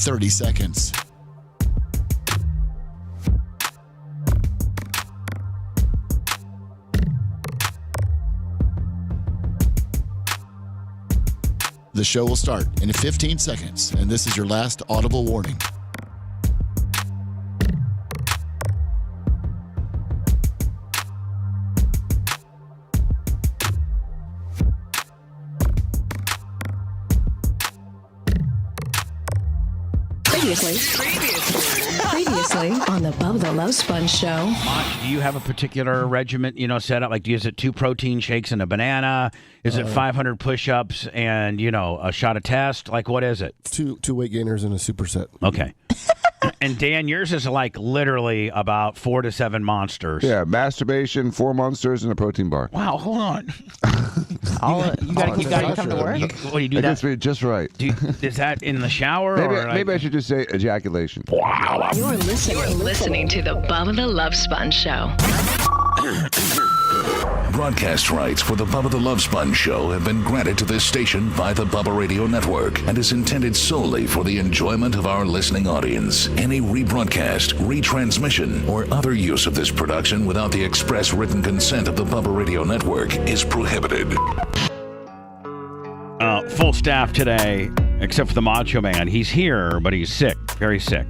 30 seconds. The show will start in 15 seconds, and this is your last audible warning. Previously on the Bubba the Love Sponge show. Do you have a particular regiment, set up? Like, is it 2 protein shakes and a banana? Is it 500 push-ups and, a shot of test? Like, what is it? Two weight gainers and a superset. Okay. And Dan, yours is like literally about 4 to 7 monsters. Yeah, masturbation, 4 monsters, and a protein bar. Wow, hold on. You gotta come to work. You do That that? gets me just right. Is that in the shower? Maybe I should just say ejaculation. You're listening to the Bubba the Love Sponge show. Broadcast rights for the Bubba the Love Sponge show have been granted to this station by the Bubba Radio Network and is intended solely for the enjoyment of our listening audience. Any rebroadcast, retransmission, or other use of this production without the express written consent of the Bubba Radio Network is prohibited. Full staff today, except for the Macho Man. He's here, but he's sick, very sick.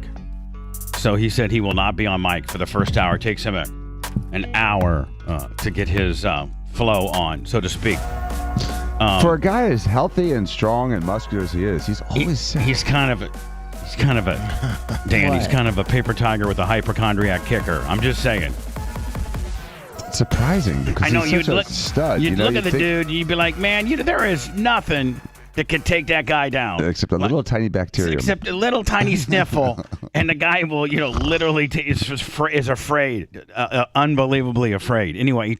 So he said he will not be on mic for the first hour. It takes him an hour to get his flow on, so to speak. For a guy as healthy and strong and muscular as he is, he's always sick. He's kind of a Dan. He's kind of a paper tiger with a hypochondriac kicker. I'm just saying. It's surprising because I know he's such a stud. You'd look at the dude, you'd be like, man, there is nothing that could take that guy down. Except a little tiny bacterium. Except a little tiny sniffle, and the guy will, literally is afraid, unbelievably afraid. Anyway,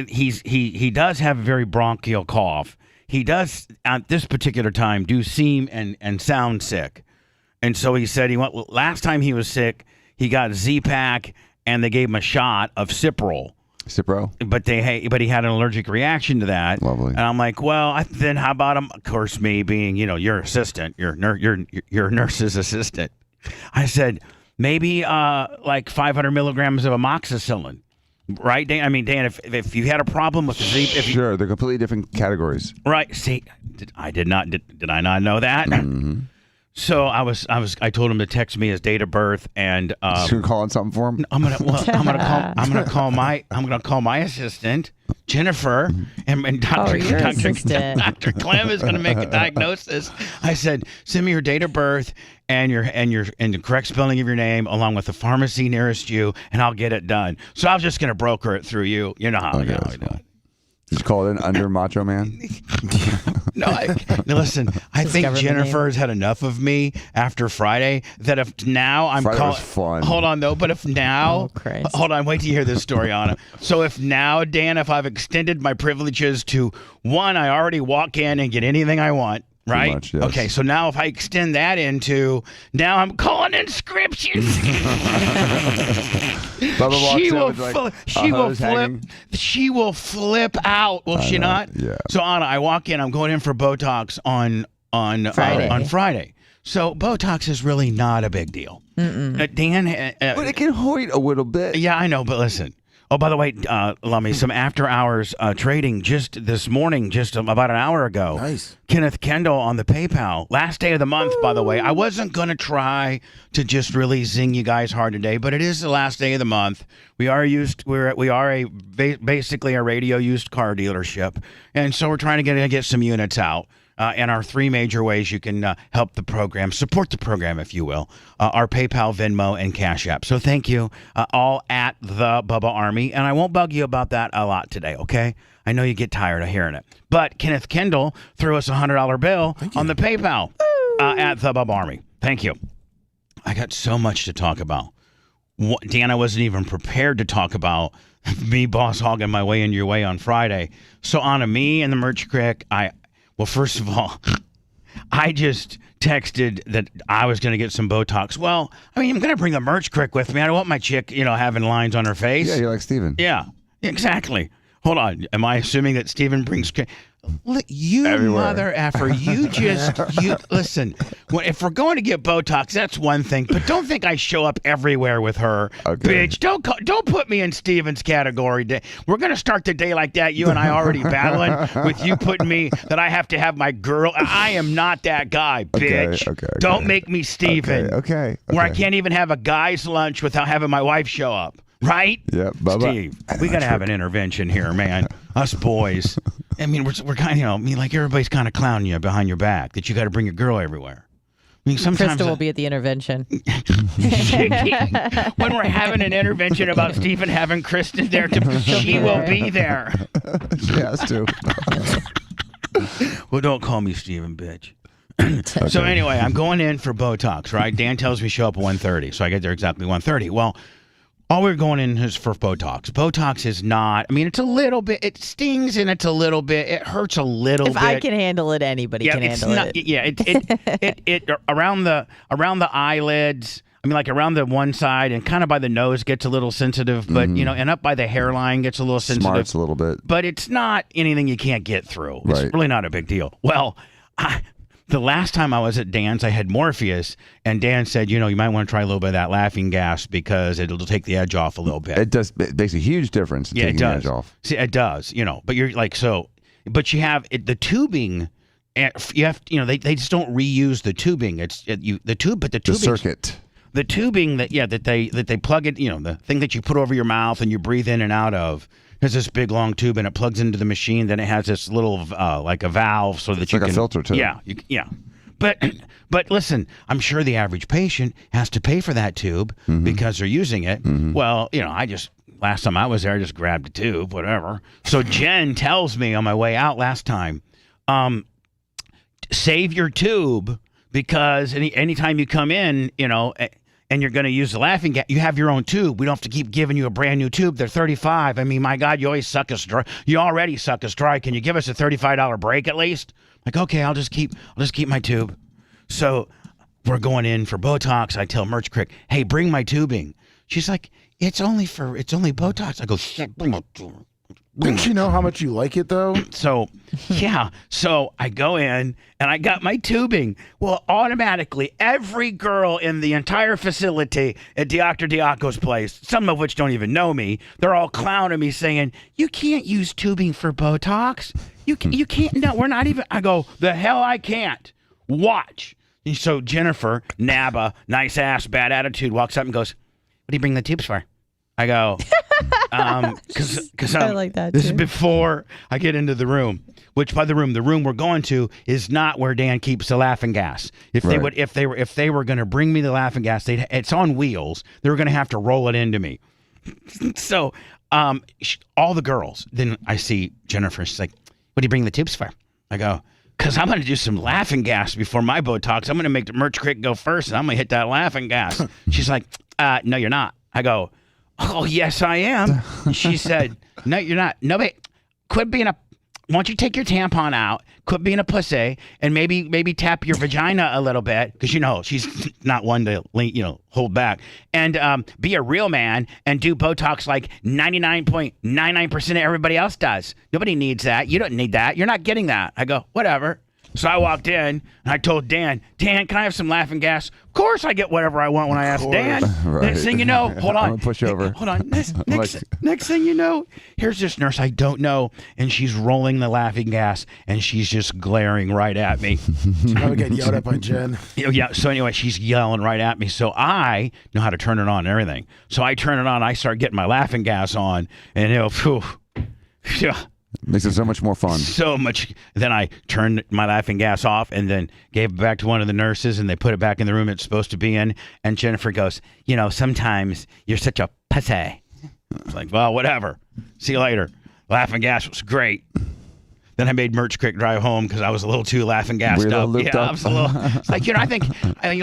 he does have a very bronchial cough. He does at this particular time seem and sound sick, and so he said last time he was sick, he got Z-Pak and they gave him a shot of Cipro. But he had an allergic reaction to that. Lovely. And I'm like, well, then how about him? Of course, me being, your assistant, your nurse's assistant. I said, maybe like 500 milligrams of amoxicillin. Right, Dan? I mean, Dan, if you had a problem with the sure, they're completely different categories. Right. See, did I not know that? Mm-hmm. So I told him to text me his date of birth and you gonna call on something for him? I'm gonna call my assistant Jennifer and Dr. Clem is gonna make a diagnosis. I said, send me your date of birth and the correct spelling of your name along with the pharmacy nearest you, and I'll get it done. So I was just gonna broker it through you. You know how we do it. Did you call it an under Macho Man? No, listen, I think Jennifer's had enough of me after Friday that if now I'm Friday was fun. Hold on, though, but if now... hold on, wait till you hear this story, Anna. So if now, Dan, if I've extended my privileges to, one, I already walk in and get anything I want, right? Much, yes. Okay, so now if I extend that into, now I'm calling inscriptions. She will flip out, will she not? Yeah. So Anna, I walk in, I'm going in for Botox on Friday. So Botox is really not a big deal. Dan, but it can hoit a little bit. Yeah, I know, but listen. Oh, by the way, Lummy, some after-hours trading just this morning, just about an hour ago. Nice. Kenneth Kendall on the PayPal. Last day of the month, by the way. I wasn't going to try to just really zing you guys hard today, but it is the last day of the month. We are basically a radio used car dealership, and so we're trying to get some units out. And our 3 major ways you can help the program, support the program, if you will, our PayPal, Venmo, and Cash App. So thank you, all at the Bubba Army. And I won't bug you about that a lot today, okay? I know you get tired of hearing it. But Kenneth Kendall threw us a $100 bill on the PayPal at the Bubba Army. Thank you. I got so much to talk about. Dan, I wasn't even prepared to talk about me boss hogging my way into your way on Friday. So on me and the Merch Crick, well, first of all, I just texted that I was going to get some Botox. Well, I mean, I'm going to bring the Merch Crick with me. I don't want my chick, having lines on her face. Yeah, you're like Steven. Yeah, exactly. Hold on. Am I assuming that Steven brings... You Everywhere. mother effer, you listen. If we're going to get Botox, that's one thing, but don't think I show up everywhere with her, Okay. bitch. Don't put me in Steven's category. We're gonna start the day like that. You and I already battling with you putting me that I have to have my girl. I am not that guy, bitch. Okay. Don't make me Steven. Okay. Where I can't even have a guy's lunch without having my wife show up. Right? Yeah, Bubba. Steve, we got to have an intervention here, man. Us boys. I mean, we're kind of, like everybody's kind of clowning you behind your back that you got to bring your girl everywhere. I mean, sometimes Krista will be at the intervention. when we're having an intervention about Stephen having Kristen there, she will be there. She has to. Well, don't call me Stephen, bitch. So anyway, I'm going in for Botox, right? Dan tells me show up at 1:30, so I get there exactly 1:30. Well, all we're going in is for Botox. Botox is not, it's a little bit, it stings and it's a little bit, it hurts a little bit. If I can handle it, anybody can handle it. Yeah, it around the eyelids, like around the one side and kind of by the nose gets a little sensitive, but, and up by the hairline gets a little sensitive. Smarts a little bit. But it's not anything you can't get through. It's Right. really not a big deal. Well, the last time I was at Dan's, I had Morpheus, and Dan said, you might want to try a little bit of that laughing gas because it'll take the edge off a little bit. It makes a huge difference in taking the edge off. See, it does, but you're like, but you have the tubing, and you have, they just don't reuse the tubing. The circuit. The tubing that they plug it, the thing that you put over your mouth and you breathe in and out of. There's this big long tube and it plugs into the machine. Then it has this little like a valve so that It's you like can a filter too. Yeah. But listen, I'm sure the average patient has to pay for that tube because they're using it. Well, last time I was there, I just grabbed a tube, whatever. So Jen tells me on my way out last time, save your tube because anytime you come in, and you're going to use the laughing gas, you have your own tube. We don't have to keep giving you a brand new tube. They're $35. My God, you always suck us dry. You already suck us dry. Can you give us a $35 break at least? Like, okay, I'll just keep my tube. So we're going in for Botox. I tell Merch Crick, hey, bring my tubing. She's like, it's only Botox. I go, shit, bring my tube. Didn't she know how much you like it, though? So I go in and I got my tubing. Well, automatically, every girl in the entire facility at Dr. Diaco's place, some of which don't even know me, they're all clowning me saying, you can't use tubing for Botox. You can't. No, we're not even. I go, the hell I can't. Watch. And so Jennifer, Naba, nice ass, bad attitude, walks up and goes, what do you bring the tubes for? I go, because I like that this too. is before I get into the room. Which by the room we're going to is not where Dan keeps the laughing gas. If they were going to bring me the laughing gas, it's on wheels. They were going to have to roll it into me. So all the girls. Then I see Jennifer. She's like, "What do you bring the tubes for?" I go, "Because I'm going to do some laughing gas before my Botox. I'm going to make the Merch Crick go first, and I'm going to hit that laughing gas." She's like, "No, you're not." I go, "Oh, yes, I am." She said, "No, you're not. No, wait. Quit being a... Why don't you take your tampon out, quit being a pussy, and maybe tap your vagina a little bit, because, she's not one to, hold back, and be a real man and do Botox like 99.99% of everybody else does. Nobody needs that. You don't need that. You're not getting that." I go, "Whatever." So I walked in, and I told Dan, "Dan, can I have some laughing gas?" Of course I get whatever I want when I ask Dan. Right. Next thing you know, hold on. I'm gonna push over. Hold on. Next thing you know, here's this nurse I don't know, and she's rolling the laughing gas, and she's just glaring right at me. I would get yelled at by Jen. Yeah, so anyway, she's yelling right at me. So I know how to turn it on and everything. So I turn it on, I start getting my laughing gas on, and Makes it so much more fun. so much. Then I turned my laughing gas off and then gave it back to one of the nurses, and they put it back in the room it's supposed to be in. And Jennifer goes, "Sometimes you're such a pussy." It's like, well, whatever. See you later. Laughing gas was great. Then I made Merch Crick drive home because I was a little too laughing gassed up. I was a little. It's like, I think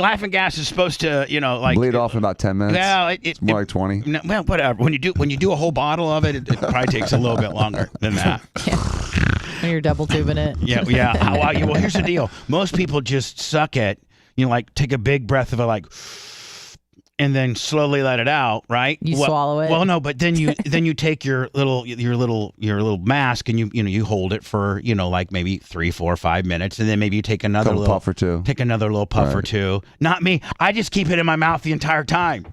laughing gas is supposed to, bleed off in about 10 minutes. Well, it's more like 20. No, well, whatever. When you do a whole bottle of it, it probably takes a little bit longer than that. Yeah. When you're double tubing it. Yeah. Well, here's the deal. Most people just suck at, take a big breath of it, like, and then slowly let it out, right? You swallow it? Well, no, but then you take your little mask and you hold it for like maybe 3, 4, 5 minutes, and then maybe you take another little puff or two. Take another little puff or Right. two. Not me. I just keep it in my mouth the entire time.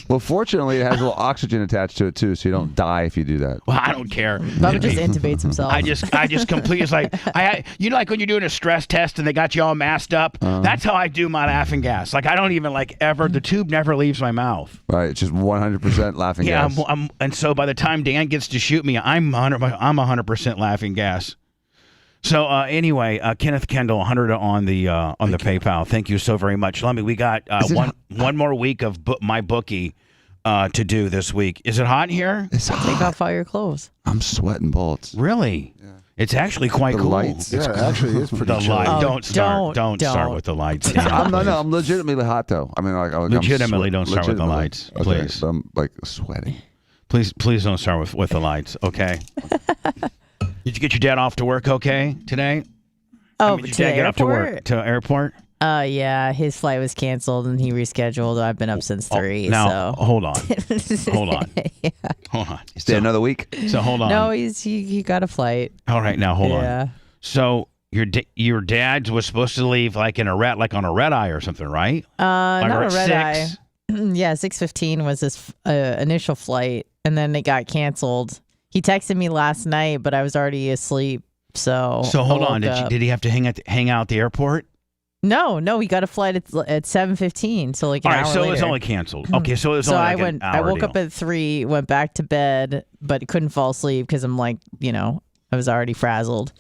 Well, fortunately, it has a little oxygen attached to it too, so you don't die if you do that. Well, I don't care. Bubba just intubates himself. I just completely, it's like like when you're doing a stress test and they got you all masked up. That's how I do my laughing gas. Like I don't even ever. The tube never leaves my mouth. Right, it's just 100% laughing Yeah, gas. and so by the time Dan gets to shoot me, I'm 100% laughing gas. So anyway, Kenneth Kendall, 100 on the PayPal. Thank you so very much. We got one more week of my bookie to do this week. Is it hot in here? It's Take hot. off all your clothes. I'm sweating bullets. Really? Yeah. It's actually quite The cool. lights. Yeah, actually, it's pretty The chilly. light. Oh, Don't start with the lights. Dan, I'm please. I'm legitimately hot though. I mean, I'm Legitimately, don't start with the legitimately. lights, Okay, please. so I'm like sweating. Please don't start with the lights. Okay. Did you get your dad off to work okay today? Oh, Did to your the dad get off to airport? work to airport? Yeah, his flight was canceled and he rescheduled. I've been up since 3. Now so hold on. Hold on. Hold on. Stay another week. So hold on. no, he got a flight. All right, now hold Yeah. on. So your dad was supposed to leave like on a red eye or something, right? Not or a at red eye. 6? Yeah, 6:15 was his initial flight, and then it got canceled. He texted me last night, but I was already asleep. So hold I on. woke up. Did he have to hang out at the airport? No, he got a flight at 7:15. So like an All right, hour so later. it was only canceled. Okay, so it was So only I like went. an hour I woke deal. up at 3, went back to bed, but couldn't fall asleep because I'm like, I was already frazzled.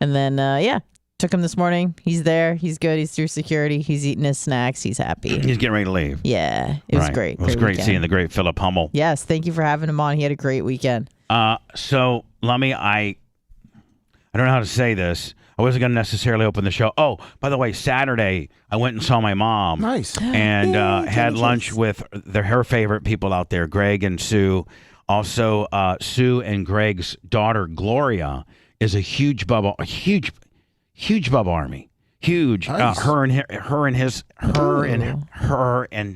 And then took him this morning. He's there. He's good. He's through security. He's eating his snacks. He's happy. He's getting ready to leave. Yeah, it was Right. great. It was great weekend. seeing the great Philip Hummel. Yes, thank you for having him on. He had a great weekend. So Lummy, I don't know how to say this. I wasn't going to necessarily open the show. Oh, by the way, Saturday I went and saw my mom. Nice. And Yay, had Jenny lunch Kiss. with her favorite people out there, Greg and Sue. Also, Sue and Greg's daughter Gloria is a huge Bubba Army. Huge. Nice. Her and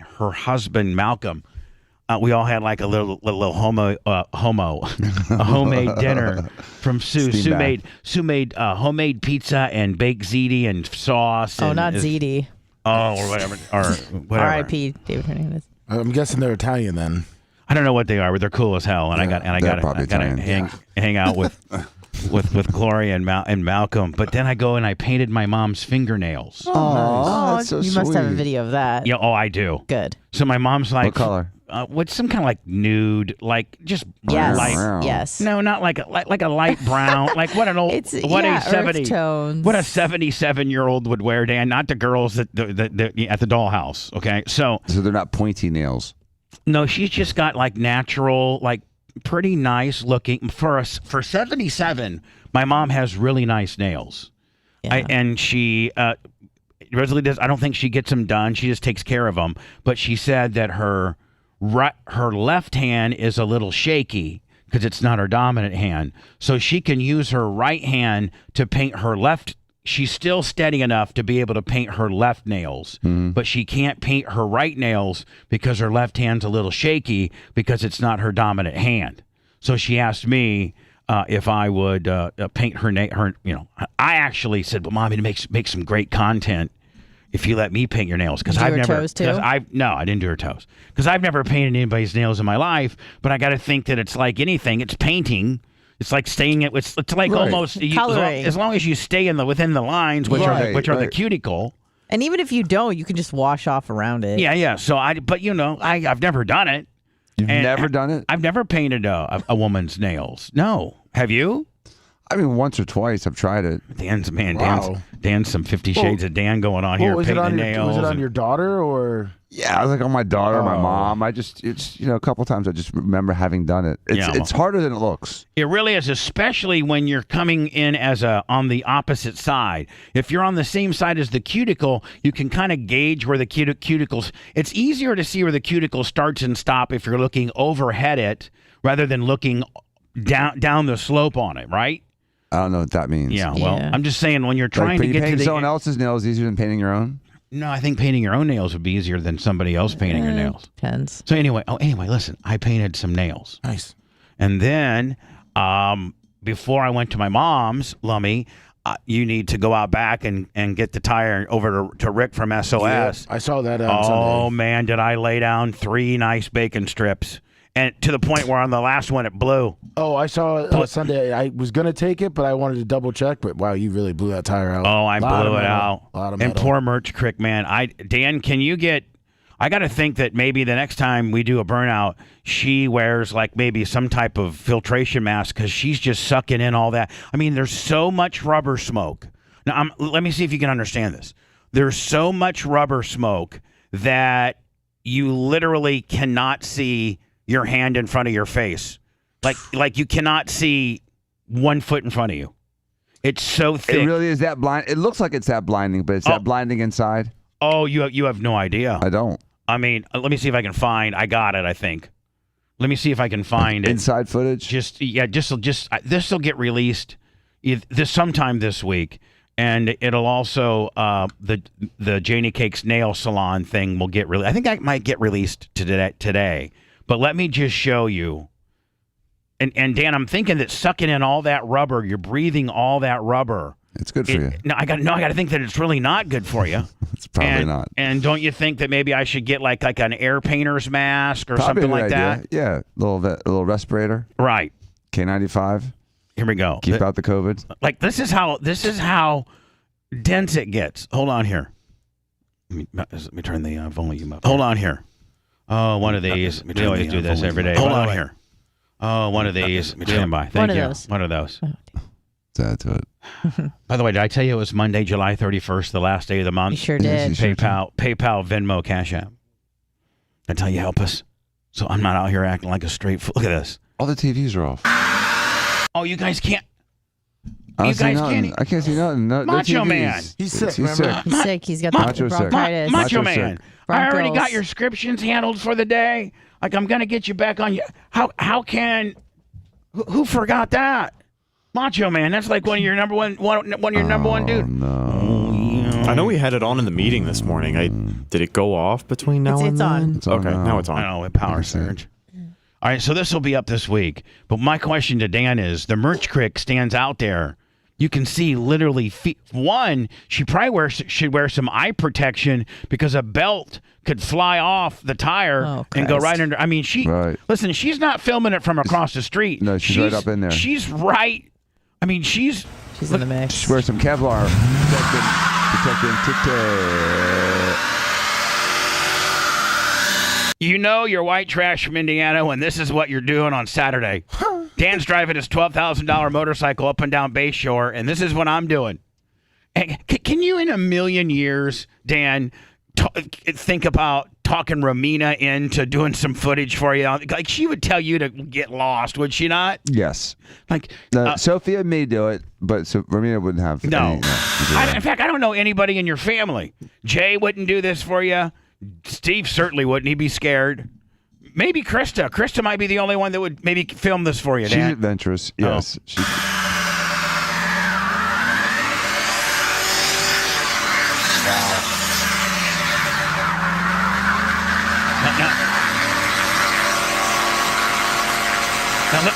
her husband Malcolm. We all had like a little a homemade dinner from Sue. Steam Sue made homemade pizza and baked ziti and sauce. Oh, and not ZD. Oh, or whatever. R.I.P. David Hernandez. I'm guessing they're Italian then. I don't know what they are, but they're cool as hell. And I got they're probably to Italian. hang out with Gloria and Malcolm. But then I go and I painted my mom's fingernails. Oh, that's so you must have a sweet. video of that. Yeah, I do. Good. So my mom's like, What color? What's some kind of like nude, like just Yes. light. Wow. Yes. No, not like a light brown. Like what an old, It's what a earth 70, tones. what a 77-year-old would wear, Dan. Not the girls that at the dollhouse. Okay, so So they're not pointy nails. no, she's just got like natural, like pretty nice looking for 77. My mom has really nice nails. Yeah. And she really does. I don't think she gets them done. She just takes care of them. But she said that her left hand is a little shaky because it's not her dominant hand. So she can use her right hand to paint her left. She's still steady enough to be able to paint her left nails, but she can't paint her right nails because her left hand's a little shaky because it's not her dominant hand. So she asked me if I would paint her. I actually said, "But Mommy, to make some great content, if you let me paint your nails, because Did you I've do her never, toes, too? no, I didn't do her toes, because I've never painted anybody's nails in my life. But I got to think that it's like anything. It's painting. It's like staying it's like Right. almost Coloring. as long as you stay within the lines, which are the Right. cuticle. And even if you don't, you can just wash off around it. Yeah. So I've never done it. You've And never done it? I've never painted a woman's nails. No, have you? I mean, once or twice I've tried it. Wow. Dan's some 50 Shades of Dan going on here, was it painting on the nails. was it on and- your daughter or? Yeah, I was like on my daughter, my Oh. mom. It's a couple times I just remember having done it. It's harder than it looks. It really is, especially when you're coming in on the opposite side. If you're on the same side as the cuticle, you can kind of gauge where the cuticles. It's easier to see where the cuticle starts and stop if you're looking overhead it rather than looking down the slope on it, right? I don't know what that means. Yeah. Well, Yeah. I'm just saying when you're trying But to you get to painting the someone else's nails easier than painting your own? No, I think painting your own nails would be easier than somebody else painting your nails. Depends. So anyway, listen, I painted some nails. Nice. And then before I went to my mom's, Lummy, you need to go out back and get the tire over to Rick from SOS. Yeah, I saw that on Oh, Sunday. man, did I lay down 3 nice bacon strips. And to the point where on the last one it blew. Oh, I saw it on Sunday. I was going to take it, but I wanted to double check. But wow, you really blew that tire out. Oh, I blew it out. A lot of and metal. poor Merch Crick, man. Dan, can you get... I got to think that maybe the next time we do a burnout, she wears like maybe some type of filtration mask because she's just sucking in all that. I mean, there's so much rubber smoke. Now, let me see if you can understand this. There's so much rubber smoke that you literally cannot see your hand in front of your face. Like you cannot see 1 foot in front of you. It's so thick. It really is that blind. It looks like it's that blinding, but it's that blinding inside. Oh, you have no idea. I don't. I mean, let me see if I can find. I got it, I think. Let me see if I can find it. Inside footage? Just this will get released sometime this week. And it'll also the Janie Cake's nail salon thing will get released. I think that might get released today. But let me just show you. And Dan, I'm thinking that sucking in all that rubber, you're breathing all that rubber. It's good for you. No, I got to think that it's really not good for you. It's probably not. And don't you think that maybe I should get like an air painter's mask or Probably something a like good that? idea. Yeah, little respirator. Right. K95. Here we go. Keep out the COVID. Like this is how dense it gets. Hold on here. Let me turn the volume up. Hold on here. Oh, one of these. We always do this every day. Hold on here. Oh, one of these. Stand by. Thank you. One of those. Add to it. By the way, did I tell you it was Monday, July 31st, the last day of the month? You sure did. PayPal, Venmo, Cash App. I tell you, help us. So I'm not out here acting like a straight fool. Look at this. All the TVs are off. Oh, you guys can't. I You guys nothing. can't. I can't see nothing. No Macho TVs. Man. He's sick, He's remember? sick. He's sick. He's got Macho the sick. bronchitis. Macho Macho Man. sick. I already Broncos. got your subscriptions handled for the day. Like I'm gonna get you back on. How can? Who forgot that? Macho Man. That's like one of your number one dude. No. I know we had it on in the meeting this morning. Did it go off between now and It's then? on. It's on Okay, now. now it's on. I know, a power surge. All right, so this will be up this week. But my question to Dan is, the Merch Crick stands out there. You can see literally one, she probably should wear some eye protection because a belt could fly off the tire and go right under. I mean, listen, she's not filming it from across the street. No, she's right up in there. She's right. I mean, she's in the mix. Just wear some Kevlar. Protecting Tic-Tac. You know you're white trash from Indiana when this is what you're doing on Saturday. Dan's driving his $12,000 motorcycle up and down Bayshore, and this is what I'm doing. And can you, in a million years, Dan, think about talking Romina into doing some footage for you? Like, she would tell you to get lost, would she not? Yes. Like Sophia may do it, but Romina wouldn't have. No. In fact, I don't know anybody in your family. Jay wouldn't do this for you. Steve certainly wouldn't. He'd be scared. Maybe Krista. Krista might be the only one that would maybe film this for you, Dan. She's adventurous. Yes.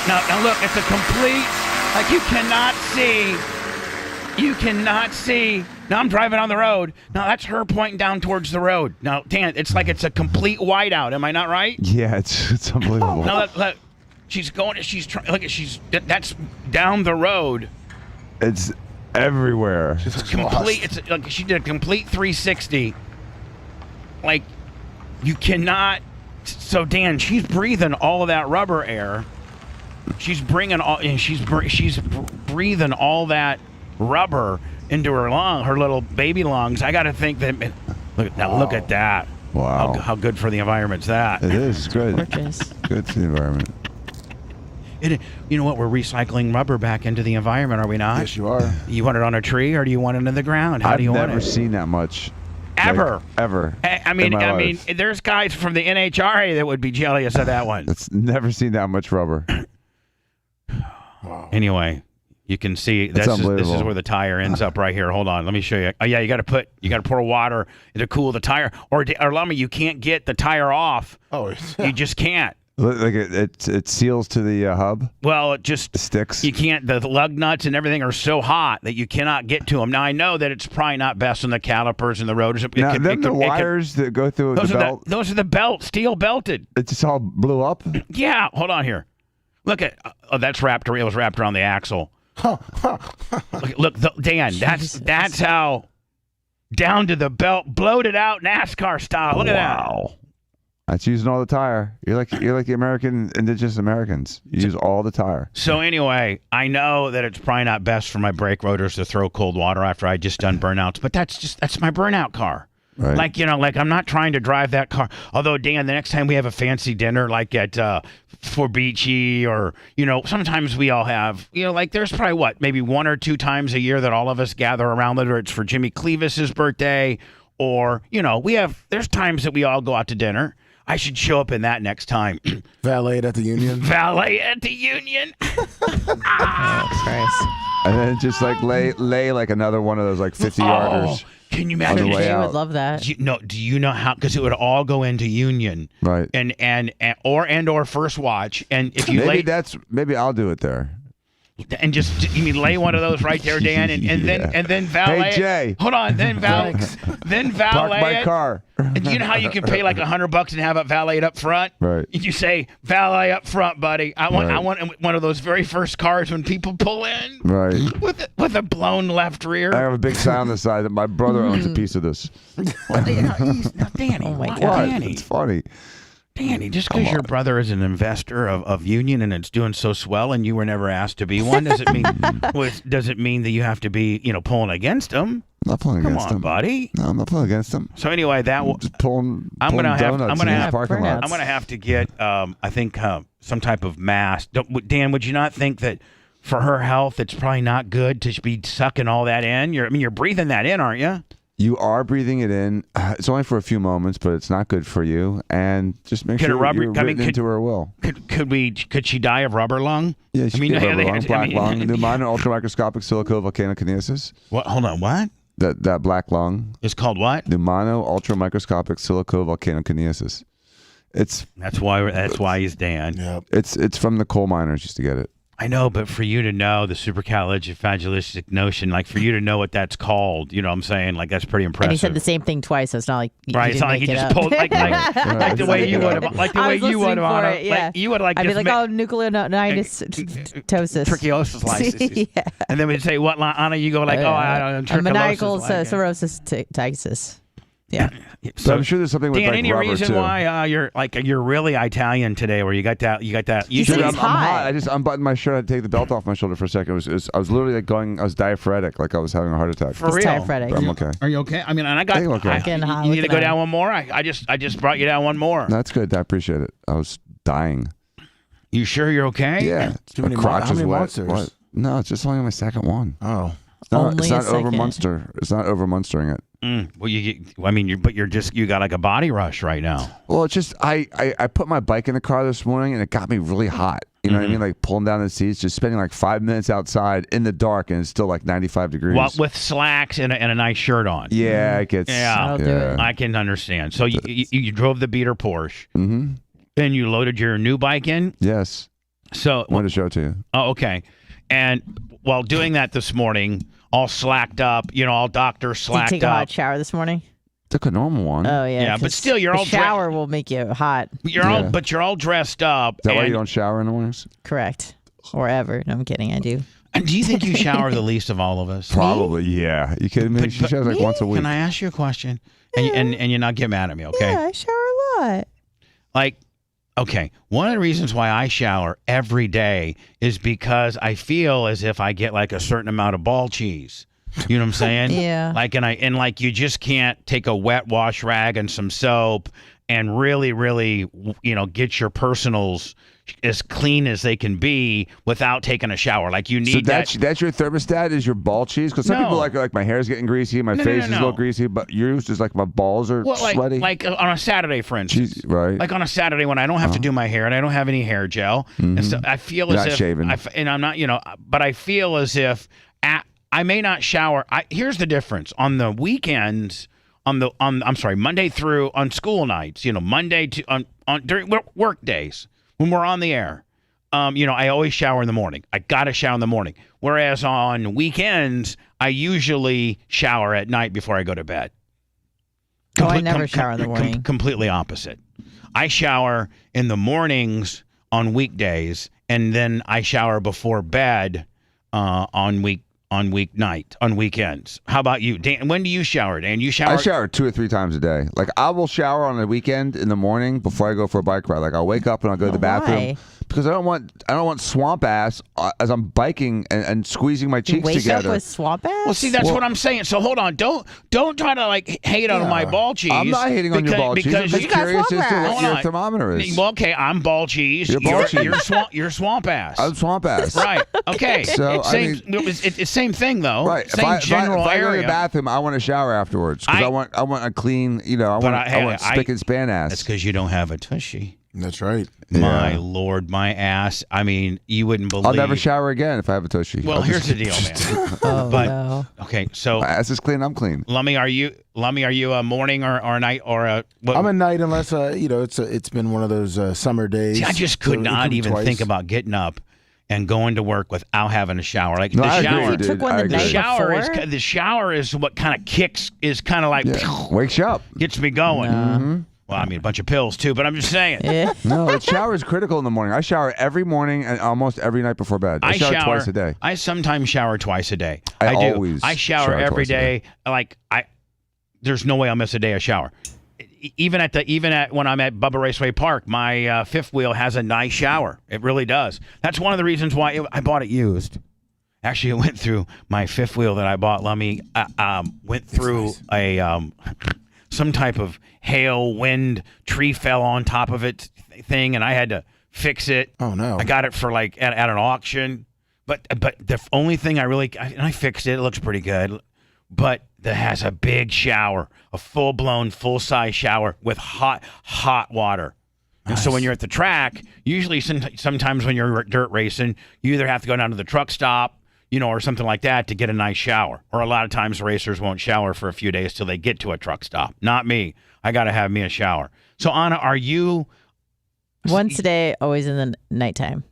Now look, it's a complete, like you cannot see. Now I'm driving on the road. Now that's her pointing down towards the road. Now, Dan, it's like it's a complete whiteout. Am I not right? Yeah, it's unbelievable. Now look, she's going, that's down the road. It's everywhere. It's complete, it's like she did a complete 360. Like, you cannot, so Dan, she's breathing all of that rubber air. She's breathing all that rubber into her little baby lungs. I got to think that. Look at that. Wow. How good for the environment's that? It is. It's good. Gorgeous. Good for the environment. You know what? We're recycling rubber back into the environment, are we not? Yes, you are. You want it on a tree or do you want it in the ground? How do you want it? I've never seen that much. Ever. Ever. I mean, there's guys from the NHRA that would be jealous of that one. That's never seen that much rubber. Wow. Anyway, You can see That's this is unbelievable. where the tire ends up right here. Hold on, let me show you. Oh yeah, you got to pour water to cool the tire, or Lummy, you can't get the tire off. Oh, You just can't. Like it seals to the hub. Well, it just sticks. You can't. The lug nuts and everything are so hot that you cannot get to them. Now I know that it's probably not best on the calipers and the rotors. Now, the wires that go through the belt. Those are the belt, steel belted. It just all blew up. Yeah, hold on here. Look at that's wrapped. It was wrapped around the axle. Look, Dan. That's how down to the belt, bloated out NASCAR style. Look at that. Wow. That's using all the tire. You're like the American indigenous Americans. You use all the tire. So anyway, I know that it's probably not best for my brake rotors to throw cold water after I just done burnouts, but that's my burnout car. Right. Like I'm not trying to drive that car. Although Dan, the next time we have a fancy dinner like at Forbici or sometimes we all have like there's probably maybe 1 or 2 times a year that all of us gather around, whether it's for Jimmy Clevis's birthday or there's times that we all go out to dinner. I should show up in that next time. Valet at the Union. Valet at the Union. Oh, Christ. And then just like lay like another one of those like 50-yarders. Can you imagine? They would love that. Do you know how? Because it would all go into Union, Right? or First Watch, and if you maybe I'll do it there. And just you mean lay one of those right there, Dan, and then valet. Hey Jay, hold on, then valet park my it. car. And you know how you can pay like $100 and have it valeted up front? Right. You say valet up front, buddy. I want one of those very first cars when people pull in. Right. With a blown left rear. I have a big sign on the side that my brother owns a piece of this. Danny, Oh my what? God. Danny. It's funny. Danny, just because your brother is an investor of Union and it's doing so swell and you were never asked to be one, does it mean that you have to be, pulling against him? I'm not pulling against Come on, him, buddy. No, I'm not pulling against him. So anyway, Just pulling. I'm gonna have parking lot. I'm gonna have to get I think some type of mask. Dan, would you not think that for her health it's probably not good to be sucking all that in? You're breathing that in, aren't you? You are breathing it in. It's only for a few moments, but it's not good for you. And just make sure you're written into her will. Could she die of rubber lung? Yeah, she could have rubber lung, black lung, pneumono ultramicroscopic silicovolcanokinesis. What? Hold on, what? That black lung It's called what? pneumono ultramicroscopic silicovolcanokinesis. That's why he's Dan. Yeah. It's from the coal miners used to get it. I know, but for you to know the supercalifragilisticexpialidocious, like for you to know what that's called, you know what I'm saying? Like that's pretty impressive. And he said the same thing twice, so it's not like right. It's not like he just pulled like the way you would have, like the way you would have. Yeah. Like you would like. I'd be just like, nucleocytosis. Trichiosis. Yeah. And then we'd say, what, Anna? You go like, I don't know. Maniacal cirrhosis titis. Yeah. So I'm sure there's something with Dan, like any rubber reason too. why you're really Italian today, where you got that? You said Dude, he's I'm hot. hot. I just unbuttoned my shirt. I had to take the belt off my shoulder for a second. I was literally like going. I was diaphoretic, like I was having a heart attack. For He's real. diaphoretic. I'm okay. Are you okay? I mean, and I got. I'm okay. Getting hot You need to looking go at down him. one more. I just brought you down one more. That's good. I appreciate it. I was dying. You sure you're okay? Yeah. Too many My crotch how is many wet. monsters? What? No, it's just only my second one. Oh. Only It's a not over second. Munster. It's not over Munstering it. Well, you got like a body rush right now. Well, it's just I put my bike in the car this morning and it got me really hot. You know what I mean? Like pulling down the seats, just spending like 5 minutes outside in the dark, and it's still like 95 degrees. Well, with slacks and a nice shirt on. Yeah, it gets. Yeah. I'll do it. I can understand. So you drove the beater Porsche, Mm-hmm. and you loaded your new bike in. Yes. So I wanted to show it to you. oh, okay. And while doing that this morning, all slacked up, all doctor Did you slacked take a hot up. shower this morning? Took a normal one. Oh yeah. Yeah, but 'cause still, you're the all shower will make you hot. You're all dressed up. Is that why and- you don't shower in the mornings? Correct. Or ever. No, I'm kidding. I do. And do you think you shower the least of all of us? Probably, yeah. You kidding me? She showers like once a week. Can I ask you a question? And you're not get mad at me, okay? Yeah, I shower a lot. Like, okay, one of the reasons why I shower every day is because I feel as if I get like a certain amount of ball cheese. You know what I'm saying? Yeah. Like, and you just can't take a wet wash rag and some soap and really, really, get your personals as clean as they can be without taking a shower. Like you need So that's your thermostat is your ball cheese? Because some No. people like my hair's getting greasy, my face is a little greasy, but yours is like my balls are sweaty. Like on a Saturday, for instance. Cheese, right. Like on a Saturday when I don't have to do my hair and I don't have any hair gel, and so I feel You're as not if shaving. and I'm not, but I feel as if I may not shower. Here's the difference on the weekends. I'm sorry, Monday through on school nights. Monday to on during work days when we're on the air. I always shower in the morning. I gotta shower in the morning. Whereas on weekends, I usually shower at night before I go to bed. I never shower in the morning. Completely opposite. I shower in the mornings on weekdays, and then I shower before bed on weekends. How about you, Dan? When do you shower, Dan? You shower? I shower 2 or 3 times a day. Like I will shower on the weekend in the morning before I go for a bike ride. Like I'll wake up and I'll go to the bathroom. Why? Because I don't want swamp ass as I'm biking and squeezing my cheeks Wake together. up with swamp ass? Well, see, that's what I'm saying. So hold on, don't try to hate on my ball cheese. I'm not hating on your ball cheese. I'm because just you got curious swamp as to ass. what Hold your on. thermometer is. Well, okay, I'm ball cheese. You're ball cheese. You're swamp ass. I'm swamp ass. Right. Okay. So, it's same thing though. Right. Same if I go to area. the bathroom, I want to shower afterwards because I want a clean. I want spick and span ass. That's because you don't have a tushy. That's right. My Lord, my ass. I mean, you wouldn't believe. I'll never shower again if I have a tushy. Well, here's the deal, man. No. Okay, so my ass is clean. I'm clean. Lummy, are you a morning or a night or a? I'm a night unless it's been one of those summer days. See, I just could So it not be even twice. think about getting up and going to work without having a shower. Like No, the I shower. agree, You dude. took one I the agree. night The shower is what kind of kicks, is kind of like Wakes you up. gets me going. Mm-hmm. Well, I mean, a bunch of pills too, but I'm just saying. Yeah. No, the shower is critical in the morning. I shower every morning and almost every night before bed. I shower twice a day. I sometimes shower twice a day. I do. always I shower every twice a day. day. There's no way I'll miss a day of shower. Even at when I'm at Bubba Raceway Park, my fifth wheel has a nice shower. It really does. That's one of the reasons why I bought it used. Actually, it went through my fifth wheel that I bought. Lummy went through some type of hail, wind, tree fell on top of it thing, and I had to fix it. Oh no! I got it for at an auction, but the only thing I fixed it. It looks pretty good, but that has a big shower, a full-blown, full-size shower with hot water. And so when you're at the track, usually sometimes when you're dirt racing, you either have to go down to the truck stop, or something like that to get a nice shower. Or a lot of times racers won't shower for a few days till they get to a truck stop. Not me. I got to have me a shower. So Anna, are you? Once a day, always in the nighttime.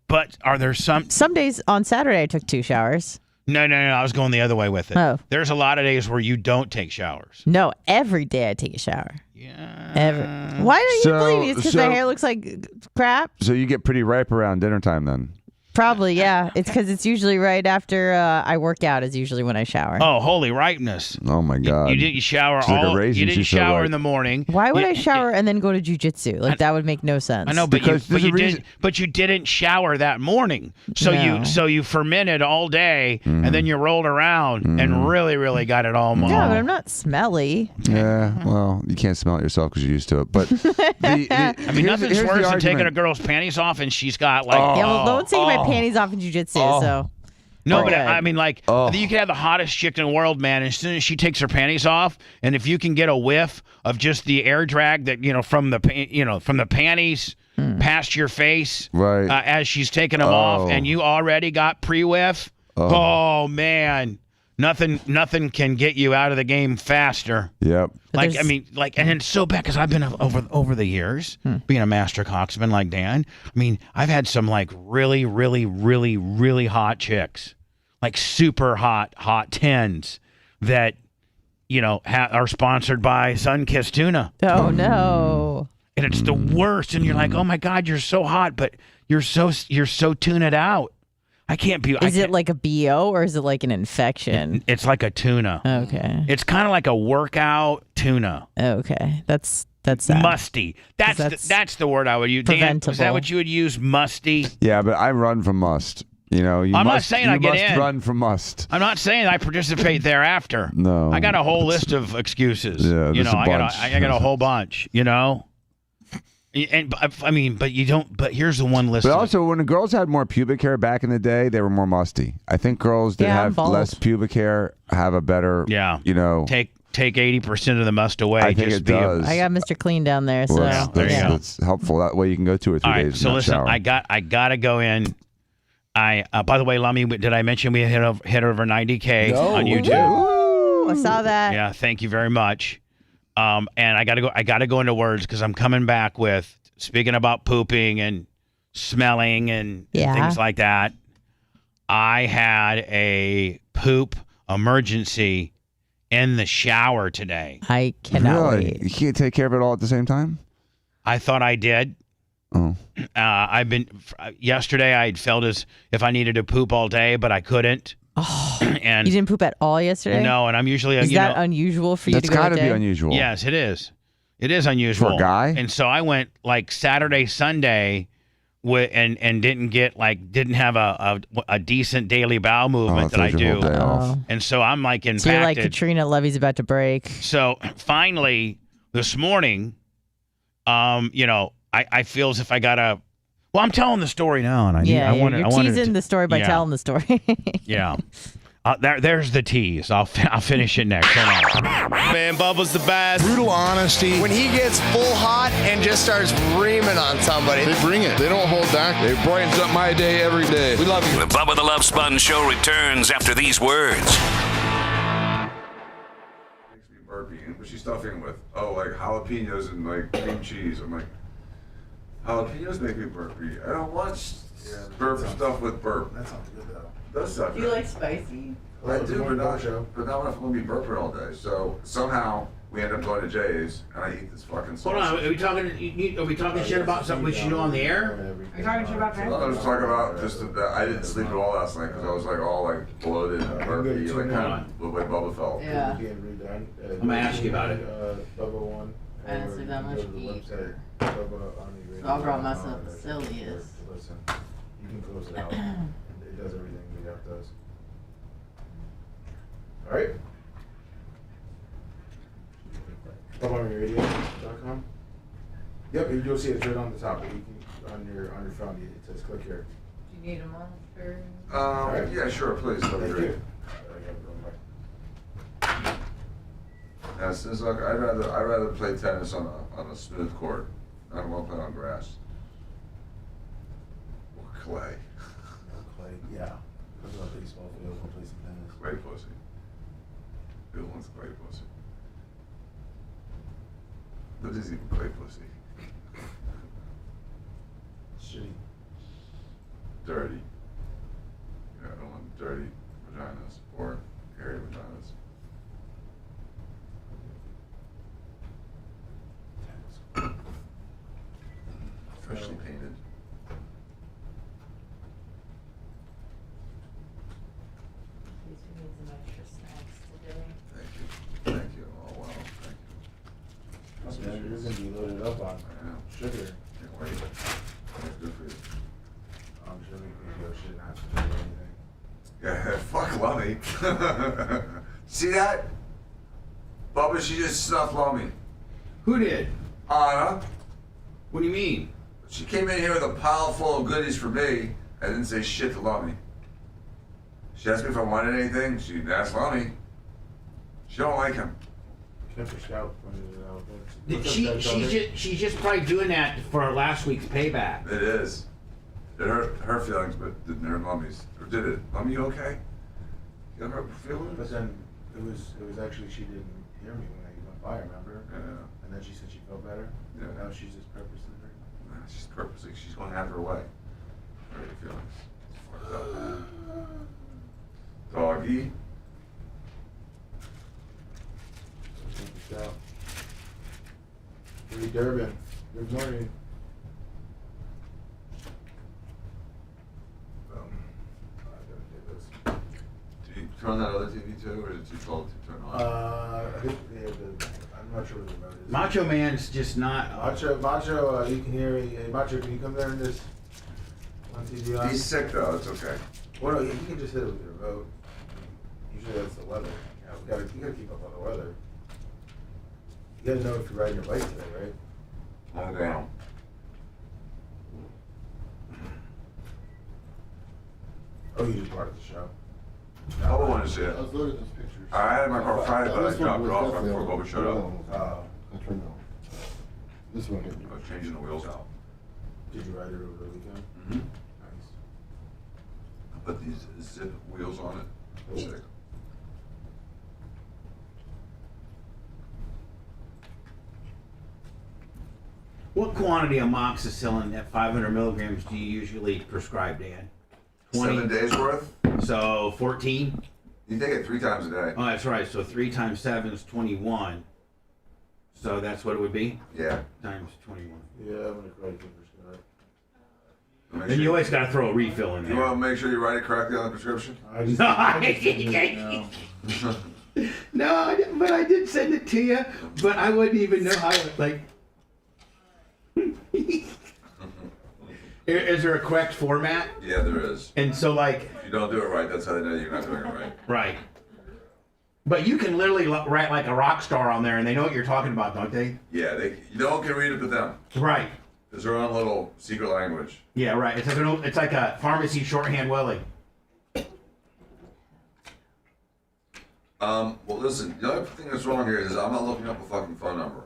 But are there some days on Saturday I took 2 showers. No. I was going the other way with it. Oh. There's a lot of days where you don't take showers. No, every day I take a shower. Yeah. Why don't you So- believe me? It's because my so- hair looks like crap? So you get pretty ripe around dinner time then. Probably, yeah. It's because it's usually right after I work out is usually when I shower. Oh, holy ripeness! Oh my God. You shower She's like a all. raisin, You didn't she's so shower ripe. in the morning. Why would You- I shower and then go to jujitsu? Like that would make no sense. I know, but Because there's a reason- you didn't shower that morning. So No. you fermented all day, and then you rolled around and really got it all. Yeah, but I'm not smelly. Yeah, well, you can't smell it yourself because you're used to it. But I mean, nothing's worse than taking a girl's panties off and she's got like. Yeah, well, no one's taking my panties off in jujitsu, so. No, We're but good. I mean, you could have the hottest chick in the world, man. And as soon as she takes her panties off, and if you can get a whiff of just the air drag that from the panties past your face, Right. as she's taking them off, and you already got pre-whiff. Oh man, nothing can get you out of the game faster. Yep. But And it's so bad because I've been over the years being a master coxman like Dan. I mean, I've had some really hot chicks, like super hot 10s that, are sponsored by Sunkissed Tuna. Oh, no. And it's the worst. And you're like, oh my God, you're so hot, but you're so tuned out. I can't be. Is it like a BO or is it like an infection? It's like a tuna. Okay. It's kind of like a workout tuna. Okay. That's that. Musty. That's the word I would use. Dan, is that Preventable. what you would use? Musty. Yeah, but I run from must. I'm not saying I get must in. run from must. I'm not saying I participate thereafter. No. I got a whole list of excuses. Yeah, there's a bunch. I got a whole bunch. And I mean, but you don't. But here's the one list. But also, when the girls had more pubic hair back in the day, they were more musty. I think girls that Yeah, I'm have bald. less pubic hair have a better, you know. Take 80% of the must away. I think just it be does. I got Mr. Clean down there, so Well, there you go. that's helpful. That way you can go 2 or 3 All right, days. so and not listen, shower. I gotta go in. By the way, Lummy, did I mention we hit over 90K on YouTube? I saw that. Yeah, thank you very much. And I gotta go into words because I'm coming back with speaking about pooping and smelling and things like that. I had a poop emergency in the shower today. I cannot Really? wait. You can't take care of it all at the same time? I thought I did. Oh. Yesterday I felt as if I needed to poop all day, but I couldn't. Oh, And you didn't poop at all yesterday? no, and I'm usually Is that unusual for you That's to go got to a be day? unusual. Yes, it is. It is unusual For a guy? And so I went like Saturday, Sunday, and didn't have a decent daily bowel movement that I throws your do. whole day off. And so I'm like impacted. So you're like Katrina, Levy's about to break. So finally, this morning, I feel as if I gotta. Well, I'm telling the story now, and You're teasing the story by telling the story. Yeah. There's the tease. I'll finish it next. Hold on. Man, Bubba's the best. Brutal honesty. When he gets full hot and just starts reaming on somebody. They bring it. They don't hold back. It brightens up my day every day. We love you. The Bubba the Love Sponge Show returns after these words. Makes me burpy. What's she stuffing with? Oh, like jalapenos and like cream cheese. I'm like, jalapenos make me burpy. I don't want burp stuff with burp. That sounds good though. Does suck. Do you like spicy? I do, but not when I'm going to be burping all day. So somehow we end up going to Jay's and I eat this fucking sauce. Hold on. Are we talking shit about something we should do on the air? Are you talking shit about I was talking about just that I didn't sleep at all last night because I was like all like bloated and burpy, like kind of the way Bubba felt. Yeah. I'm gonna ask you about it. Bubba one. I didn't sleep that much to eat. So I'll draw myself silliest. Listen, you can close it out. It does everything the app does. All right. BubbaRadio.com. Yep, you'll see it's right on the top. You can, on your phone, it says click here. Do you need a monitor? Yeah, sure, please. That'd be Thank great. you. Yes, it's like I'd rather play tennis on a smooth court. I don't want to play on grass or clay. Clay, yeah. Goes to a baseball field, we'll play some tennis. Clay pussy. Bill wants clay pussy. What is even clay pussy? Shitty. Dirty. Yeah, I don't want dirty vaginas or hairy vaginas. Freshly painted. Thank you. Oh wow, thank you. You're gonna be loaded up on sugar. Can't wait. That's good for you. I'm sure we can go shit not to do anything. Yeah, fuck Lummy. See that? Bubba, she just snuffed Lummy. Who did? Anna. What do you mean? She came in here with a pile full of goodies for me. I didn't say shit to Lummy. She asked me if I wanted anything. She asked Lummy. She don't like him. Kemper Scout pointed it out. She's just probably doing that for last week's payback. It is. It hurt her feelings, but didn't hurt Lummy's. Or did it? Lummy, you okay? You got hurt feelings? But then it was actually she didn't hear me when I went by, remember? Yeah. And then she said she felt better. Yeah. Now she's just purposely hurt. Nah, she's purposely. She's going to have her way. Hurt your feelings. It's fucked up, man. Doggy. Kemper Scout. Lee Durbin. Good morning. I gotta do this. Do you turn on that other TV too, or is it too cold to turn on? I think I'm not sure what the remote is. Macho Man's just not. Macho, you can hear me. Hey, Macho, can you come there and just on TV on? He's sick though. It's okay. Well, no, you can just hit it with your remote. Usually that's the weather. You gotta keep up on the weather. You gotta know if you're riding your bike today, right? Long down. Oh, you just part of the show. Bubba wanted to see it. Let's look at those pictures. I had it in my car Friday, but I dropped it off before Bubba showed up. I turned it on. This one. I was changing the wheels out. Did you ride it over the weekend? Mm-hmm. Nice. I put these zip wheels on it. Sick. What quantity of amoxicillin at 500 milligrams do you usually prescribe, Dan? 7 days worth? So 14? You take it 3 times a day. Oh, that's right. So 3 times 7 is 21. So that's what it would be? Yeah. Times 21. Yeah, I'm gonna correct you for sure. Then you always got to throw a refill in there. You want to make sure you write it correctly on the prescription? No, but I did send it to you, but I wouldn't even know how to, like... Is there a correct format? Yeah, there is. And so, like... If you don't do it right, that's how they know you're not doing it right. Right. But you can literally write like a rock star on there, and they know what you're talking about, don't they? Yeah, no one can read it but them. Right. It's their own little secret language. Yeah, right. It's like a pharmacy shorthand Willie. Well, listen, the other thing that's wrong here is I'm not looking up a fucking phone number.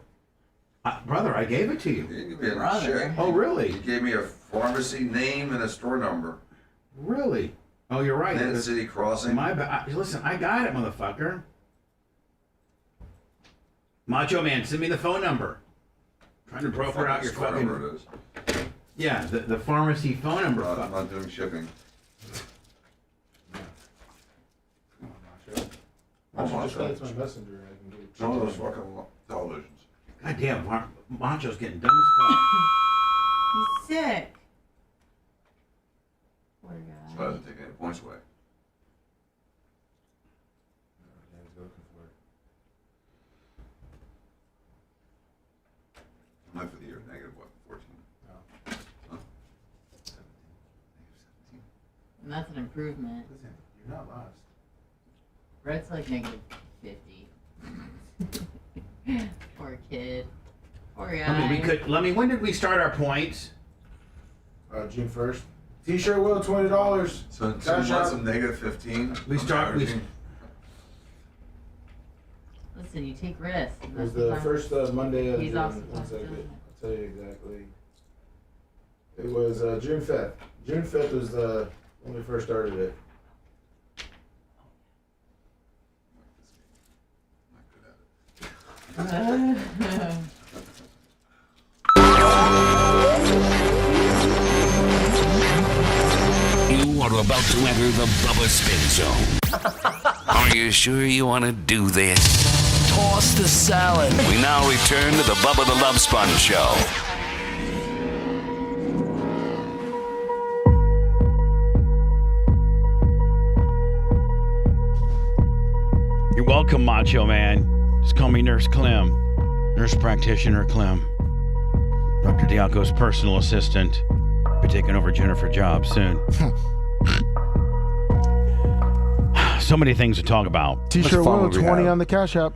Brother, I gave it to you. You didn't give me a shit. Oh, really? You gave me a pharmacy name and a store number. Really? Oh, you're right. Kansas City Crossing. My bad. Listen, I got it, motherfucker. Macho Man, send me the phone number. Trying to broker out your store fucking... number it is. Yeah, the pharmacy phone number. I'm not doing shipping. Just send it to my messenger and I can get it. Some of those fucking televisions. God damn, Macho's getting dumb as fuck. He's sick. Poor guy. So I doesn't take any points away. I'm for the year, negative what, 14? No. Huh? 17? And that's an improvement. Listen, you're not lost. Brett's like negative 50. Poor kid. Poor guy. When did we start our points? June 1st. T-shirt will $20. So 2 Cash months out. of negative 15. Listen, you take risks. It was the first Monday of He's June. also One second. doing I'll tell you exactly. It was June 5th. June 5th was when we first started it. You are about to enter the Bubba Spin Zone. Are you sure you want to do this? Toss the salad. We now return to the Bubba the Love Sponge Show. You're welcome, Macho Man. Just call me Nurse Clem. Nurse Practitioner Clem. Dr. Diaco's personal assistant. Be taking over Jennifer Job soon. So many things to talk about. T-shirt will 20 on the Cash App.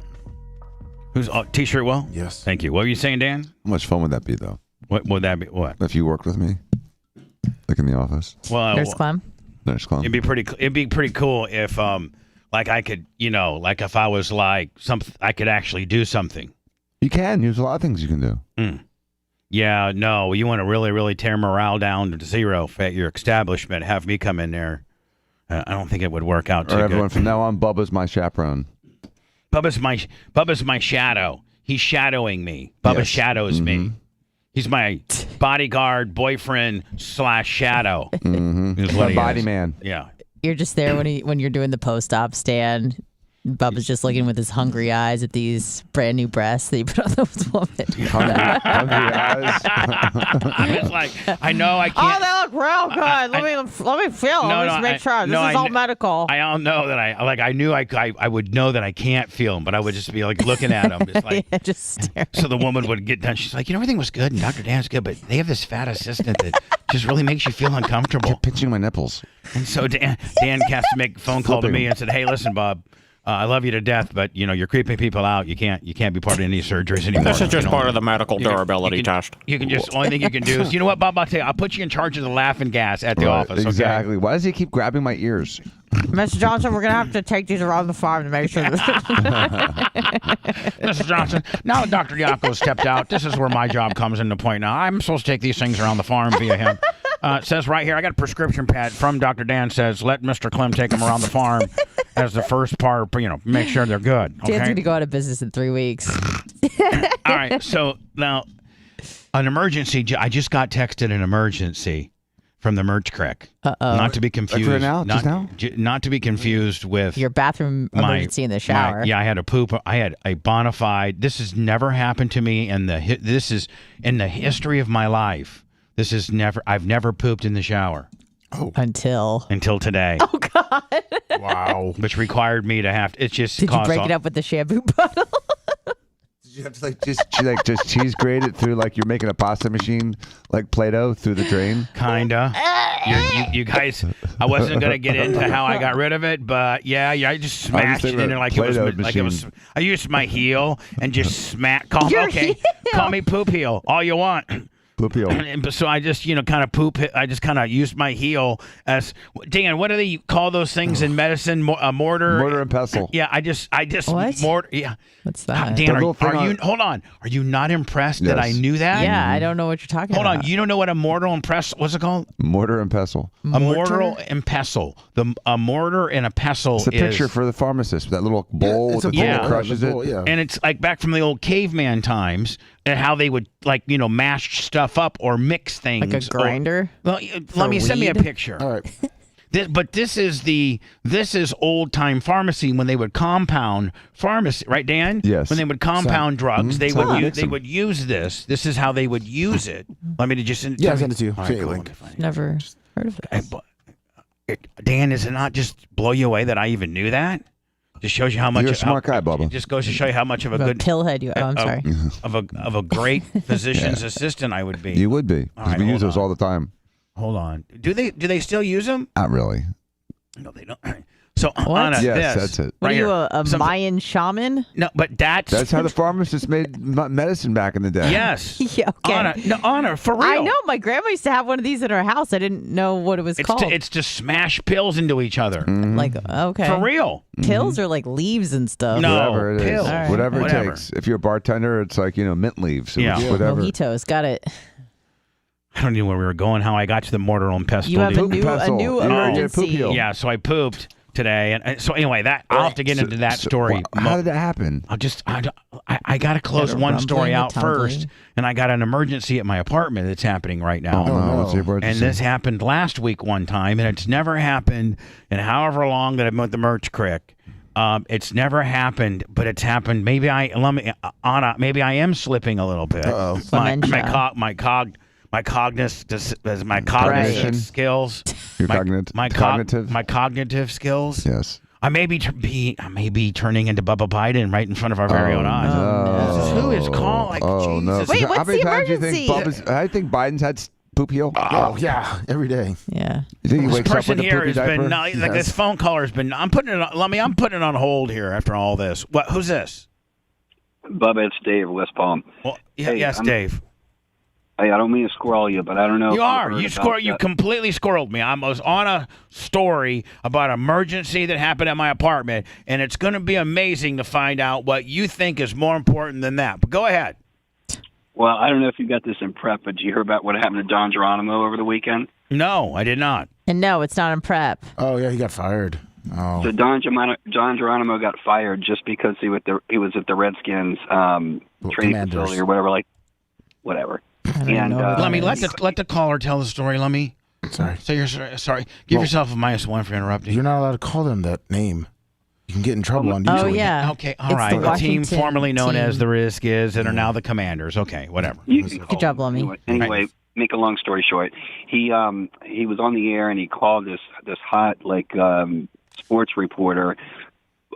Who's T-shirt will? Yes. Thank you. What were you saying, Dan? How much fun would that be, though? What would that be? What? If you worked with me, like in the office. Well, Nurse Clem. Nurse Clem. It'd be pretty cool if like I could, like if I was like I could actually do something. You can. There's a lot of things you can do. Yeah, no, you want to really, really tear morale down to zero at your establishment, have me come in there. I don't think it would work out too Or everyone good. from now on, Bubba's my chaperone. Bubba's my shadow. He's shadowing me. Bubba Yes. shadows me. He's my bodyguard, boyfriend / shadow. Is what he Body is. man. Yeah. You're just there when you're doing the post-op stand. Bubba's just looking with his hungry eyes at these brand new breasts that you put on those women. Hungry eyes. I'm just like, I know I can't. Oh, they look real good. Let me feel. Let me make sure. This is all medical. I don't know that I knew I would know that I can't feel them, but I would just be like looking at them, just like Yeah, just staring. So the woman would get done. She's like, everything was good and Dr. Dan's good, but they have this fat assistant that just really makes you feel uncomfortable. You're pinching my nipples. And so Dan has to make a phone call to me and said, hey, listen, Bob, I love you to death, but you're creeping people out. You can't be part of any surgeries anymore. This is just part of the medical durability test. You can just only thing you can do is what, Bob? I'll tell you, I'll put you in charge of the laughing gas at the office. Okay? Exactly. Why does he keep grabbing my ears? Mr. Johnson, we're gonna have to take these around the farm to make sure. Mrs. Johnson, now that Dr. Yako stepped out, this is where my job comes into point. Now I'm supposed to take these things around the farm via him. It says right here, I got a prescription pad from Dr. Dan. Says let Mr. Clem take them around the farm as the first part. Make sure they're good. Okay? Dan's gonna go out of business in 3 weeks. All right. So now, an emergency. I just got texted an emergency from the Merch Creek. Not to be confused. Like right now? Not to be confused with your bathroom emergency in the shower. I had a poop. I had a bona fide. This has never happened to me, and this is in the history of my life. This is never. I've never pooped in the shower. Oh. Until today. Oh God. Wow. Which required me to have. It's just. Did you break it up with the shampoo bottle? Did you have to just cheese grate it through like you're making a pasta machine, like Play-Doh through the drain? Kinda. You guys, I wasn't gonna get into how I got rid of it, but yeah, I just smashed it in there like it was. I used my heel and just smack. Call me poop heel, all you want. Poop heel. So I just, kind of poop. I just kind of used my heel as Dan. What do they call those things in medicine? Mortar and pestle. Yeah, I just what? mortar. Yeah. What's that? Dan, are you? Hold on. Are you not impressed that I knew that? Yeah, I don't know what you're talking about. Hold on. You don't know what a mortar and pestle? What's it called? Mortar and pestle. A mortar and pestle. A mortar and a pestle. It's a picture for the pharmacist. That little bowl with the bowl that crushes it. Yeah. And it's like back from the old caveman times, and how they would mash stuff up or mix things. Like a grinder. Send me a picture. All right. This is old time pharmacy when they would compound pharmacy, right, Dan? Yes. When they would compound drugs, they would use this. This is how they would use it. Let me just send send it to you. All right, link. Never heard of it. Dan, does it not just blow you away that I even knew that? Just shows you how much you're a smart guy, Bubba. It just goes to show you how much of a good pillhead you. I'm sorry. Of a great physician's assistant I would be. You would be because we use those all the time. Hold on. Do they still use them? Not really. No, they don't. So What? Yes, this, that's it. What right are you, here. a Mayan shaman? No, but That's how the pharmacists made medicine back in the day. Yes. Yeah, okay. Anna, for real. I know. My grandma used to have one of these in her house. I didn't know what it was called. It's to smash pills into each other. Mm-hmm. Like, okay. For real. Pills or like leaves and stuff? No, Whatever it is. pills. Right. Whatever it takes. If you're a bartender, it's like, mint leaves. Yeah. Whatever. Mojitos. Got it. I don't know where we were going, how I got to the mortar and pestle. You have a Poop new pestle. new You're gonna get a emergency. poop heel. Yeah, so I pooped today. And so anyway, I'll have to get into that story. How did that happen? I got to close one story out first, and I got an emergency at my apartment that's happening right now. Oh, no. What's the emergency? And this happened last week one time, and it's never happened in however long that I've been with the Merch Creek. It's never happened, but it's happened. Maybe Anna, maybe I am slipping a little bit. Uh-oh. My cognitive skills. Your cognitive. My cognitive skills. Yes. I may be turning into Bubba Biden right in front of our very own eyes. No. Who is calling? Oh, no. Jesus. Wait, How what's many the times do you emergency? think I think Biden's had poop heel? Oh, yeah. Every day. Yeah. You think he This wakes up person with a here poopy has diaper? been this phone caller has been. I'm putting it on hold here after all this. What? Who's this? Bubba, it's Dave, West Palm. Well, Hey, yes, Dave. Hey, I don't mean to squirrel you, but I don't know. You are. You completely squirreled me. I was on a story about an emergency that happened at my apartment, and it's going to be amazing to find out what you think is more important than that. But go ahead. Well, I don't know if you got this in prep, but did you hear about what happened to Don Geronimo over the weekend? No, I did not. And no, it's not in prep. Oh, yeah, he got fired. Oh. So Don Geronimo got fired just because he was at the Redskins training facility or whatever, whatever. And let the caller tell the story. Let me. Sorry. So you're sorry. Give yourself a -1 for interrupting. You're not allowed to call them that name. You can get in trouble on YouTube. Oh, yeah. Okay, all It's right. the The team Washington formerly known team. as the Risk is and are now the Commanders. Okay, whatever. Good job, Lummy. Anyway, make a long story short, he was on the air and he called this hot sports reporter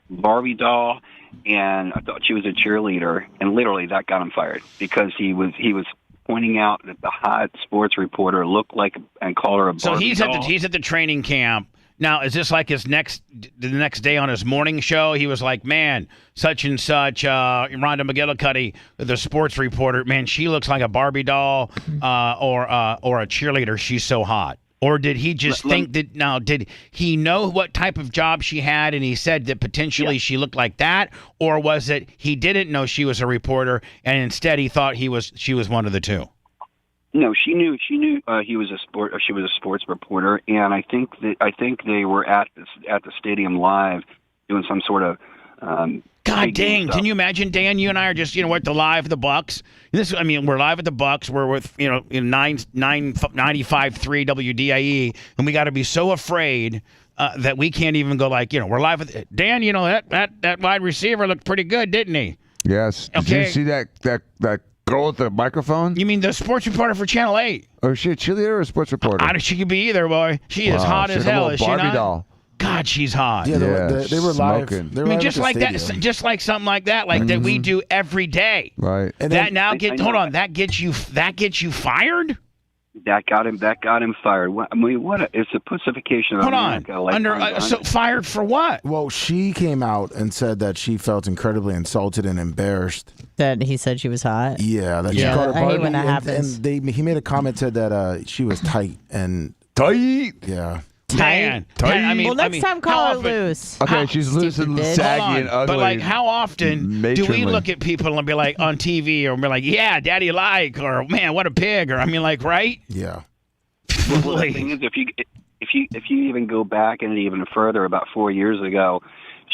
Barbie doll, and I thought she was a cheerleader, and literally that got him fired because he was pointing out that the hot sports reporter looked like and called her a Barbie doll. He's at the training camp, Now, is this like the next day on his morning show? He was like, man, such and such, Rhonda McGillicuddy, the sports reporter, man, she looks like a Barbie doll or a cheerleader. She's so hot. Or did he just think that, now, did he know what type of job she had and he said that potentially she looked like that? Or was it he didn't know she was a reporter and instead he thought she was one of the two? No, she knew he was she was a sports reporter, and I think they were at the stadium live doing some sort of God dang! Can you imagine, Dan? You and I are just we're at the live of the Bucks. We're live at the Bucks. We're with in 95.3 WDIE, and we got to be so afraid that we can't even go we're live with Dan. That wide receiver looked pretty good, didn't he? Yes. Did you see that girl with the microphone? You mean the sports reporter for Channel 8? Or is she a cheerleader or a sports reporter? She could be either, boy. She is hot as hell, is she not? Barbie doll. God, she's hot. Yeah, they were live. They were just like that, just like something like that, that we do every day. Right. And that now that gets you fired. That got him fired. It's a pussification of America. Hold on. So fired for what? Well, she came out and said that she felt incredibly insulted and embarrassed. That he said she was hot. Yeah, that she called her I hate when that Barbie, happens. and he made a comment, said that she was tight and tight. Man, next time call her loose. Okay, she's loose and saggy and ugly. But how often do we look at people and be like on TV or be like, yeah, daddy like, or man, what a pig, or right? Yeah. Well, the thing is, if you even go back and even further, about 4 years ago,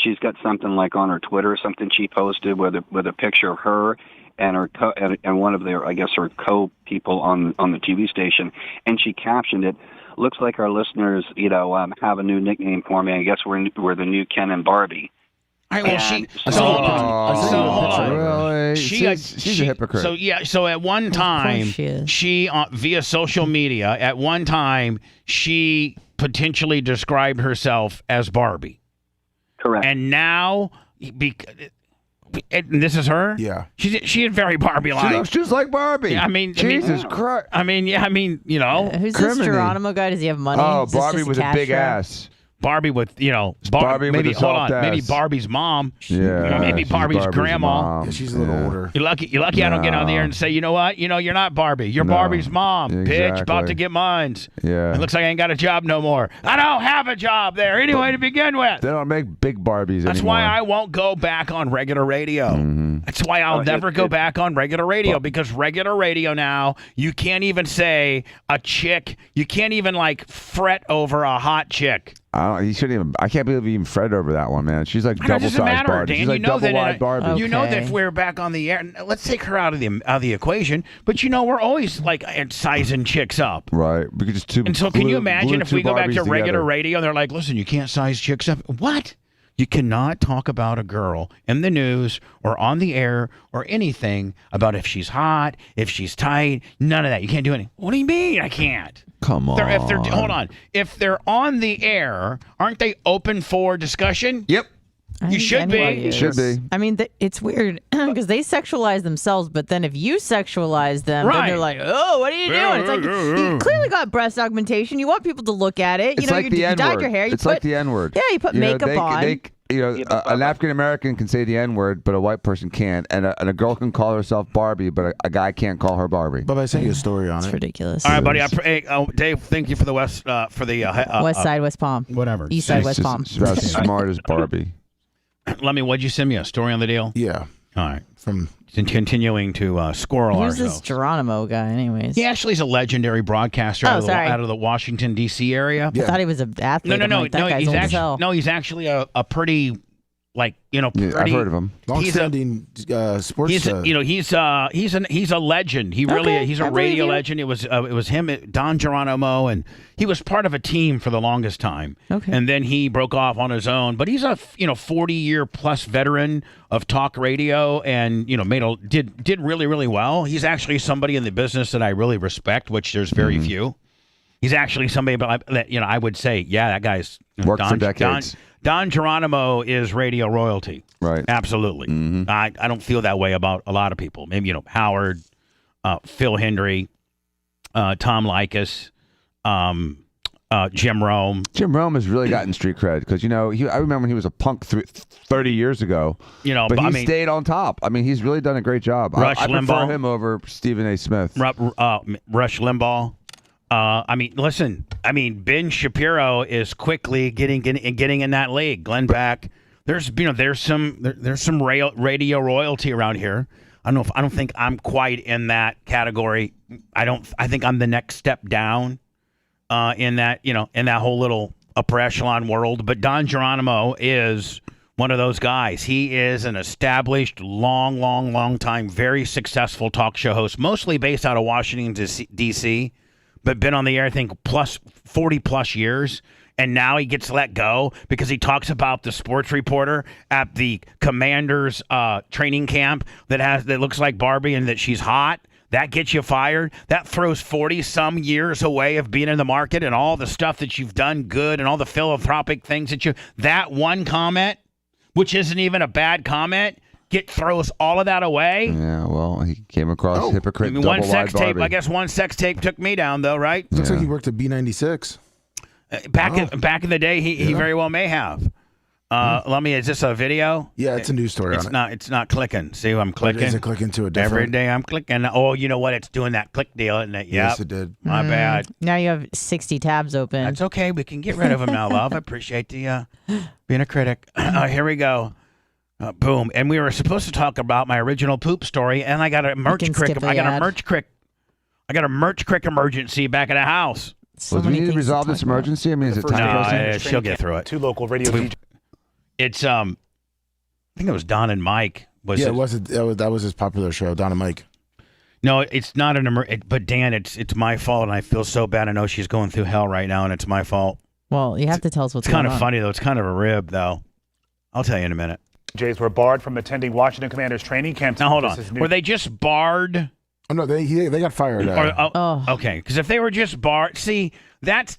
she's got something like on her Twitter or something she posted with a picture of her and her and one of their, I guess, her co-people on the TV station, and she captioned it. Looks like our listeners, have a new nickname for me. I guess we're the new Ken and Barbie. All right, she's a hypocrite. So at one time, she via social media, at one time she potentially described herself as Barbie. Correct. And now, and this is her? Yeah. She is very Barbie-like. She looks just like Barbie. Yeah, Jesus Christ. Who's this Geronimo guy? Does he have money? Oh, Barbie with a big ass. Barbie with, Barbie maybe, with a hold on, soft ass. maybe Barbie's mom. Yeah. Maybe Barbie's grandma. Mom. Yeah, she's a little older. You're lucky I don't get on the air and say, you know what? You're not Barbie. You're Barbie's mom, bitch, about to get mines. Yeah. It looks like I ain't got a job no more. I don't have a job there anyway to begin with. They don't make big Barbies That's anymore. why I won't go back on regular radio. Mm-hmm. That's why I'll never go back on regular radio, because regular radio now, you can't even say a chick. You can't even fret over a hot chick. He shouldn't even. I can't believe he even fretted over that one, man. She's like double-sized Barbie. Dan, She's like double-wide Barbie. You know that if we're back on the air, let's take her out of the equation. But we're always sizing chicks up, right? We could just and so can you imagine if we go back to regular radio and they're like, listen, you can't size chicks up. What? You cannot talk about a girl in the news or on the air or anything about if she's hot, if she's tight. None of that. You can't do anything. What do you mean I can't? Come on. Hold on. If they're on the air, aren't they open for discussion? Yep. You should be. Should be. I mean, it's weird because they sexualize themselves, but then if you sexualize them, then they're like, "Oh, what are you doing?" It's like you clearly got breast augmentation. You want people to look at it. It's like the N-word. You dyed your hair. It's like the N-word. Yeah, you put makeup on. An African American can say the N-word, but a white person can't, and a girl can call herself Barbie, but a guy can't call her Barbie. But I sent you a story on it. It's ridiculous. All right, buddy. Dave, thank you for the West Side, West Palm. Whatever. East Side, West Palm. She's about as smart as Barbie. What'd you send me? A story on the deal? Yeah. All right. Continuing to squirrel ourselves. Who's this Geronimo guy, anyways? He actually is a legendary broadcaster out of the Washington, D.C. area. I thought he was an athlete. He's actually a pretty, pretty. I've heard of him. Long-standing sports. He's a legend. He's a radio legend. It was him, Don Geronimo, and he was part of a team for the longest time. Okay. And then he broke off on his own. But he's a 40-year plus veteran of talk radio, and did really, really well. He's actually somebody in the business that I really respect, which there's very few. He's actually somebody that I would say, yeah, that guy's worked for decades. Don Geronimo is radio royalty. Right. Absolutely. Mm-hmm. I don't feel that way about a lot of people. Maybe, Howard, Phil Hendry, Tom Likas, Jim Rome. Jim Rome has really gotten street cred because I remember when he was a punk 30 years ago. But he stayed on top. I mean, he's really done a great job. Rush I Limbaugh. prefer him over Stephen A. Smith. Rush Limbaugh. Listen. Ben Shapiro is quickly getting in that league. Glenn Beck. There's some radio royalty around here. I don't think I'm quite in that category. I think I'm the next step down in that whole little upper echelon world. But Don Geronimo is one of those guys. He is an established, long time, very successful talk show host, mostly based out of Washington, D.C., but been on the air, I think, 40+ years. And now he gets let go because he talks about the sports reporter at the Commanders training camp that looks like Barbie and that she's hot. That gets you fired. That throws 40-some years away of being in the market and all the stuff that you've done good and all the philanthropic things that one comment, which isn't even a bad comment, throws all of that away. Yeah, well, he came across hypocrite. One sex tape. I guess one sex tape took me down, though, right? Looks like he worked at B96. Back in the day, he very well may have. Is this a video? Yeah, it's a news story. It's not clicking. See, I'm clicking. Is it clicking to a different? Every day I'm clicking. Oh, you know what? It's doing that click deal, isn't it? Yep. Yes, it did. My bad. Now you have 60 tabs open. That's okay. We can get rid of them now, love. I appreciate the being a critic. Here we go. Boom. And we were supposed to talk about my original poop story, and I got a merch crick. I got a merch crick emergency back at the house. Do we need to resolve this emergency? I mean, is it time? No, she'll get through it. Two local radio DJs. It's I think it was Don and Mike. That was his popular show, Don and Mike. No, it's not but Dan, it's my fault, and I feel so bad. I know she's going through hell right now, and it's my fault. Well, you have to tell us what's going on. It's kind of funny though. It's kind of a rib though. I'll tell you in a minute. Jays were barred from attending Washington Commanders training camp. Now hold on. Were they just barred? Oh no, they got fired. Okay, because if they were just barred, see, that's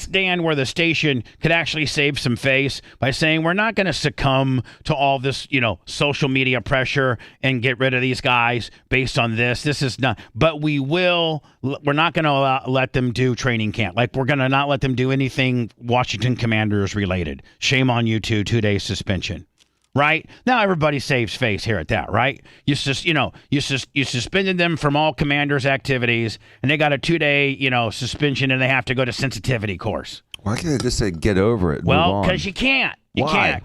Dan, where the station could actually save some face by saying we're not going to succumb to all this, social media pressure and get rid of these guys based on this. This is not, but we will. We're not going to let them do training camp. Like we're going to not let them do anything Washington Commanders related. Shame on you 2-day suspension. Right? Now everybody saves face here at that, right? You suspended them from all Commanders activities, and they got a 2-day, suspension, and they have to go to sensitivity course. Why can't they just say get over it? Well, because you can't. Why?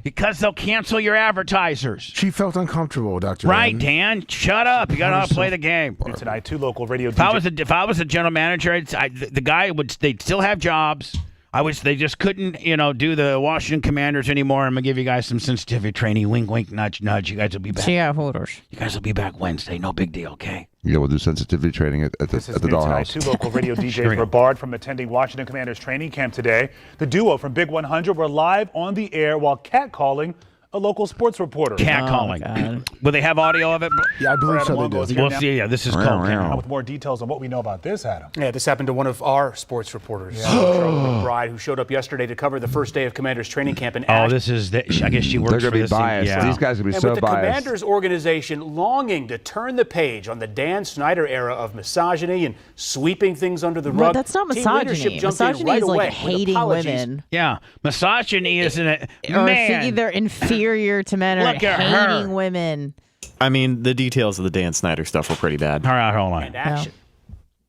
Because they'll cancel your advertisers. She felt uncomfortable, Dr. Right, Dan? Shut up. You got to play the game. Tonight, two local radio DJs. If I was a general manager, they'd still have jobs. I wish they just couldn't, do the Washington Commanders anymore. I'm going to give you guys some sensitivity training. Wink, wink, nudge, nudge. You guys will be back. Shareholders. You guys will be back Wednesday. No big deal, okay? Yeah, we'll do sensitivity training at the dollhouse. Two local radio DJs were barred from attending Washington Commanders training camp today. The duo from Big 100 were live on the air while catcalling a local sports reporter. Catcalling. Will they have audio of it? Yeah, I believe so. They do. We'll see. Yeah, this is called. With more details on what we know about this, Adam. Yeah, this happened to one of our sports reporters, Charlotte McBride, who showed up yesterday to cover the first day of Commanders training camp in Asheville. This is. I guess she works for this. They're going to be biased. Yeah. These guys are going to be so biased. biased. With the Commanders organization longing to turn the page on the Dan Snyder era of misogyny and sweeping things under the rug. That's not misogyny. Misogyny is like hating women. Yeah, misogyny isn't it? Or thinking they're inferior to men. Look at hating her. women. I mean, the details of the Dan Snyder stuff were pretty bad. All right, hold on. And action.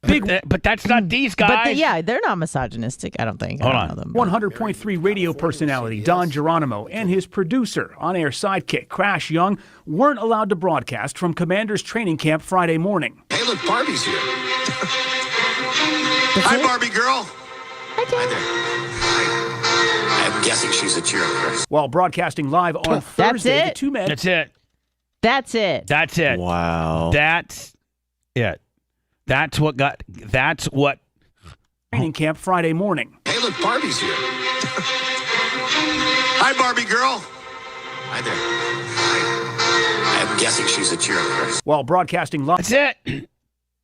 But that's not these guys. But they're not misogynistic, I don't think. Hold I on. don't know them. 100.3 radio personality Don Geronimo and his producer, on-air sidekick Crash Young, weren't allowed to broadcast from Commanders training camp Friday morning. Hey, look, Barbie's here. Hi, Barbie girl. Hi there. I'm guessing she's a cheerleader. While broadcasting live on Thursday, the two men... That's it. That's it. That's it. Wow. That's it. That's what... Training camp Friday morning. Hey, look, Barbie's here. Hi, Barbie girl. Hi there. I'm guessing she's a cheerleader. While broadcasting live... That's it.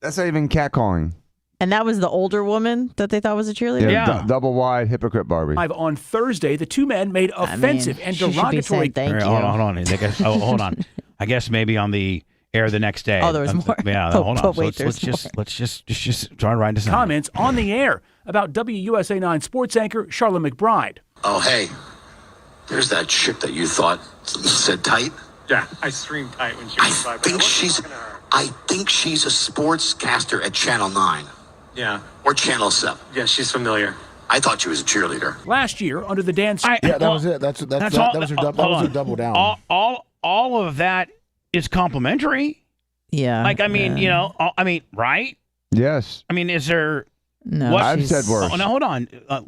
That's not even catcalling. And that was the older woman that they thought was a cheerleader? Yeah. Double wide hypocrite Barbie. Live on Thursday, the two men made offensive and derogatory... Thank you. Hold on. Hold on. I guess maybe on the air the next day. Oh, there was more. Yeah, hold on. Wait, Let's just try to write this down. Comments on the air about WUSA 9 sports anchor Charlotte McBride. Oh, hey, there's that chick that you thought said tight. Yeah, I streamed tight when she was by. I think she's a sportscaster at Channel 9. Yeah. Or Channel 7. Yeah, she's familiar. I thought she was a cheerleader. Last year, under the dance... that was it. That was her double down. All of that is complimentary. Yeah. Like, I mean, right? Yes. I mean, is there... No, I've said worse. Oh, now hold on,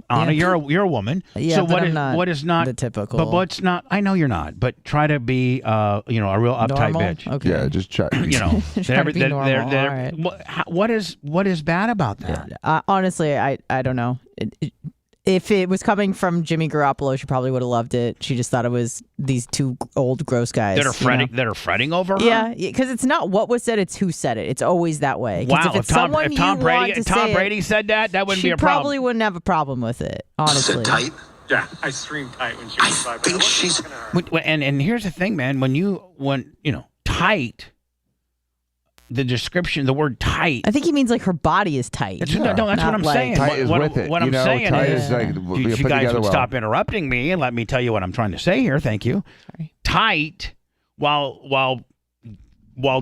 Anna. You're a woman. Yeah, so but I'm not what is not the typical? But what's not? I know you're not. But try to be a real uptight Normal? bitch. Okay. Yeah, just try. Try to be normal. All right. What is bad about that? Honestly, I don't know. If it was coming from Jimmy Garoppolo, she probably would have loved it. She just thought it was these two old gross guys that are fretting over her. Yeah, because it's not what was said; it's who said it. It's always that way. Wow, if Tom Brady said that wouldn't be a problem. She probably wouldn't have a problem with it. Honestly, tight. Yeah, I streamed tight when she was by. I think she's. And here's the thing, man. When tight. The description, the word tight. I think he means like her body is tight. That's what I'm saying. Tight is with it. What I'm saying tight is like, you guys would stop interrupting me and let me tell you what I'm trying to say here. Thank you. Sorry. Tight, while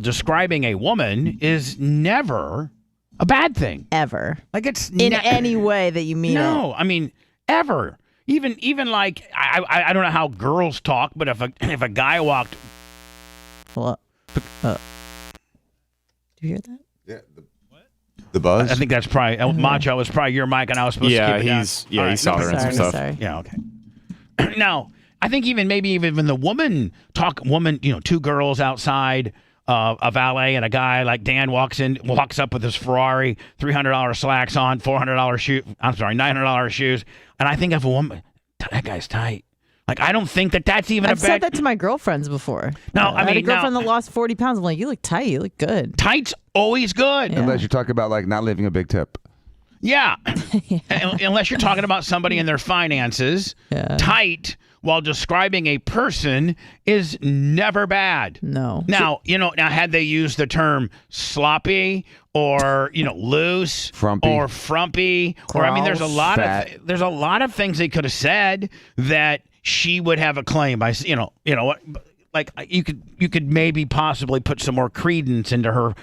describing a woman, is never a bad thing. Ever. Like it's in any way that you mean it. No, I mean ever. Even like I don't know how girls talk, but if a guy walked. Well, do you hear that? Yeah. The buzz? I think that's probably Macho was probably your mic, and I was supposed to keep it down. He soldering some stuff. Sorry. Yeah, okay. Now, I think even the woman, two girls outside a valet, and a guy like Dan walks up with his Ferrari, $300 slacks on, $900 shoes, and I think of a woman, that guy's tight. Like, I don't think that's even I've said that to my girlfriends before. No, I had a girlfriend that lost 40 pounds. I'm like, you look tight. You look good. Tight's always good. Yeah. Unless you're talking about like not leaving a big tip. Yeah. Unless you're talking about somebody and their finances. Yeah. Tight, while describing a person, is never bad. No. Now, had they used the term sloppy or, loose frumpy. or frumpy, or I mean, there's a lot of things they could have said that she would have a claim by, like you could maybe possibly put some more credence into her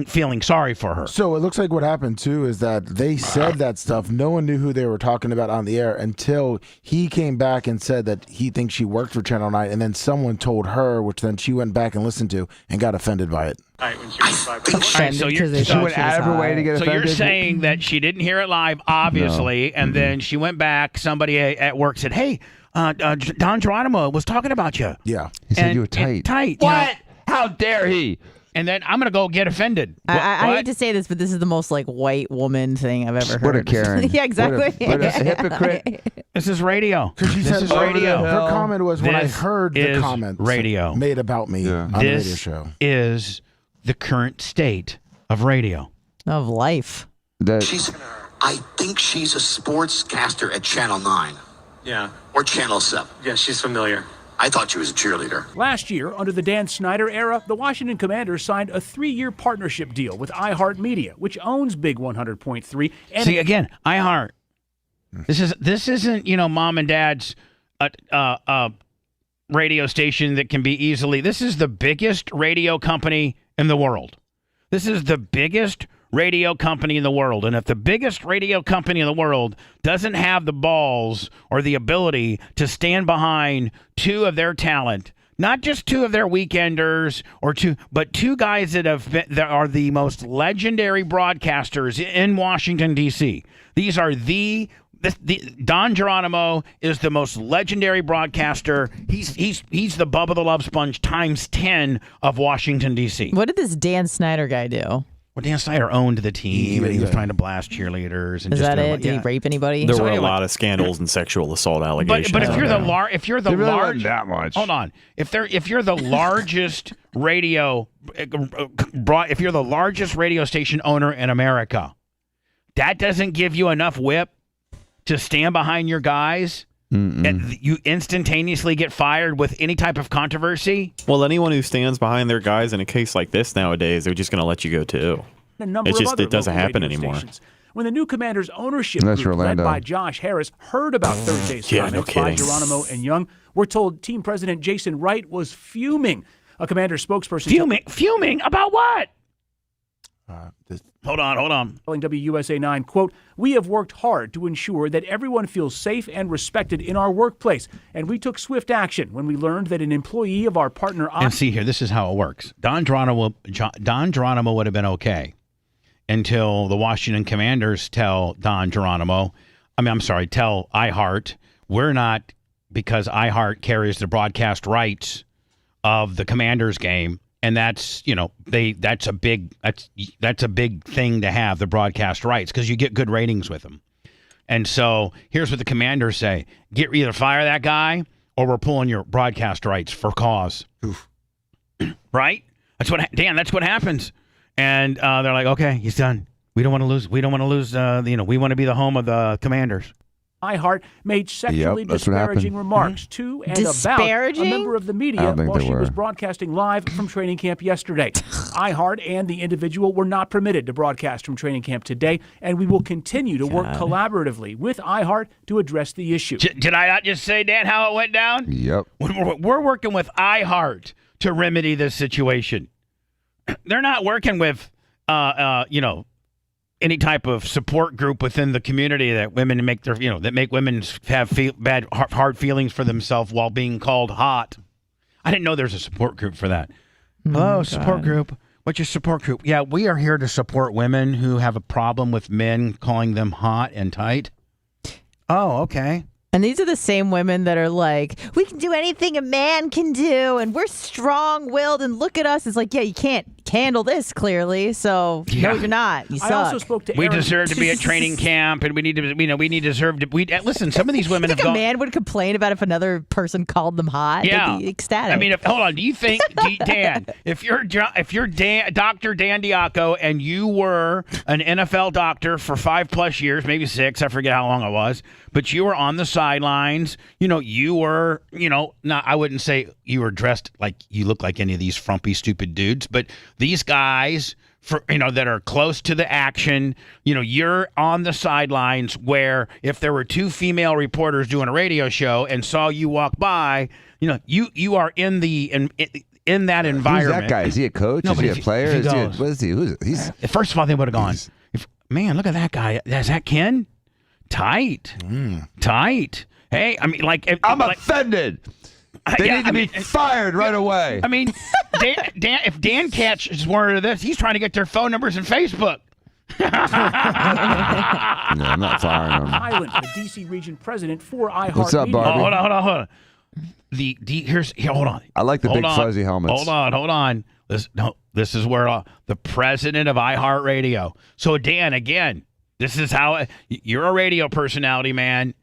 feeling sorry for her. So it looks like what happened too is that they said that stuff. No one knew who they were talking about on the air until he came back and said that he thinks she worked for Channel 9, and then someone told her, which then she went back and listened to and got offended by it. When she was by. She went out of her way to get offended. So you're saying that she didn't hear it live, obviously, and then she went back. Somebody at work said, "Hey, Don Geronimo was talking about you." Yeah, he said you were tight. Tight. What? How dare he? And then I'm gonna go get offended. I hate to say this, but this is the most like white woman thing I've ever heard. What a Karen. Yeah, exactly. What a hypocrite. This is radio. Because she said radio. Her comment was when I heard the comments radio made about me on the radio show. Is the current state of radio. Of life. I think she's a sportscaster at Channel 9. Yeah. Or Channel 7. Yeah, she's familiar. I thought she was a cheerleader. Last year, under the Dan Snyder era, the Washington Commanders signed a 3-year partnership deal with iHeartMedia, which owns Big 100.3. See, again, iHeart. This isn't, mom and dad's radio station that can be easily. This is the biggest radio company in the world. This is the biggest radio company in the world. And if the biggest radio company in the world doesn't have the balls or the ability to stand behind two of their talent, not just two of their weekenders but two guys that are the most legendary broadcasters in Washington, D.C. These are Don Geronimo is the most legendary broadcaster. He's the Bubba the Love Sponge times 10 of Washington, D.C. What did this Dan Snyder guy do? Well, Dan Snyder owned the team, and he was trying to blast cheerleaders. And is that it? Did he rape anybody? There were a lot of scandals and sexual assault allegations. But if you're the large, that much. Hold on. If you're the largest if you're the largest radio station owner in America, that doesn't give you enough whip to stand behind your guys. And you instantaneously get fired with any type of controversy? Well, anyone who stands behind their guys in a case like this nowadays, they're just going to let you go too. A number of other it doesn't local happen radio anymore. stations. When the new Commanders ownership Unless group you're led Orlando. by Josh Harris heard about Thursday's Yeah, comments no by kidding. Geronimo and Young, we're told team president Jason Wright was fuming. A Commanders spokesperson Fuming about what? Hold on. telling WUSA 9, quote, "We have worked hard to ensure that everyone feels safe and respected in our workplace, and we took swift action when we learned that an employee of our partner..." And see here, this is how it works. Don Geronimo would have been okay until the Washington Commanders tell tell iHeart, we're not, because iHeart carries the broadcast rights of the Commanders game. And that's, that's a big thing to have, the broadcast rights, because you get good ratings with them. And so here's what the Commanders say: either fire that guy or we're pulling your broadcast rights for cause. Right? That's what happens. And they're like, okay, he's done. We don't want to lose. We want to be the home of the Commanders. iHeart made sexually that's what disparaging happened. remarks to and about a Disparaging? member of the I media don't think while they she were. was broadcasting live from training camp yesterday. iHeart and the individual were not permitted to broadcast from training camp today, and we will continue to work collaboratively with iHeart to address the issue. Did I not just say, Dan, how it went down? Yep. We're working with iHeart to remedy this situation. They're not working with, any type of support group within the community that women make that make women have bad, hard feelings for themselves while being called hot. I didn't know there's a support group for that. Hello, support group. What's your support group? Yeah, we are here to support women who have a problem with men calling them hot and tight. Oh, okay. And these are the same women that are like, we can do anything a man can do, and we're strong-willed, and look at us. It's like, yeah, you can't handle this, clearly, so no, you're not. You suck. I also spoke to We Aaron. deserve to be at training camp, and we need to. Listen, some of these women You have think a gone. man would complain about if another person called them hot? Yeah, They'd be ecstatic. I mean, hold on. Do you think, Dan, if you're Dr. Dan Diaco and you were an NFL doctor for 5+ years, maybe 6, I forget how long it was, but you were on the sidelines, you were, not, I wouldn't say you were dressed like you look like any of these frumpy, stupid dudes, but these guys that are close to the action, you're on the sidelines where if there were 2 female reporters doing a radio show and saw you walk by, you are in that environment. Who's that guy? Is he a coach? No, is but he a player? What is he? He's First of all, they would have gone, man, look at that guy. Is that Ken? Tight. Hey, I mean, I'm offended. They need to be fired right away. I mean, if Dan catches word of this, he's trying to get their phone numbers and Facebook. No, I'm not firing him. Highland, the D.C. region president for iHeart. What's up, Media. Barbie? Hold on. Hold on. I like the big fuzzy helmets. Hold on. This is where the president of iHeartRadio. So Dan, again, this is how you're a radio personality, man.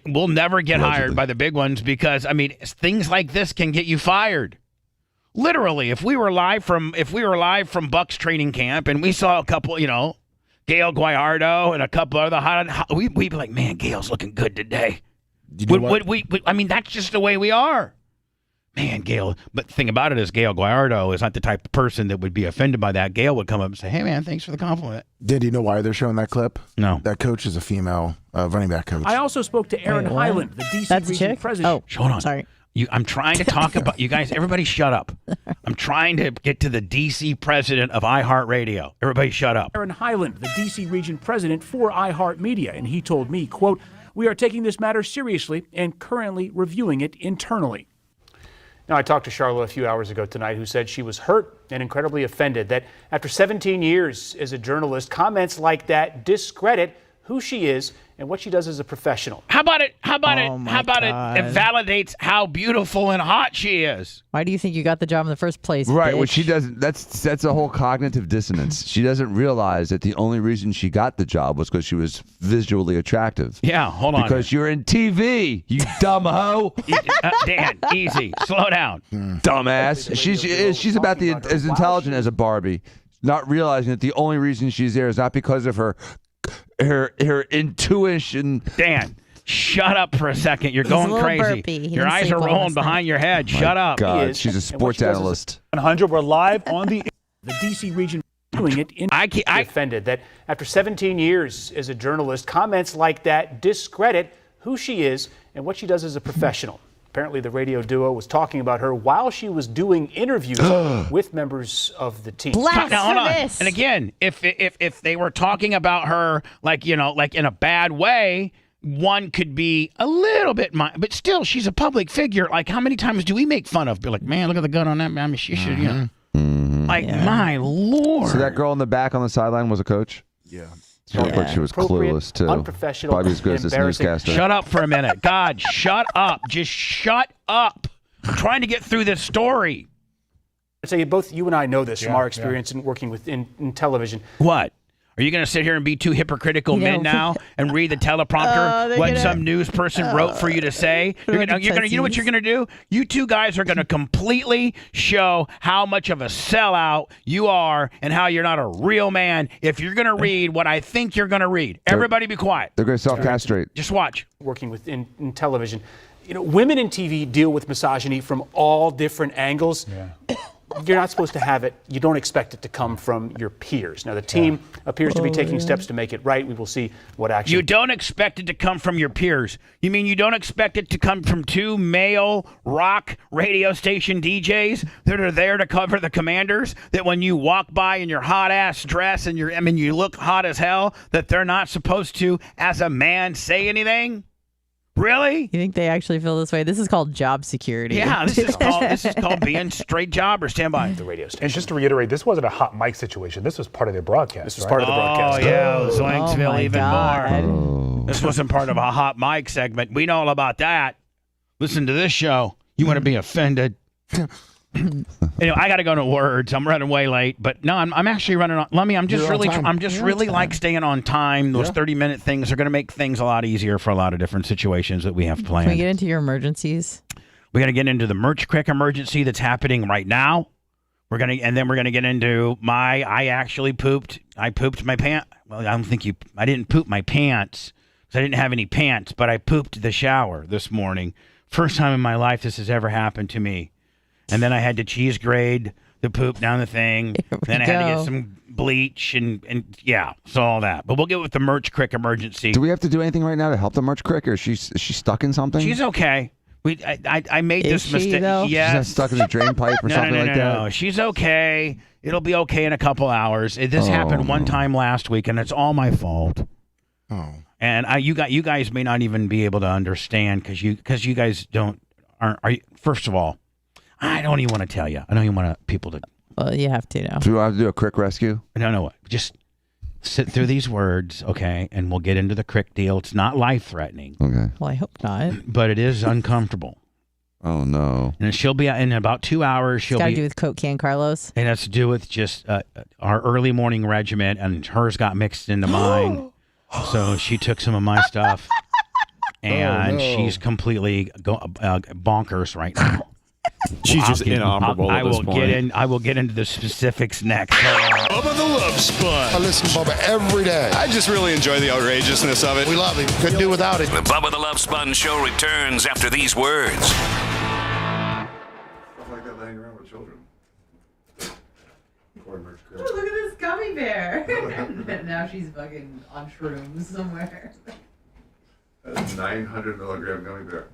We'll never get hired by the big ones because, I mean, things like this can get you fired. Literally, if we were live from Bucks training camp and we saw a couple, Gail Guayardo and a couple other we'd be like, man, Gail's looking good today. I mean, that's just the way we are. Man, Gail. But the thing about it is Gail Guayardo is not the type of person that would be offended by that. Gail would come up and say, hey, man, thanks for the compliment. Did you know why they're showing that clip? No. That coach is a female running back coach. I also spoke to Aaron Wait, what? Highland, the D.C. That's a region chick? president. Oh, Hold on. sorry. I'm trying to talk about you guys. Everybody shut up. I'm trying to get to the D.C. president of iHeartRadio. Everybody shut up. Aaron Highland, the D.C. region president for iHeart Media, and he told me, quote, "We are taking this matter seriously and currently reviewing it internally." Now, I talked to Charlotte a few hours ago tonight, who said she was hurt and incredibly offended that after 17 years as a journalist, comments like that discredit who she is and what she does as a professional. How about it? God. It validates how beautiful and hot she is. Why do you think you got the job in the first place? Right, bitch? what she doesn't, that's a whole cognitive dissonance. She doesn't realize that the only reason she got the job was because she was visually attractive. Yeah, hold on. Because you're in TV, you dumb hoe. Dan, easy. Slow down. Dumbass. She's about as intelligent as a Barbie, not realizing that the only reason she's there is not because of her intuition. Dan, shut up for a second. You're going crazy. Your eyes are rolling behind your head. Shut up. God, she's a sports analyst. 100. We're live on the The D.C. region doing it in offended that after 17 years as a journalist, comments like that discredit who she is and what she does as a professional. Apparently, the radio duo was talking about her while she was doing interviews with members of the team. Now, hold on. And again, if they were talking about her like in a bad way, one could be a little bit, but still, she's a public figure. Like, how many times do we make fun of? Be like, man, look at the gun on that. I mean, she should, Like, my Lord. So that girl in the back on the sideline was a coach? Yeah. She looked like she was clueless, too. Unprofessional, probably as good as this newscaster. Shut up for a minute. God, shut up. Just shut up. I'm trying to get through this story. I'd say both you and I know this from our experience in working in television. What? Are you going to sit here and be two hypocritical men now and read the teleprompter what some news person wrote for you to say? You know what you're going to do? You two guys are going to completely show how much of a sellout you are and how you're not a real man if you're going to read what I think you're going to read. Everybody be quiet. They're going to self-castrate. Just watch. Working in television. Women in TV deal with misogyny from all different angles. Yeah. You're not supposed to have it. You don't expect it to come from your peers. Now, the team appears to be taking steps to make it right. We will see what action. You don't expect it to come from your peers. You mean you don't expect it to come from two male rock radio station DJs that are there to cover the Commanders? That when you walk by in your hot-ass dress and you look hot as hell, that they're not supposed to, as a man, say anything? Really? You think they actually feel this way? This is called job security. Yeah, this is called being straight job or stand by the radio station. And just to reiterate, this wasn't a hot mic situation. This was part of their broadcast. This was part of the broadcast. Oh, yeah, Zoinksville even more. This wasn't part of a hot mic segment. We know all about that. Listen to this show. You want to be offended. Anyway, I got to go to words. I'm running way late, but no, I'm actually running on. Lummy, I'm just really like staying on time. Those 30-minute things are going to make things a lot easier for a lot of different situations that we have planned. Can we get into your emergencies? We got to get into the Merch Crick emergency that's happening right now. And then we're gonna get into I actually pooped. I pooped my pants. Well, I didn't poop my pants because I didn't have any pants, but I pooped the shower this morning. First time in my life this has ever happened to me. And then I had to cheese grade the poop down the thing. Then I had to get some bleach and so all that. But we'll get with the Merch Crick emergency. Do we have to do anything right now to help the Merch Crick, or is she stuck in something? She's okay. I made this mistake. Yes. She's not stuck in a drain pipe or something like that? No, she's okay. It'll be okay in a couple hours. This happened one time last week, and it's all my fault. Oh. And you guys may not even be able to understand because you guys aren't. First of all, I don't even want to tell you. I don't even want people to. Well, you have to now. Do I have to do a crick rescue? No. Just sit through these words, okay, and we'll get into the crick deal. It's not life-threatening. Okay. Well, I hope not. But it is uncomfortable. Oh, no. And she'll be in about 2 hours. It's got to do with Coke Can Carlos. It has to do with just our early morning regimen, and hers got mixed into mine. So she took some of my stuff, and she's completely bonkers right now. She's just inoperable at this point. I will get into the specifics next. Bubba the Love Sponge. I listen to Bubba every day. I just really enjoy the outrageousness of it. We love him. Couldn't do without it. The Bubba the Love Sponge show returns after these words. Stuff like that laying around with children. Oh, look at this gummy bear. Now she's fucking on shrooms somewhere. That's a 900 milligram gummy bear.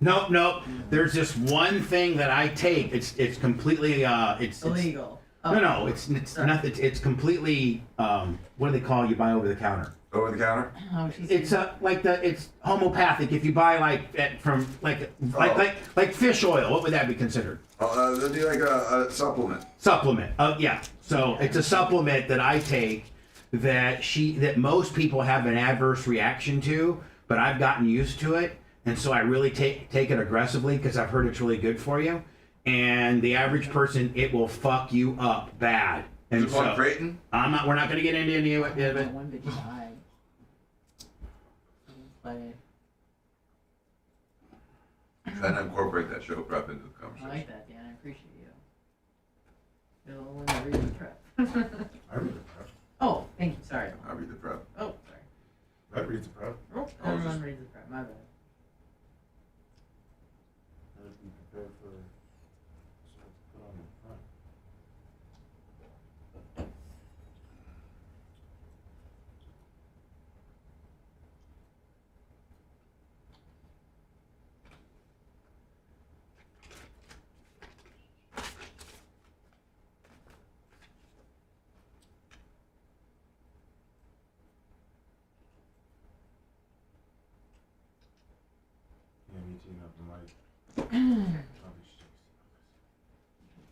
Nope. There's just one thing that I take. It's completely it's illegal. No, it's nothing. It's completely what do they call you buy over the counter? Over the counter? Oh, it's it's homopathic. If you buy like fish oil, what would that be considered? That'd be like a supplement. Supplement. Yeah. So it's a supplement that I take that most people have an adverse reaction to, but I've gotten used to it. And so I really take it aggressively because I've heard it's really good for you. And the average person, it will fuck you up bad. And is it called Creighton? We're not going to get into any of it. One bitch died. Try to incorporate that show prep into the conversation. I like that, Dan. I appreciate you. You'll only read the prep. I read the prep. Oh, thank you. Sorry. I read the prep. Oh, sorry. That reads the prep. Oh, everyone reads the prep. My bad.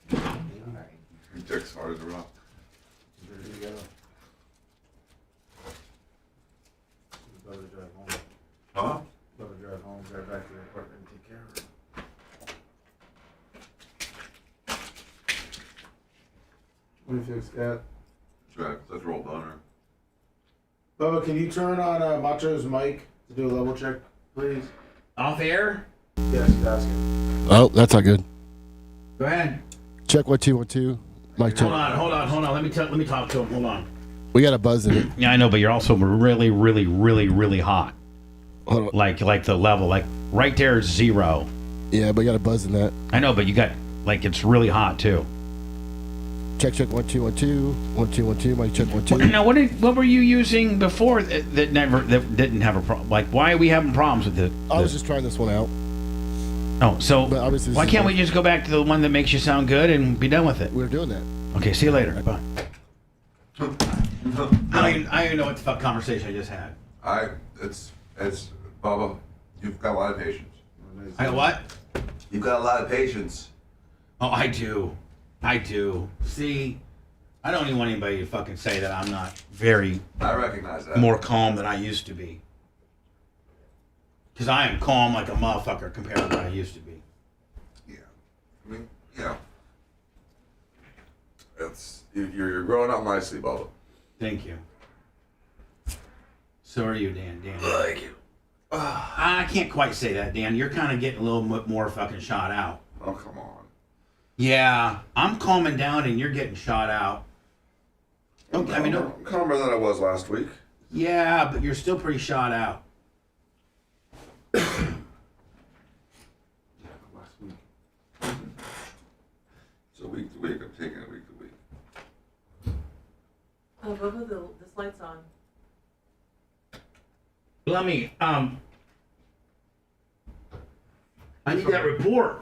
Your dick's hard as a rock. Huh? Bubba drive home, drive back to the apartment and take care of her. What do you fix, Cat? Right, let's roll down Bubba, can you turn on Macho's mic to do a level check, please? Off air? Yes, he's asking. Oh, that's not good. Go ahead. Check 1 2 1 2. Mic check. Hold on. Let me talk to him. Hold on. We got a buzz in it. Yeah, I know, but you're also really, really, really, really hot. Hold on. Like the level, like right there is 0. Yeah, but you got a buzz in that. I know, but you got like it's really hot too. Check 1 2 1 2. 1 2 1 2. Mic check 1 2. Now, what were you using before that didn't have a problem? Like, why are we having problems with it? I was just trying this one out. Oh, so But obviously why this can't is we just go back to the one that makes you sound good and be done with it? We're doing that. Okay, see you later. Bye. I don't even know what the fuck conversation I just had. It's Bubba, you've got a lot of patience. I what? You've got a lot of patience. Oh, I do. See, I don't even want anybody to fucking say that I'm not very. I recognize that. More calm than I used to be. Because I am calm like a motherfucker compared to what I used to be. Yeah. I mean, yeah. You're growing up nicely, Bubba. Thank you. So are you, Dan. Thank you. I can't quite say that, Dan. You're kind of getting a little bit more fucking shot out. Oh, come on. Yeah, I'm calming down and you're getting shot out. Okay, I'm calmer than I was last week. Yeah, but you're still pretty shot out. So week to week, I'm taking it week to week. Oh, Bubba, this light's on. Let me, I need that report.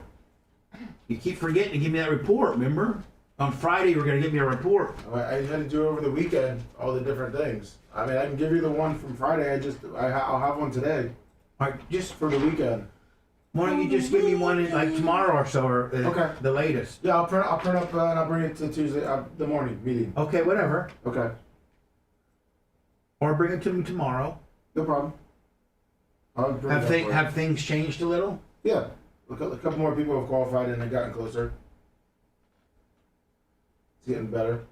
You keep forgetting to give me that report, remember? On Friday, you were going to give me a report. I had to do over the weekend all the different things. I mean, I can give you the one from Friday. I'll have one today. All right, just for the weekend. Why don't you just give me one in, like tomorrow or so, or Okay. the latest? Yeah, I'll print up and I'll bring it to Tuesday, the morning meeting. Okay, whatever. Okay. Or bring it to me tomorrow. No problem. I'll bring it up for you. Have things changed a little? Yeah. A couple more people have qualified and they've gotten closer. It's getting better.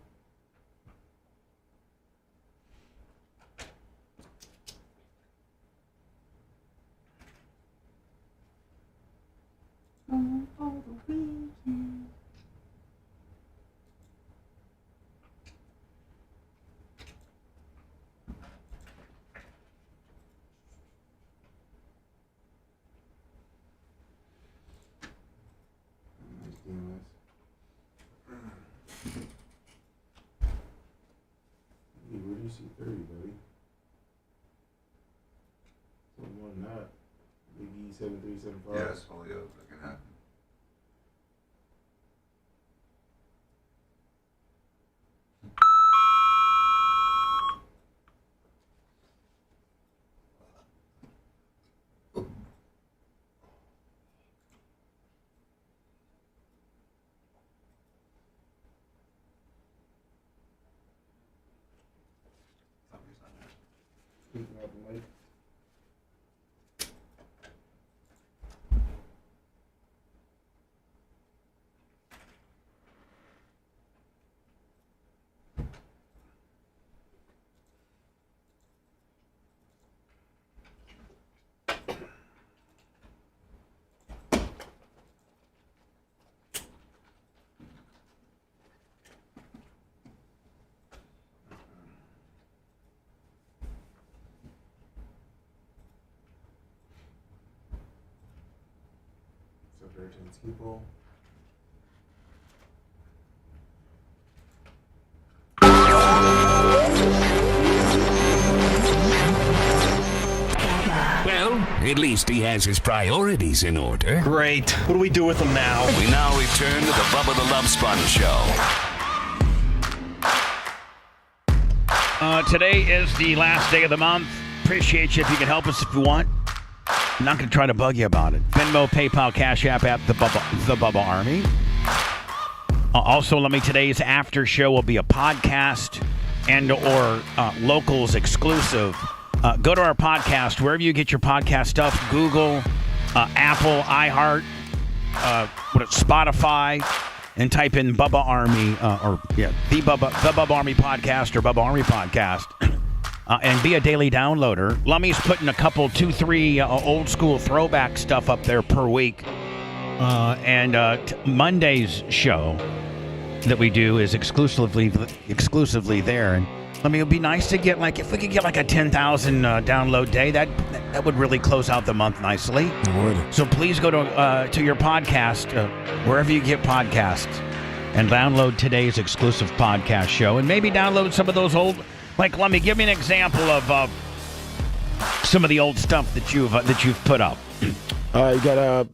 Where do you see 30, buddy? So more than that. Big E 7375. Yeah, it's only that can happen. Speaking of the mic. So 13 people. Well, at least he has his priorities in order. Great. What do we do with him now? We now return to the Bubba the Love Sponge show. Today is the last day of the month. Appreciate you if you can help us if you want. I'm not going to try to bug you about it. Venmo, PayPal, Cash App, the Bubba Army. Also, today's after show will be a podcast and or locals exclusive. Go to our podcast, wherever you get your podcast stuff, Google, Apple, iHeart, Spotify, and type in Bubba Army, the Bubba Army podcast or Bubba Army podcast, and be a daily downloader. Lummy's putting a couple, 2-3 old school throwback stuff up there per week. And Monday's show that we do is exclusively there. And it'd be nice to get if we could get a 10,000 download day, that would really close out the month nicely. It would. So please go to your podcast, wherever you get podcasts, and download today's exclusive podcast show, and maybe download some of those old. Let me give me an example of some of the old stuff that you've put up. You got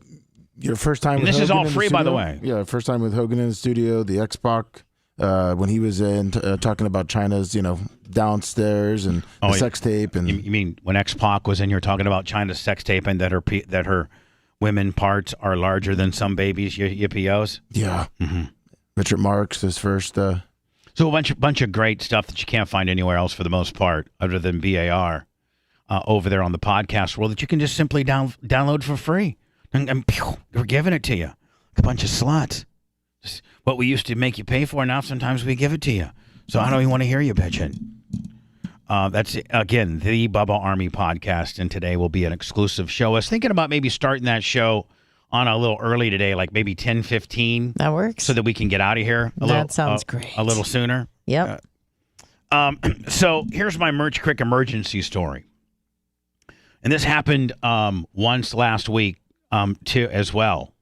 your first time. And with this is Hogan all free, by the way. Yeah, first time with Hogan in the studio. The X-Pac. When he was in talking about China's, downstairs and the sex tape, and you mean when X-Pac was in here talking about China's sex tape and that her women parts are larger than some babies' yippee-os? Yeah. Mm-hmm. Richard Marx, his first. So a bunch of great stuff that you can't find anywhere else for the most part, other than BAR, over there on the podcast world that you can just simply download for free, and we're giving it to you, a bunch of sluts. What we used to make you pay for, now sometimes we give it to you. So I don't even want to hear you bitching. That's, again, the Bubba Army podcast, and today will be an exclusive show. I was thinking about maybe starting that show on a little early today, like maybe 10:15. That works. So that we can get out of here sounds great. A little sooner. Yep. So here's my Merch Crick emergency story. And this happened once last week too as well.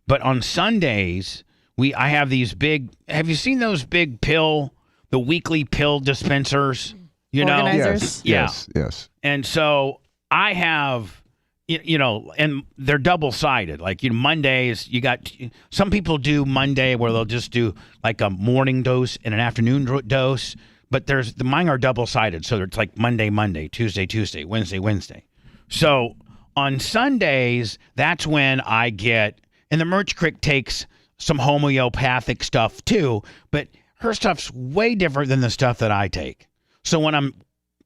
But on Sundays, I have these big, have you seen those big the weekly pill dispensers? Organizers? Yes. And so I have, and they're double-sided. Mondays, you got, some people do Monday where they'll just do a morning dose and an afternoon dose, but mine are double-sided. So it's Monday, Tuesday, Wednesday. So on Sundays, that's when I get, and the Merch Crick takes some homeopathic stuff too, but her stuff's way different than the stuff that I take. So when I'm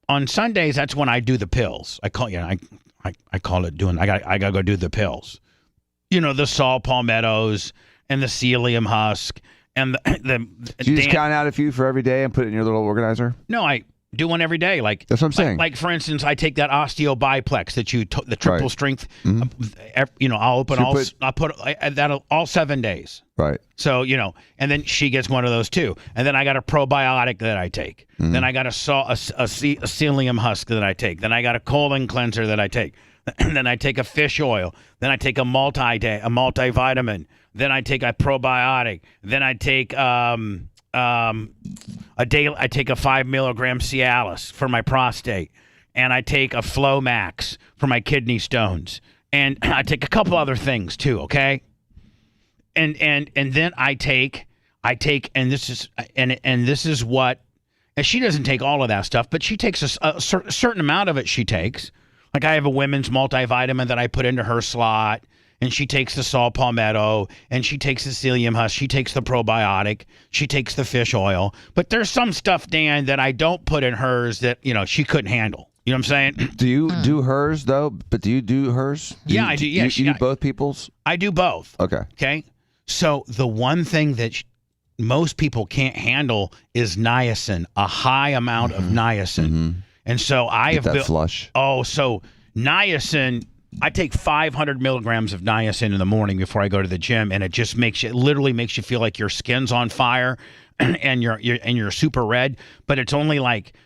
on Sundays, that's when I do the pills. I call it doing. I gotta go do the pills. The saw palmettos and the psyllium husk and the. Do you just count out a few for every day and put it in your little organizer? No, I do one every day. That's what I'm saying. Like for instance, I take that osteobiplex that the triple strength. Mm-hmm. I'll open I'll put that all 7 days. Right. So and then she gets one of those too. And then I got a probiotic that I take. Mm-hmm. Then I got a psyllium husk that I take. Then I got a colon cleanser that I take. Then I take a fish oil. Then I take a multivitamin. Then I take a probiotic. Then I take I take a 5 milligram Cialis for my prostate, and I take a Flomax for my kidney stones, and I take a couple other things too. Okay, and then I take, and this is what, and she doesn't take all of that stuff, but she takes a certain amount of it. She takes, I have a women's multivitamin that I put into her slot. And she takes the saw palmetto, and she takes the psyllium husk, she takes the probiotic, she takes the fish oil. But there's some stuff, Dan, that I don't put in hers that, she couldn't handle. You know what I'm saying? Do you do hers, though? But do you do hers? I do. Yeah, you do both people's? I do both. Okay. So the one thing that most people can't handle is niacin, a high amount of niacin. Mm-hmm. And so I have built flush. Oh, so niacin, I take 500 milligrams of niacin in the morning before I go to the gym, and it just literally makes you feel like your skin's on fire and you're super red, but it's only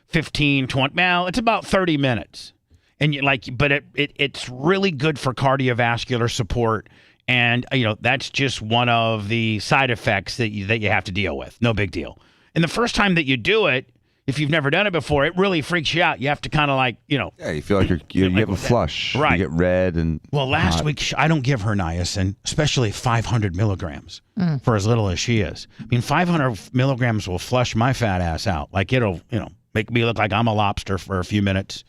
15, 20, well, it's about 30 minutes. And it's really good for cardiovascular support. And, that's just one of the side effects that you have to deal with. No big deal. And the first time that you do it, if you've never done it before, it really freaks you out. You have to kind of Yeah, you feel like you have a flush. Right. You get red and Well, last week, I don't give her niacin, especially 500 milligrams for as little as she is. 500 milligrams will flush my fat ass out. It'll, make me look like I'm a lobster for a few minutes.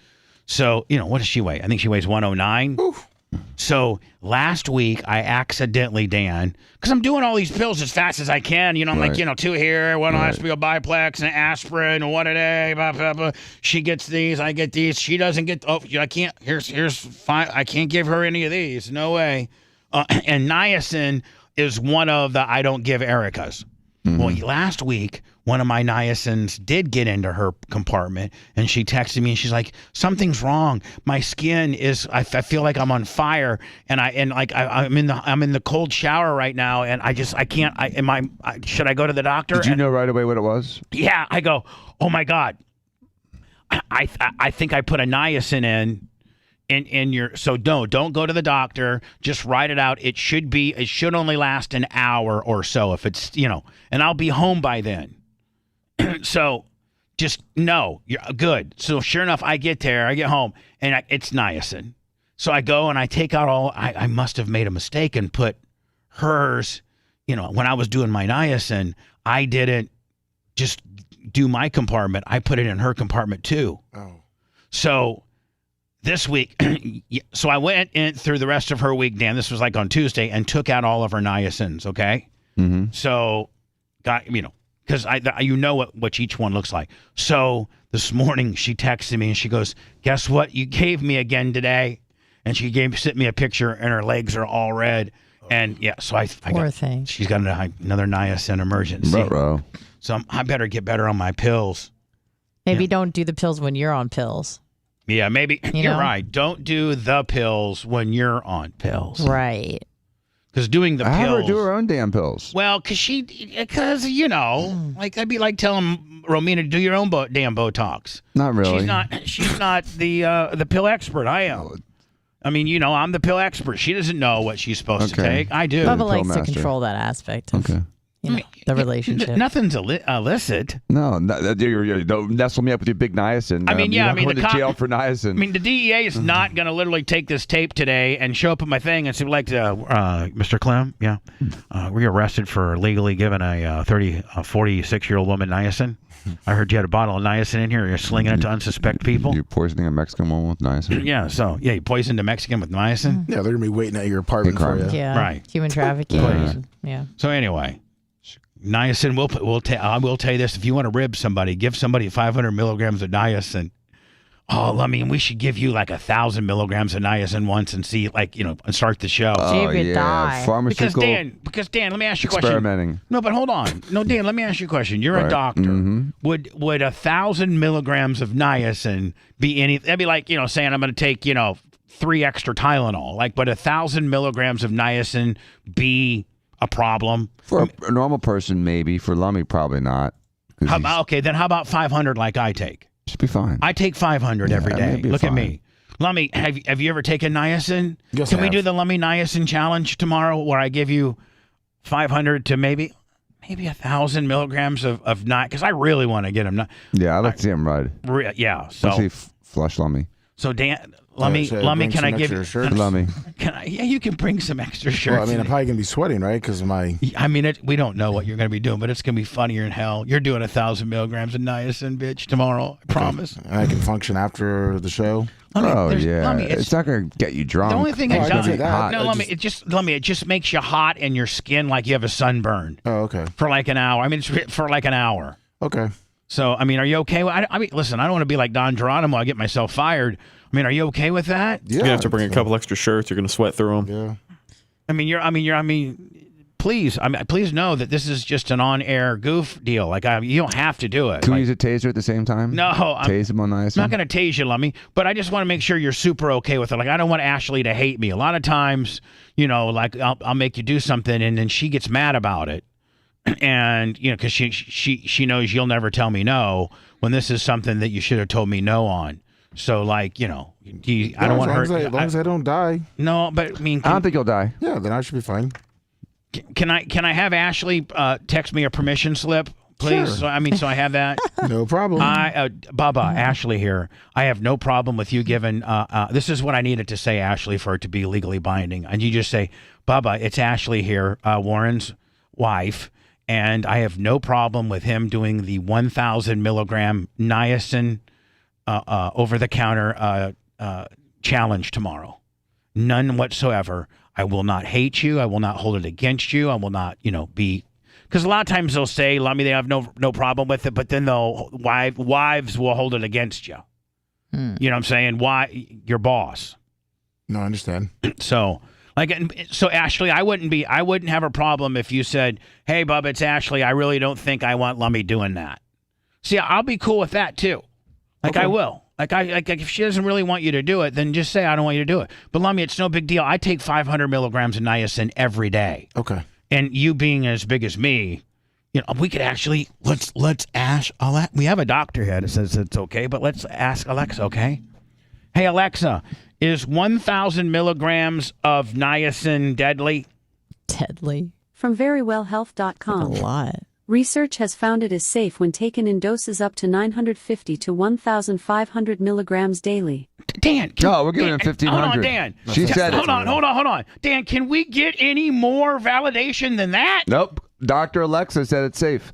So, what does she weigh? I think she weighs 109. Oof. So last week I accidentally, Dan, because I'm doing all these pills as fast as I can. I'm like, 2 here, 1 Aspial Biplex, and aspirin, 1 a day. Blah, blah, blah. She gets these, I get these. She doesn't get. Oh, I can't. Here's 5. I can't give her any of these. No way. And niacin is one of the I don't give Erica's. Well, last week, one of my niacins did get into her compartment, and she texted me, and she's like, "Something's wrong. My skin is. I feel like I'm on fire, and I'm in the cold shower right now, and I can't. Should I go to the doctor?" Did you know right away what it was? Yeah, I go, "Oh my God, I think I put a niacin in your, so don't go to the doctor, just write it out. It should only last an hour or so if it's, and I'll be home by then." So just no, you're good. So sure enough, I get there, I get home, and it's niacin. So I go and I take out I must have made a mistake and put hers, when I was doing my niacin, I didn't just do my compartment. I put it in her compartment too. Oh. So this week, so I went in through the rest of her week, Dan, this was like on Tuesday, and took out all of her niacins, okay? Mm-hmm. So, because what each one looks like. So this morning, she texted me, and she goes, "Guess what you gave me again today?" And she sent me a picture, and her legs are all red. And, so Poor thing. She's got another niacin emergency. Ruh-roh. So I better get better on my pills. Maybe don't do the pills when you're on pills. Yeah, maybe. You're right. Don't do the pills when you're on pills. Right. Because doing the pills. Have her do her own damn pills. Well, like I'd be like telling Romina to do your own damn Botox. Not really. She's not the pill expert. I am. I mean, I'm the pill expert. She doesn't know what she's supposed to take. I do. Bubba likes to control that aspect of the relationship. Nothing's illicit. No, don't nestle me up with your big niacin. Going to jail for niacin. I mean, the DEA is not going to literally take this tape today and show up at my thing and say, like, Mr. Clem, we arrested for illegally giving a 46-year-old woman niacin. I heard you had a bottle of niacin in here. You're slinging it to unsuspect people. You're poisoning a Mexican woman with niacin. Yeah, you poisoned a Mexican with niacin. Yeah, they're going to be waiting at your apartment for you. Yeah, right. Human trafficking. Yeah. So anyway, niacin, I will tell you this. If you want to rib somebody, give somebody 500 milligrams of niacin. Oh, I mean, we should give you like 1,000 milligrams of niacin once and see, and start the show. Oh, yeah. Pharmaceutical. Because Dan, let me ask you a question. Experimenting. No, but hold on. No, Dan, let me ask you a question. You're a doctor. Mm-hmm. Would 1,000 milligrams of niacin be any? That'd be like, saying I'm going to take, 3 extra Tylenol. Like, would 1,000 milligrams of niacin be a problem? For a normal person, maybe. For Lummy, probably not. Then how about 500 like I take? Should be fine. I take 500 every day. Look at me. Lummy, have you ever taken niacin? Yes, Can we do the Lummy niacin challenge tomorrow where I give you 500 to maybe 1,000 milligrams of niacin? Because I really want to get him. Yeah, I'd like to see him ride. Yeah. So Especially flush Lummy. So Dan, Lummy, can I give you Lummy? Yeah, you can bring some extra shirts. Well, I mean, I'm probably gonna be sweating, right? Because of my. I mean, we don't know what you're gonna be doing, but it's gonna be funnier than hell. You're doing 1,000 milligrams of niacin, bitch, tomorrow. I promise. And I can function after the show. It's not gonna get you drunk. The only thing it does, it just makes you hot in your skin, like you have a sunburn. Oh, okay. For like an hour. I mean, it's for like an hour. Okay. So, I mean, are you okay? I mean, listen, I don't want to be like Don Geronimo. I get myself fired. I mean, are you okay with that? Yeah. You're gonna have to bring a couple extra shirts. You're gonna sweat through them. Yeah. Please know that this is just an on-air goof deal. Like, you don't have to do it. Can we use a taser at the same time? No. Tase him on niacin? I'm not going to tase you, Lummy, but I just want to make sure you're super okay with it. Like, I don't want Ashley to hate me. A lot of times, like, I'll make you do something, and then she gets mad about it. And, because she knows you'll never tell me no when this is something that you should have told me no on. So, like, I don't want her. As long as I don't die. No, but I mean, I don't think you'll die. Yeah, then I should be fine. Can I have Ashley text me a permission slip, please? Sure. So I have that. No problem. Bubba, Ashley here. I have no problem with you giving. This is what I needed to say, Ashley, for it to be legally binding. And you just say, Bubba, it's Ashley here, Warren's wife. And I have no problem with him doing the 1,000 milligram niacin over-the-counter challenge tomorrow. None whatsoever. I will not hate you. I will not hold it against you. I will not, be. Because a lot of times they'll say, Lummy, they have no problem with it, but then wives will hold it against you. You know what I'm saying? Why? Your boss. No, I understand. So Ashley, I wouldn't have a problem if you said, hey, Bubba, it's Ashley. I really don't think I want Lummy doing that. See, I'll be cool with that too. Okay. I will. Like if she doesn't really want you to do it, then just say I don't want you to do it. But Lummy, it's no big deal. I take 500 milligrams of niacin every day. Okay. And you being as big as me, we could actually let's ask Alexa. We have a doctor here that says it's okay, but let's ask Alexa. Okay. Hey Alexa, is 1,000 milligrams of niacin deadly? Deadly. From verywellhealth.com. A lot. Research has found it is safe when taken in doses up to 950 to 1,500 milligrams daily. Dan, we're giving him 1,500. Hold on, Dan. She said hold on. Dan, can we get any more validation than that? Nope. Dr. Alexa said it's safe.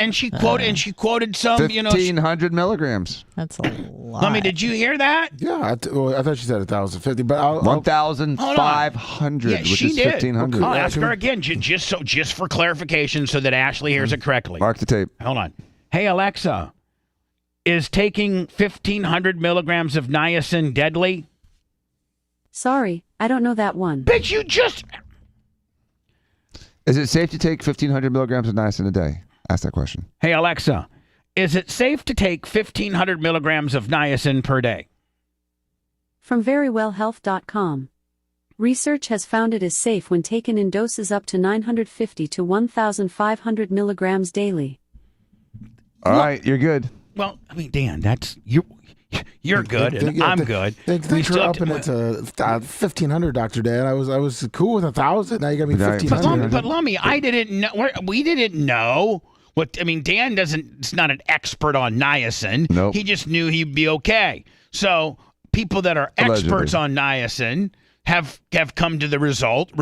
And she quoted some, 1,500 milligrams. That's a lot. Lummy, did you hear that? Yeah, I thought she said 1,050, but 1,500, which is 1,500. I'll ask her again, just for clarification, so that Ashley hears it correctly. Mark the tape. Hold on. Hey Alexa, is taking 1,500 milligrams of niacin deadly? Sorry, I don't know that one. Bitch, you just. Is it safe to take 1,500 milligrams of niacin a day? Ask that question. Hey, Alexa, is it safe to take 1,500 milligrams of niacin per day? From verywellhealth.com. Research has found it is safe when taken in doses up to 950 to 1,500 milligrams daily. All right, you're good. Well, I mean, Dan, you're good, and I'm good. Thanks for upping it to 1,500, Dr. Dan. I was cool with 1,000. Now you got me 1,500. But Lummy, I didn't know. We didn't know. Dan is not an expert on niacin. Nope. He just knew he'd be okay. So people that are experts on niacin have come to the results.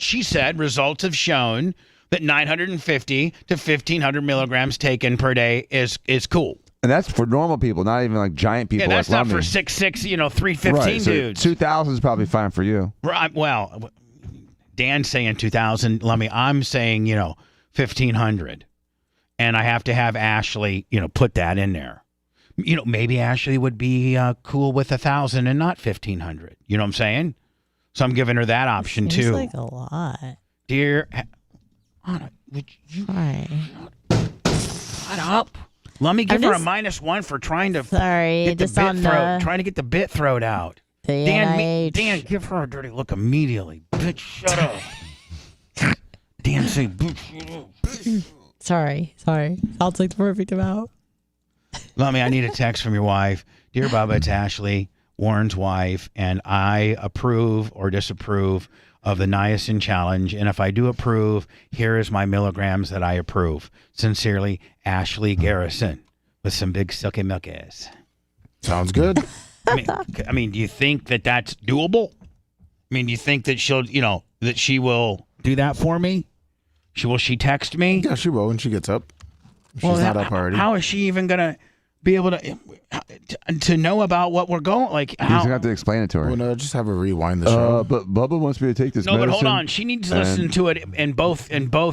She said results have shown that 950 to 1,500 milligrams taken per day is cool. And that's for normal people, not even like giant people. Yeah, that's like not Lummy. for 6'6", 315 right, so dudes. 2,000 is probably fine for you. Right. Well, Dan's saying 2,000. Lummy, I'm saying 1,500. And I have to have Ashley, put that in there. Maybe Ashley would be cool with 1,000 and not 1,500. You know what I'm saying? So I'm giving her that option too. Seems like a lot. Dear Anna, would you shut up? Let me give her a -1 for trying to get the bit throat out. Dan, give her a dirty look immediately. Bitch, shut up. Dan, say, bitch. Sorry. I'll take the perfect amount. Lummy, I need a text from your wife. Dear Bubba, it's Ashley, Warren's wife, and I approve or disapprove of the niacin challenge. And if I do approve, here is my milligrams that I approve. Sincerely, Ashley Garrison, with some big silky milk ass. Sounds good. I mean, do you think that that's doable? I mean, do you think that that she will do that for me? Will she text me? Yeah, she will when she gets up. She's not up already. How is she even gonna be able to know about what we're going? Like, He's gonna have to explain it to her. Well, no, just have her rewind the show. But Bubba wants me to take this medicine. But hold on. She needs to listen to it in both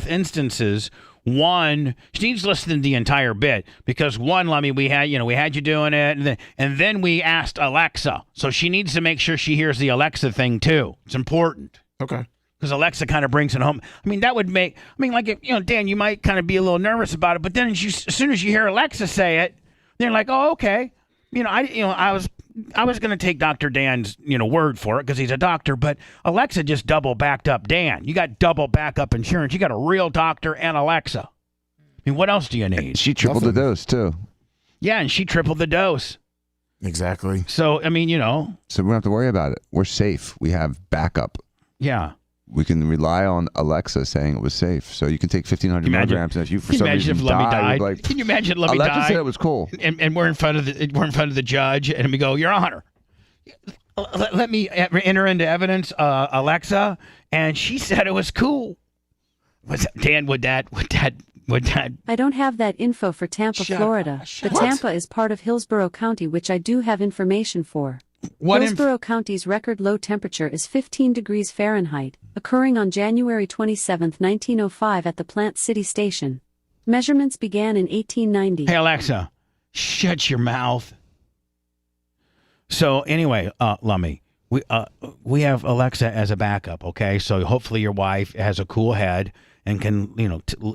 instances. One, she needs to listen to the entire bit because one, Lummy, we had you doing it, and then we asked Alexa, so she needs to make sure she hears the Alexa thing too. It's important. Okay. Because Alexa kind of brings it home. I mean, that would make. I mean, like if Dan, you might kind of be a little nervous about it, but then as soon as you hear Alexa say it, they're like, oh, okay. I was going to take Dr. Dan's word for it because he's a doctor, but Alexa just double backed up Dan. You got double backup insurance. You got a real doctor and Alexa. I mean, what else do you need? She tripled the dose too. Yeah, and she tripled the dose. Exactly. So I mean, So we don't have to worry about it. We're safe. We have backup. Yeah. We can rely on Alexa saying it was safe. So you can take 1,500 milligrams, and if you for some reason die, like, can you imagine Lummy Alexa died? said it was cool, and we're in front of the judge, and we go, Your Honor, let me enter into evidence, Alexa, and she said it was cool. Dan? Would that? I don't have that info for Tampa, Florida, but Tampa is part of Hillsborough County, which I do have information for. Hillsborough County's record low temperature is 15 degrees Fahrenheit, occurring on January 27, 1905 at the Plant City Station. Measurements began in 1890. Hey, Alexa, shut your mouth. So anyway, Lummy, we have Alexa as a backup, okay? So hopefully your wife has a cool head and can,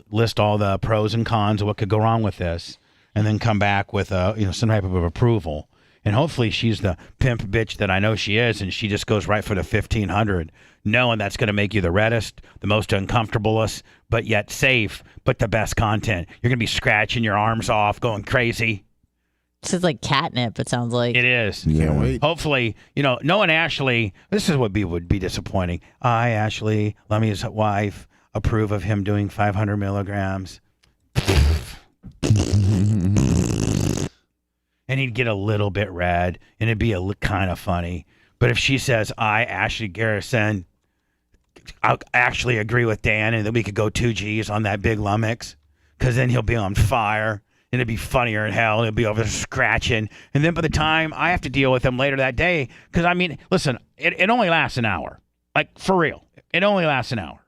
list all the pros and cons of what could go wrong with this, and then come back with some type of approval. And hopefully she's the pimp bitch that I know she is, and she just goes right for the 1500, knowing that's going to make you the reddest, the most uncomfortablest, but yet safe, but the best content. You're going to be scratching your arms off, going crazy. This is like catnip, it sounds like. It is. Can't wait. Hopefully, knowing Ashley, this is what would be disappointing. I, Ashley, Lemmy's wife, approve of him doing 500 milligrams. And he'd get a little bit red, and it'd be kind of funny. But if she says, I, Ashley Garrison, I actually agree with Dan, and then we could go 2Gs on that big lummox, because then he'll be on fire, and it'd be funnier than hell, and he'll be over there scratching. And then by the time I have to deal with him later that day, because, listen, it only lasts an hour. Like, for real. It only lasts an hour.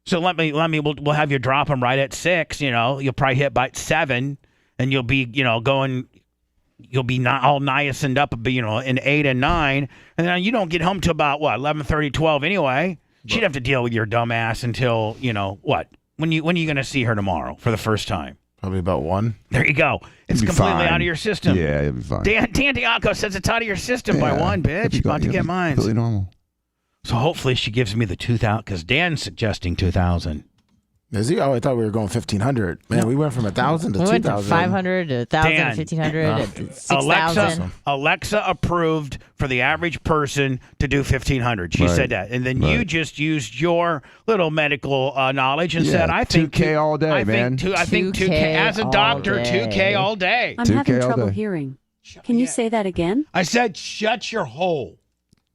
So we'll have you drop him right at 6, You'll probably hit by 7, and you'll be, you'll be not all niacined up, in 8 and 9, and then you don't get home till about 11:30, 12 anyway. She'd have to deal with your dumb ass until what? When are you going to see her tomorrow for the first time? Probably about 1. There you go. It's completely out of your system. Yeah, it'll be fine. Dan Diaco says it's out of your system by 1, bitch. About to get mine. Completely normal. So hopefully she gives me the 2,000, because Dan's suggesting 2,000. Is he? Oh, I thought we were going 1,500. Man, we went from 1,000 to 2,000. We went from 500 to 1,000 to 1,500 to 6,000. Alexa approved for the average person to do 1,500. She said that. And then you just used your little medical knowledge and said, I think 2K all day, man. I think 2K as a doctor, 2K all day. I'm having trouble hearing. Can you say that again? I said, shut your hole,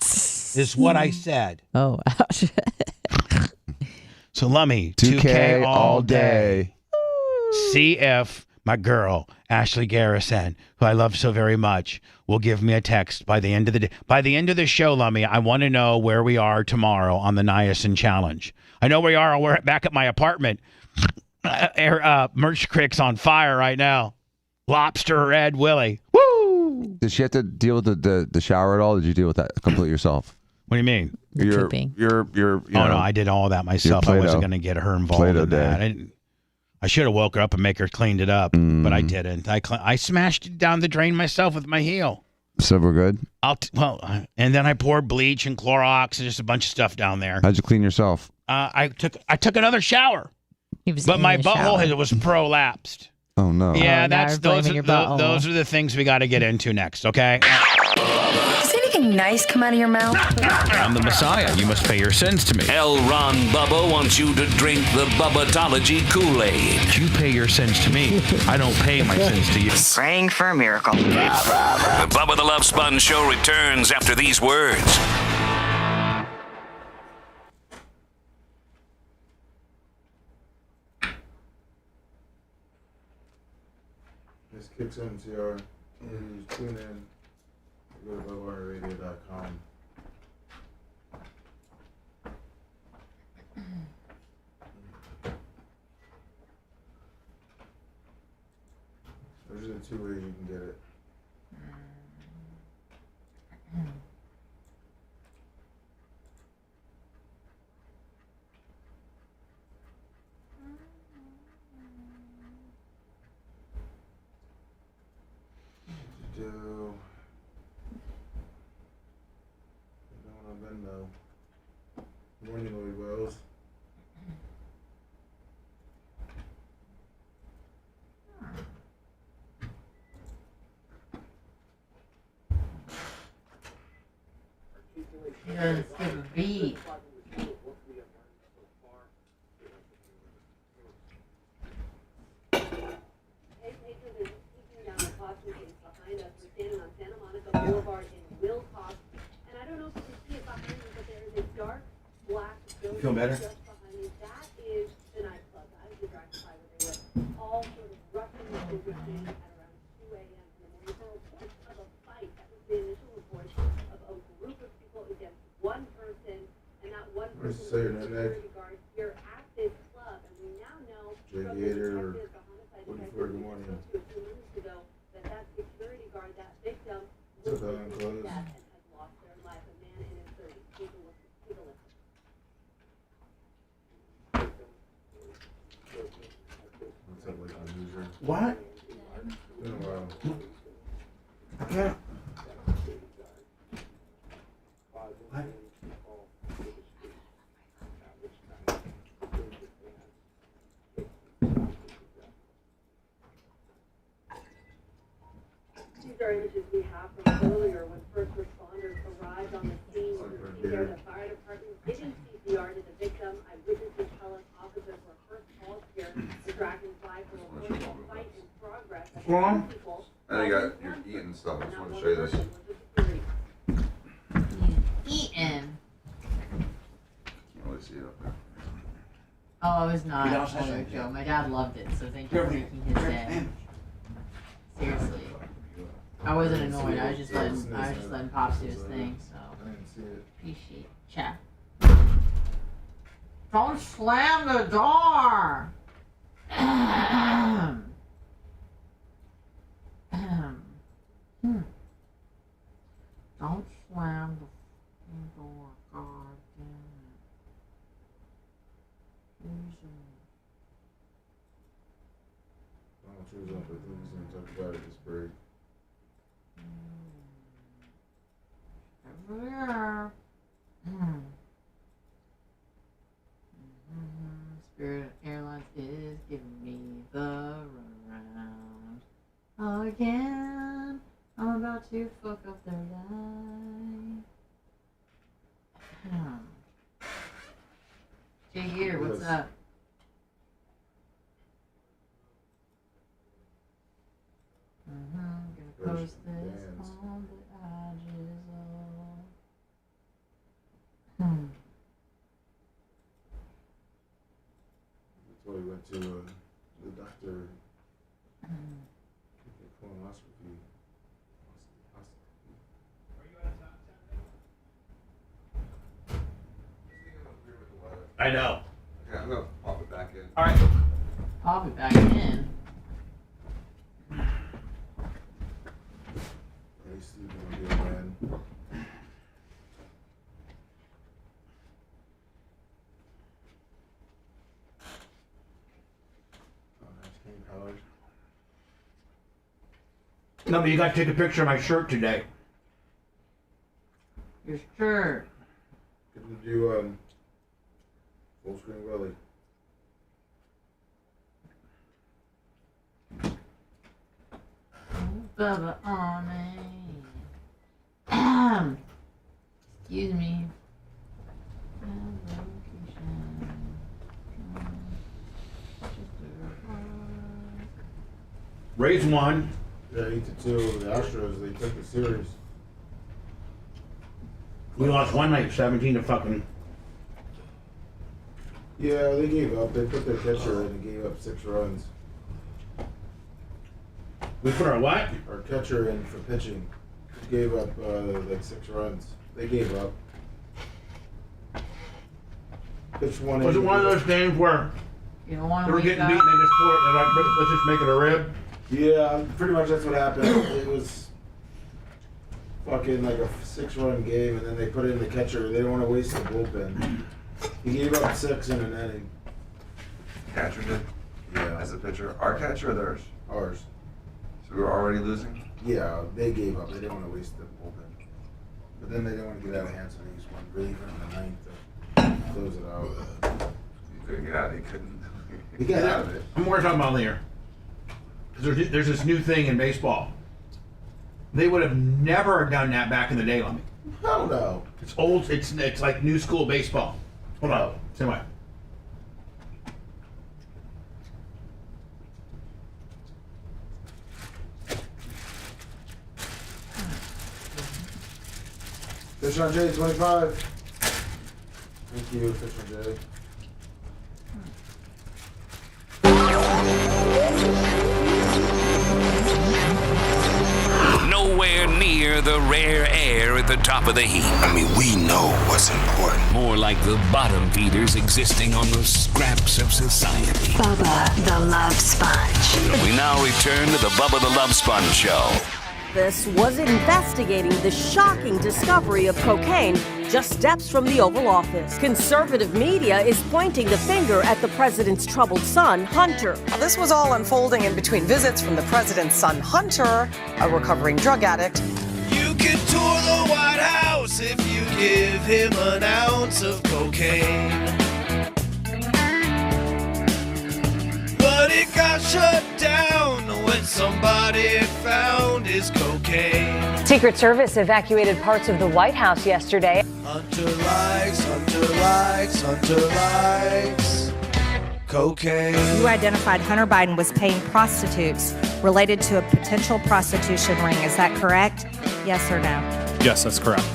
is what I said. Oh, ouch. So, Lummy, 2K all day. See if my girl, Ashley Garrison, who I love so very much, will give me a text by the end of the day. By the end of the show, Lummy, I want to know where we are tomorrow on the Niacin Challenge. I know where we are. We're back at my apartment. Merch Creek's on fire right now. Lobster Red Willie. Woo! Did she have to deal with the shower at all? Did you deal with that completely yourself? What do you mean? Your no, I did all that myself. I wasn't going to get her involved in that. I should have woke her up and make her cleaned it up, but I didn't. I smashed it down the drain myself with my heel. So we're good? And then I poured bleach and Clorox and just a bunch of stuff down there. How'd you clean yourself? I took another shower, but my butthole was prolapsed. Oh, no. Yeah, those are the things we got to get into next, okay? Does anything nice come out of your mouth? I'm the Messiah. You must pay your sins to me. L. Ron Bubba wants you to drink the Bubbatology Kool-Aid. You pay your sins to me. I don't pay my sins to you. Praying for a miracle. The Bubba the Love Sponge Show returns after these words. This kicks in, CR. You tune in. Go to BUBBA'S.com. Those are the 2 ways you can get it. Morning, Lloyd Wells. Yes, the beat. Feel better? Where's the say your neck? Jake Gator, 44 good morning. What's up, Ellen Close? What's up, like a loser? What? Been a while. I can't. What? These are images we have from earlier when first responders arrived on the scene. Here, the fire department giving CPR to the victim. Eyewitnesses tell us officers were first called here. The Dragonfly for a forceful fight in progress. What's wrong? I think you're eating stuff. I just want to show you this. Eating. Can't really see it up there. Oh, I was not. You don't Oh, say Joe. My dad loved it, so thank you for making his day. Seriously. I wasn't annoyed. I was just letting Pops do his thing, so. I didn't see it. Appreciate chat. Don't slam the door! Don't slam the door, god damn it. Donald Trump's up. I think he's going to talk about it this break. Over there. Spirit Airlines is giving me the runaround again. I'm about to fuck up their life. Jay here, what's up? Gonna post this on the edges of. That's why we went to the doctor. Colonoscopy. I know. Okay, I'm gonna pop it back in. All right. Pop it back in. Hey, Steve, gonna be a man. Oh, nice cane colors. No, but you got to take a picture of my shirt today. Your shirt. Good to do full screen Willie. Bubba on me. Excuse me. Raise one. Yeah, 8-2. The Astros, they took the series. We lost one night, 17 to fucking. Yeah, they gave up. They put their catcher in and gave up 6 runs. We put our what? Our catcher in for pitching. Gave up like 6 runs. They gave up. Pitched one. Was it one of those games where you don't want they to were getting beat and they just pulled it? They're like, let's just make it a rib. Yeah, pretty much that's what happened. It was fucking like a 6-run game, and then they put in the catcher. They don't want to waste the bullpen. He gave up 6 in an inning. Catcher did? Yeah. As a pitcher? Our catcher or theirs? Ours. So we were already losing? Yeah, they gave up. They didn't want to waste the bullpen. But then they didn't want to get out of hand, so they just went reliever in the 9th to close it out. He couldn't get out. He couldn't. He got out of it. I'm more talking about later. Because there's this new thing in baseball. They would have never done that back in the day, Lummy. Hell no. It's old. It's like new school baseball. Hold on. Same way. Fish on J, 25. Thank you, Fish on J. No nowhere near the rare air at the top of the heap. I mean, we know what's important. More like the bottom feeders existing on the scraps of society. Bubba the Love Sponge. We now return to the Bubba the Love Sponge Show. This was investigating the shocking discovery of cocaine just steps from the Oval Office. Conservative media is pointing the finger at the president's troubled son, Hunter. Now, this was all unfolding in between visits from the president's son, Hunter, a recovering drug addict. You can tour the White House if you give him an ounce of cocaine. But it got shut down when somebody found his cocaine. Secret Service evacuated parts of the White House yesterday. Hunter likes cocaine. You identified Hunter Biden was paying prostitutes related to a potential prostitution ring. Is that correct? Yes or no? Yes, that's correct.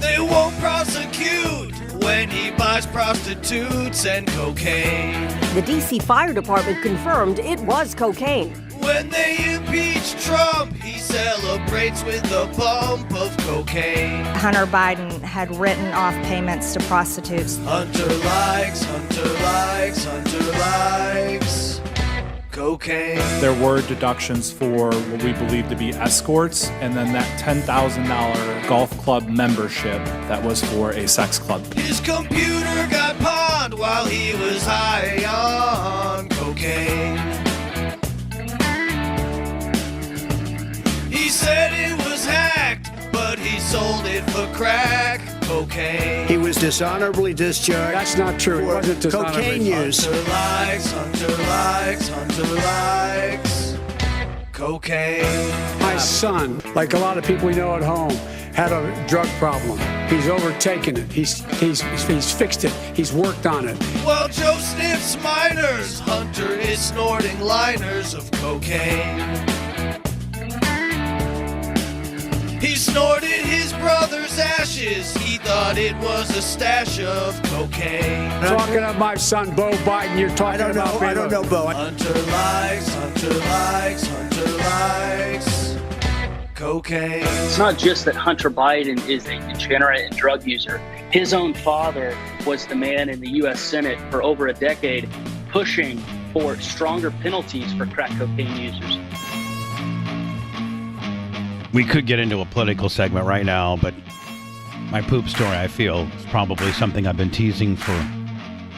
They won't prosecute when he buys prostitutes and cocaine. The D.C. Fire Department confirmed it was cocaine. When they impeach Trump, he celebrates with a bump of cocaine. Hunter Biden had written off payments to prostitutes. Hunter likes cocaine. There were deductions for what we believe to be escorts, and then that $10,000 golf club membership that was for a sex club. His computer got pawned while he was high on cocaine. He said it was hacked, but he sold it for crack cocaine. He was dishonorably discharged. That's not true. It wasn't dishonorably. Cocaine use. Hunter likes cocaine. My son, like a lot of people we know at home, had a drug problem. He's overtaken it. He's fixed it. He's worked on it. While Joe sniffs minors, Hunter is snorting liners of cocaine. He snorted his brother's ashes. He thought it was a stash of cocaine. Talking about my son, Bo Biden, you're talking about me. I don't know, Bo. Hunter likes cocaine. It's not just that Hunter Biden is a degenerate and drug user. His own father was the man in the U.S. Senate for over a decade pushing for stronger penalties for crack cocaine users. We could get into a political segment right now, but my poop story, I feel, is probably something I've been teasing for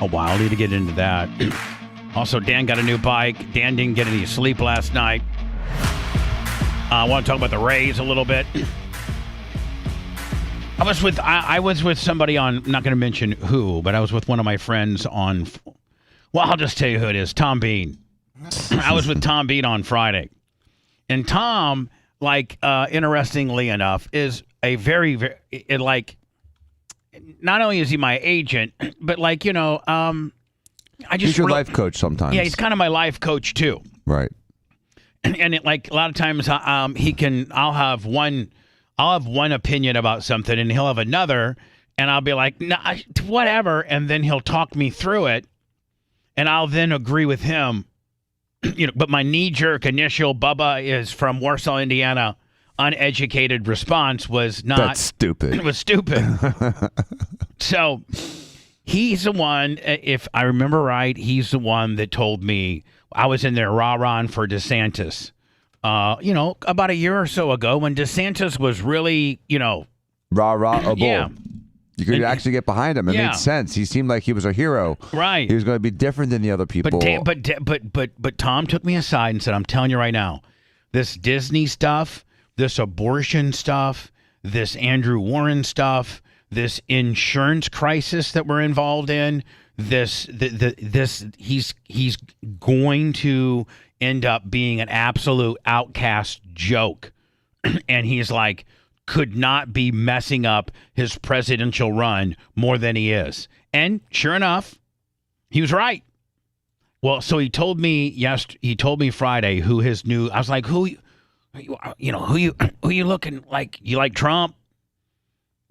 a while. Need to get into that. Also, Dan got a new bike. Dan didn't get any sleep last night. I want to talk about the Rays a little bit. I was with somebody on, I'm not going to mention who, but I was with one of my friends on, well, I'll just tell you who it is, Tom Bean. I was with Tom Bean on Friday. And Tom, interestingly enough, is a very, very, not only is he my agent, but I just. He's your life coach sometimes. Yeah, he's kind of my life coach too. Right. And a lot of times, I'll have one opinion about something, and he'll have another, and I'll be like, nah, whatever, and then he'll talk me through it, and I'll then agree with him. But my knee-jerk initial Bubba is from Warsaw, Indiana. Uneducated response was not. That's stupid. It was stupid. So he's the one, if I remember right, he's the one that told me I was in there rah-rahing for DeSantis. About a year or so ago when DeSantis was really, rah-rah-able. Yeah. You could actually get behind him. It made sense. He seemed like he was a hero. Right. He was going to be different than the other people. But Tom took me aside and said, I'm telling you right now, this Disney stuff, this abortion stuff, this Andrew Warren stuff, this insurance crisis that we're involved in, he's going to end up being an absolute outcast joke. And he's like, could not be messing up his presidential run more than he is. And sure enough, he was right. Well, so he told me Friday who his new, I was like, who you looking like? You like Trump?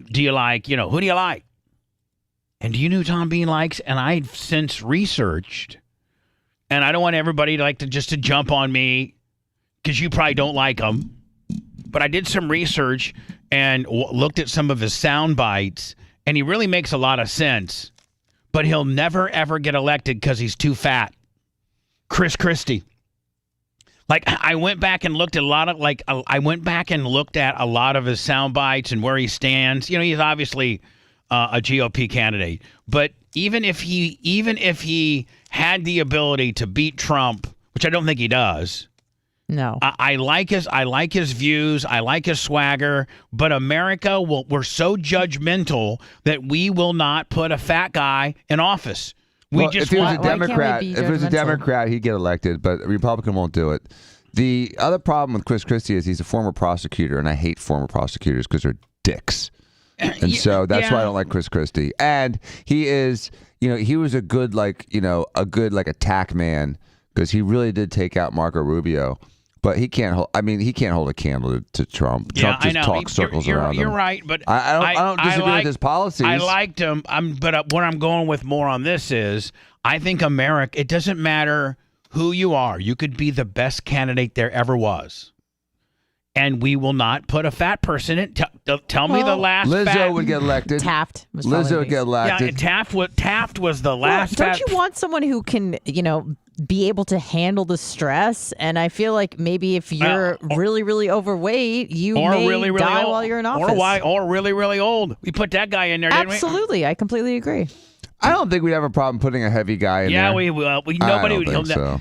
Do you like, who do you like? And do you know who Tom Bean likes? And I've since researched, and I don't want everybody to jump on me because you probably don't like him. but I did some research and looked at some of his sound bites, and he really makes a lot of sense. But he'll never, ever get elected because he's too fat. Chris Christie. Like, I went back and looked at a lot of, his sound bites and where he stands. You know, he's obviously a GOP candidate. But even if he had the ability to beat Trump, which I don't think he does. No. I like his views. I like his swagger. But America, we're so judgmental that we will not put a fat guy in office. If he was a Democrat, he'd get elected, but a Republican won't do it. The other problem with Chris Christie is he's a former prosecutor, and I hate former prosecutors because they're dicks. And so that's why I don't like Chris Christie. And he is, he was a good attack man because he really did take out Marco Rubio. But he can't hold. He can't hold a candle to Trump. Yeah, Trump just talks circles around him. You're right, but I don't disagree with his policies. I liked him. But what I'm going with more on this is, I think America. It doesn't matter who you are. You could be the best candidate there ever was, and we will not put a fat person in. Tell me the last. Lizzo would get elected. Taft. Lizzo would get elected. Yeah, Taft was the last. Don't you want someone who can, be able to handle the stress? And I feel like maybe if you're really, really overweight, you may really, really die old, while you're in office. Or really, really old. We put that guy in there, didn't we? Absolutely. I completely agree. I don't think we'd have a problem putting a heavy guy in there. Yeah, we will. Nobody would. Think so.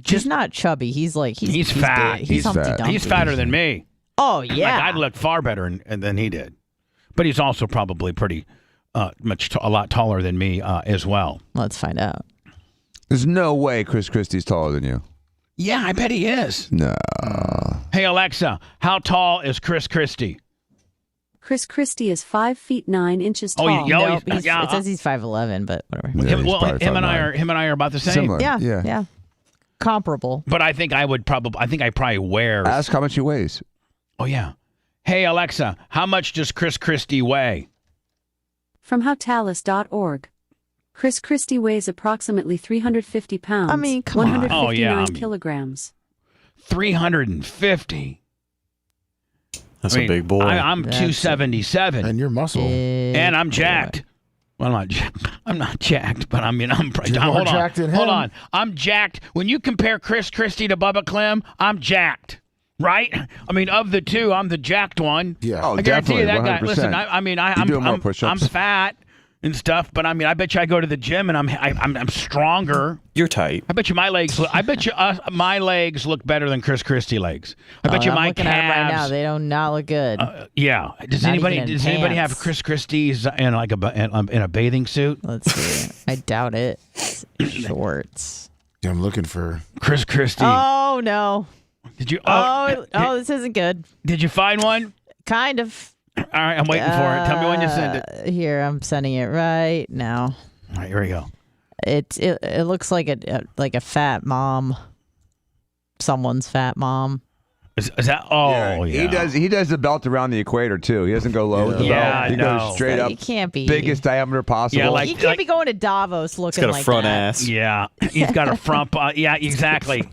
He's not chubby. He's fat. He's fat. He's fatter than me. Oh yeah. I'd look far better than he did. But he's also probably pretty a lot taller than me as well. Let's find out. There's no way Chris Christie's taller than you. Yeah, I bet he is. No. Hey, Alexa, how tall is Chris Christie? Chris Christie is 5 feet 9 inches tall. It says he's 5'11", but whatever. Yeah, him and I are about the same. Similar. Yeah. Comparable. But I think I probably wear. Ask how much he weighs. Oh yeah. Hey Alexa, how much does Chris Christie weigh? From howtalis.org. Chris Christie weighs approximately 350 pounds. 159 kilograms. 350. That's a big boy. I'm 277. And you're muscle. And I'm jacked. Well, I'm not jacked, but I'm hold on. I'm jacked. When you compare Chris Christie to Bubba Clem, I'm jacked. Right? Of the two, I'm the jacked one. Yeah. Oh, I guarantee you that 100%. guy. Listen, I'm fat and stuff, but I bet you I go to the gym and I'm stronger. You're tight. I bet you my legs. My legs look better than Chris Christie legs. I bet you my calves. At them right now, they do not look good. Yeah. Does anybody have Chris Christie's in a bathing suit? Let's see. I doubt it. Shorts. Yeah, I'm looking for Chris Christie. Oh no. Did you? This isn't good. Did you find one? Kind of. All right, I'm waiting for it. Tell me when you send it. Here, I'm sending it right now. All right, here we go. It looks like a fat mom. Someone's fat mom. Is that? Oh, yeah. He does the belt around the equator too. He doesn't go low with the belt. He goes straight up. He can't be biggest diameter possible. Yeah, he can't be going to Davos looking like that. He's got a front ass. Yeah, he's got a front. Yeah, exactly.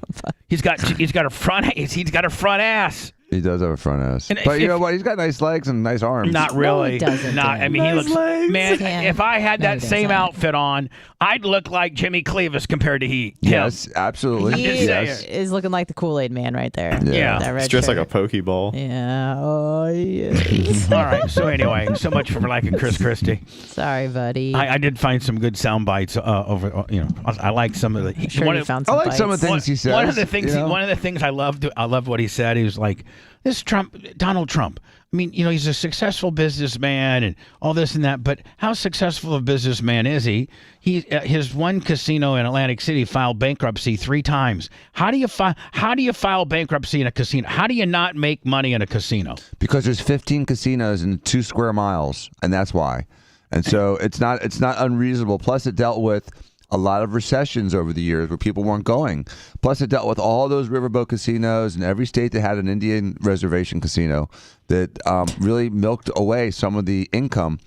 He's got a front. He's got a front ass. He does have a front ass. But you know what? He's got nice legs and nice arms. Not really. No, he doesn't. He looks. Legs. Man, if I had that same outfit on, I'd look like Jimmy Cleavis compared to him. Yes, absolutely. He is looking like the Kool-Aid man right there. Yeah. That red He's dressed shirt. like a Pokeball. Yeah. Oh, yeah. All right. So anyway, so much for liking Chris Christie. Sorry, buddy. I did find some good sound bites over. I like some of the. You found some bites. Some of the things he says. One of the things I loved what he said. He was like, this Donald Trump. I mean, he's a successful businessman and all this and that, but how successful a businessman is he? His one casino in Atlantic City filed bankruptcy 3 times. How do you file bankruptcy in a casino? How do you not make money in a casino? Because there's 15 casinos in 2 square miles, and that's why. And so it's not unreasonable. Plus, it dealt with a lot of recessions over the years where people weren't going. Plus, it dealt with all those riverboat casinos in every state that had an Indian reservation casino that really milked away some of the income.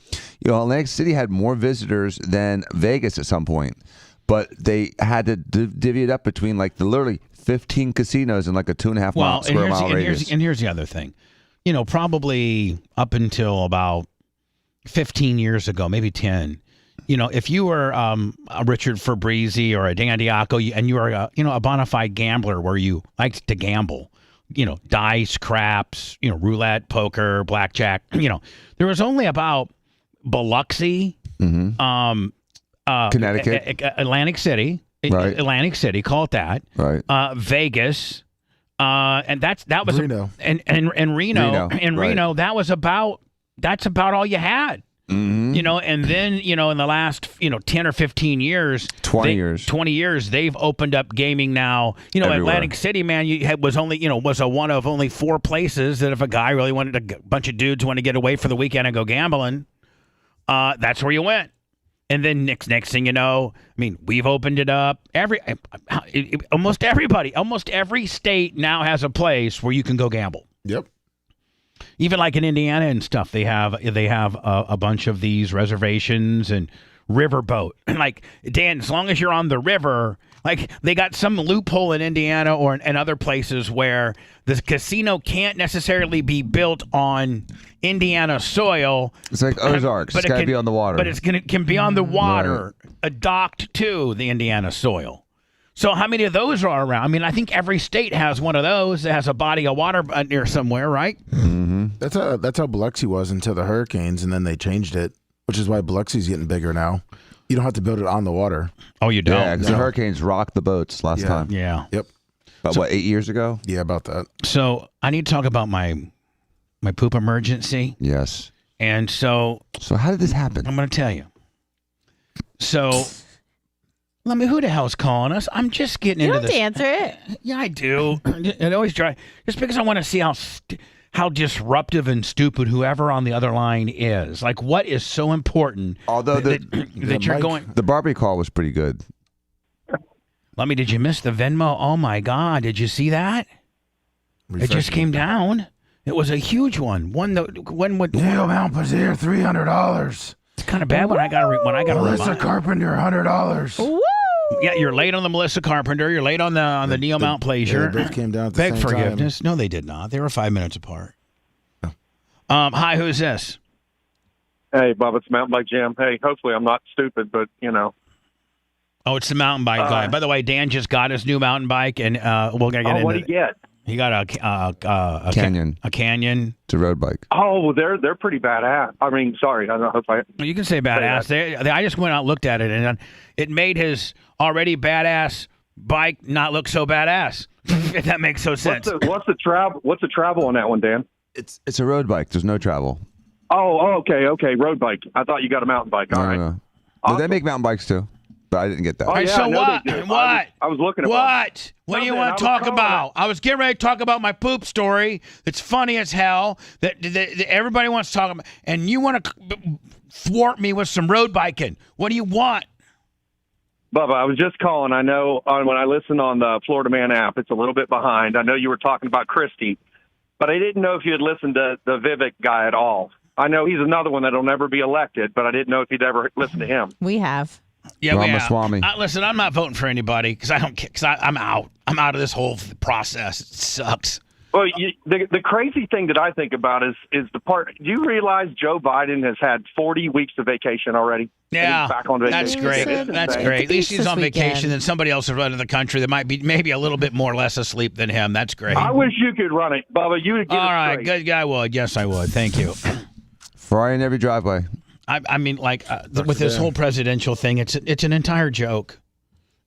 Atlantic City had more visitors than Vegas at some point. but they had to divvy it up between like literally 15 casinos in like a 2.5 mile square mile radius. And here's the other thing. You know, probably up until about 15 years ago, maybe 10, you know, if you were a Richard Fabrizi or a Dan Diaco, and you were a bona fide gambler where you liked to gamble, you know, dice, craps, you know, roulette, poker, blackjack, you know, there was only about Biloxi, Connecticut, Atlantic City, right. Atlantic City, call it that, right? Vegas, and that was Reno. And Reno, right. Reno, that's about all you had. You know, and then, you know, in the last, 10 or 15 years, 20 years, they've opened up gaming now. You know, everywhere. Atlantic City, man, was one of only 4 places that if a guy really wanted a bunch of dudes want to get away for the weekend and go gambling, that's where you went. And then next thing you know, I mean, we've opened it up. Almost every state now has a place where you can go gamble. Yep. Even like in Indiana and stuff, they have a bunch of these reservations and riverboat. Like, Dan, as long as you're on the river, like they got some loophole in Indiana or in other places where the casino can't necessarily be built on Indiana soil. It's like Ozarks. It's got to be on the water. But can be on the water, docked to the Indiana soil. So how many of those are around? I mean, I think every state has one of those that has a body of water near somewhere, right? Mm-hmm. That's how Biloxi was until the hurricanes, and then they changed it, which is why Biloxi's getting bigger now. You don't have to build it on the water. Oh, you don't? Yeah, because the hurricanes rocked the boats last time. Yeah. Yep. About 8 years ago? Yeah, about that. So I need to talk about my poop emergency. Yes. And so how did this happen? I'm going to tell you. So... who the hell's calling us? I'm just getting into this. You don't have to answer it. Yeah, I do. It always drives. Just because I want to see how disruptive and stupid whoever on the other line is. Like, what is so important? Although that you're going. The Barbie call was pretty good. Did you miss the Venmo? Oh my God! Did you see that? It just came down. It was a huge one. One would. Neil Mount was here, $300. It's kind of bad when I got to Melissa Carpenter, $100. Woo! Yeah, you're late on the Melissa Carpenter. You're late on the Neil Mount Plaisir. They both came down at the Beg same forgiveness. time. No, they did not. They were 5 minutes apart. Hi, who's this? Hey, Bob, it's Mountain Bike Jam. Hey, hopefully I'm not stupid, but, you know. Oh, it's the mountain bike guy. By the way, Dan just got his new mountain bike, and we're going to get into what'd he get? He got a Canyon. A Canyon. It's a road bike. Oh, they're pretty badass. I mean, sorry, I don't know if I... You can say badass. I just went out and looked at it, and it made his already badass bike not look so badass. If that makes so sense. What's the travel on that one, Dan? It's a road bike. There's no travel. Oh, okay, road bike. I thought you got a mountain bike. All right. No. Awesome. They make mountain bikes too, but I didn't get that. Oh, yeah, so what? What? I was looking at what? What do you want to talk about? I was getting ready to talk about my poop story. It's funny as hell that everybody wants to talk about, and you want to thwart me with some road biking. What do you want? Bubba, I was just calling. I know when I listen on the Florida Man app, it's a little bit behind. I know you were talking about Christie, but I didn't know if you had listened to the Vivek guy at all. I know he's another one that'll never be elected, but I didn't know if you'd ever listened to him. We have. Yeah, Ramaswamy. Listen, I'm not voting for anybody because I don't care. Because I'm out. I'm out of this whole process. It sucks. Well, the crazy thing that I think about is the part. Do you realize Joe Biden has had 40 weeks of vacation already? Yeah, he's back on vacation. That's great. That's great. At least he's on vacation, and somebody else is running the country that might be maybe a little bit more or less asleep than him. That's great. I wish you could run it, Bubba. You would get all it right, straight. good guy would. Yes, I would. Thank you. Ferrari in every driveway. I mean, like with this whole presidential thing, it's an entire joke.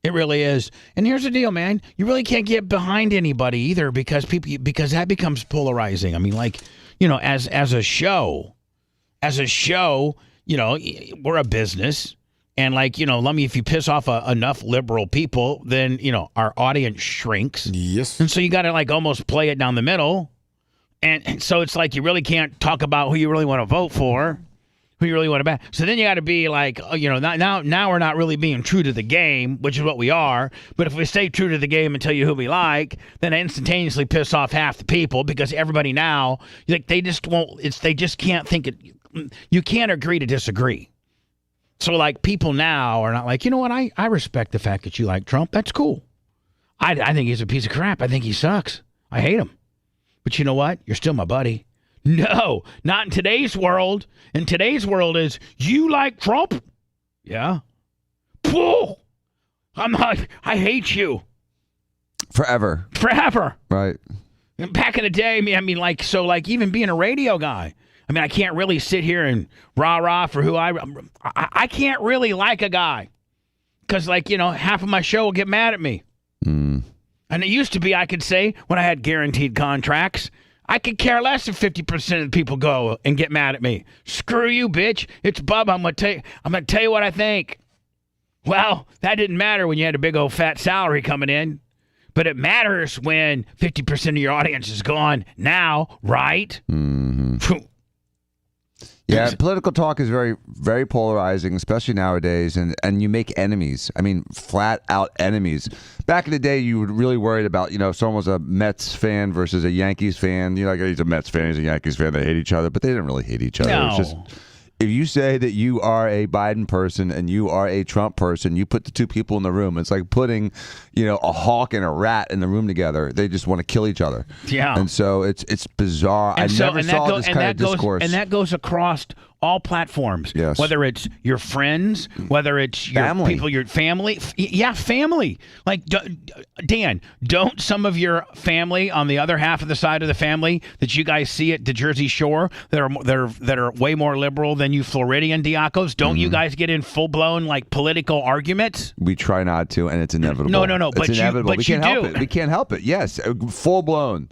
It really is. And here's the deal, man. You really can't get behind anybody either because that becomes polarizing. I mean, like, you know, as a show, you know, we're a business. And like, you know, if you piss off enough liberal people, then, you know, our audience shrinks. Yes. And so you got to like almost play it down the middle. And so it's like you really can't talk about who you really want to vote for. Who you really want to back. So then you got to be like, you know, now we're not really being true to the game, which is what we are. But if we stay true to the game and tell you who we like, then I instantaneously piss off half the people because everybody now, like, they just won't. They just can't think it. You can't agree to disagree. So, like, people now are not like, you know what? I respect the fact that you like Trump. That's cool. I think he's a piece of crap. I think he sucks. I hate him. But you know what? You're still my buddy. No, not in today's world. In today's world is, you like Trump? Yeah. Pooh! I hate you. Forever. Right. And back in the day, I mean, like, so, like, even being a radio guy, I mean, I can't really sit here and rah-rah for who I can't really like a guy. Because, like, you know, half of my show will get mad at me. And it used to be, I could say, when I had guaranteed contracts, I could care less if 50% of the people go and get mad at me. Screw you, bitch. It's Bubba. I'm gonna tell you what I think. Well, that didn't matter when you had a big old fat salary coming in. But it matters when 50% of your audience is gone now, right? Yeah, political talk is very, very polarizing, especially nowadays, and you make enemies. I mean, flat out enemies. Back in the day, you were really worried about, you know, if someone was a Mets fan versus a Yankees fan. You know, like, he's a Mets fan, he's a Yankees fan. They hate each other, but they didn't really hate each other. No. It's just, if you say that you are a Biden person and you are a Trump person, you put the two people in the room. It's like putting, you know, a hawk and a rat in the room together. They just want to kill each other. Yeah. And so it's bizarre. I never saw this kind of discourse. And that goes across all platforms. Yes. Whether it's your friends, whether it's your Family. people, your family. Yeah, family. Like, Dan, don't some of your family on the other half of the side of the family that you guys see at the Jersey Shore that are way more liberal than you Floridian Diacos, don't you guys get in full-blown, like, political arguments? We try not to, and it's inevitable. No. It's But inevitable. We can't help do. it. We can't help it. Yes, full blown.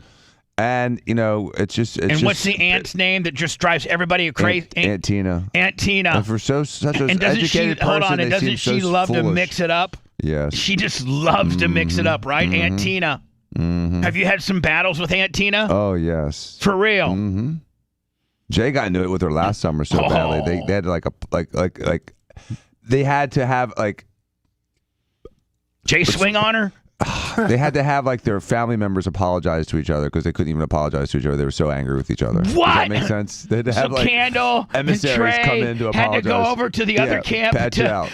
And, you know, it's just. And what's the aunt's name that just drives everybody crazy? Aunt Tina. Aunt Tina. And for such an and doesn't educated she, hold person, on, and they doesn't seem she so love to foolish. mix it up? Yes. She just loves to mix it up, right? Aunt Tina. Have you had some battles with Aunt Tina? Oh, yes. For real? Jay got into it with her last summer so badly. They had they had to have like Jay swing on her. They had to have like their family members apologize to each other because they couldn't even apologize to each other. They were so angry with each other. What? Does that make sense? They had to have like Candle and emissaries Trey come in to apologize. had to go over to the other camp patch to, it out.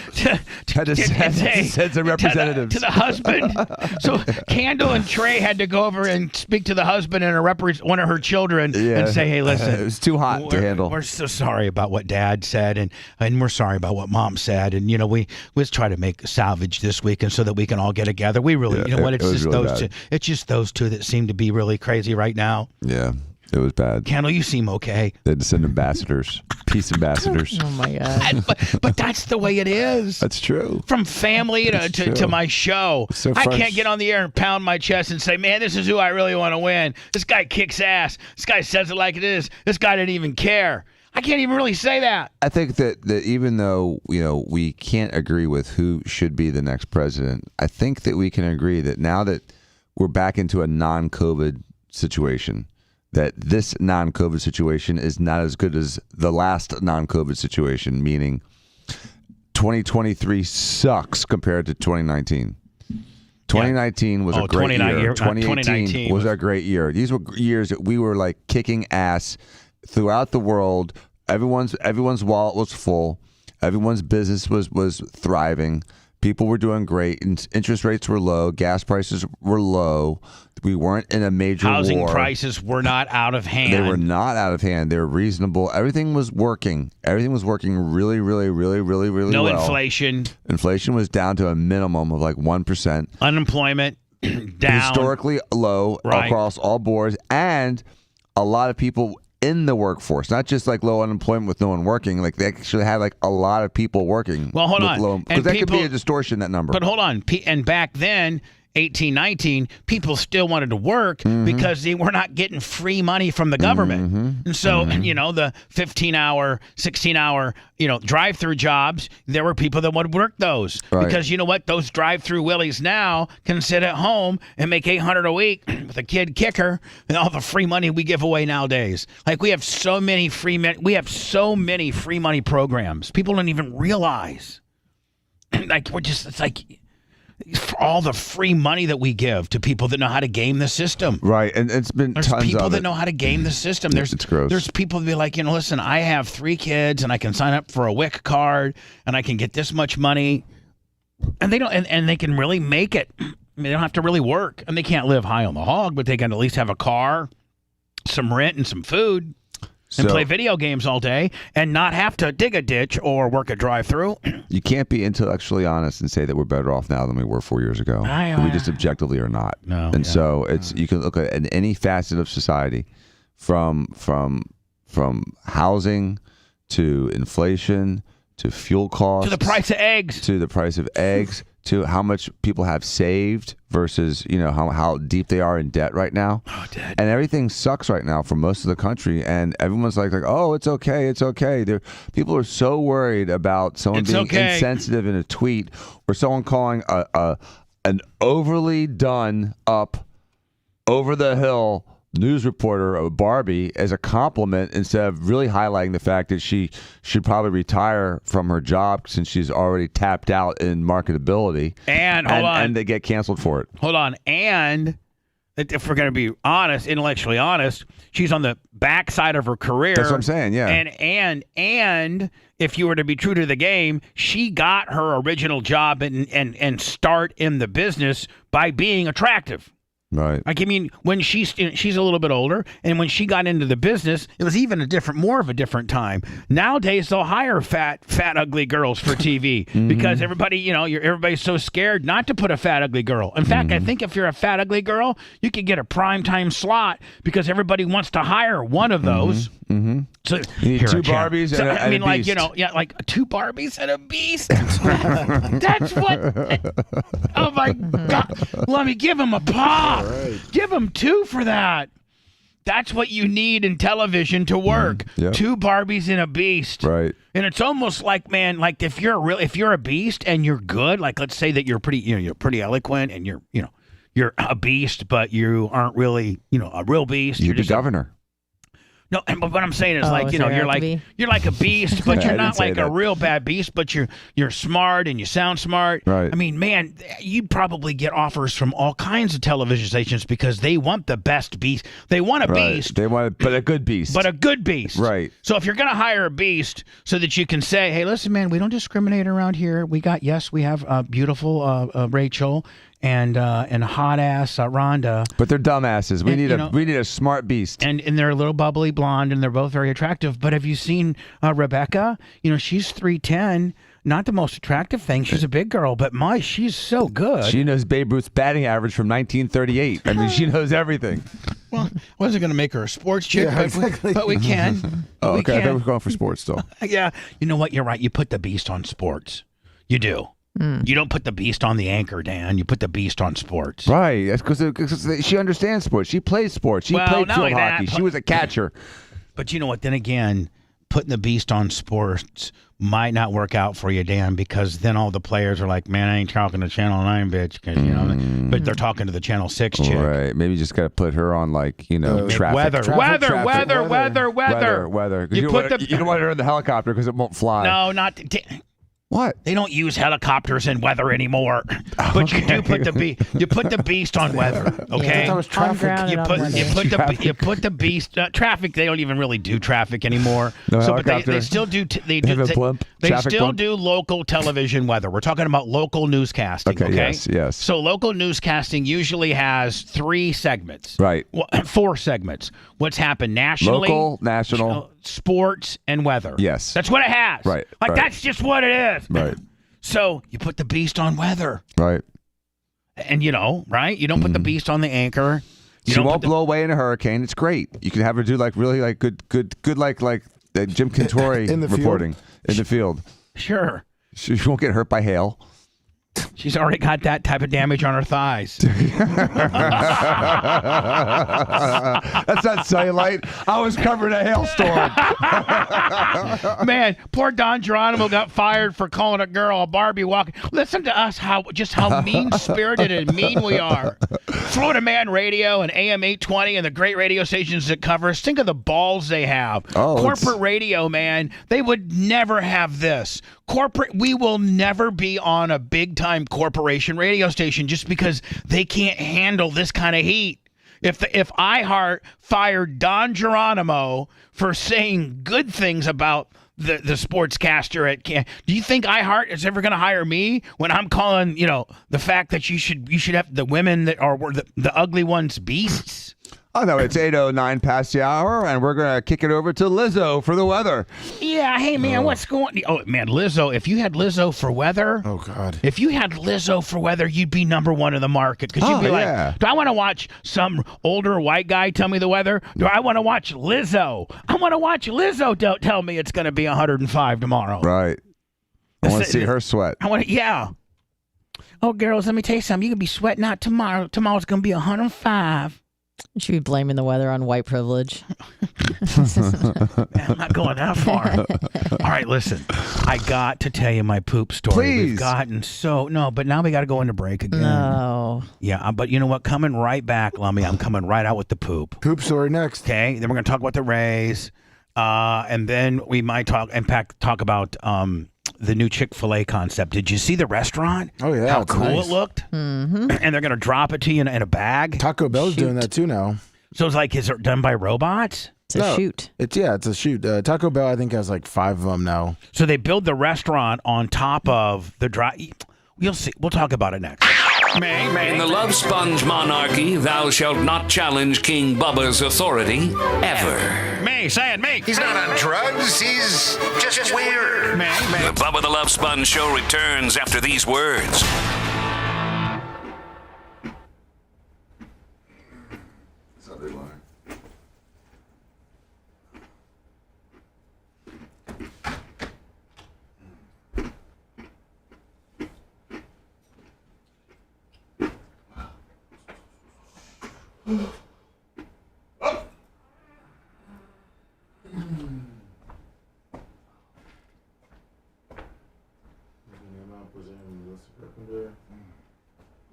Had to send some representatives to the husband. So Candle and Trey had to go over and speak to the husband and one of her children and say, "Hey, listen, it was too hot to handle. We're so sorry about what Dad said, and we're sorry about what Mom said, and you know let's try to make salvage this week, and so that we can all get together. We really, you know what? It's just really those bad. two. It's just those two that seem to be really crazy right now. Yeah, it was bad. Candle, you seem okay. They had to send ambassadors, peace ambassadors. Oh my God! but that's the way it is. That's true. From family to my show, So I can't get on the air and pound my chest and say, "Man, this is who I really want to win. This guy kicks ass. This guy says it like it is. This guy didn't even care." I can't even really say that. I think that even though, you know, we can't agree with who should be the next president, I think that we can agree that now that we're back into a non-COVID situation, that this non-COVID situation is not as good as the last non-COVID situation, meaning 2023 sucks compared to 2019. 2019 was a great year. 2018 was a great year. These were years that we were like kicking ass throughout the world. Everyone's wallet was full. Everyone's business was thriving. People were doing great. Interest rates were low. Gas prices were low. We weren't in a major Housing war. prices were not out of hand. They were not out of hand. They were reasonable. Everything was working. Everything was working really, really, really, really, really no well. Inflation. Inflation was down to a minimum of like 1%. Unemployment down. Historically low across all boards, and a lot of people in the workforce, not just like low unemployment with no one working. Like they actually had like a lot of people working. Well, hold on. Because that could be a distortion, that number. But hold on. And back then, 1819, people still wanted to work because they were not getting free money from the government. And so, you know, the 15-hour, 16-hour, you know, drive-through jobs, there were people that would work those. Right. Because you know what? Those drive-through willies now can sit at home and make $800 a week with a kid kicker and all the free money we give away nowadays. Like we have so many free money programs. People don't even realize. Like it's like for all the free money that we give to people that know how to game the system. Right, and it's been There's tons people of that it. know how to game the system. It's gross. There's people that be like, listen, I have 3 kids and I can sign up for a WIC card and I can get this much money, and they don't, and they can really make it. I mean, they don't have to really work, and they can't live high on the hog, but they can at least have a car, some rent, and some food. And play video games all day and not have to dig a ditch or work a drive-through. You can't be intellectually honest and say that we're better off now than we were 4 years ago. We just objectively are not. No, and so it's you can look at in any facet of society, from housing to inflation to fuel costs To the price of eggs. To how much people have saved versus how deep they are in debt right now. Oh, debt. And everything sucks right now for most of the country, and everyone's like, oh, it's okay. People are so worried about someone being insensitive in a tweet or someone calling an overly done up, over the hill news reporter of Barbie as a compliment instead of really highlighting the fact that she should probably retire from her job since she's already tapped out in marketability. And they get canceled for it. Hold on. And if we're going to be honest, intellectually honest, she's on the backside of her career. That's what I'm saying, yeah. And if you were to be true to the game, she got her original job and start in the business by being attractive. Right. Like, I mean, when she's a little bit older, and when she got into the business, it was even more of a different time. Nowadays, they'll hire fat, ugly girls for TV because everybody, everybody's so scared not to put a fat, ugly girl. In fact, I think if you're a fat, ugly girl, you could get a primetime slot because everybody wants to hire one of those. So you need 2 Barbies and a beast. Like 2 Barbies and a beast. That's what. Oh my God! Let me give him a pop. Right. Give him 2 for that. That's what you need in television to work. 2 Barbies and a beast. Right. And it's almost like, man, like if you're a beast and you're good, like let's say that you're pretty, you're pretty eloquent and you're a beast, but you aren't really, a real beast. You're just governor. No, but what I'm saying is you're like a beast, but you're not like a real bad beast, but you're smart and you sound smart. Right. I mean, man, you'd probably get offers from all kinds of television stations because they want the best beast. They want a beast. They want but a good beast. But a good beast. Right. So if you're going to hire a beast so that you can say, hey, listen, man, we don't discriminate around here. We have beautiful Rachel and hot ass Rhonda. But they're dumbasses. We need a smart beast. And they're a little bubbly blonde, and they're both very attractive. But have you seen Rebecca? She's 3'10". Not the most attractive thing. She's a big girl, but she's so good. She knows Babe Ruth's batting average from 1938. I mean, she knows everything. Well, I wasn't going to make her a sports chick, but we can. Oh, okay. I thought we were going for sports still. Yeah. You know what? You're right. You put the beast on sports. You do. You don't put the beast on the anchor, Dan. You put the beast on sports. Right. That's because she understands sports. She plays sports. She played field hockey. She was a catcher. But you know what? Then again, putting the beast on sports might not work out for you, Dan, because then all the players are like, man, I ain't talking to Channel 9, bitch. Because, but they're talking to the Channel 6 chick. Right. Maybe you just got to put her on, traffic. Weather. You don't want her in the helicopter because it won't fly. No, not... What? They don't use helicopters in weather anymore. But you do put the beast on weather, okay? That was traffic. You put the beast traffic. They don't even really do traffic anymore. No so, helicopter. but they still do. They still do local television weather. We're talking about local newscasting. Okay. Yes. So local newscasting usually has 3 segments. Right. 4 segments. What's happened nationally? Local, national, sports, and weather. Yes. That's what it has. Right. That's just what it is. Right. So you put the beast on weather. Right. And right? You don't put the beast on the anchor. She won't blow away in a hurricane. It's great. You can have her do really good Jim Cantore reporting in the field. Sure. She won't get hurt by hail. She's already got that type of damage on her thighs. That's not cellulite. I was covered in a hailstorm. Man, poor Don Geronimo got fired for calling a girl a Barbie walking. Listen to us, how mean-spirited and mean we are. Florida Man Radio and AM 820 and the great radio stations that cover us. Think of the balls they have. Corporate radio, man, they would never have this. We will never be on a big time big-time corporation radio station just because they can't handle this kind of heat. If iHeart fired Don Geronimo for saying good things about the sportscaster do you think iHeart is ever going to hire me when I'm calling, the fact that you should have the women that are the ugly ones beasts? Oh, no, it's 8:09 past the hour, and we're going to kick it over to Lizzo for the weather. Yeah, hey, man, what's going on? Oh, man, Lizzo, if you had Lizzo for weather. Oh, God. If you had Lizzo for weather, you'd be number one in the market. Because you'd be like, do I want to watch some older white guy tell me the weather? Do I want to watch Lizzo? I want to watch Lizzo tell me it's going to be 105 tomorrow. Right. I want to see her sweat. Yeah. Oh, girls, let me tell you something. You can be sweating out tomorrow. Tomorrow's going to be 105. Should be blaming the weather on white privilege. Man, I'm not going that far. All right, listen. I got to tell you my poop story. Please. We've gotten but now we got to go into break again. No. Yeah, but you know what? Coming right back, Lummy. I'm coming right out with the poop. Poop story next. Okay, then we're going to talk about the Rays. And then we might talk about the new Chick-fil-A concept. Did you see the restaurant? Oh, yeah. How it's cool nice. it looked? Mm-hmm. And they're going to drop it to you in a bag? Taco Bell's doing that too now. So it's like, is it done by robots? It's a shoot. It's a shoot. Taco Bell, I think, has like 5 of them now. So they build the restaurant on top of the dry. You'll see. We'll talk about it next. In the Love Sponge monarchy, thou shalt not challenge King Bubba's authority ever. May, say it, May. He's not on drugs. He's just weird. The Bubba the Love Sponge show returns after these words. Sunday line.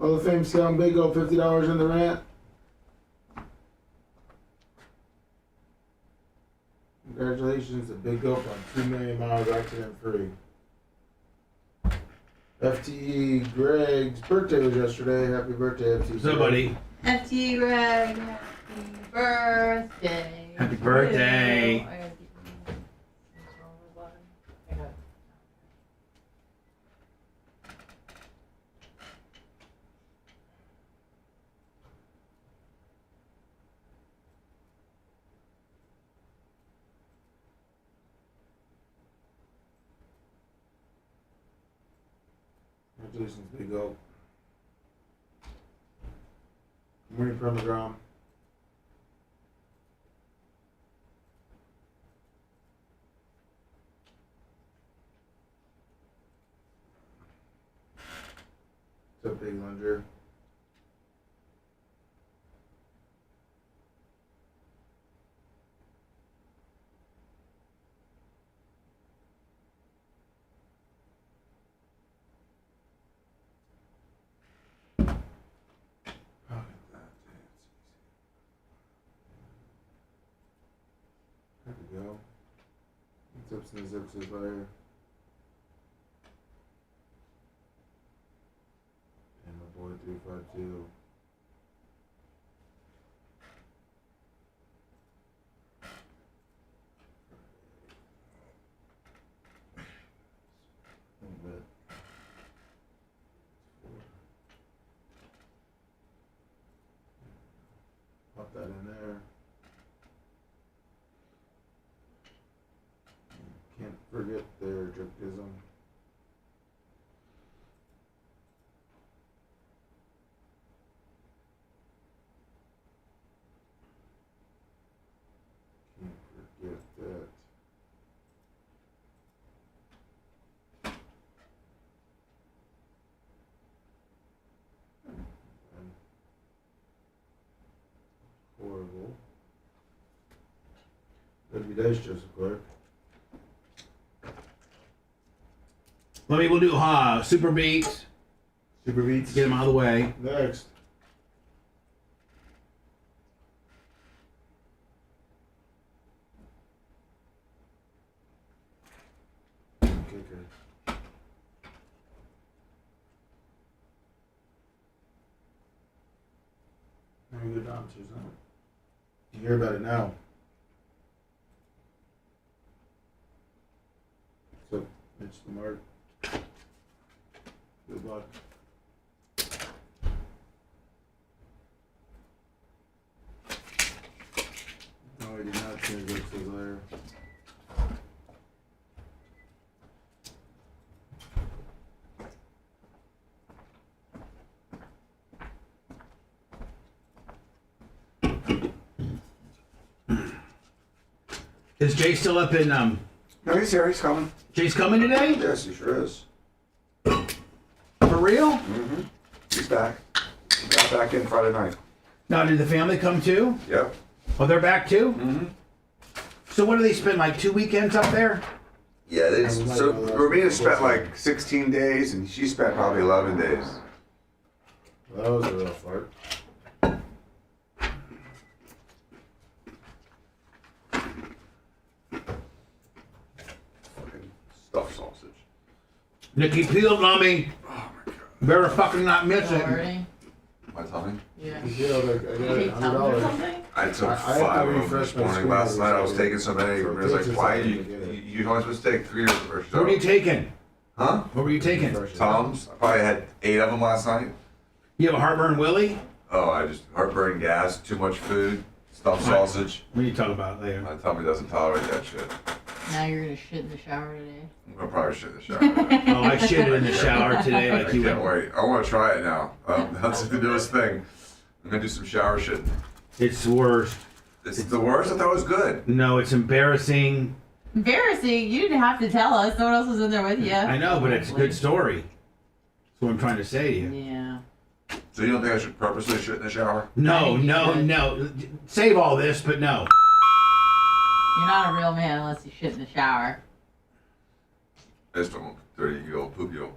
Hall of Fame Scum Big O, $50 in the rant. Congratulations to Big O on 2 million miles accident free. FTE Greg's birthday was yesterday. Happy birthday, FTE. What's up, buddy? FTE Greg, happy birthday. Happy birthday. Congratulations, Big O. Good morning, Permagram. What's up, Big Lunger? There we go. Zips and zips is fire. And my boy 352. A little bit. Pop that in there. Can't forget their driptism. Can't forget that. And horrible. W days, Joseph Clark. We'll do Super Beats. Super Beats. Get them out of the way. Next. Kicker. You hear about it now. So, Mitch Lamar. Good luck. No, I did not change it to there. Is Jay still up in No, he's here. He's coming. Jay's coming today? Yes, he sure is. For real? Mm-hmm. He's back. He got back in Friday night. Now, did the family come too? Yep. Oh, they're back too? Mm-hmm. So what do they spend, like 2 weekends up there? Yeah, so Romina spent like 16 days, and she spent probably 11 days. That was a real fart. Stuffed sausage. Nikki peeled on me. Oh my god. Better fucking not miss it. My tummy? Yeah. I got it, $100. I took I 5 of them refreshed this my morning. screen Last night I was yesterday. taking so many. Romina's like, why you only supposed to take 3 of the first What were you taking? Huh? What were you taking? Tums. I probably had 8 of them last night. You have a heartburn, Willie? Oh, I just heartburn, gas, too much food, stuffed sausage. What are you talking about later? My tummy doesn't tolerate that shit. Now you're gonna shit in the shower today. I'm gonna probably shit in the shower. Today. Oh, I shitted in the shower today like I you can't would. wait. I want to try it now. That's the newest thing. I'm gonna do some shower shit. It's the worst. It's the worst. I thought it was good. No, it's embarrassing. Embarrassing. You didn't have to tell us. No one else was in there with you. I know, but it's a good story. That's what I'm trying to say to you. Yeah. So you don't think I should purposely shit in the shower? No. Save all this, but no. You're not a real man unless you shit in the shower. I just don't want dirty-year-old poop-year-old.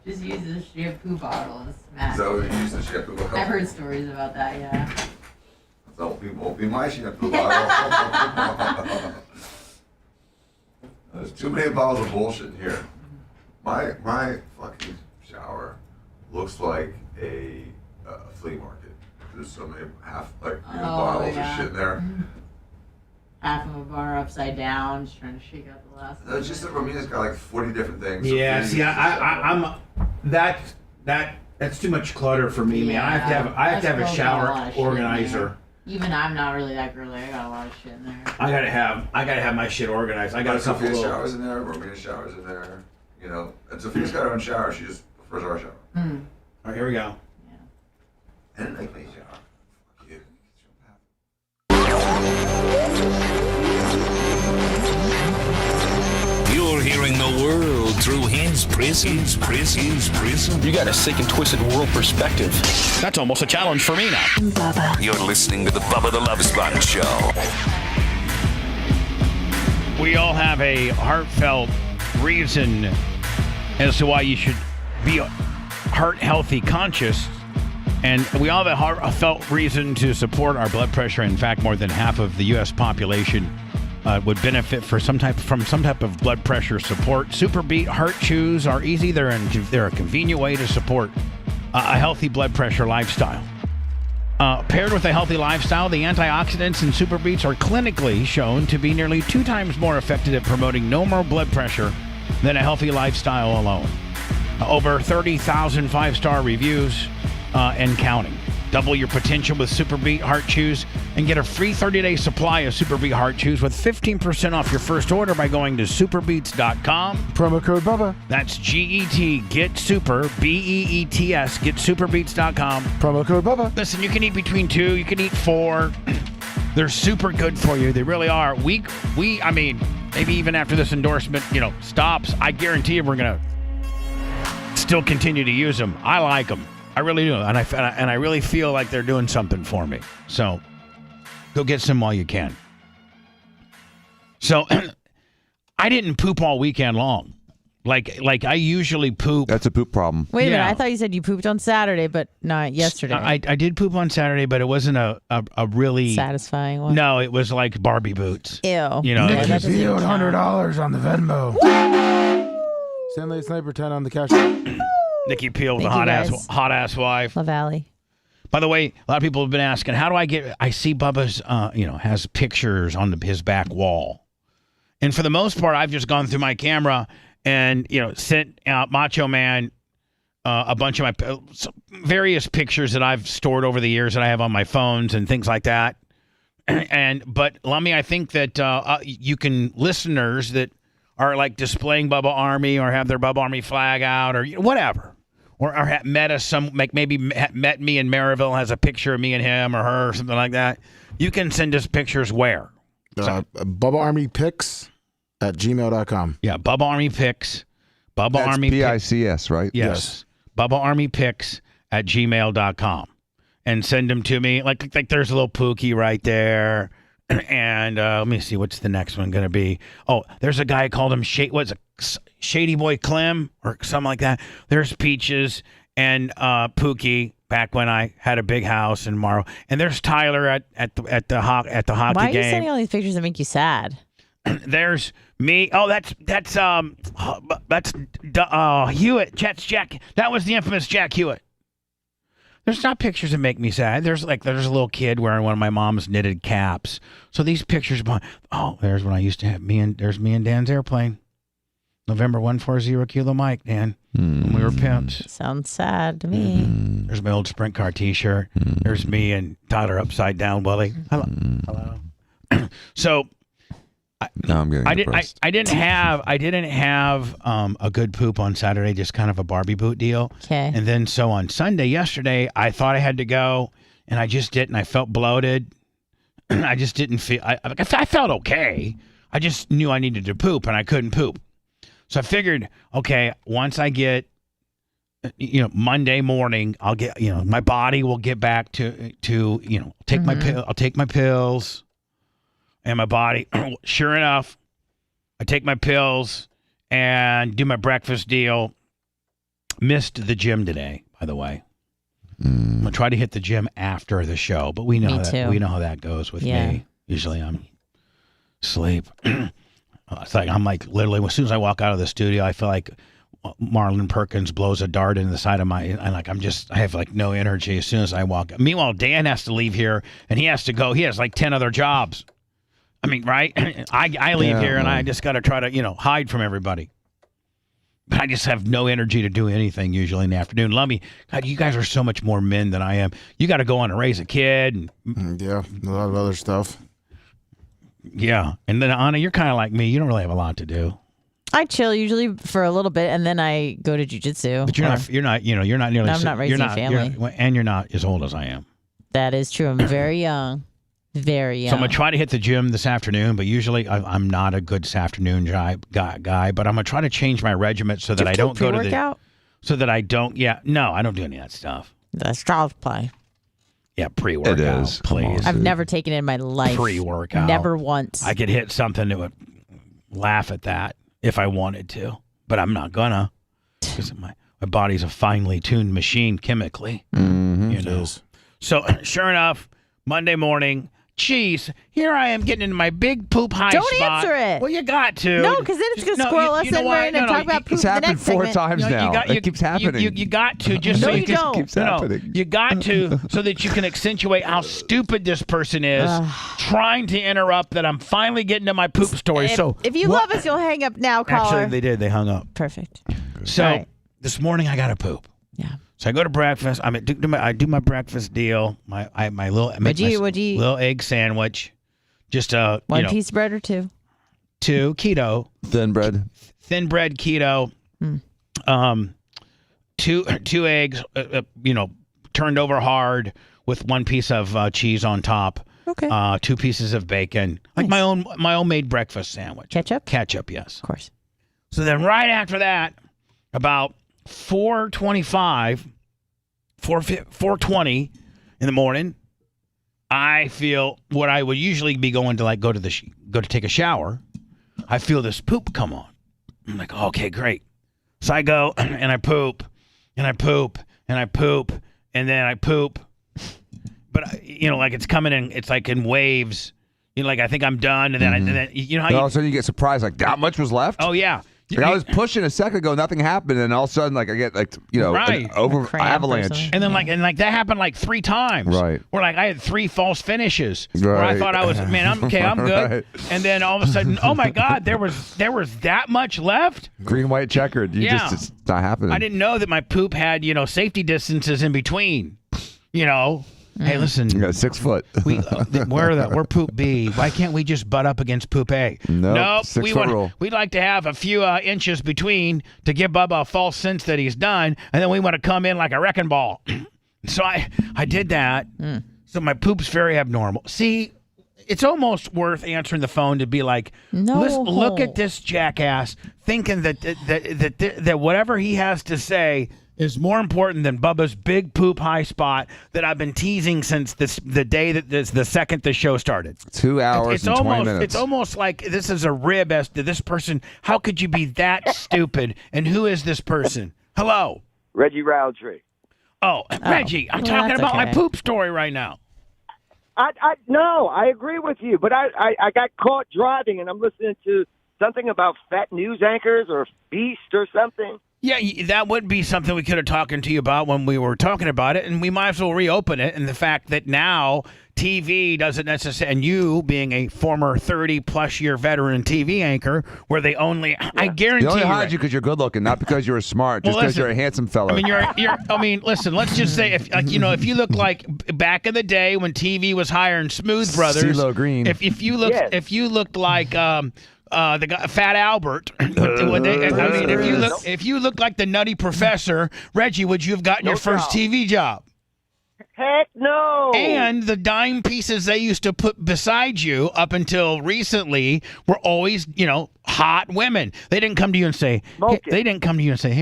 Just use the shampoo bottle and smash. Is that what you use the shampoo bottle? I've heard stories about that, yeah. So it won't be my shampoo bottle. There's too many bottles of bullshit in here. My fucking shower looks like a flea market. There's so many bottles of shit in there. Half of them are upside down, just trying to shake out the last. No, it's just that Romina's got like 40 different things. Yeah, see, I'm that's too much clutter for me, man. I have to have a shower organizer. Even I'm not really that girly. I got a lot of shit in there. I gotta have my shit organized. I got a couple Sophia's of showers in there. Romina's showers in there. You know, and Sophia's got her own shower. She just prefers our shower. All right, here we go. I didn't like my shower. Fuck you. You're hearing the world through his prism. You got a sick and twisted world perspective. That's almost a challenge for me now. Bubba. You're listening to the Bubba the Love Sponge Show. We all have a heartfelt reason as to why you should be heart healthy conscious. And we all have a heartfelt reason to support our blood pressure. In fact, more than half of the U.S. population would benefit from some type of blood pressure support. Super Beet Heart Chews are easy. They're a convenient way to support a healthy blood pressure lifestyle. Paired with a healthy lifestyle, the antioxidants in Super Beets are clinically shown to be nearly 2 times more effective at promoting normal blood pressure than a healthy lifestyle alone. Over 30,000 5-star reviews and counting. Double your potential with Super Beet Heart Chews and get a free 30-day supply of Super Beet Heart Chews with 15% off your first order by going to superbeets.com. Promo code BUBBA. That's GET, get super, BEETS, get superbeets.com. Promo code BUBBA. Listen, you can eat between 2, you can eat 4. They're super good for you. They really are. I mean, maybe even after this endorsement, stops, I guarantee you we're going to still continue to use them. I like them. I really do, and I really feel like they're doing something for me. So, go get some while you can. So, I didn't poop all weekend long, like I usually poop. That's a poop problem. Wait a minute, I thought you said you pooped on Saturday, but not yesterday. I did poop on Saturday, but it wasn't a really satisfying one. No, it was like Barbie boots. Ew. Nikki peeled $100 on the Venmo. Stanley Sniper 10 on the cash. Nikki peeled the hot ass wife. Love Alley. By the way, a lot of people have been asking, how do I see Bubba's, has pictures on his back wall. And for the most part, I've just gone through my camera and, sent out Macho Man a bunch of my various pictures that I've stored over the years that I have on my phones and things like that. But Lummy, I think that you can, listeners that are like displaying Bubba Army or have their Bubba Army flag out or whatever, or met us maybe met me in Maryville, has a picture of me and him or her or something like that. You can send us pictures where? Bubba Army Pics at gmail.com. Yeah, Bubba Army Pics. Bubba That's Army Pics, right? Yes. Bubba Army Pics at gmail.com. And send them to me. Like there's a little Pookie right there. And let me see, what's the next one going to be? Oh, there's a guy called him Shady Boy Clem or something like that. There's Peaches and Pookie back when I had a big house in Morrow. And there's Tyler at the hockey game. Why are you sending all these pictures that make you sad? There's me. Oh, that's Hewitt. Jack. That was the infamous Jack Hewitt. There's not pictures that make me sad. There's a little kid wearing one of my mom's knitted caps. So these pictures, there's when I used to have there's me and Dan's airplane. November 140 Kilo Mike, Dan. When we were pimps. Sounds sad to me. There's my old sprint car t-shirt. There's me and Tyler upside down, Willie. Hello. So now I'm getting depressed. I didn't have a good poop on Saturday, just kind of a Barbie boot deal. Okay. And then so on Sunday, yesterday, I thought I had to go, and I just didn't. I felt bloated. I just didn't feel. I felt okay. I just knew I needed to poop, and I couldn't poop. So I figured, okay, once I get, Monday morning, I'll get, my body will get back to take my pill. I'll take my pills. And my body, sure enough, I take my pills and do my breakfast deal. Missed the gym today, by the way. I'm gonna try to hit the gym after the show, but we know how that goes with me. Usually I'm asleep. I'm like literally as soon as I walk out of the studio, I feel like Marlon Perkins blows a dart into the side of my. I have like no energy as soon as I walk. Meanwhile, Dan has to leave here and he has to go. He has like 10 other jobs. I mean, right? I leave here and I just got to try to, hide from everybody. But I just have no energy to do anything usually in the afternoon. Lummy, God, you guys are so much more men than I am. You got to go on and raise a kid. Yeah, a lot of other stuff. Yeah. And then, Anna, you're kind of like me. You don't really have a lot to do. I chill usually for a little bit, and then I go to jiu-jitsu. But you're not nearly. I'm not raising a family. And you're not as old as I am. That is true. I'm very young. Very young. So I'm going to try to hit the gym this afternoon, but usually I'm not a good this afternoon guy, but I'm going to try to change my regimen so that I don't go to the... So that I don't... Yeah, no, I don't do any of that stuff. That's child's play. Yeah, pre-workout, it is. Please. I've never taken it in my life. Pre-workout. Never once. I could hit something that would laugh at that if I wanted to, but I'm not gonna because my body's a finely tuned machine chemically. It is. So sure enough, Monday morning... Jeez, here I am getting into my big poop high Don't spot. Answer it. Well, you got to. No, because then it's going to squirrel us in right and talk about poop it's the happened next 4 segment. times now. It keeps happening. You got to just no, so you don't. Keeps happening. You got to so that you can accentuate how stupid this person is trying to interrupt that I'm finally getting to my poop story. If you love us, you'll hang up now, caller. Actually, they did. They hung up. Perfect. So this morning I got to poop. Yeah. So I go to breakfast. I do my breakfast deal. My little little egg sandwich. Just one piece of bread or two? 2 keto. Thin bread keto. 2 eggs, turned over hard with 1 piece of cheese on top. Okay. 2 pieces of bacon, like my own made breakfast sandwich. Ketchup, yes, of course. So then right after that, about 4:20 in the morning. I feel what I would usually be going to go to take a shower. I feel this poop come on. I'm like, okay, great. So I go and I poop and I poop and I poop and then I poop. But it's coming in. It's like in waves. I think I'm done, and then and then all of a sudden you get surprised, like that much was left. Oh yeah. Like I was pushing a second ago, nothing happened, and all of a sudden, like I get like Right. an avalanche. And then like that happened like 3 times. Right. Where like I had 3 false finishes. Where I Right. thought I was, man, I'm good. Right. And then all of a sudden, oh my God, there was that much left. Green, white, checkered. It's not happening. I didn't know that my poop had safety distances in between. Hey, listen. You got 6 foot. We're poop B. Why can't we just butt up against poop A? Nope. 6 foot rule. We'd like to have a few inches between to give Bubba a false sense that he's done, and then we want to come in like a wrecking ball. So I did that. So my poop's very abnormal. See, it's almost worth answering the phone to be like, look at this jackass thinking that whatever he has to say is more important than Bubba's big poop high spot that I've been teasing since the day that the second the show started. 2 hours and 20 minutes. It's almost like this is a rib as to this person. How could you be that stupid? And who is this person? Hello? Reggie Roundtree. Oh, Reggie, I'm talking about my poop story right now. No, I agree with you, but I got caught driving and I'm listening to something about fat news anchors or Beast or something. Yeah, that would be something we could have talked to you about when we were talking about it, and we might as well reopen it. And the fact that now TV doesn't necessarily, and you being a former 30-plus-year veteran TV anchor, where they only, I guarantee they only hired you because you're good looking, not because you were smart, just because you're a handsome fella. I mean, listen, let's just say, if you look like back in the day when TV was hiring Smooth Brothers, CeeLo Green. if you looked like the guy, Fat Albert. If you look like the Nutty Professor, Reggie, would you have gotten your first TV job? Heck no. And the dime pieces they used to put beside you up until recently were always, hot women. They didn't come to you and say, hey,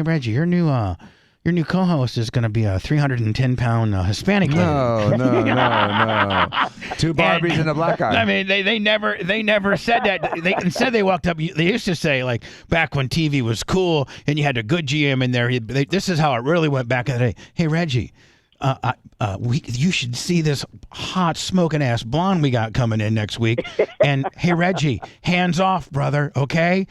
Reggie, your new co-host is going to be a 310-pound Hispanic lady. No. 2 Barbies and a black guy. I mean, they never said that. Instead, they walked up. They used to say, like, back when TV was cool and you had a good GM in there. This is how it really went back in the day. Hey, Reggie, you should see this hot smoking ass blonde we got coming in next week. And hey, Reggie, hands off, brother. Okay.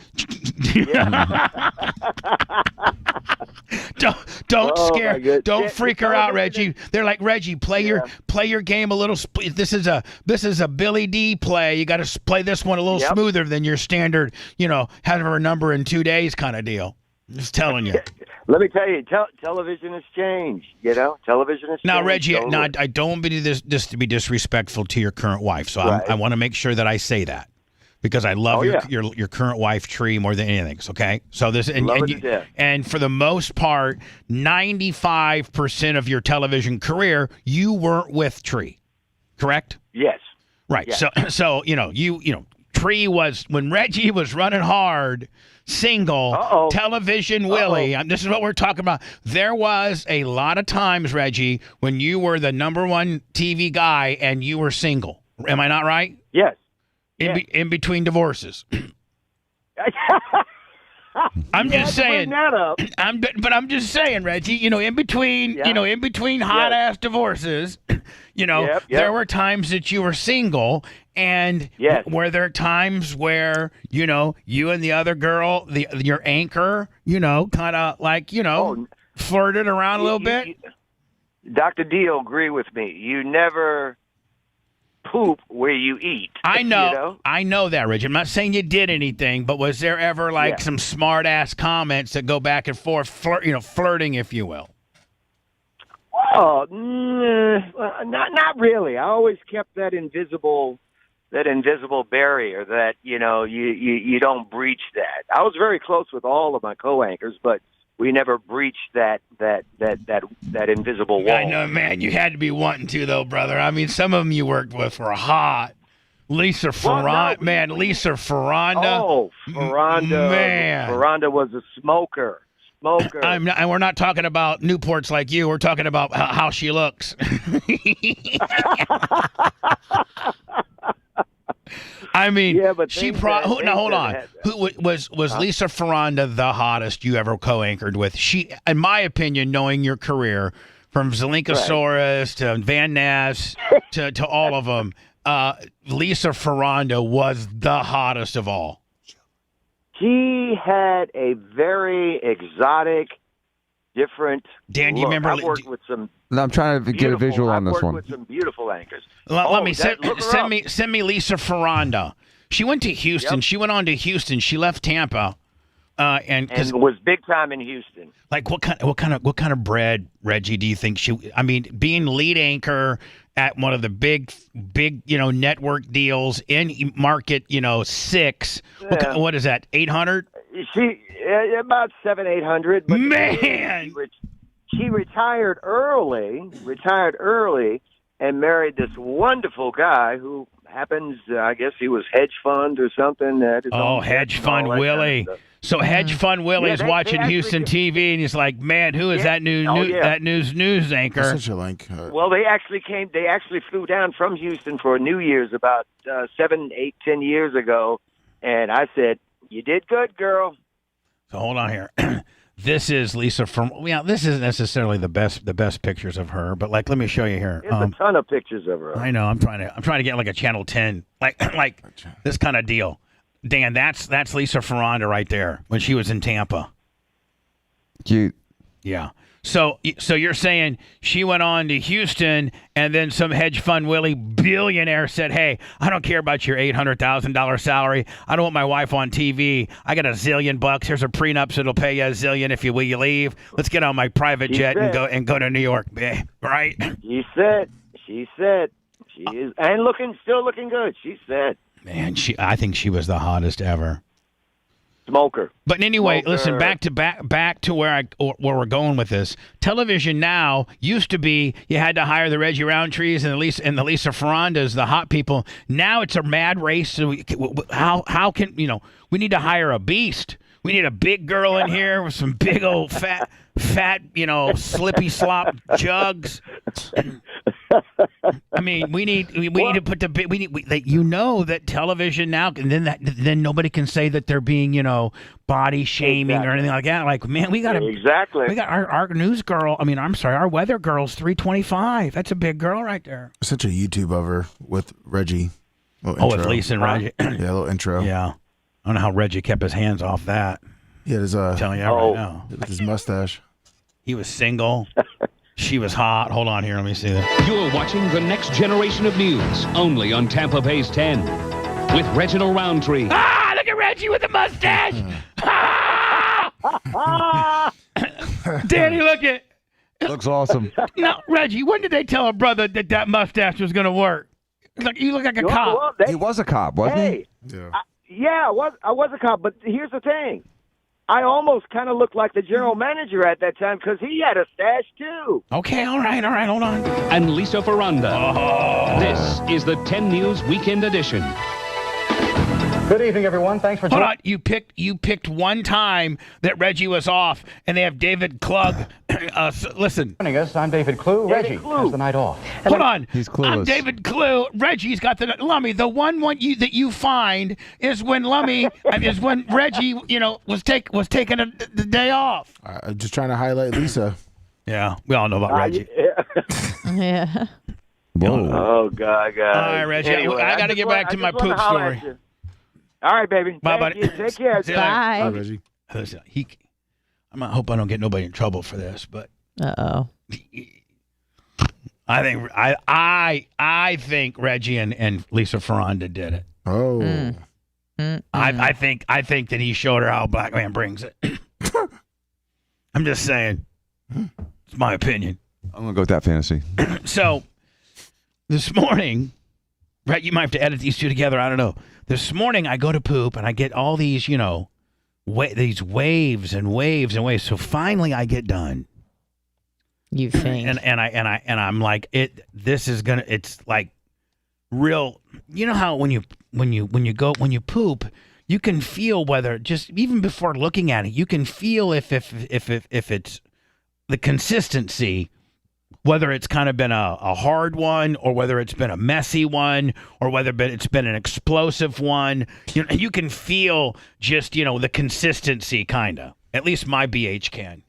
Don't freak her out, Reggie. They're like, Reggie, play your game a little. This is a Billy D play. You got to play this one a little smoother than your standard, have her number in 2 days kind of deal. Just telling you. Let me tell you, television has changed. Television has changed. Now, Reggie, I don't want this to be disrespectful to your current wife, so I want to make sure that I say that. Because I love your current wife, Tree, more than anything. Okay, so this and for the most part, 95% of your television career, you weren't with Tree, correct? Yes. Right. Yes. So Tree was when Reggie was running hard, single, television Willie. This is what we're talking about. There was a lot of times, Reggie, when you were the #1 TV guy and you were single. Am I not right? Yes. In between divorces. I'm just saying. I'm just saying, Reggie. In between hot ass divorces, there were times that you were single, and were there times where you and the other girl, your anchor, kind of like flirted around a little bit. Dr. D will agree with me. You never poop where you eat. I know that, Rich. I'm not saying you did anything, but was there ever some smart ass comments that go back and forth, flirting, if you will? Oh, not really. I always kept that invisible barrier that you don't breach that. I was very close with all of my co-anchors, but we never breached that invisible wall. I know, man. You had to be wanting to, though, brother. I mean, some of them you worked with were hot. Lisa Ferranda, Lisa Ferranda. Oh, Ferranda, man. Ferranda was a smoker. And we're not talking about Newports like you. We're talking about how she looks. I mean, she hold on. Who was Lisa Ferranda the hottest you ever co-anchored with? She, in my opinion, knowing your career from Zelenkosaurus to Van Ness to all of them, Lisa Ferranda was the hottest of all. She had a very exotic, different. Dan, do you look. remember? I've worked with some. No, I'm trying to get a visual on this one. I've worked with some beautiful anchors. Let me send me Lisa Ferranda. She went to Houston. Yep. She went on to Houston. She left Tampa, and was big time in Houston. Like what kind of bread, Reggie? Do you think she? I mean, being lead anchor at one of the big network deals in market 6. Yeah. What is that? 800? She about 700-800. Man, she retired early, and married this wonderful guy who happens. I guess he was hedge fund or something. Hedge fund Willie. Kind of So hedge fund Willie's watching Houston TV, and he's like, "Man, who is that news anchor?" That's such a link. Well, they actually flew down from Houston for New Year's about 7, 8, 10 years ago, and I said, "You did good, girl." So hold on here. This is Lisa from. Yeah, this isn't necessarily the best pictures of her, but like, let me show you here. There's a ton of pictures of her. I know. I'm trying to get like a Channel 10, like this kind of deal. Dan, that's Lisa Ferranda right there when she was in Tampa. Cute. Yeah. So you're saying she went on to Houston, and then some hedge fund Willie billionaire said, "Hey, I don't care about your $800,000 salary. I don't want my wife on TV. I got $1 zillion bucks. Here's a prenup that'll pay you $1 zillion if you leave. Let's get on my private jet and go to New York, right?" She said she is, and still looking good. She said, "Man, I think she was the hottest ever." Smoker. But anyway, listen, back to where we're going with this. Television now used to be you had to hire the Reggie Roundtrees and the Lisa Ferrandas, the hot people. Now it's a mad race. So how can we need to hire a beast? We need a big girl in here with some big old fat slippy slop jugs. I mean, we need to put that television now, and then nobody can say that they're being body shaming or anything like that. Like, man, we got our news girl. I mean, I'm sorry, our weather girl's 325. That's a big girl right there. Such a YouTube of her with Reggie. With Lisa and Reggie. Yeah, a little intro. Yeah, I don't know how Reggie kept his hands off that. Yeah, there's telling you right now with his mustache. He was single. She was hot. Hold on here. Let me see that. You're watching the next generation of news, only on Tampa Bay's 10. With Reginald Roundtree. Ah, look at Reggie with the mustache. Danny, look at. Looks awesome. Now, Reggie, when did they tell a brother that mustache was going to work? You look like a cop. He was a cop, wasn't he? Yeah. I was a cop, but here's the thing. I almost kind of looked like the general manager at that time because he had a stash too. Okay, all right, hold on. And Lisa Ferranda. Oh. This is the 10 News Weekend Edition. Good evening, everyone. Thanks for joining. Hold on, you picked one time that Reggie was off, and they have David Klug. Listen. Joining us, I'm David Clue. Reggie has the night off. Hold on. He's clueless. I'm David Clue. Reggie's got the Lummy. The one that you find is when Lummy is when Reggie, was taking the day off. I'm just trying to highlight Lisa. Yeah, we all know about Reggie. Yeah. Whoa. Oh God. All right, Reggie. Anyway, I got to get back to my poop story. All right, baby. Bye, buddy. Take care. Bye. Bye, Reggie. Listen, I hope I don't get nobody in trouble for this, but Uh-oh. I think Reggie and Lisa Ferranda did it. Oh. I think that he showed her how a black man brings it. I'm just saying. It's my opinion. I'm gonna go with that fantasy. So this morning, right? You might have to edit these two together. I don't know. This morning I go to poop and I get all these, these waves and waves and waves. So finally I get done. You think? And I'm like, it's like real. You know how when you poop, you can feel whether just even before looking at it, you can feel if it's the consistency. Whether it's kind of been a hard one or whether it's been a messy one or whether it's been an explosive one, you can feel just, the consistency kind of. At least my BH can.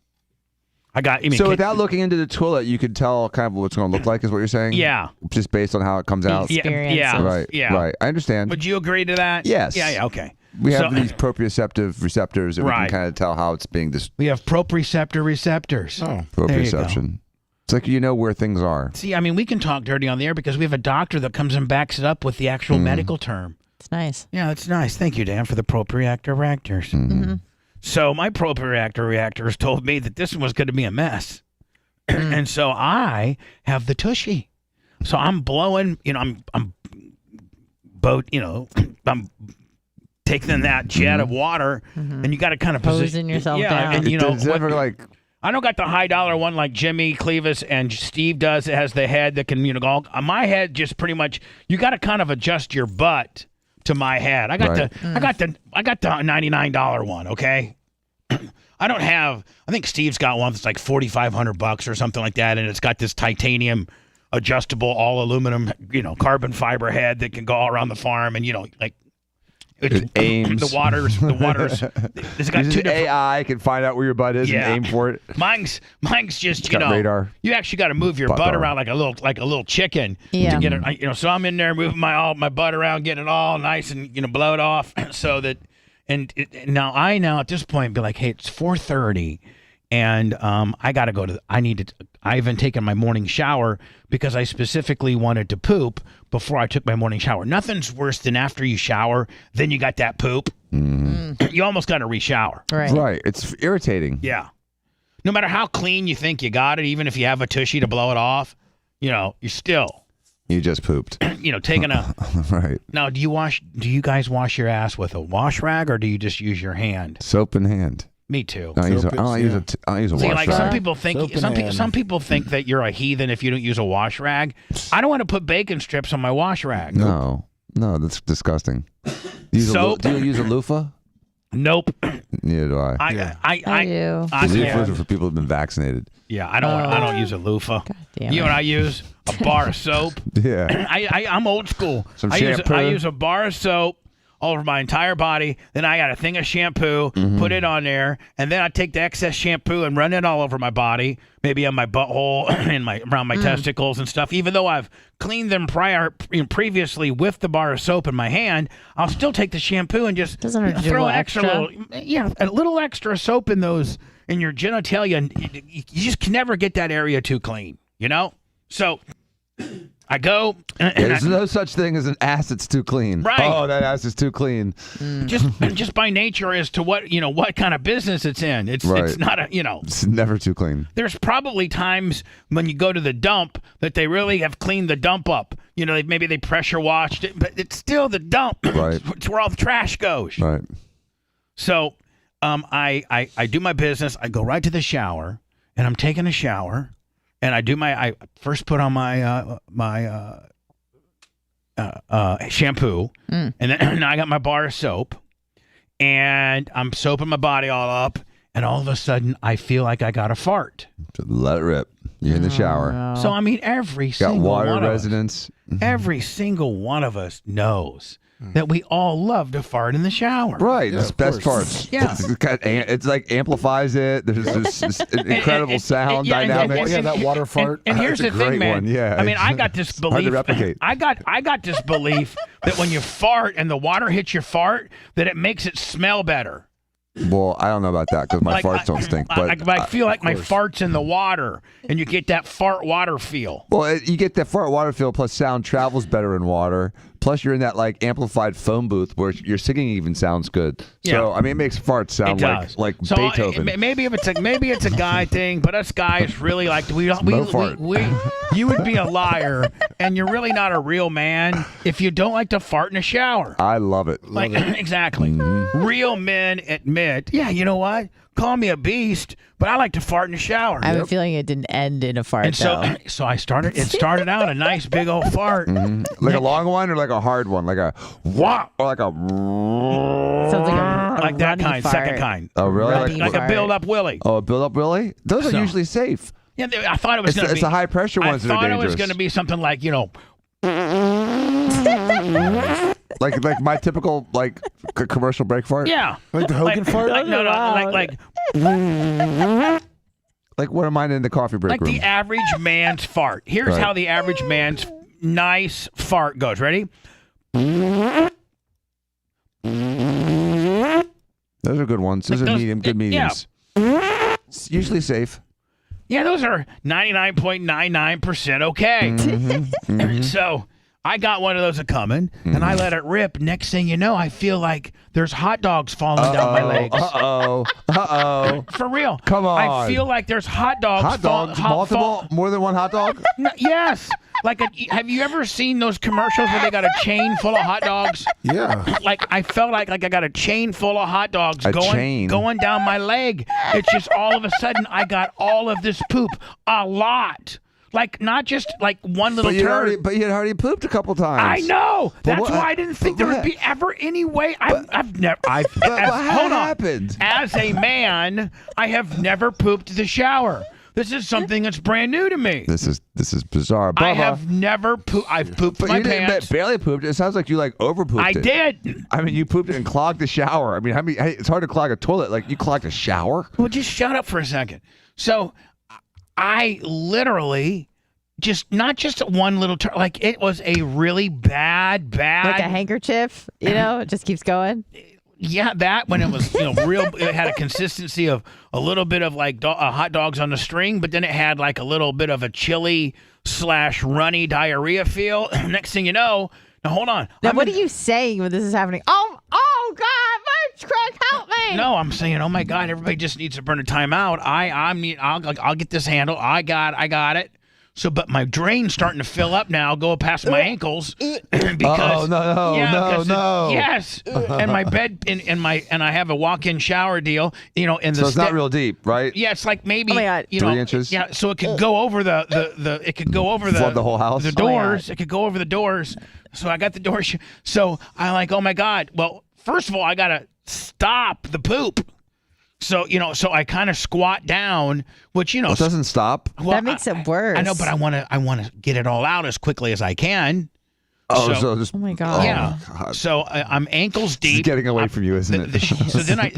Without looking into the toilet, you could tell kind of what it's going to look like is what you're saying? Yeah. Just based on how it comes out? Yeah. Right. I understand. Would you agree to that? Yes. Yeah, okay. We have these proprioceptive receptors that we can kind of tell how it's being. We have proprioceptor receptors. Oh, proprioception. It's like you know where things are. See, I mean, we can talk dirty on the air because we have a doctor that comes and backs it up with the actual medical term. It's nice. Yeah, that's nice. Thank you, Dan, for the proprioceptor reactors. So my proprioceptor reactors told me that this was going to be a mess. And so I have the tushy. So I'm blowing, I'm taking that jet of water, and you got to kind of posing yourself down. And I don't got the high dollar one like Jimmy Clevis and Steve does. It has the head that can, my head just pretty much. You got to kind of adjust your butt to my head. I got the $99 one. Okay, I don't have. I think Steve's got one that's like $4,500 or something like that, and it's got this titanium adjustable all aluminum, carbon fiber head that can go all around the farm, and it aims. The water's. It's got two AI can find out where your butt is and aim for it. Mine's just it's got radar. You actually got to move your butt around like a little chicken to get it. So I'm in there moving my butt around, getting it all nice and blow it off, so that. Now at this point be like, hey, it's 4:30, and I got to go to. I haven't taken my morning shower because I specifically wanted to poop before I took my morning shower. Nothing's worse than after you shower, then you got that poop. You almost got to re-shower. Right. It's irritating. Yeah. No matter how clean you think you got it, even if you have a tushy to blow it off, you're still. You just pooped. Taking a. Right. Now, do you guys wash your ass with a wash rag or do you just use your hand? Soap in hand. Me too. I use a wash rag. Some people think that you're a heathen if you don't use a wash rag. I don't want to put bacon strips on my wash rag. No, that's disgusting. Soap? Do you use a loofah? Nope. Neither do I. I do. Loofahs are for people who've been vaccinated. Yeah, I don't use a loofah. You know what I use? A bar of soap. Yeah. I'm old school. Some I shampoo. use a bar of soap all over my entire body. Then I got a thing of shampoo, put it on there, and then I take the excess shampoo and run it all over my body, maybe on my butthole and around my testicles and stuff. Even though I've cleaned them previously with the bar of soap in my hand, I'll still take the shampoo and just throw a little extra soap in your genitalia. And you just can never get that area too clean, So I go. There's no such thing as an ass that's too clean. Right. Oh, that ass is too clean. Just by nature as to what kind of business it's in. It's not a It's never too clean. There's probably times when you go to the dump that they really have cleaned the dump up. Maybe they pressure washed it, but it's still the dump. Right. It's where all the trash goes. Right. So, I do my business. I go right to the shower, and I'm taking a shower. And I first put on my shampoo, and then I got my bar of soap, and I'm soaping my body all up, and all of a sudden I feel like I got a fart. Let it rip. You're in the shower. No. So every single water one residence. Every single one of us knows that we all love to fart in the shower. Right. It's best farts. Yeah. It's like amplifies it. There's this incredible sound dynamic. That water fart. And here's the thing, man. One. Yeah. I mean, I got this belief. Hard to replicate. I got this belief that when you fart and the water hits your fart, that it makes it smell better. Well, I don't know about that because my farts don't stink. But I feel like my fart's in the water, and you get that fart water feel. Well, you get that fart water feel, plus sound travels better in water. Plus, you're in that amplified phone booth where your singing even sounds good. Yeah. So, I mean, it makes farts sound like so Beethoven. Maybe it's a guy thing, but us guys really like we you would be a liar, and you're really not a real man if you don't like to fart in a shower. I love it. Exactly. Real men admit, you know what? Call me a beast, but I like to fart in the shower. I have a feeling it didn't end in a fart. And so I started. It started out a nice big old fart, like a long one or like a hard one, like a wah or like a. Sounds like that kind, fart. second kind. Oh really? Like a build up Willie. Oh, a build up Willie? Those are usually safe. Yeah, I thought it was going to be. It's the high pressure ones that are dangerous. I thought it was going to be something like like my typical commercial break fart. Yeah, like the Hogan fart. Like what am I in the coffee break room? Like the average man's fart. Here's how the average man's nice fart goes. Ready? Those are good ones. Those are good mediums. Yeah. It's usually safe. Yeah, those are 99.99% okay. So I got one of those coming, and I let it rip. Next thing you know, I feel like there's hot dogs falling down my legs. For real. Come on. I feel like there's hot dogs. Hot dogs? Multiple? More than one hot dog? No, yes. Like, have you ever seen those commercials where they got a chain full of hot dogs? Yeah. Like, I felt like I got a chain full of hot dogs chain? going down my leg. It's just all of a sudden I got all of this poop. A lot. Like, not just like one little turd. But you had already pooped a couple times. I know. That's why I didn't think there would be ever any way. Hold on. Happened? As a man, I have never pooped the shower. This is something that's brand new to me. This is bizarre. Bubba, I have never pooped. I've pooped my pants. Barely pooped. It sounds like you over pooped. I did. I mean, you pooped it and clogged the shower. I mean, it's hard to clog a toilet. Like, you clogged a shower. Well, just shut up for a second. So, I literally not just one little like it was a really bad. Like a handkerchief, it just keeps going. Yeah, that when it was real, it had a consistency of a little bit of like hot dogs on the string, but then it had like a little bit of a chili / runny diarrhea feel. Next thing you know, now hold on. Now, what are you saying when this is happening? Oh God, my crack, help me! No, I'm saying, oh my God, everybody just needs to burn a timeout. I'll get this handle. I got it. So, but my drain's starting to fill up now, go past my ankles because no. Yes, and my bed and I have a walk-in shower deal. So it's not real deep, right? Yeah, it's like maybe 3 inches. Yeah, so it could go over it could go over flood the whole house. The doors. It could go over the doors. So I got the doors. So I'm like, oh my God. Well, first of all, I gotta stop the poop. So, so I kind of squat down, which, It doesn't stop. Well, that makes it worse. I know, but I want to get it all out as quickly as I can. Oh my God. Yeah. God. So I'm ankles deep. It's getting away from you, isn't it?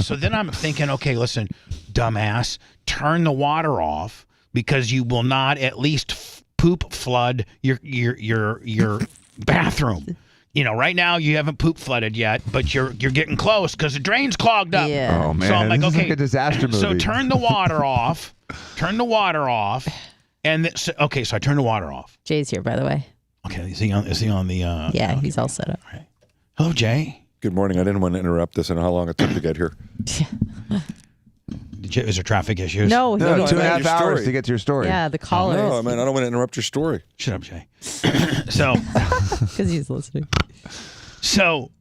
So then I'm thinking, okay, listen, dumbass, turn the water off because you will not at least poop flood your bathroom. Right now you haven't poop flooded yet, but you're getting close because the drain's clogged up. Yeah. Oh man, so I'm like, this is okay, like a disaster movie. So turn the water off. And so I turn the water off. Jay's here, by the way. Okay, is he on the? Yeah, he's all set up. All right. Hello, Jay. Good morning. I didn't want to interrupt this. I know how long it took to get here. Is there traffic issues? No, 2.5 hours to get to your story. Yeah, the callers. No, I don't want to interrupt your story. Shut up, Jay. So, because he's listening. So,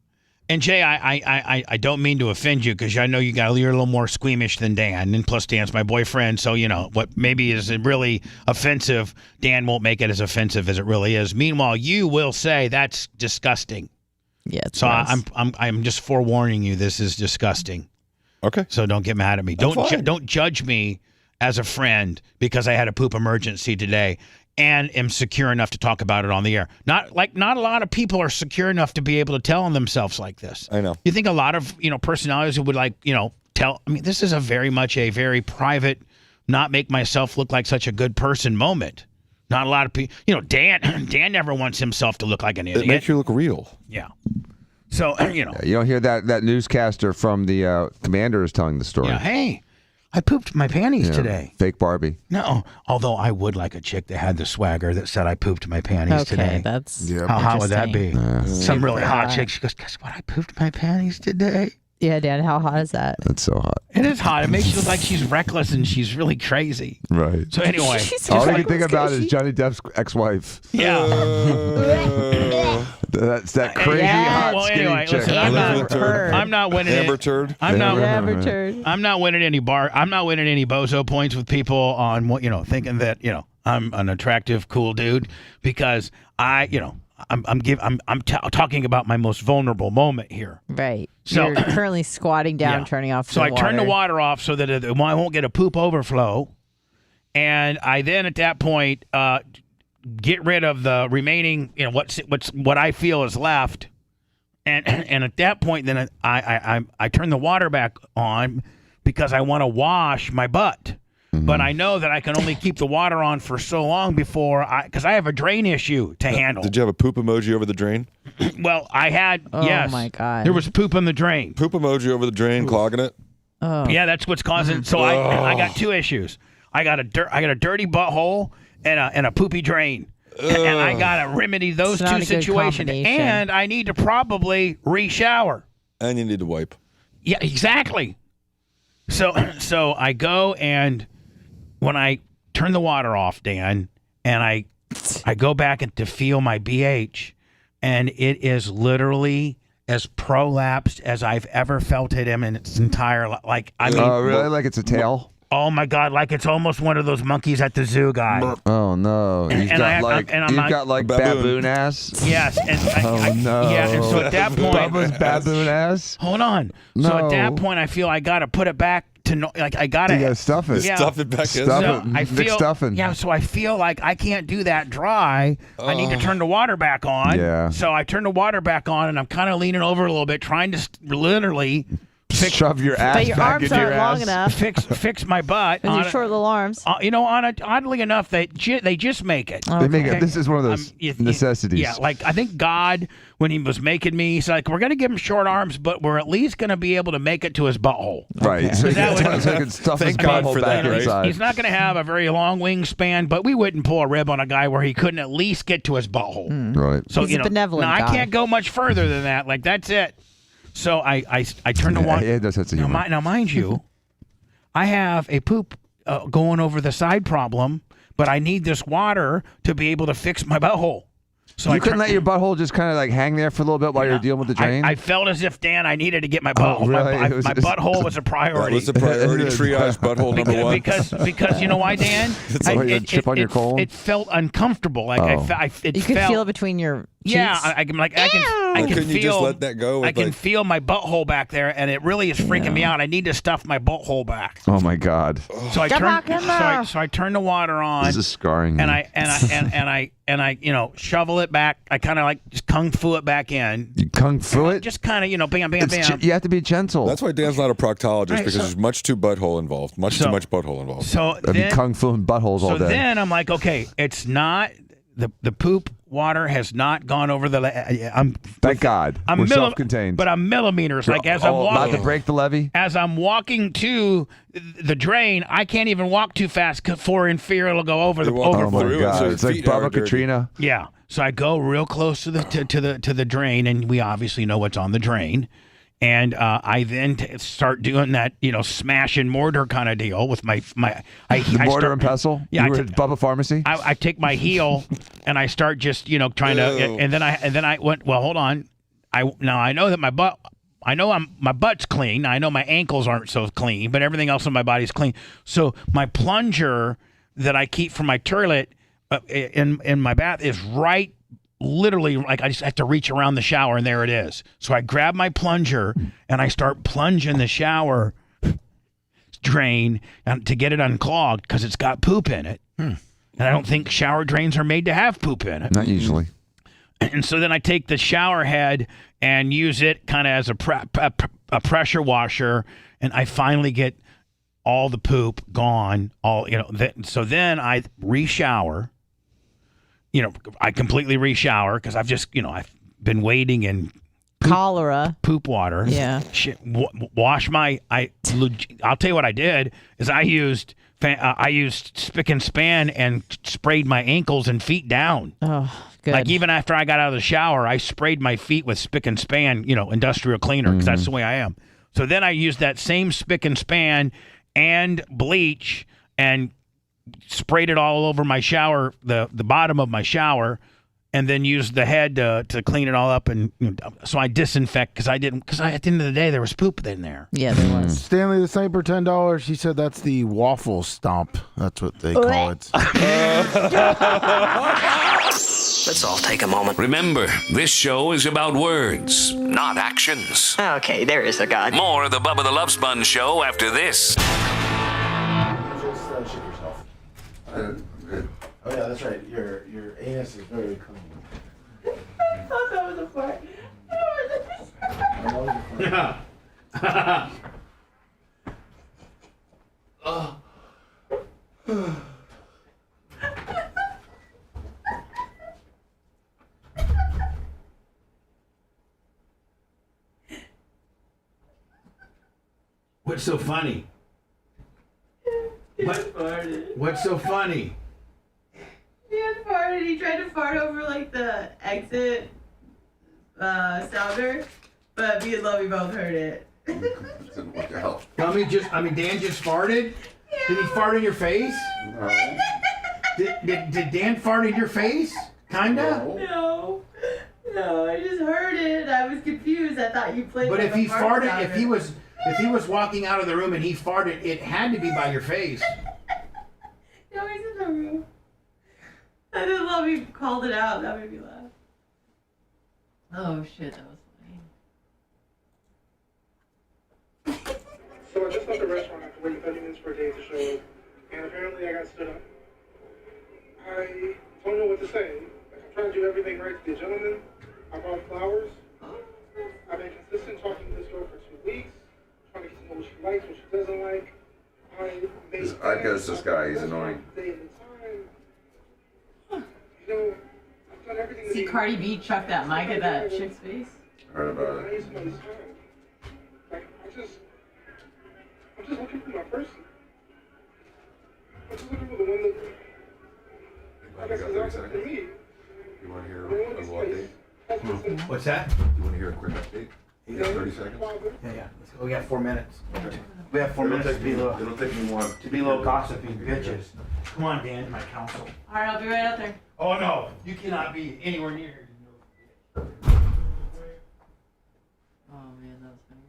and Jay, I don't mean to offend you because I know you're a little more squeamish than Dan, and plus Dan's my boyfriend, so what maybe is really offensive, Dan won't make it as offensive as it really is. Meanwhile, you will say that's disgusting. Yeah. So I'm just forewarning you. This is disgusting. Okay. So don't get mad at me. Don't judge me as a friend because I had a poop emergency today and am secure enough to talk about it on the air. Not a lot of people are secure enough to be able to tell on themselves like this. I know. You think a lot of personalities who would tell. I mean, this is a very private, not make myself look like such a good person moment. Not a lot of people. Dan never wants himself to look like an idiot. It makes you look real. Yeah. So, You don't hear that newscaster from the commander is telling the story. Yeah, hey, I pooped my panties today. Fake Barbie. No, although I would like a chick that had the swagger that said I pooped my panties today. That's how hot would that be? Yeah. Some really hot chick. She goes, guess what? I pooped my panties today. Yeah, Dan, how hot is that? That's so hot. It is hot. It makes you look like she's reckless and she's really crazy. Right. So anyway. All you can think about is Johnny Depp's ex-wife. Yeah. That's that crazy hot skinny chick. Listen, I'm not winning Amber Turd. I'm not winning any bozo points with people on thinking that I'm an attractive, cool dude because I'm talking about my most vulnerable moment here. Right. So you're currently squatting down, turning off. So I turn the water off so that I won't get a poop overflow, and I then at that point get rid of the remaining, what I feel is left, and at that point then I turn the water back on because I want to wash my butt. but I know that I can only keep the water on for so long before because I have a drain issue to handle. Did you have a poop emoji over the drain? Well, I had. Oh, yes. my God. There was poop in the drain. Poop emoji over the drain, clogging it. Oh. Yeah, that's what's causing. So I got two issues. I got a dirty butthole and a poopy drain. And I got to remedy those two situations. And I need to probably re-shower. And you need to wipe. Yeah, exactly. So I go, and when I turn the water off, Dan, and I go back to feel my BH, and it is literally as prolapsed as I've ever felt it in its entire life. Like, I mean, really? Like it's a tail? Oh my God! Like it's almost one of those monkeys at the zoo, guy. Oh no! You've got like baboon ass. Yes, and no! Yeah, and so at that point, Bubba's baboon ass. Hold on. No. So at that point, I feel I got to put it back to I got to. You gotta stuff it. Yeah. Stuff it back in. Stuff it. I feel stuffing. Yeah, so I feel like I can't do that dry. I need to turn the water back on. Yeah. So I turn the water back on, and I'm kind of leaning over a little bit, trying to literally. Shove your ass but your back arms into your aren't ass. long enough. Fix my butt. With your short little arms. Oddly enough, they just make it. They make it. This is one of those necessities. Yeah, like I think God, when he was making me, he's like, we're going to give him short arms, but we're at least going to be able to make it to his butthole. Right. Okay. So he can stuff his butthole back inside. He's not going to have a very long wingspan, but we wouldn't pull a rib on a guy where he couldn't at least get to his butthole. Right. So He's a benevolent I guy. can't go much further than that. Like that's it. So I turn the water. Yeah, that's a humor. Now, mind you, I have a poop going over the side problem, but I need this water to be able to fix my butthole. So you couldn't let your butthole just kind of like hang there for a little bit while you're dealing with the drain? I felt as if, Dan, I needed to get my butthole. Really? My butthole was a priority. That was the priority triage butthole number one. Because you know why, Dan? Chip on your colon? It felt uncomfortable. Like you could feel it between your cheeks. Yeah, I can couldn't feel. you just let that go? I can feel my butthole back there, and it really is freaking me out. I need to stuff my butthole back. Oh my God! So I turn the water on. This is scarring. And I shovel it back. I kind of like just kung fu it back in. You kung fu it? Just kind of bam, bam, bam. You have to be gentle. That's why Dan's not a proctologist because there's much too butthole involved. Much too much butthole involved. So I'd be kung fu and buttholes all day. So then I'm like, okay, it's not the poop water has not gone over the. Thank God. We're self-contained. But I'm millimeters. Like as I'm walking, about to break the levee. As I'm walking to the drain, I can't even walk too fast for in fear it'll go over the. Oh my God! It's like Bubba Katrina. Yeah. So I go real close to the drain, and we obviously know what's on the drain. And I then start doing that, smash and mortar kind of deal with my mortar and pestle. Yeah, you were at Bubba Pharmacy. I take my heel and I start just trying to, and then I went. Well, hold on. I know that my butt. I know my butt's clean. I know my ankles aren't so clean, but everything else in my body's clean. So my plunger that I keep for my toilet in my bath is right. Literally, like I just have to reach around the shower, and there it is. So I grab my plunger and I start plunging the shower drain to get it unclogged because it's got poop in it. And I don't think shower drains are made to have poop in it. Not usually. And so then I take the shower head and use it kind of as a pressure washer, and I finally get all the poop gone. So then I re-shower. I completely re-shower because I've just, I've been waiting in cholera poop water. Yeah. Shit. Wash my. I'll tell you what I did is I used spick and span and sprayed my ankles and feet down. Oh, good. Like even after I got out of the shower, I sprayed my feet with spick and span, industrial cleaner because that's the way I am. So then I used that same spick and span and bleach and sprayed it all over my shower, the bottom of my shower, and then used the head to clean it all up. And so I disinfect because at the end of the day there was poop in there. Yeah, there was. Stanley the Sniper, $10. He said that's the waffle stomp. That's what they call it. Let's all take a moment. Remember, this show is about words, not actions. Okay, there is a God. More of the Bubba the Love Sponge show after this. Oh yeah, that's right. Your anus is very clean. I thought that was a fart. What's so funny? What's so funny? He had farted. He tried to fart over like the exit sounder, but me and Lovey both heard it. Didn't work out. Dan just farted? Yeah. Did he fart in your face? No. Did Dan fart in your face? Kinda? No, I just heard it. I was confused. I thought you played. But like if he fart farted, sounder. if he was walking out of the room and he farted, it had to be by your face. No, he's in the room. I just love you called it out. That made me laugh. Oh shit, that was funny. So I just left the restaurant after waiting 30 minutes for a date to show up, and apparently I got stood up. I don't know what to say. Like, I'm trying to do everything right to be a gentleman. I bought flowers. I've been consistent talking to this girl for 2 weeks, trying to get to know what she likes, what she doesn't like. I guess this guy, he's annoying. See Cardi B chuck that mic at that chick's face? Heard about it. I'm just looking for my person. I'm just looking for the one that I guess is out for me. You want to hear a little update? What's that? You want to hear a quick update? You got 30 seconds? Yeah. Let's go. We got 4 minutes. We have 4 minutes to be It'll take me one. To be little gossiping bitches. Come on, Dan, my counsel. All right, I'll be right out there. Oh no, you cannot be anywhere near. Oh man, that was funny.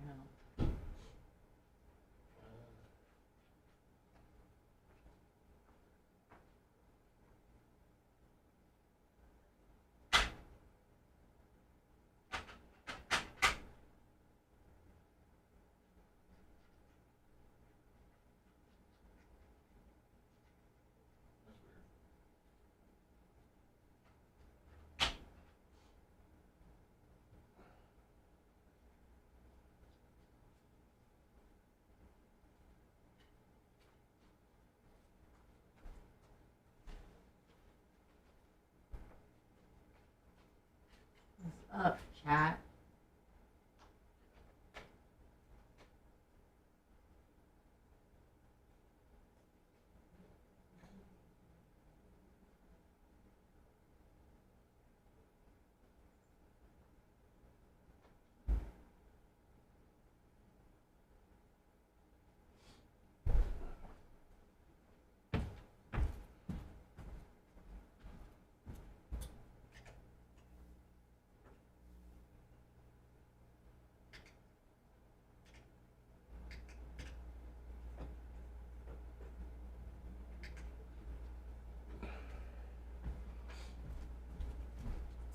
What's up, chat?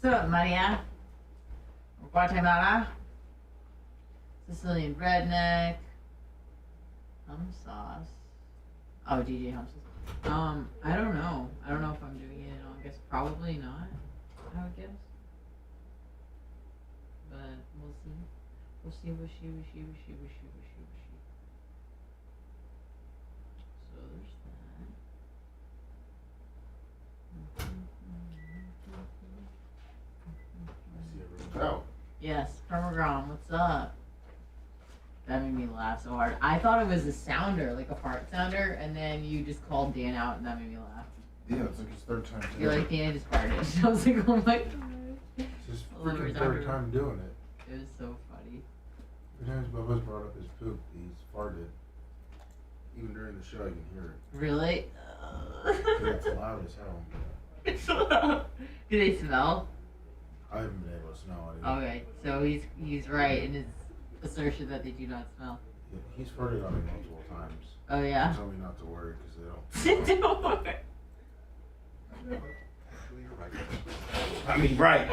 What's up, Maria? Guatemala? Sicilian redneck. Hum sauce. Oh, DJ hum sauce. I don't know. I don't know if I'm doing it. I guess probably not. I would guess. But we'll see. We'll see. So there's that. Oh. Yes, Permagrom, what's up? That made me laugh so hard. I thought it was a sounder, like a fart sounder, and then you just called Dan out, and that made me laugh. Yeah, it's like his third time. You're like, Dan just farted. I was like, oh my god. It's his freaking third time doing it. It was so funny. Every time Bubba's brought up his poop, he's farted. Even during the show, you can hear it. Really? Yeah, it's loud as hell. It's loud. Do they smell? I haven't been able to smell it. Okay, so he's right in his assertion that they do not smell. Yeah, he's farted on me multiple times. Oh yeah? He told me not to worry because they don't. Don't worry. I mean, right.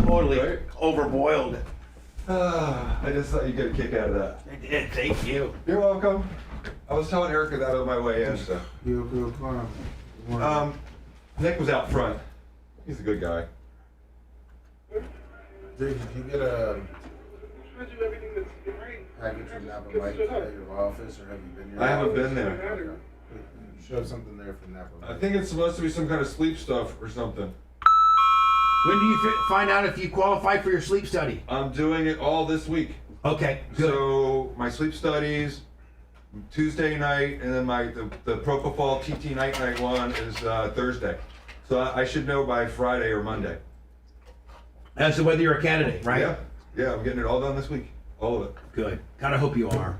Totally overboiled. I just thought you'd get a kick out of that. I did. Thank you. You're welcome. I was telling Erica that on my way in. So. Nick was out front. He's a good guy. Did you get a package from Napa Mike at your office, or have you been here? I haven't been there. Okay. should have something there for nap. I think it's supposed to be some kind of sleep stuff or something. When do you find out if you qualify for your sleep study? I'm doing it all this week. Okay, good. So my sleep studies, Tuesday night, and then the Propofol TT night one is Thursday. So I should know by Friday or Monday. As to whether you're a candidate, right? Yeah, I'm getting it all done this week. All of it. Good. Kind of hope you are.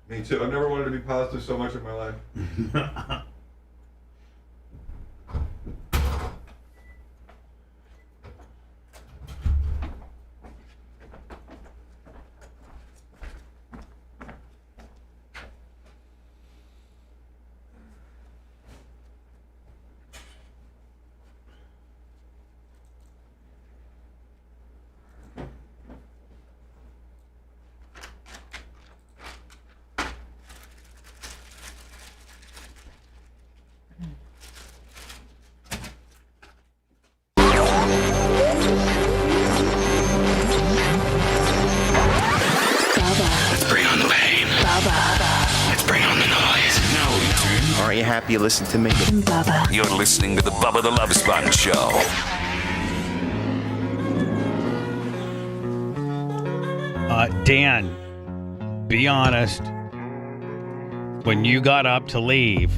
Me too. I've never wanted to be positive so much in my life. Aren't you happy you listened to me? You're listening to the Bubba the Love Sponge Show. Dan, be honest. When you got up to leave,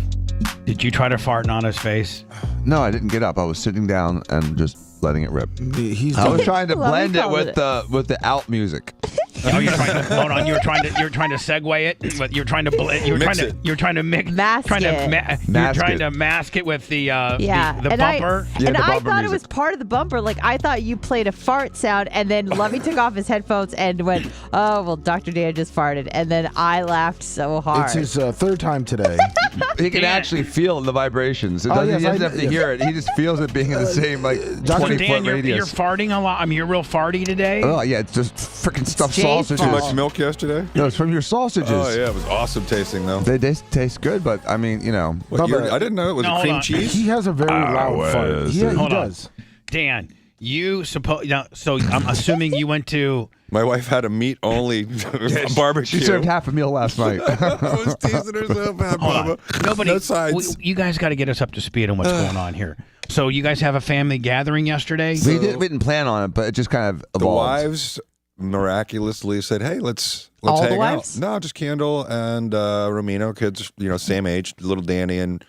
did you try to fart in Anna's face? No, I didn't get up. I was sitting down and just letting it rip. I was trying to blend it with the out music. Oh, you're trying to hold on. You're trying to segue it. You're trying to You're trying to mix. Mask it. You're trying to mask it with the bumper. I thought it was part of the bumper. Like I thought you played a fart sound, and then Lovey took off his headphones and went, "Oh well, Dr. Dan just farted," and then I laughed so hard. It's his third time today. He can actually feel the vibrations. He doesn't have to hear it. He just feels it being in the same 20-foot radius. You're farting a lot. You're real farty today. Oh yeah, it's just freaking stuffed sausage. Too much milk yesterday? No, it's from your sausages. Oh yeah, it was awesome tasting though. They taste good, but I mean, I didn't know it was cream cheese. He has a very loud fart. He does. Dan, you suppose so? I'm assuming you went to. My wife had a meat-only barbecue. She served half a meal last night. I was teasing her so bad, Bubba. No sides. You guys got to get us up to speed on what's going on here. So you guys have a family gathering yesterday? We didn't plan on it, but it just kind of evolved. The wives miraculously said, "Hey, let's All hang the wives? out." No, just Kendall and Romino, kids, same age. Little Danny and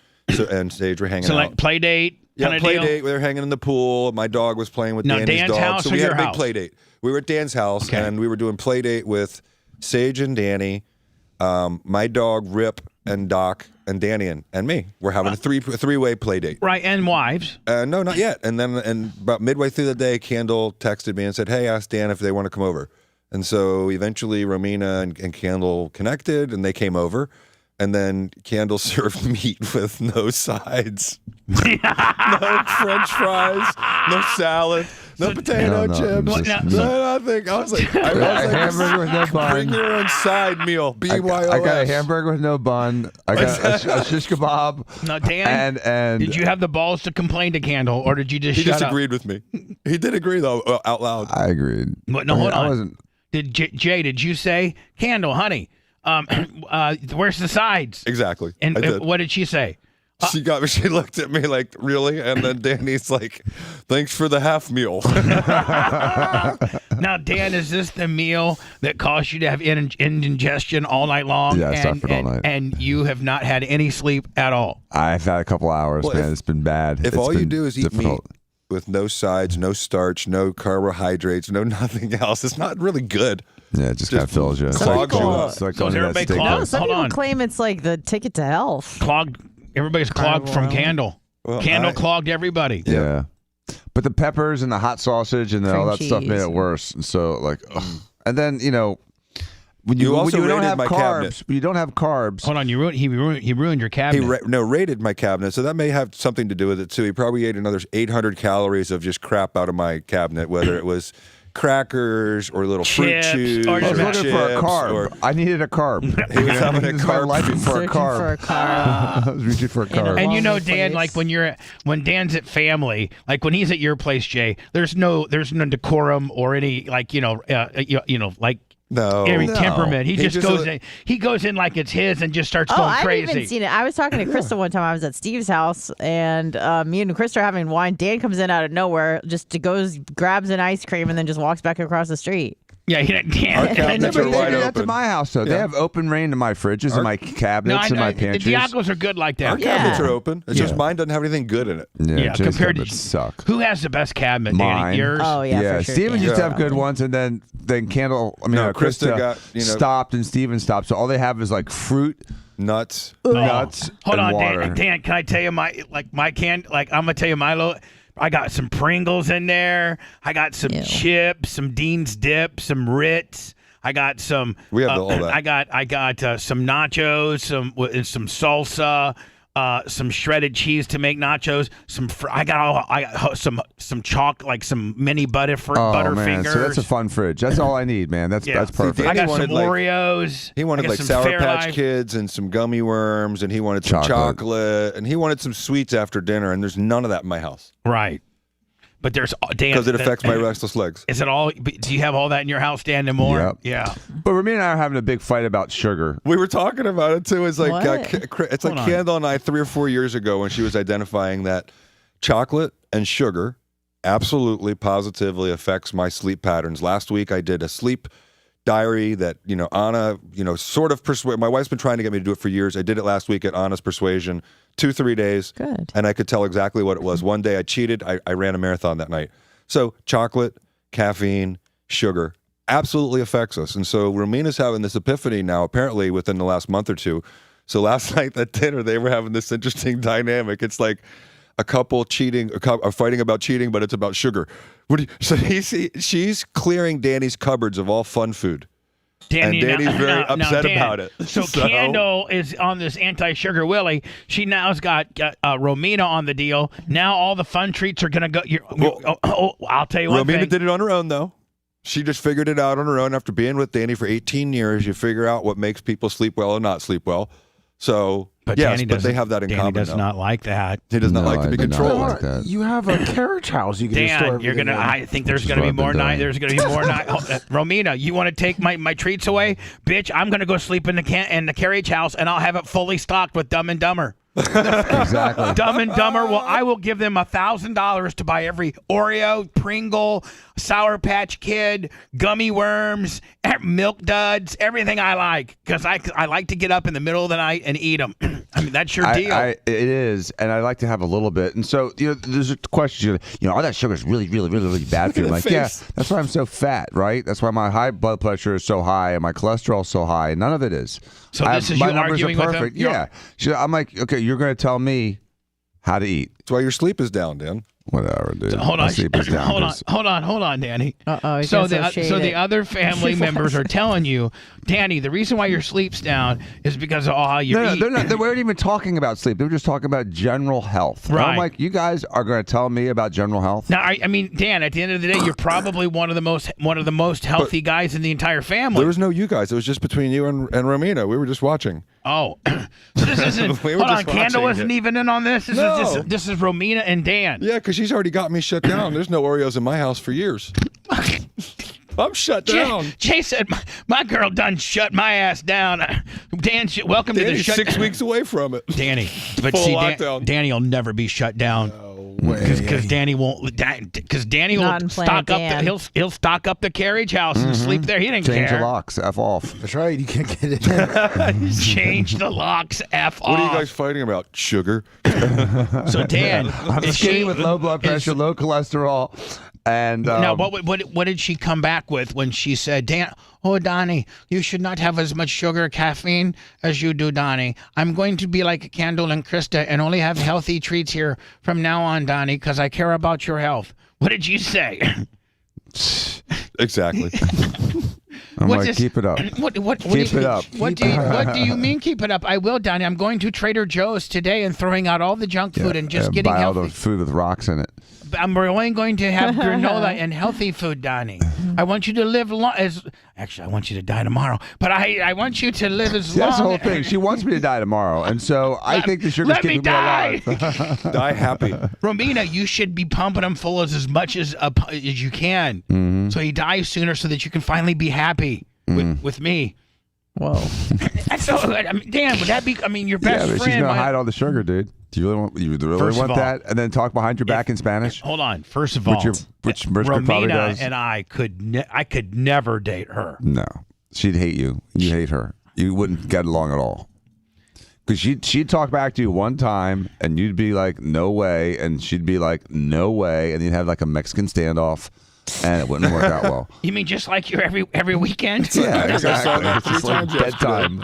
Sage were hanging out. So like play date. Yeah, play date. We were hanging in the pool. My dog was playing with Danny's dog. House so we had a big house? play date. We were at Dan's house, and we were doing play date with Sage and Danny, my dog Rip and Doc and Danny and me. We're having a three-way play date. Right, and wives? No, not yet. And then about midway through the day, Kendall texted me and said, "Hey, ask Dan if they want to come over." And so eventually Romina and Kendall connected, and they came over. And then Kendall served meat with no sides, no French fries, no salad, no potato chips, no nothing. I was like, hamburger with no bun. Bring your own side meal. BYOS. I got a hamburger with no bun. I got a shish kebab. Now, Dan, and did you have the balls to complain to Kendall, or did you just He shut just up? agreed with me. He did agree, though, out loud. I agreed. But no, hold on. I wasn't. Did Jay, did you say, Kendall, honey, where's the sides? Exactly. And what did she say? She looked at me like, really? And then Danny's like, "Thanks for the half meal." Now, Dan, is this the meal that caused you to have indigestion all night long? Yeah, I suffered all night. And you have not had any sleep at all? I've had a couple hours, man. It's been bad. If all you do is eat meat with no sides, no starch, no carbohydrates, no nothing else, it's not really good. Yeah, it just kind of fills you. Clogs you up. It's like So is everybody clogged? No, some people claim it's like the ticket to health. Clogged. Everybody's clogged from Kendall. Well, Kendall clogged everybody. Yeah. But the peppers and the hot sausage and all that stuff made it worse. And so, and then, when you don't have carbs, when you don't have carbs. Hold on, he ruined your cabinet. He raided my cabinet, so that may have something to do with it too. He probably ate another 800 calories of just crap out of my cabinet, whether it was crackers or little fruit chews. I was looking for a carb. I needed a carb. He was having a carb. Liking for a carb. I was reaching for a carb. And Dan, like when Dan's at family, like when he's at your place, Jay, there's no decorum or any like No. temperament. He just goes in. He goes in like it's his and just starts going crazy. I haven't even seen it. I was talking to Krista one time. I was at Steve's house, and me and Krista are having wine. Dan comes in out of nowhere, grabs an ice cream, and then just walks back across the street. Yeah, Our cabinets are wide That's open. at my house, though. They have open rain to my fridges and my cabinets and my pantries. The Diagos are good like that. Our cabinets are open. It's just mine doesn't have anything good in it. Yeah, compared to suck. Who has the best cabinet? Mine. Danny? Yours? Oh yeah, for sure. Steven Dan. used to have good ones, and then Krista got stopped and Steven stopped. So all they have is like fruit, nuts, and Hold on, water. Dan. Can I tell you I'm gonna tell you my I got some Pringles in there. I got some chips, some Dean's dip, some Ritz. I got some. We have all that. I got some nachos, some salsa, some shredded cheese to make nachos. I got some chalk, like some mini Butterfingers. So that's a fun fridge. That's all I need, man. That's perfect. I got some Oreos. He wanted some Sour Fairlife. Patch Kids and some gummy worms, and he wanted some chocolate, and he wanted some sweets after dinner. And there's none of that in my house. Right. But there's Dan, because it affects my restless legs. Is it all? Do you have all that in your house, Dan, and more? Yep. Yeah. But Remy and I are having a big fight about sugar. We were talking about it too. It's like it's Hold like on. Candle and I 3 or 4 years ago when she was identifying that chocolate and sugar absolutely positively affects my sleep patterns. Last week I did a sleep diary that Anna sort of persuade. My wife's been trying to get me to do it for years. I did it last week at Anna's persuasion. 2-3 days. Good. And I could tell exactly what it was. One day I cheated. I ran a marathon that night. So chocolate, caffeine, sugar absolutely affects us. And so Romina's having this epiphany now, apparently within the last month or two. So last night at dinner, they were having this interesting dynamic. It's like a couple fighting about cheating, but it's about sugar. She's clearing Danny's cupboards of all fun food. And Danny's very upset about it. So Candle is on this anti-sugar Willie. She now's got Romina on the deal. Now all the fun treats are going to go. I'll tell you one thing. Romina did it on her own, though. She just figured it out on her own. After being with Danny for 18 years, you figure out what makes people sleep well and not sleep well. So, but yes, but they have that in common. Danny does not like that. He does not like to be controlled. Like that. You have a carriage house. You can just store Dan, everything in. I think there's going to be more night. There's going to be more night. Romina, you want to take my treats away, bitch? I'm going to go sleep in the carriage house, and I'll have it fully stocked with Dumb and Dumber. Exactly. Dumb and Dumber. Well, I will give them $1,000 to buy every Oreo, Pringle, Sour Patch Kid, gummy worms, Milk Duds, everything I like, because I like to get up in the middle of the night and eat them. I mean, that's your deal. It is, and I like to have a little bit. And so, there's a question. All that sugar is really, really, really, really bad for you. I'm like, yeah, that's why I'm so fat, right? That's why my high blood pressure is so high and my cholesterol is so high. None of it is. So this is my you numbers arguing are with perfect. him? Yeah. I'm like, okay, you're going to tell me how to eat. That's why your sleep is down, Dan. Whatever, dude. Hold My on, sleep is down, hold on, Danny. Uh-oh, so the other family members are telling you, Danny, the reason why your sleep's down is because of how you eat. They're not. They weren't even talking about sleep. They were just talking about general health. Right. And I'm like, you guys are going to tell me about general health? Now, I mean, Dan, at the end of the day, you're probably one of the most healthy guys in the entire family. There was no you guys. It was just between you and Romina. We were just watching. Oh, so this isn't. We were hold on, just Candle watching wasn't it. even in on this. This is Romina and Dan. Yeah, because she's already got me shut down. There's no Oreos in my house for years. I'm shut down. Jay said, my girl done shut my ass down. Dan, welcome to the Danny's shut 6 weeks away from it. Danny, but Full see, lockdown. Danny will never be shut down. Because Danny won't. Because Danny will Not in Planet stock up. Dan. He'll stock up the carriage house and sleep there. He didn't Change care. the locks. F off. That's right. You can't get it in. Change the locks. F off. What are you guys fighting about? Sugar? So Dan, I'm is skinny she- with low blood pressure, low cholesterol, and now, what did she come back with when she said, Dan, oh, Donnie, you should not have as much sugar, caffeine as you do, Donnie. I'm going to be like Candle and Krista and only have healthy treats here from now on, Donnie, because I care about your health. What did you say? Exactly. I'm like, keep it up. What Keep it up. What do you mean keep it up? I will, Donnie. I'm going to Trader Joe's today and throwing out all the junk food and just getting buy all healthy. the food with rocks in it. I'm only going to have granola and healthy food, Donnie. I want you to live long actually, I want you to die tomorrow, but I want you to live as long. That's the whole thing. She wants me to die tomorrow, and so I think the sugar's let keeping me die. me alive. Die happy. Romina, you should be pumping him full as much as you can, so he dies sooner, so that you can finally be happy. with me. Whoa. That's so. I mean, Dan, would that be? I mean, your best but friend. she's gonna hide all the sugar, dude. Do you really want that? And then talk behind your back in Spanish? Hold on. First of all, which probably Romina does. and I could never date her. No, she'd hate you. You hate her. You wouldn't get along at all. Because she'd talk back to you one time, and you'd be like, "No way," and she'd be like, "No way," and you'd have like a Mexican standoff, and it wouldn't work out well. You mean just like you're every weekend? Yeah, exactly. It's just like bedtime.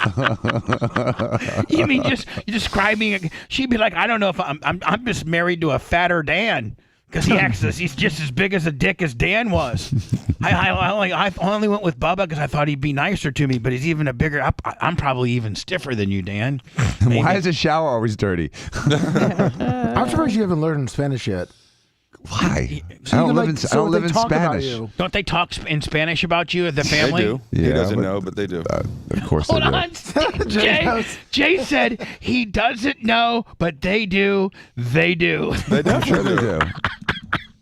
You mean just describing? She'd be like, I don't know if I'm just married to a fatter Dan because he's just as big as a dick as Dan was. I only went with Bubba because I thought he'd be nicer to me, but he's even a bigger. I'm probably even stiffer than you, Dan. Why is the shower always dirty? I'm surprised you haven't learned Spanish yet. Why? So I don't live in Spanish. Don't they talk in Spanish about you, the family? They do. Yeah, he doesn't know, but they do. Of course Hold they do. on. Jay said he doesn't know, but they do. They do. They I'm sure they do.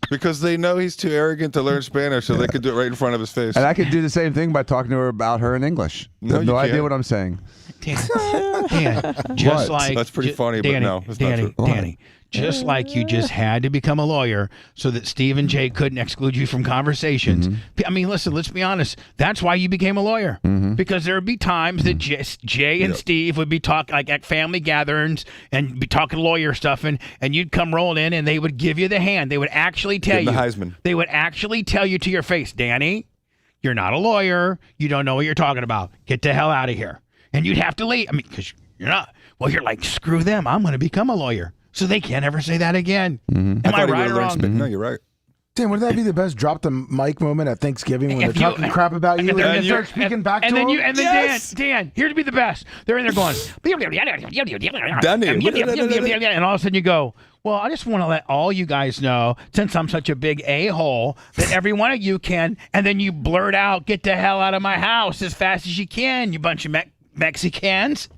Because they know he's too arrogant to learn Spanish, so they could do it right in front of his face. And I could do the same thing by talking to her about her in English. They have no idea what I'm saying. Dan, just like that's pretty funny, Danny, but no, it's Danny, not true. Danny, just like you just had to become a lawyer so that Steve and Jay couldn't exclude you from conversations. I mean, listen, let's be honest. That's why you became a lawyer, because there would be times that Jay and Steve would be talking like at family gatherings and be talking lawyer stuff, and you'd come rolling in and they would give you the hand. They would actually tell you. The Heisman. They would actually tell you to your face, Danny, you're not a lawyer. You don't know what you're talking about. Get the hell out of here. And you'd have to leave. I mean, because you're not. Well, you're like, screw them. I'm going to become a lawyer. So they can't ever say that again. Am I right or wrong? No, you're right. Dan, wouldn't that be the best drop the mic moment at Thanksgiving when they're talking crap about you and then you start speaking back to them? And then Dan, here to be the best. They're in there going, and all of a sudden you go, well, I just want to let all you guys know, since I'm such a big a-hole, that every one of you can, and then you blurt out, get the hell out of my house as fast as you can, you bunch of Mexicans.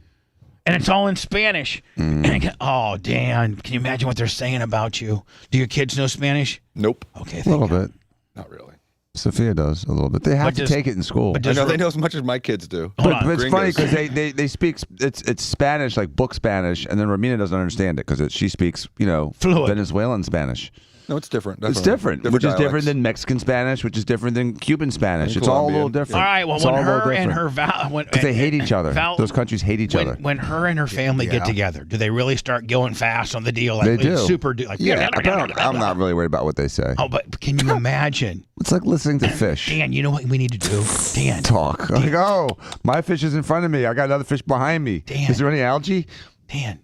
And it's all in Spanish. And oh, Dan, can you imagine what they're saying about you? Do your kids know Spanish? Nope. Okay, a little bit. Not really. Sophia does a little bit. They have to take it in school. I know they know as much as my kids do. But it's funny because they speak it's Spanish, like book Spanish, and then Romina doesn't understand it because she speaks fluid Venezuelan Spanish. No, it's different. It's different, which is different than Mexican Spanish, which is different than Cuban Spanish. It's all a little different. All right, well, when her and her because they hate each other. Those countries hate each other. When her and her family get together, do they really start going fast on the deal? Like, they do. Like, I'm not really worried about what they say. Oh, but can you imagine? It's like listening to fish. Dan, you know what we need to do? Dan, talk. Dan. Like, oh, my fish is in front of me. I got another fish behind me. Dan. Is there any algae? Dan.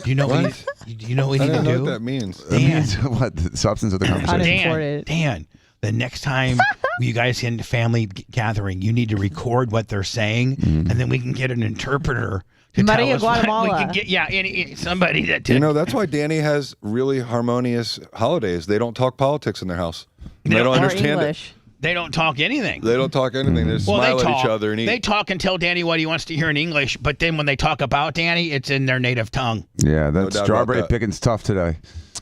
Do you know what? Do you know what we need to do? I don't know what that means. It means what? The substance of the conversation. Dan, the next time you guys get into family gathering, you need to record what they're saying, and then we can get an interpreter to Maria tell us Guatemala. what we can get. Somebody that that's why Danny has really harmonious holidays. They don't talk politics in their house. They don't understand English. They don't talk anything. They don't talk anything. They just smile at each other and eat. They talk and tell Danny what he wants to hear in English, but then when they talk about Danny, it's in their native tongue. Yeah, that strawberry picking's tough today.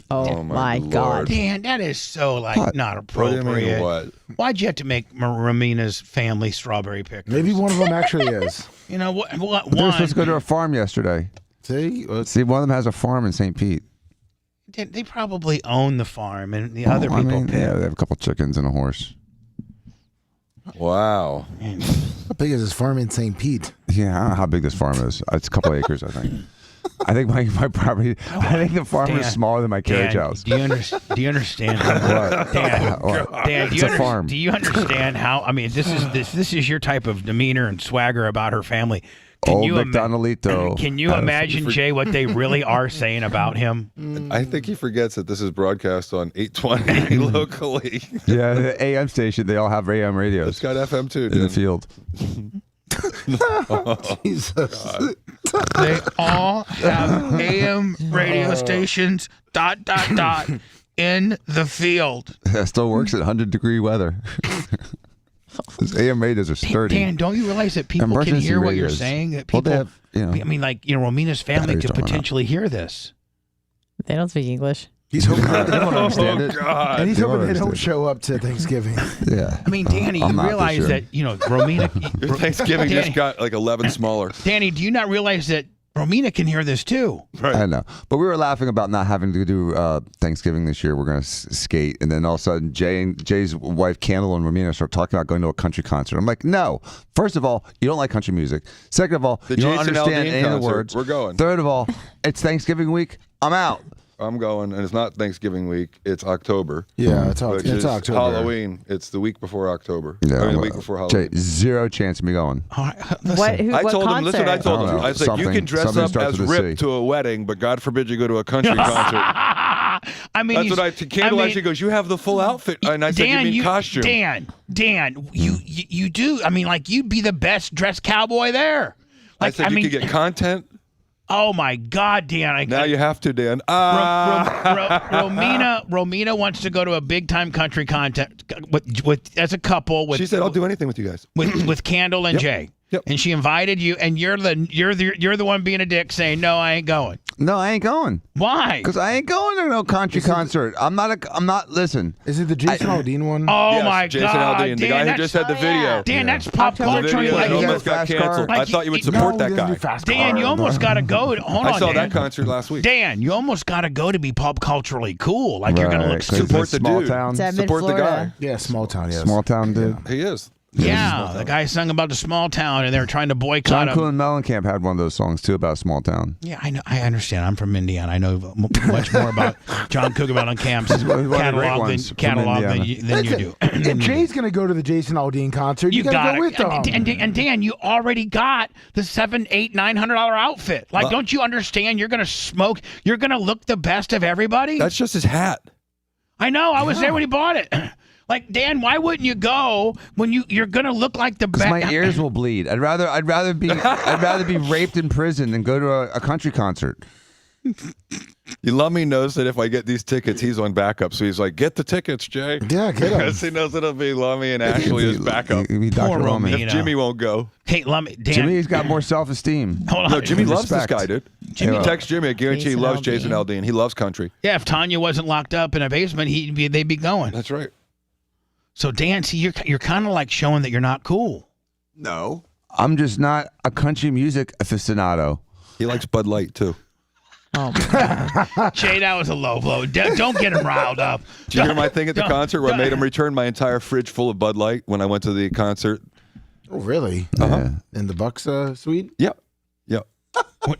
Oh my God. Dan, that is so not appropriate. What do you mean, what? Why'd you have to make Romina's family strawberry pickers? Maybe one of them actually is. You know what? They were supposed to go to a farm yesterday. See, one of them has a farm in St. Pete. They probably own the farm, and the other people pick. Yeah, they have a couple chickens and a horse. Wow. How big is this farm in St. Pete? Yeah, I don't know how big this farm is. It's a couple acres, I think. I think my property. I think the farm is smaller than my carriage house. Do you understand? What? Dan, it's a farm. Do you understand how? I mean, this is your type of demeanor and swagger about her family. Old McDonaldito. Can you imagine, Jay, what they really are saying about him? I think he forgets that this is broadcast on 820 locally. Yeah, the AM station. They all have AM radios. It's got FM too, dude. In the field. Jesus. They all have AM radio stations. ... in the field. That still works at 100-degree weather. Those AM radios are sturdy. Dan, don't you realize that people can hear what you're saying? That people, I mean, like, Romina's family could potentially hear this. They don't speak English. He's hoping that they don't understand it. God. And he's hoping they don't show up to Thanksgiving. Yeah. I mean, Danny, you realize that, Romina. Your Thanksgiving just got like 11 smaller. Danny, do you not realize that Romina can hear this too? Right. I know. But we were laughing about not having to do Thanksgiving this year. We're going to skate. And then all of a sudden, Jay's wife, Candle, and Romina start talking about going to a country concert. I'm like, no. First of all, you don't like country music. Second of all, The you don't Jason understand Aldean any of the concert. words. We're going. Third of all, it's Thanksgiving week. I'm out. I'm going, and it's not Thanksgiving week. It's October. Yeah, it's which is October. Halloween. It's the week before October. Yeah, I mean, the well, week before Halloween. Jay, zero chance of me going. What I told him, listen, I told him. know. I said, you can dress Something up starts as with a Rip C. to a wedding, but God forbid you go to a country concert. I mean, That's what Candle actually goes, you have the full outfit. And I said, Dan, you mean costume. Dan, you do. I mean, like, you'd be the best dressed cowboy there. I Like, said, you could get content. Oh my God, Dan! Now you have to, Dan. Romina wants to go to a big time country concert with as a couple. With, She said, "I'll do anything with you guys." With Candle and Yep. Jay. Yep. And she invited you, and you're the one being a dick, saying no, I ain't going. No, I ain't going. Why? Because I ain't going to no country concert. I'm not. Listen. Is it the Jason Aldean one? Oh Yes, my Jason God, Aldean, the Dan, guy who just had the video. Dan, that's pop The culture. video that Like, almost got canceled. I thought you would support that guy. Dan, you almost got to go. Hold on, I saw Dan. that concert last week. Dan, you almost got to go to be pop culturally cool. Like you're going to look Support the small dude. town. It's at Support the guy. Yeah, small town. Yes. Small town dude. He is. Yeah, the guy sung about the small town, and they were trying to boycott John him. Cool and Mellencamp had one of those songs too about a small town. Yeah, I know. I understand. I'm from Indiana. I know much more about John Cougar Mellencamp's catalog than you do. If Jay's going to go to the Jason Aldean concert, you got to go with him. And Dan, you already got the $700, $800, $900 outfit. Like, don't you understand? You're going to smoke. You're going to look the best of everybody. That's just his hat. I know. I was there when he bought it. Like, Dan, why wouldn't you go when you're gonna look like the best? Because my ears will bleed. I'd rather be raped in prison than go to a country concert. Lummy knows that if I get these tickets, he's on backup. So he's like, get the tickets, Jay. Yeah, get them. Because he knows it'll be Lummy and Ashley as backup. Poor Romina. If Jimmy won't go. Hey, Lummy, Dan. Jimmy's got more self-esteem. Hold on. No, Jimmy And loves respect. this guy, dude. Jimmy- Text Jimmy. I guarantee he Jason loves Aldean. Jason Aldean. He loves country. Yeah, if Tanya wasn't locked up in a basement, they'd be going. That's right. So Dan, see, you're kind of like showing that you're not cool. No. I'm just not a country music aficionado. He likes Bud Light, too. Oh my God. Jay, that was a low blow. Don't get him riled up. Did you hear my thing at the concert where I made him return my entire fridge full of Bud Light when I went to the concert? Oh, really? Yeah. In the Bucks suite? Yep. Yep.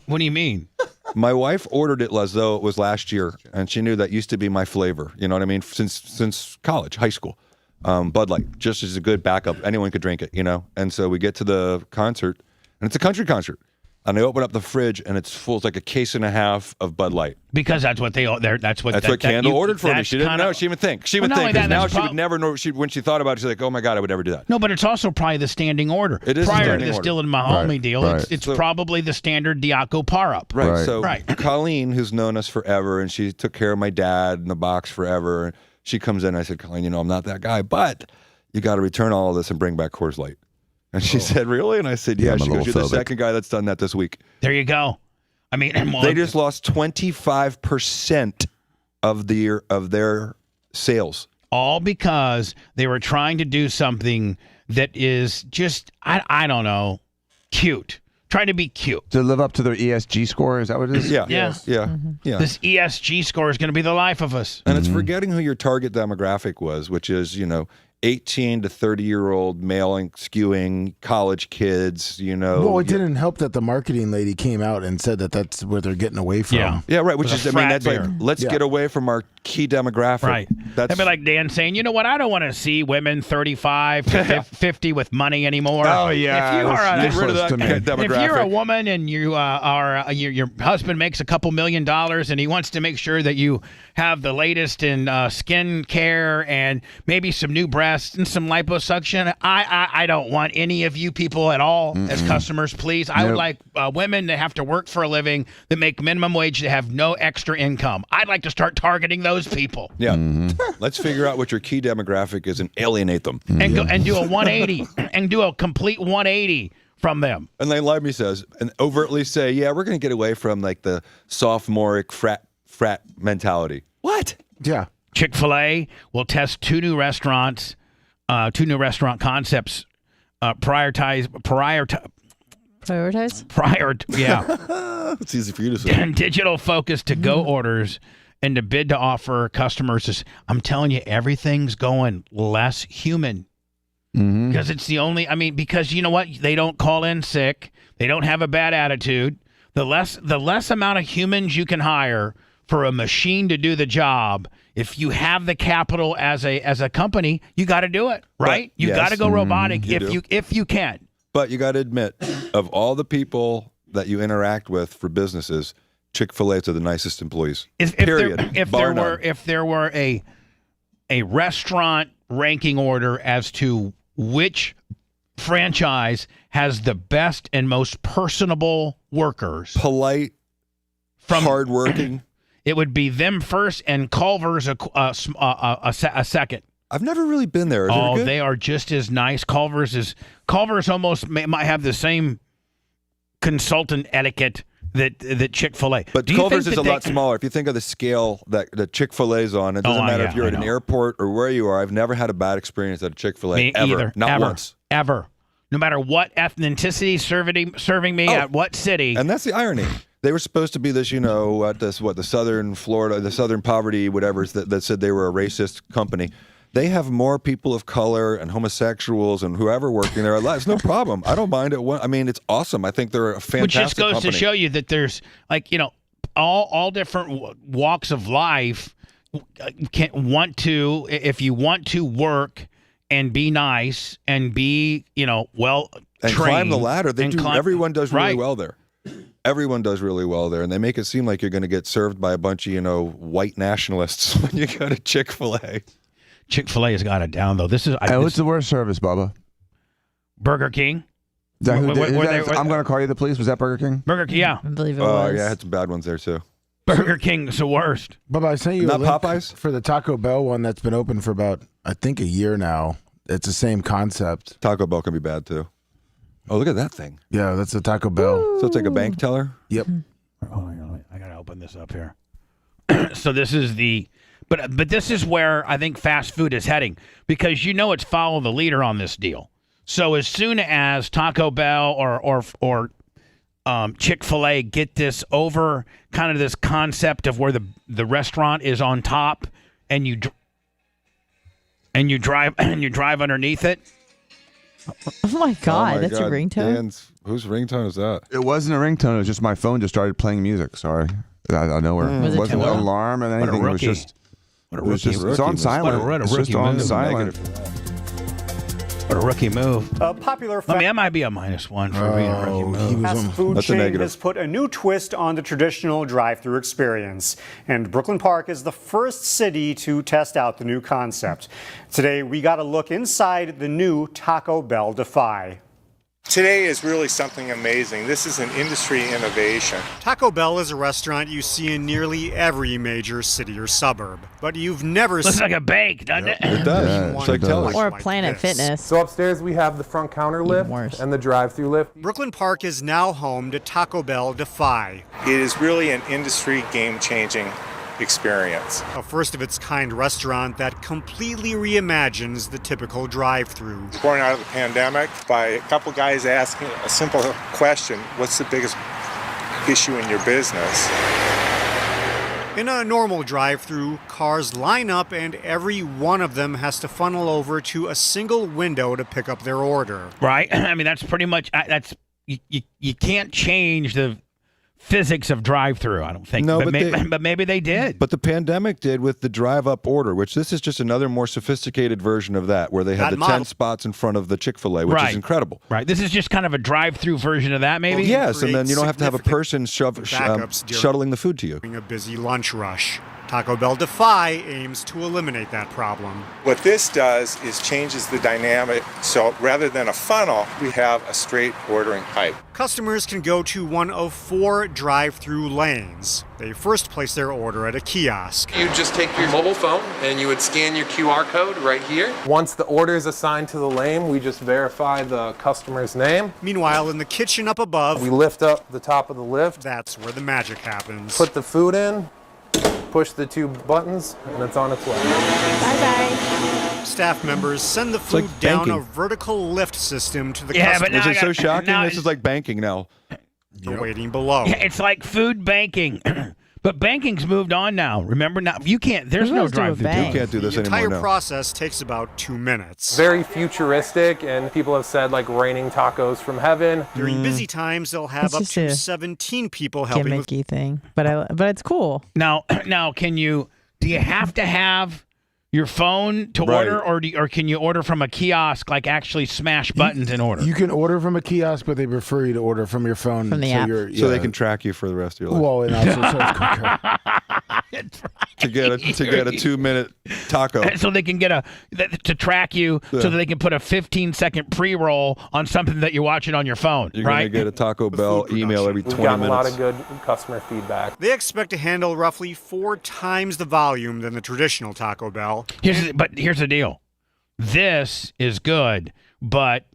What do you mean? My wife ordered it as though it was last year, and she knew that used to be my flavor. You know what I mean? Since college, high school. Bud Light, just as a good backup. Anyone could drink it, you know? And so we get to the concert, and it's a country concert. And I open up the fridge, and it's full. It's like a case and a half of Bud Light. Because that's what that's what Candle ordered for me. She didn't know. She didn't think. She would Well, not think. only that, Now that's she would never know. When she thought about it, she's like, "Oh my God, I would never do that." No, but it's also probably the standing order. It is the prior standing to this order. Dylan Mahomey Right, deal. right. It's So- probably the standard Diaco par up. Right. Right. So Right. Colleen, who's known us forever, and she took care of my dad in the box forever. She comes in. I said, Colleen, I'm not that guy, but you got to return all of this and bring back Coors Light. And she said, really? And I said, yeah. I'm a She goes, little you're the phobic. second guy that's done that this week. There you go. I mean, They just lost 25% of their sales. all because they were trying to do something that is just I don't know, cute. Trying to be cute. To live up to their ESG score, is that what it is? Yeah. Yeah. Yeah. Yeah. This ESG score is going to be the life of us. And it's forgetting who your target demographic was, which is, 18 to 30-year-old male and skewing college kids, Well, it didn't help that the marketing lady came out and said that that's where they're getting away from. Yeah. Yeah, right. Which With is, a frat that's like, bear. let's get away from our key demographic. Right. That's That'd be like Dan saying, you know what? I don't want to see women 35 to 50 with money anymore. Oh, yeah. If you are get rid of that demographic. If you're a woman and you your husband makes a couple $1 million and he wants to make sure that you have the latest in skin care and maybe some new breasts and some liposuction, I don't want any of you people at all as customers, please. I would like women that have to work for a living, that make minimum wage, that have no extra income. I'd like to start targeting those people. Yeah. Let's figure out what your key demographic is and alienate them. And go and do a 180 and do a complete 180 from them. And then Lemmy says, and overtly say, yeah, we're going to get away from like the sophomoric frat mentality. What? Yeah. Chick-fil-A will test two new restaurant concepts. Prioritize. Yeah. It's easy for you to say. Digital focus to go orders and to bid to offer customers. I'm telling you, everything's going less human. Because it's the only, because you know what? They don't call in sick. They don't have a bad attitude. The less amount of humans you can hire for a machine to do the job, if you have the capital as a company, you got to do it, right? You got to go robotic if you can. But you got to admit, of all the people that you interact with for businesses, Chick-fil-A are the nicest employees. Period. If there were a restaurant ranking order as to which franchise has the best and most personable workers, polite, hardworking, it would be them first, and Culver's a second. I've never really been there. Is it good? They are just as nice. Culver's almost might have the same consultant etiquette that Chick-fil-A. But Culver's is a lot smaller. If you think of the scale that Chick-fil-A's on, it doesn't matter if you're at an airport or where you are. I've never had a bad experience at a Chick-fil-A ever. Either. Not once. Ever. No matter what ethnicity serving me at what city. And that's the irony. They were supposed to be this, the Southern Florida, the Southern Poverty, whatever, that said they were a racist company. They have more people of color and homosexuals and whoever working there. It's no problem. I don't mind it. It's awesome. I think they're a fantastic Which just goes company. to show you that there's all different walks of life if you want to work and be nice and be well and trained climb the ladder. Everyone does really well there. Everyone does really well there, and they make it seem like you're going to get served by a bunch of white nationalists when you go to Chick-fil-A. Chick-fil-A has got it down, though. What's the worst service, Bubba? Burger King. I'm going to call you the police. Was that Burger King? Burger King, yeah. I believe it was. Yeah, I had some bad ones there, too. Burger King is the worst. But I sent you Not a link Popeyes? for the Taco Bell one that's been open for about, I think, a year now. It's the same concept. Taco Bell can be bad, too. Oh, look at that thing. Yeah, that's a Taco Bell. So it's like a bank teller? Yep. I got to open this up here. So this is But this is where I think fast food is heading, because it's follow the leader on this deal. So as soon as Taco Bell or Chick-fil-A get this over, kind of this concept of where the restaurant is on top, and you drive underneath it. Oh my God, that's your ringtone? Whose ringtone is that? It wasn't a ringtone. It was just my phone just started playing music. Sorry. Out of nowhere. Was it wasn't an alarm or anything. It was just... It's on silent. It's just on silent. What a rookie move. A popular that might be a -1 for being a rookie move. fast food chain has put a new twist on the traditional drive-thru experience. And Brooklyn Park is the first city to test out the new concept. Today, we got a look inside the new Taco Bell Defy. Today is really something amazing. This is an industry innovation. Taco Bell is a restaurant you see in nearly every major city or suburb, but you've never looks like a bank, doesn't it? It does. It's like or Planet Fitness. So upstairs we have the front counter lift and the drive-through lift. Brooklyn Park is now home to Taco Bell Defy. It is really an industry game-changing experience. A first-of-its-kind restaurant that completely reimagines the typical drive-thru. Born out of the pandemic by a couple guys asking a simple question: what's the biggest issue in your business? In a normal drive-thru, cars line up and every one of them has to funnel over to a single window to pick up their order. Right? That's pretty much you can't change the physics of drive-through, I don't think. No, but maybe they did. But the pandemic did with the drive-up order, which this is just another more sophisticated version of that, where they have the 10 spots in front of the Chick-fil-A, which is incredible. Right. This is just kind of a drive-through version of that, maybe? Well, yes, and then you don't have to have a person shuttling the food to you. A busy lunch rush. Taco Bell Defy aims to eliminate that problem. What this does is changes the dynamic. So rather than a funnel, we have a straight ordering pipe. Customers can go to one of 4 drive-through lanes. They first place their order at a kiosk. You just take your mobile phone and you would scan your QR code right here. Once the order is assigned to the lane, we just verify the customer's name. Meanwhile, in the kitchen up above, we lift up the top of the lift. That's where the magic happens. Put the food in. push the 2 buttons, and it's on its way. Bye-bye. Staff members send the food like down banking. a vertical lift system to the Yeah, but customer. now Is it so shocking? now This is like banking now. Waiting below. Yeah, it's like food banking. But banking's moved on now. Remember now, you can't. There's Who no goes to a drive-through. bank? You can't do this The anymore entire now. process takes about 2 minutes. Very futuristic, and people have said like raining tacos from heaven. During busy times, they'll have It's up just to a 17 people helping with Gimmicky thing, but it's cool. Now, do you have to have your phone to Right. order, or can you order from a kiosk, like actually smash buttons and order? You can order from a kiosk, but they prefer you to order from your phone. From the app. So they can track you for the rest of your life. Well, and also so it's quicker. to get a 2-minute taco. So they can get to track you, so that they can put a 15-second pre-roll on something that you're watching on your phone. You're right? gonna get a Taco Bell email every 20 We've gotten minutes. a lot of good customer feedback. They expect to handle roughly 4 times the volume than the traditional Taco Bell. Here's the deal. This is good, but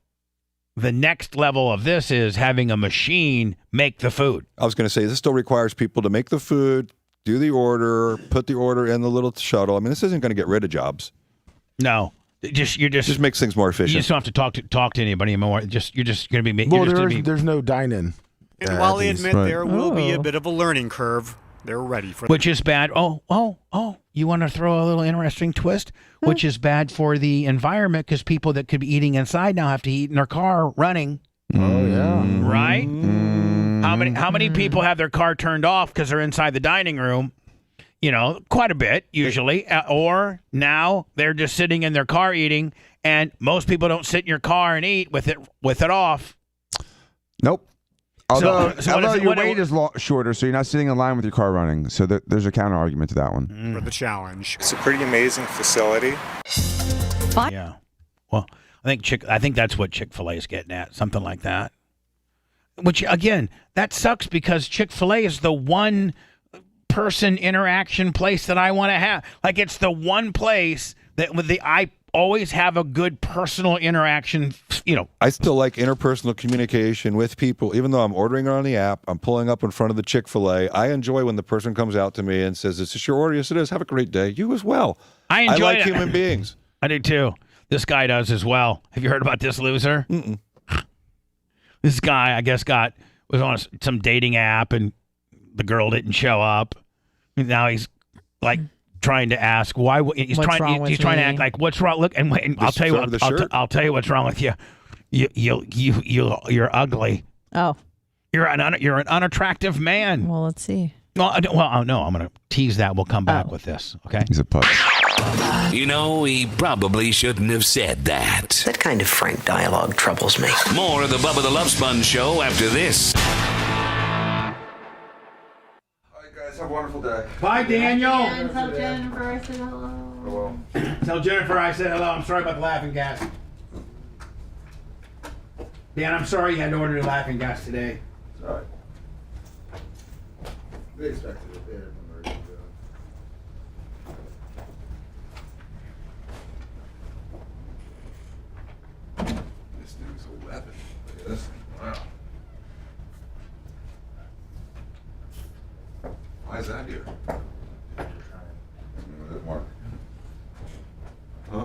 the next level of this is having a machine make the food. I was going to say, this still requires people to make the food, do the order, put the order in the little shuttle. I mean, this isn't going to get rid of jobs. No, just makes things more You efficient. just don't have to talk to anybody anymore. You're just going to be. Well, you're just gonna be, there's no dine-in. And while they admit right. there will be a Oh. bit of a learning curve, they're ready for which is bad. Oh! You want to throw a little interesting twist, which is bad for the environment because people that could be eating inside now have to eat in their car running. Oh yeah. Right? How many people have their car turned off because they're inside the dining room? You know, quite a bit usually. Or now they're just sitting in their car eating, and most people don't sit in your car and eat with it off. Nope. Although, so what is it- your what- wait is shorter, so you're not sitting in line with your car running. So there's a counter argument to that one. for the challenge. It's a pretty amazing facility. Yeah. Well, I think that's what Chick-fil-A is getting at, something like that. Which again, that sucks because Chick-fil-A is the one person interaction place that I want to have. Like it's the one place that I always have a good personal interaction, you know. I still like interpersonal communication with people, even though I'm ordering it on the app. I'm pulling up in front of the Chick-fil-A. I enjoy when the person comes out to me and says, "Is this your order?" Yes, it is. Have a great day. You as well. I enjoy like it. human beings. I do too. This guy does as well. Have you heard about this loser? Mm-mm. This guy, I guess, was on some dating app, and the girl didn't show up. And now he's like trying to ask why. He's What's wrong with He's trying to me? act like, "What's wrong?" Look, and I'll tell you what. I'll tell you what's wrong with you. You're ugly. Oh, You're an unattractive man. well, let's see. No, I'm going to tease that. We'll come back with this. Okay. He's a pup. You know, he probably shouldn't have said that. That kind of frank dialogue troubles me. More of the Bubba the Love Sponge show after this. All right, guys, have a wonderful day. Bye, Daniel. And tell Jennifer I said hello. Well, Tell Jennifer I said hello. I'm sorry about the laughing gas. Dan, I'm sorry you had to order the laughing gas today. it's all right. They expected it. They had no reason to do it. This thing's a weapon. Look at this thing. Wow. Why is that here? Mark. Huh?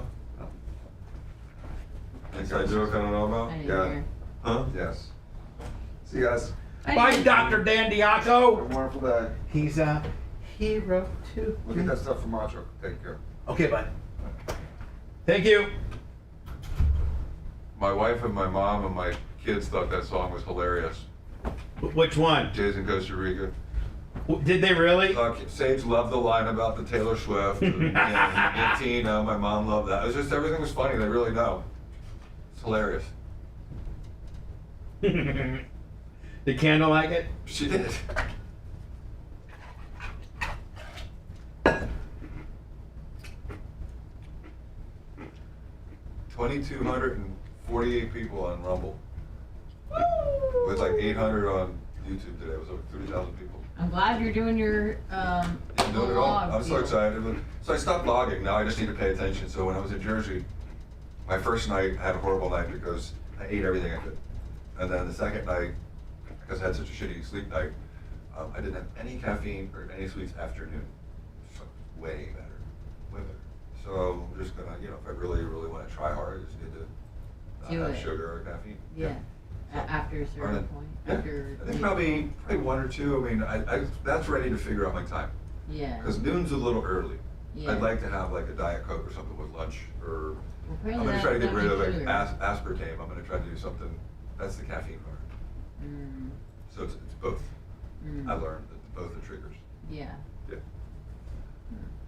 Inside joke I don't know about? I didn't Yeah. hear. Huh? Yes. See you guys. Bye, Dr. Dan Have a Diaco. wonderful day. He's a hero too. Look at that stuff from Macho. Take care. Okay, bud. Thank you. My wife and my mom and my kids thought that song was hilarious. Which one? Jason Costa Rica. Did they really? Sage loved the line about the Taylor Swift and Tina. My mom loved that. It was just everything was funny. They really know. It's hilarious. Did Candle like it? She did. $2,248 people on Rumble. With like 800 on YouTube today. It was over 30,000 people. I'm glad you're doing your Didn't know it at all. I'm so excited. So I stopped blogging. Now I just need to pay attention. So when I was in Jersey, my first night I had a horrible night because I ate everything I could. And then the second night, because I had such a shitty sleep night, I didn't have any caffeine or any sweets after noon. way better. Way better. So I'm just gonna, if I really, really want to try hard, I just need to not Do have it. sugar or caffeine. Yeah. After a certain point. Yeah. After I think probably 1 or 2. I mean, I that's where I need to figure out my time. Yeah. Because noon's a little early. Yeah. I'd like to have like a Diet Coke or something with lunch, or Well, I'm gonna try to get rid of like sugar. aspartame. I'm gonna try to do something. That's the caffeine part. Mm. So it's both. Mm. I learned that both are triggers. Yeah. Yeah.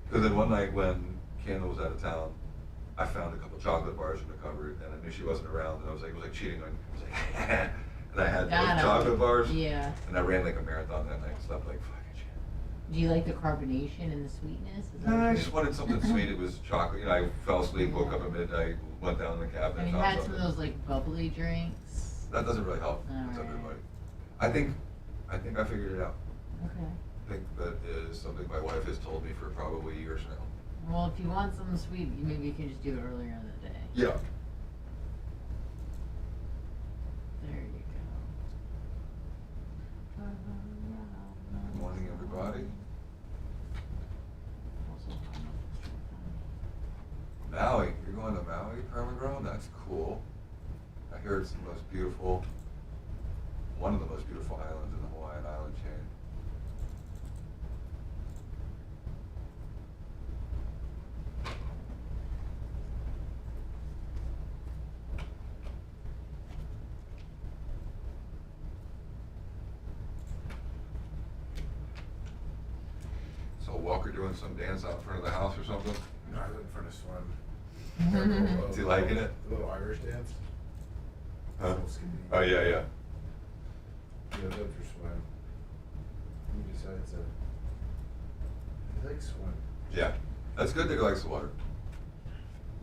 Because then one night when Kendall was out of town, I found a couple chocolate bars in the cupboard, and I knew she wasn't around, and I was like, it was like cheating on you. I was like, and I had those chocolate bars. Yeah. And I ran like a marathon that night and slept like fucking shit. Do you like the carbonation and the sweetness? Is that No, I what just you- wanted something sweet. It was chocolate. I fell asleep, woke up at midnight, went down in the cabinet, Have you found had some something. of those like bubbly drinks? That doesn't really help with everybody. I think I figured it out. Okay. I think that is something my wife has told me for probably years now. Well, if you want something sweet, maybe you can just do it earlier in the day. Yeah. There you go. Good morning, everybody. Maui, you're going to Maui, Permagrown? That's cool. I hear it's the most beautiful, one of the most beautiful islands in the Hawaiian island chain. So Walker doing some dance out in front of the house or something? No, I was in front of Swim. Is he liking it? The little Irish dance. Huh? Oh, yeah, yeah. Yeah, that's for Swim. He decided to. He likes Swim. Yeah, that's good that he likes the water.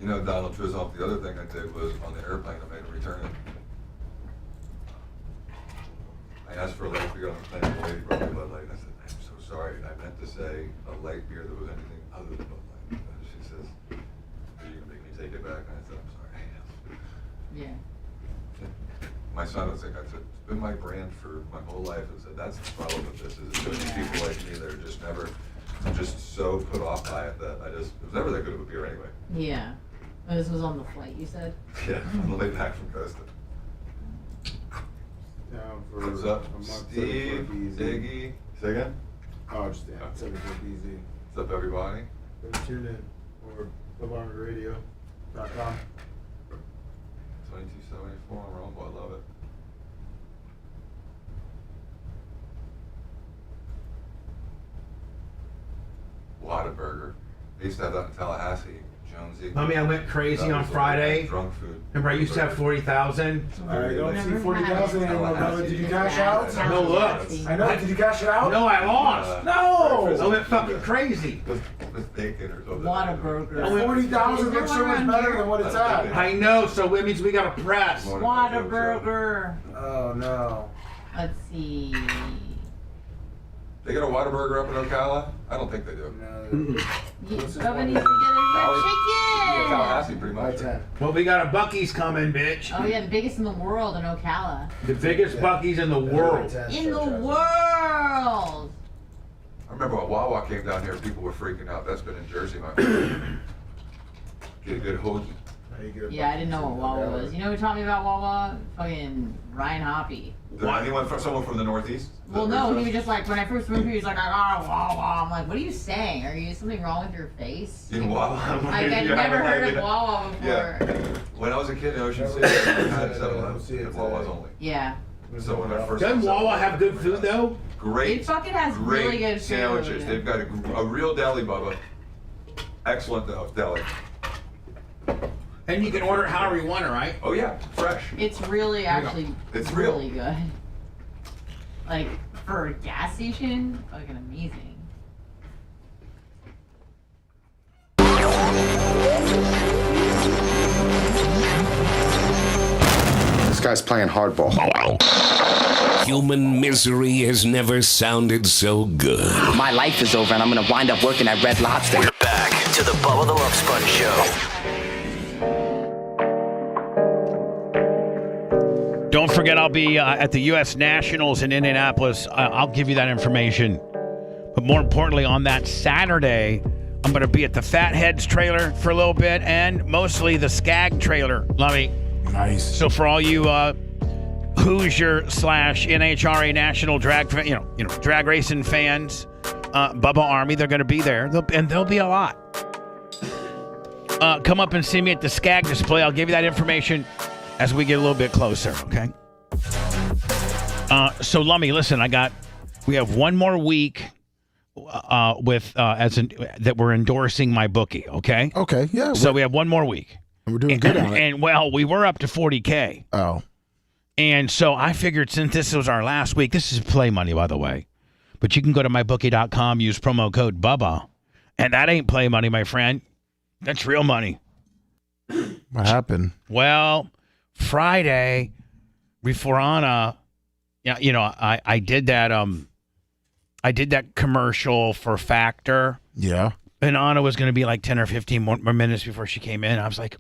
You know, Donald Trump, the other thing I did was on the airplane, I made him return it. I asked for a light beer on the plane, the lady brought me Bud Light, and I said, I'm so sorry, I meant to say a light beer that was anything other than Bud Light. And she says, are you gonna make me take it back? And I said, I'm sorry. Yeah. My son was like, I said, it's been my brand for my whole life. I said, that's the problem with this, is so many people like me that are just never, just so put off by it that it was never that good of a beer anyway. Yeah. Oh, this was on the flight, you said? Yeah, on the way back from Costa. Down for What's up, a month, Steve, 7 for BZ. Iggy? Say again? Oh, just down. 7 for BZ. What's up, everybody? Go tune in or BubbaRadio.com. 2274 on Rumble, I love it. Whataburger. They used to have that in Tallahassee, Jonesy. I mean, I went crazy That on was Friday. like drunk food. Remember, I used to have 40,000. All right, don't see 40,000 anymore, brother. Did you cash out? No, look. I know. Did you cash it out? No, I lost. No. I went fucking crazy. With bacon or something. Whataburger. 40,000 looks so much better than what it's at. I know, so it means we got to press. Whataburger. Oh, no. Let's see. They got a Whataburger up in Ocala? I don't think they do. Bubba needs to get a chicken. Tallahassee, pretty much. Well, we got a Buc-ee's coming, bitch. Oh yeah, the biggest in the world in Ocala. The biggest Buc-ee's in the world. In the world. I remember when Wawa came down here, people were freaking out. That's been in Jersey, my man. Get a good hoagie. Yeah, I didn't know what Wawa was. You know who taught me about Wawa? Fucking Ryan Hoppy. Someone from the Northeast? Well, no, he was just like, when I first moved here, he was like, Wawa. I'm like, what are you saying? Are you something wrong with your face? In Wawa? I've never heard of Wawa before. Yeah. When I was a kid in Ocean City, I had 7-Eleven and Wawa's only. Yeah. So when I first Doesn't Wawa have good food, though? Great. It fucking has great really good food. sandwiches. They've got a real deli, Bubba. Excellent deli. And you can order it however you want it, right? Oh yeah, fresh. It's really actually It's really good. Like for a gas station, fucking amazing. This guy's playing hardball. Human misery has never sounded so good. My life is over and I'm gonna wind up working at Red Lobster. We're back To the Bubba the Love Sponge Show. Don't forget, I'll be at the U.S. Nationals in Indianapolis. I'll give you that information. But more importantly, on that Saturday, I'm going to be at the Fatheads trailer for a little bit and mostly the Skag trailer. Lummy. Nice. So for all you Hoosier/NHRA national drag, drag racing fans, Bubba Army, they're going to be there, there'll be a lot. Come up and see me at the Skag display. I'll give you that information as we get a little bit closer. Okay. So Lummy, listen, we have one more week that we're endorsing my bookie. Okay. Okay. Yeah. So we have one more week. And we're doing good on it. And well, we were up to 40K. Oh. And so I figured since this was our last week, this is play money, by the way. But you can go to mybookie.com, use promo code Bubba. And that ain't play money, my friend. That's real money. What happened? Well, Friday, before Anna, I did that commercial for Factor. Yeah. And Anna was going to be like 10 or 15 more minutes before she came in. I was like,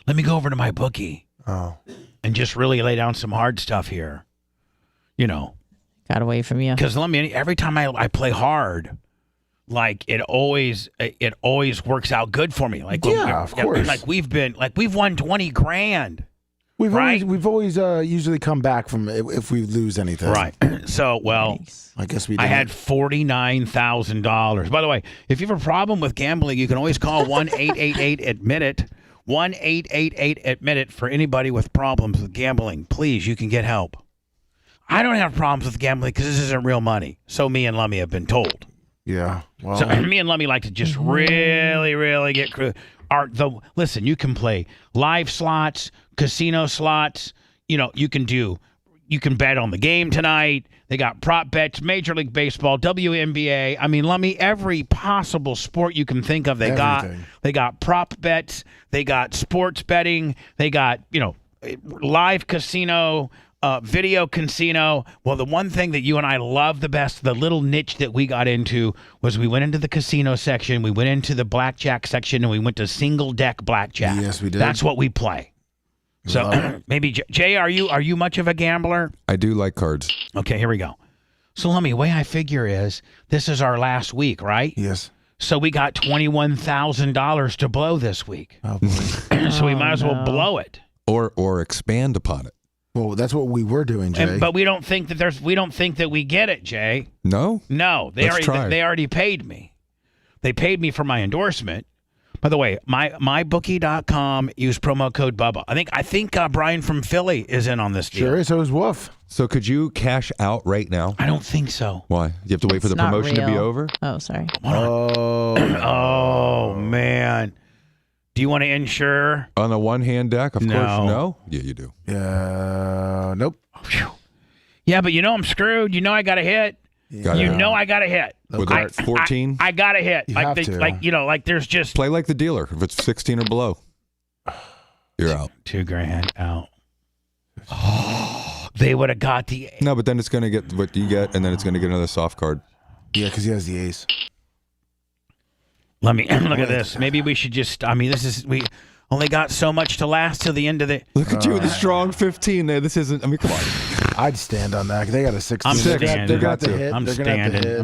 let me go over to my bookie. Oh. And just really lay down some hard stuff here. Got away from you. Because every time I play hard, like it always works out good for me. Like of course. Like we've won 20 grand. We've right? always usually come back from if we lose anything. Right. So I guess we did. I had $49,000. By the way, if you have a problem with gambling, you can always call 1-888-ADMIT-IT. 1-888-ADMIT-IT for anybody with problems with gambling. Please, you can get help. I don't have problems with gambling because this isn't real money. So me and Lummy have been told. Yeah. Well, so me and Lummy like to just really, really get listen, you can play live slots, casino slots. You can bet on the game tonight. They got prop bets, Major League Baseball, WNBA. I mean, Lummy, every possible sport you can think of, they got prop bets, they got sports betting, they got, live casino, video casino. Well, the one thing that you and I love the best, the little niche that we got into, was we went into the casino section, we went into the blackjack section, and we went to single deck blackjack. Yes, we did. That's what we play. So maybe Jay, are you much of a gambler? I do like cards. Okay, here we go. So Lummy, the way I figure is this is our last week, right? Yes. So we got $21,000 to blow this week. Oh boy. So we might as well blow it. Or expand upon it. Well, that's what we were doing, Jay. But we don't think that we get it, Jay. No? No, they already paid me. They paid me for my endorsement. By the way, mybookie.com, use promo code Bubba. I think Brian from Philly is in on this deal. Sure is. So is Wolf. So could you cash out right now? I don't think so. Why? You have to wait for the promotion to be over? Oh, sorry. Oh, man. Do you want to insure? On a one-hand deck? Of course, no. Yeah, you do. Yeah, nope. Yeah, but I'm screwed. I got a hit. I got a hit. With 14? I got a hit. You have to. Like there's just... Play like the dealer. If it's 16 or below, you're out. $2,000 out. Oh, they would have got the... No, but then it's going to get what you get, and then it's going to get another soft card. Yeah, because he has the ace. Let me look at this. Maybe we should just... we only got so much to last till the end of the... Look at you with a strong 15 there. This isn't... come on. I'd stand on that. They got a 16. I'm standing. I'm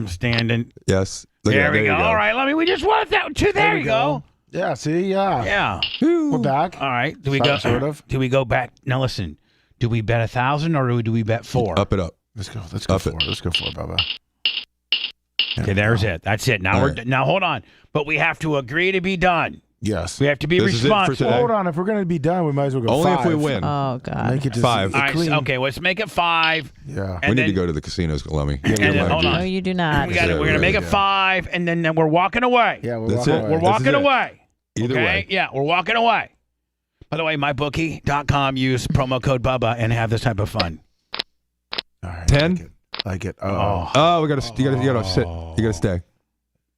standing. Yes. There we go. All right, we just want that too. There you go. Yeah, see? Yeah. Yeah. We're back. All right. Do we go? Sort of. Do we go back? Now listen. Do we bet 1,000 or do we bet 4? Up it up. Let's go 4. Let's go 4, Bubba. Okay, there's it. That's it. Now now hold on. But we have to agree to be done. Yes. We have to be responsible. Hold on. If we're going to be done, we might as well go Only 5. if we win. Oh, God. Make it just 5. All right, okay, let's make it 5. Yeah. We need to go to the casinos, Lummy. Hold on. No, you do not. We're going to make it 5, and then we're walking away. Yeah, We're walking away. Either way. Yeah, we're walking away. By the way, mybookie.com, use promo code Bubba and have this type of fun. All right. 10? Like it. We got to sit. You got to stay.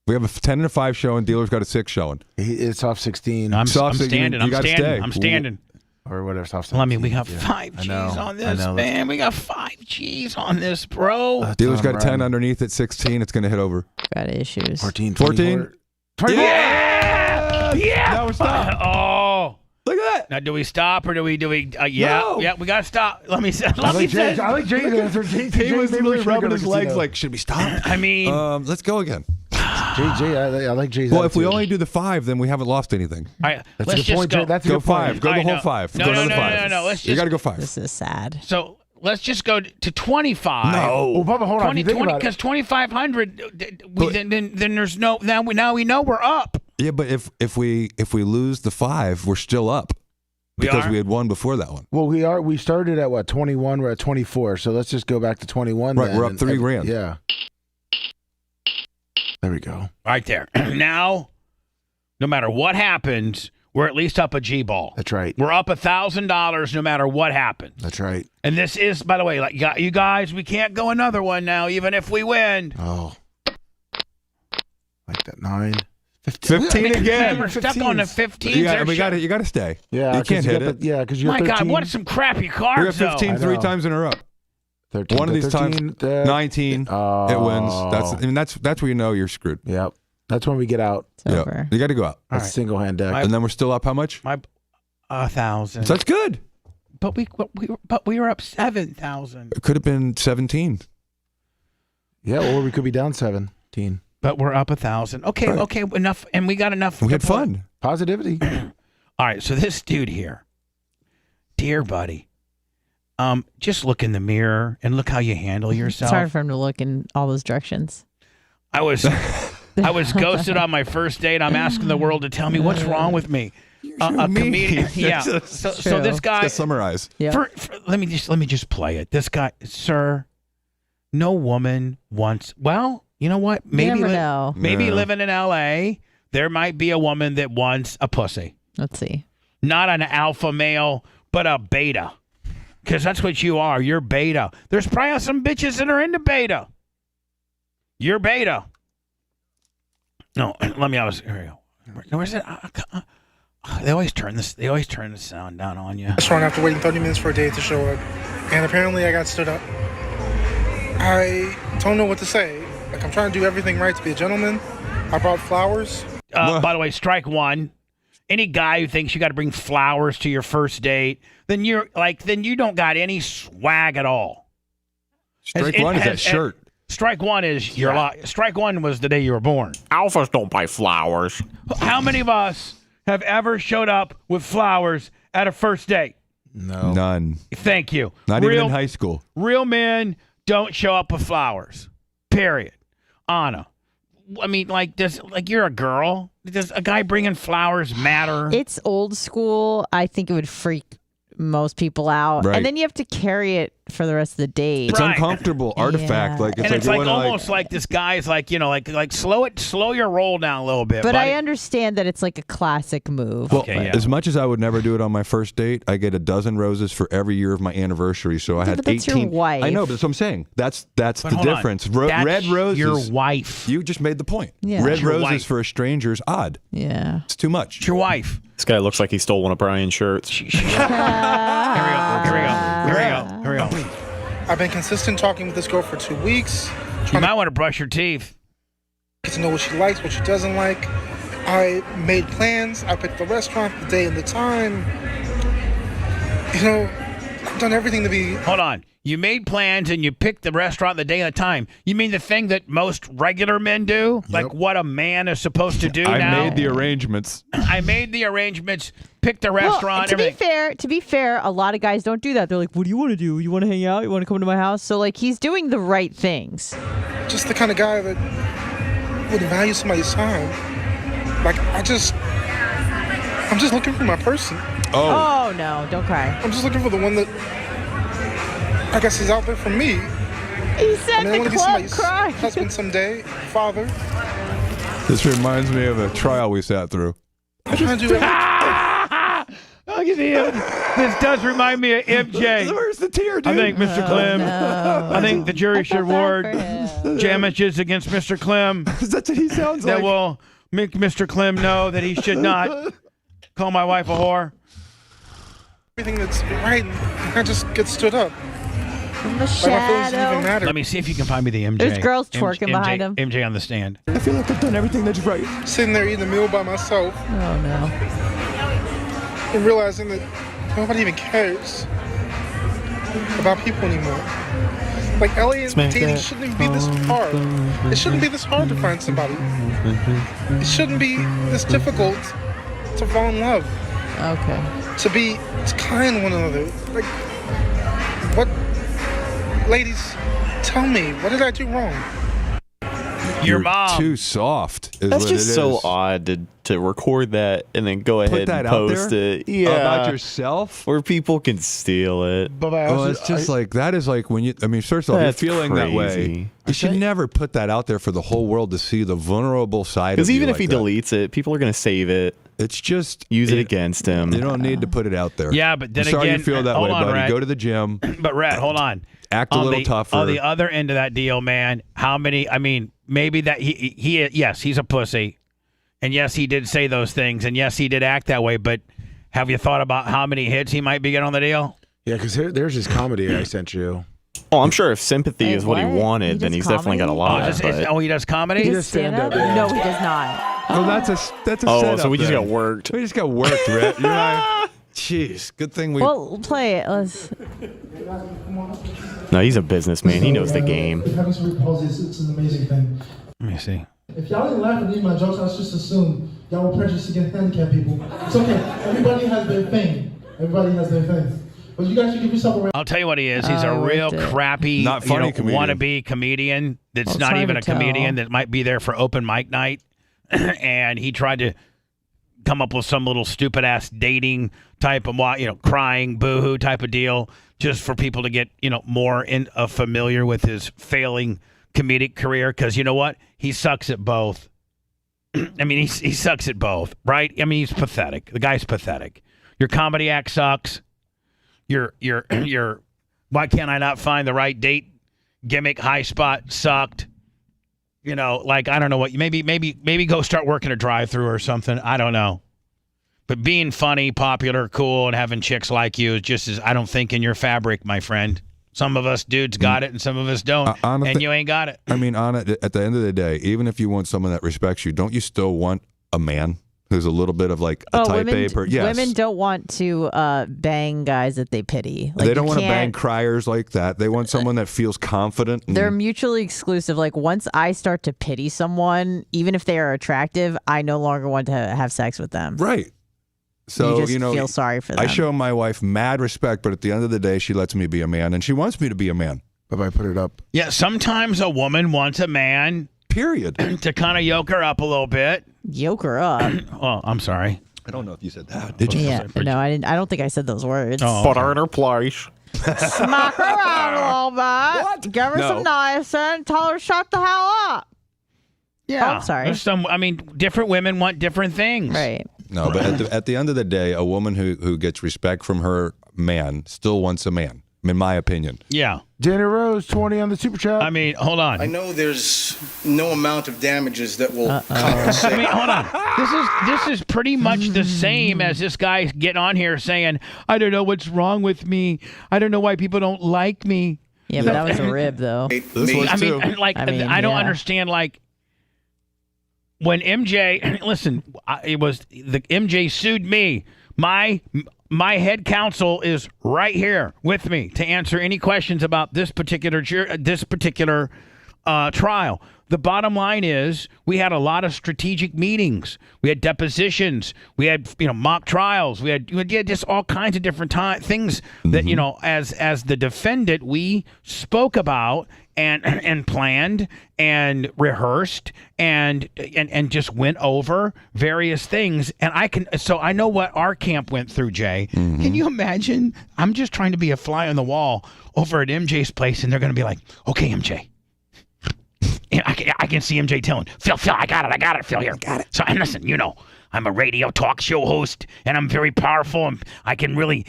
We have a 10 and a 5 showing. Dealer's got a 6 showing. It's off 16. I'm standing. Stay. I'm standing. Or whatever. It's off 17. We got 5 G's on this, man. We got 5 G's on this, bro. Dealer's got 10 underneath at 16. It's going to hit over. Got issues. 14. 14? 24. Yeah! Now we're stopped. Oh. Look at that. Now, do we stop or do we yeah. No. Yeah, we got to stop. I like Jay's answer. He was really rubbing his legs like, should we stop? I mean. Let's go again. I like Jay's. Well, if we attitude. only do the 5, then we haven't lost anything. All right, That's let's a good just point, go. Jay. That's a Go good point. 5. Go the whole 5. No, Go no, another no, 5. no. Let's You just. got to go 5. This is sad. So let's just go to 25. No. Well, Bubba, hold on. You think about it. Because 2,500. Then there's no. Now we know we're up. Yeah, but if we lose the 5, we're still up because we had won before that one. Well, we started at what 21. We're at 24. So let's just go back to 21. Right, then, we're up and 3 grand. Yeah. There we go. Right there. Now, no matter what happens, we're at least up a G-ball. That's right. We're up $1,000 no matter what happens. That's right. And this is, by the way, like you guys, we can't go another one now, even if we win. Oh, like that 9. 15 again. We're stuck on the 15s. Yeah, you got to stay. Yeah, you can't hit it. Because you're My 13. God, what some crappy You're cards, at 15 though. 3 I know. times in a row. 13, One of these 13, times, 19, it wins. That's where you know you're screwed. Yep. That's when we get out. It's over. You got to go out. That's single hand deck. And then we're still up how much? 1,000. So that's good. But we were up 7,000. It could have been 17. Yeah, or we could be down 17. But we're up 1,000. Okay, Right. okay, enough, and we got enough. We had fun. Positivity. All right, so this dude here, dear buddy, just look in the mirror and look how you handle yourself. It's hard for him to look in all those directions. I was ghosted on my first date. I'm asking the world to tell me what's wrong with me. A comedian. Yeah. So this guy. To summarize. Yeah. Let me just play it. This guy, sir, no woman wants. Well, you know what? Maybe never know. Maybe living in L.A., there might be a woman that wants a pussy. Let's see. Not an alpha male, but a beta. Because that's what you are. You're beta. There's probably some bitches that are into beta. You're beta. No, let me. Here we go. Where's it? They always turn the sound down on you. Restaurant after waiting 30 minutes for a date to show up, and apparently I got stood up. I don't know what to say. Like, I'm trying to do everything right to be a gentleman. I brought flowers. By the way, strike one. Any guy who thinks you got to bring flowers to your first date, then you don't got any swag at all. Strike one is that shirt. Strike one is your lot. Strike one was the day you were born. Alphas don't buy flowers. How many of us have ever showed up with flowers at a first date? No. None. Thank you. Not even in high school. Real men don't show up with flowers. Period. Anna. I mean, you're a girl. Does a guy bringing flowers matter? It's old school. I think it would freak most people out. Right. And then you have to carry it for the rest of the date. It's uncomfortable artifact. Yeah. Like It's it's like almost like this guy's like slow your roll down a little bit. But buddy. I understand that it's like a classic move. Well, Okay, yeah. as much as I would never do it on my first date, I get a dozen roses for every year of my anniversary. So I had but that's 18. your wife. I know, but that's what I'm saying. That's the hold on. difference. That's Red roses. your wife. You just made the point. Yeah. Red It's your roses wife. for a stranger's odd. Yeah. It's too much. It's your wife. This guy looks like he stole one of Brian's shirts. Here we go. I've been consistent talking with this girl for 2 weeks. You might want to brush your teeth. Get to know what she likes, what she doesn't like. I made plans. I picked the restaurant, the day, and the time. You know, I've done everything to be. Hold on. You made plans and you picked the restaurant, the day, and the time. You mean the thing that most regular men do? Yep. Like what a man is supposed to do now? I made the arrangements. I made the arrangements, picked the restaurant, Well, everything. to be fair, a lot of guys don't do that. They're like, "What do you want to do? You want to hang out? You want to come to my house?" So like, he's doing the right things. Just the kind of guy that would value somebody's time. Like, I'm just looking for my person. Oh no, don't cry. I'm just looking for the one that I guess is out there for me. He said I the want to be club somebody's cry. husband someday, father. This reminds me of a trial we sat through. I'm trying to do everything. Look at him. This does remind me of MJ. Where's the tear, dude? I think Mr. Clem. No. I think the jury should award damages against Mr. Clem That's what he sounds that like. will make Mr. Clem know that he should not call my wife a whore. Everything that's right, and I just get stood up. From the Like, my feelings even shadow. matter. Let me see if you can find me the MJ. There's girls twerking behind him. MJ on the stand. I feel like I've done everything that's right. Sitting there eating a meal by myself Oh no. and realizing that nobody even cares about people anymore. Like, LA and dating shouldn't even be this hard. It shouldn't be this hard to find somebody. It shouldn't be this difficult to fall in love. Okay. To be kind to one another. Like, what? Ladies, tell me, what did I do wrong? Your mom. Too soft. Is That's what just it so is. odd to record that and then go ahead that and out post there? it. Yeah. About yourself? Where people can steal it. But Well, it's just like that is like when you. I mean, first of all, you're That's feeling that way. crazy. You should never put that out there for the whole world to see the vulnerable side. Because of even you if he like that. deletes it, people are going to save it. It's just use it against him. You don't need to put it out there. Yeah, but then I'm sorry again, you feel that hold way, on, buddy. Rhett. Go to the gym. But Rhett, hold on. Act a little tougher. On the other end of that deal, man, how many? I mean, maybe that he yes, he's a pussy, and yes, he did say those things, and yes, he did act that way. But have you thought about how many hits he might be getting on the deal? Yeah, because there's his comedy I sent you. Oh, I'm sure if sympathy Wait, is what he what? wanted, He then does he's definitely got a lot. He does comedy? He does stand-up, yeah. No, he does not. Oh, that's a Oh, setup. so we just then. got worked. We just got worked, Rhett. You're like, jeez, good thing we. Well, play it. Let's. No, he's a businessman. He knows the game. Having cerebral palsy it's an amazing thing. Let me see. If y'all didn't laugh at any of my jokes, I just assumed y'all were prejudiced against handicapped people. It's okay. Everybody has their thing. Everybody has their thing. But you guys should give yourself a round. I'll tell you what he is. He's a Oh, real right there. crappy, Not funny comedian. wannabe comedian that's Well, it's not hard even to a comedian tell. that might be there for open mic night. And he tried to come up with some little stupid ass dating type of, crying boohoo type of deal just for people to get, more familiar with his failing comedic career. Because you know what? He sucks at both. I mean, he sucks at both, right? I mean, he's pathetic. The guy's pathetic. Your comedy act sucks. Your why can't I not find the right date gimmick high spot sucked. I don't know what, maybe go start working a drive-through or something. I don't know. But being funny, popular, cool, and having chicks like you is just as, I don't think, in your fabric, my friend. Some of us dudes got it and some of us don't, and you ain't got it. I mean, at the end of the day, even if you want someone that respects you, don't you still want a man who's a little bit of like a type women, A? Yes. Women don't want to bang guys that they pity. They don't want to bang criers like that. They want someone that feels confident. They're mutually exclusive. Like, once I start to pity someone, even if they are attractive, I no longer want to have sex with them. Right. So, you just feel sorry for them. I show my wife mad respect, but at the end of the day, she lets me be a man, and she wants me to be a man. But I put it up. Yeah, sometimes a woman wants a man, period, to kind of yoke her up a little bit. Yoke her up? Oh, I'm sorry. I don't know if you said that. Did you? Yeah, no, I didn't. I don't think I said those words. Put her in her place. Smack her around a little bit. What? Give her some nice and tell her to shut the hell up. Yeah. Oh, I'm sorry. There's different women want different things. Right. No, but at the end of the day, a woman who gets respect from her man still wants a man, in my opinion. Yeah. Danny Rose, 20 on the super chat. I mean, hold on. I know there's no amount of damages that will compensate. I mean, hold on. This is pretty much the same as this guy getting on here saying, I don't know what's wrong with me. I don't know why people don't like me. Yeah, but that was a rib, though. I don't understand, when MJ, listen, it was the MJ sued me. My head counsel is right here with me to answer any questions about this particular trial. The bottom line is we had a lot of strategic meetings. We had depositions. We had mock trials. We had just all kinds of different things that as the defendant we spoke about and planned and rehearsed and just went over various things. And I know what our camp went through, Jay. Mm-hmm. Can you imagine? I'm just trying to be a fly on the wall over at MJ's place, and they're going to be like, "Okay, MJ." And I can see MJ telling Phil, I got it, Phil, here. Got it. So, and listen, I'm a radio talk show host, and I'm very powerful, and I can really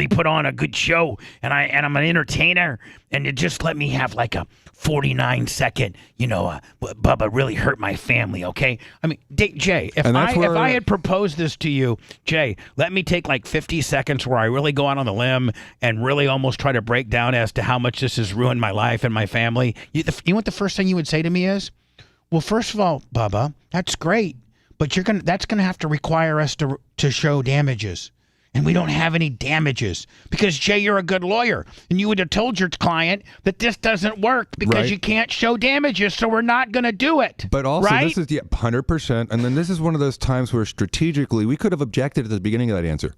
put on a good show, and I'm an entertainer, and you just let me have like a 49-second, Bubba really hurt my family, okay? I mean, Jay, if I had proposed this to you, Jay, let me take like 50 seconds where I really go out on the limb and really almost try to break down as to how much this has ruined my life and my family. You know what the first thing you would say to me is? Well, first of all, Bubba, that's great. But that's going to have to require us to show damages. and we don't have any damages because, Jay, you're a good lawyer, and you would have told your client that this doesn't work because you can't show damages, so we're not going to do it. But also, right? this is 100%. And then this is one of those times where strategically we could have objected at the beginning of that answer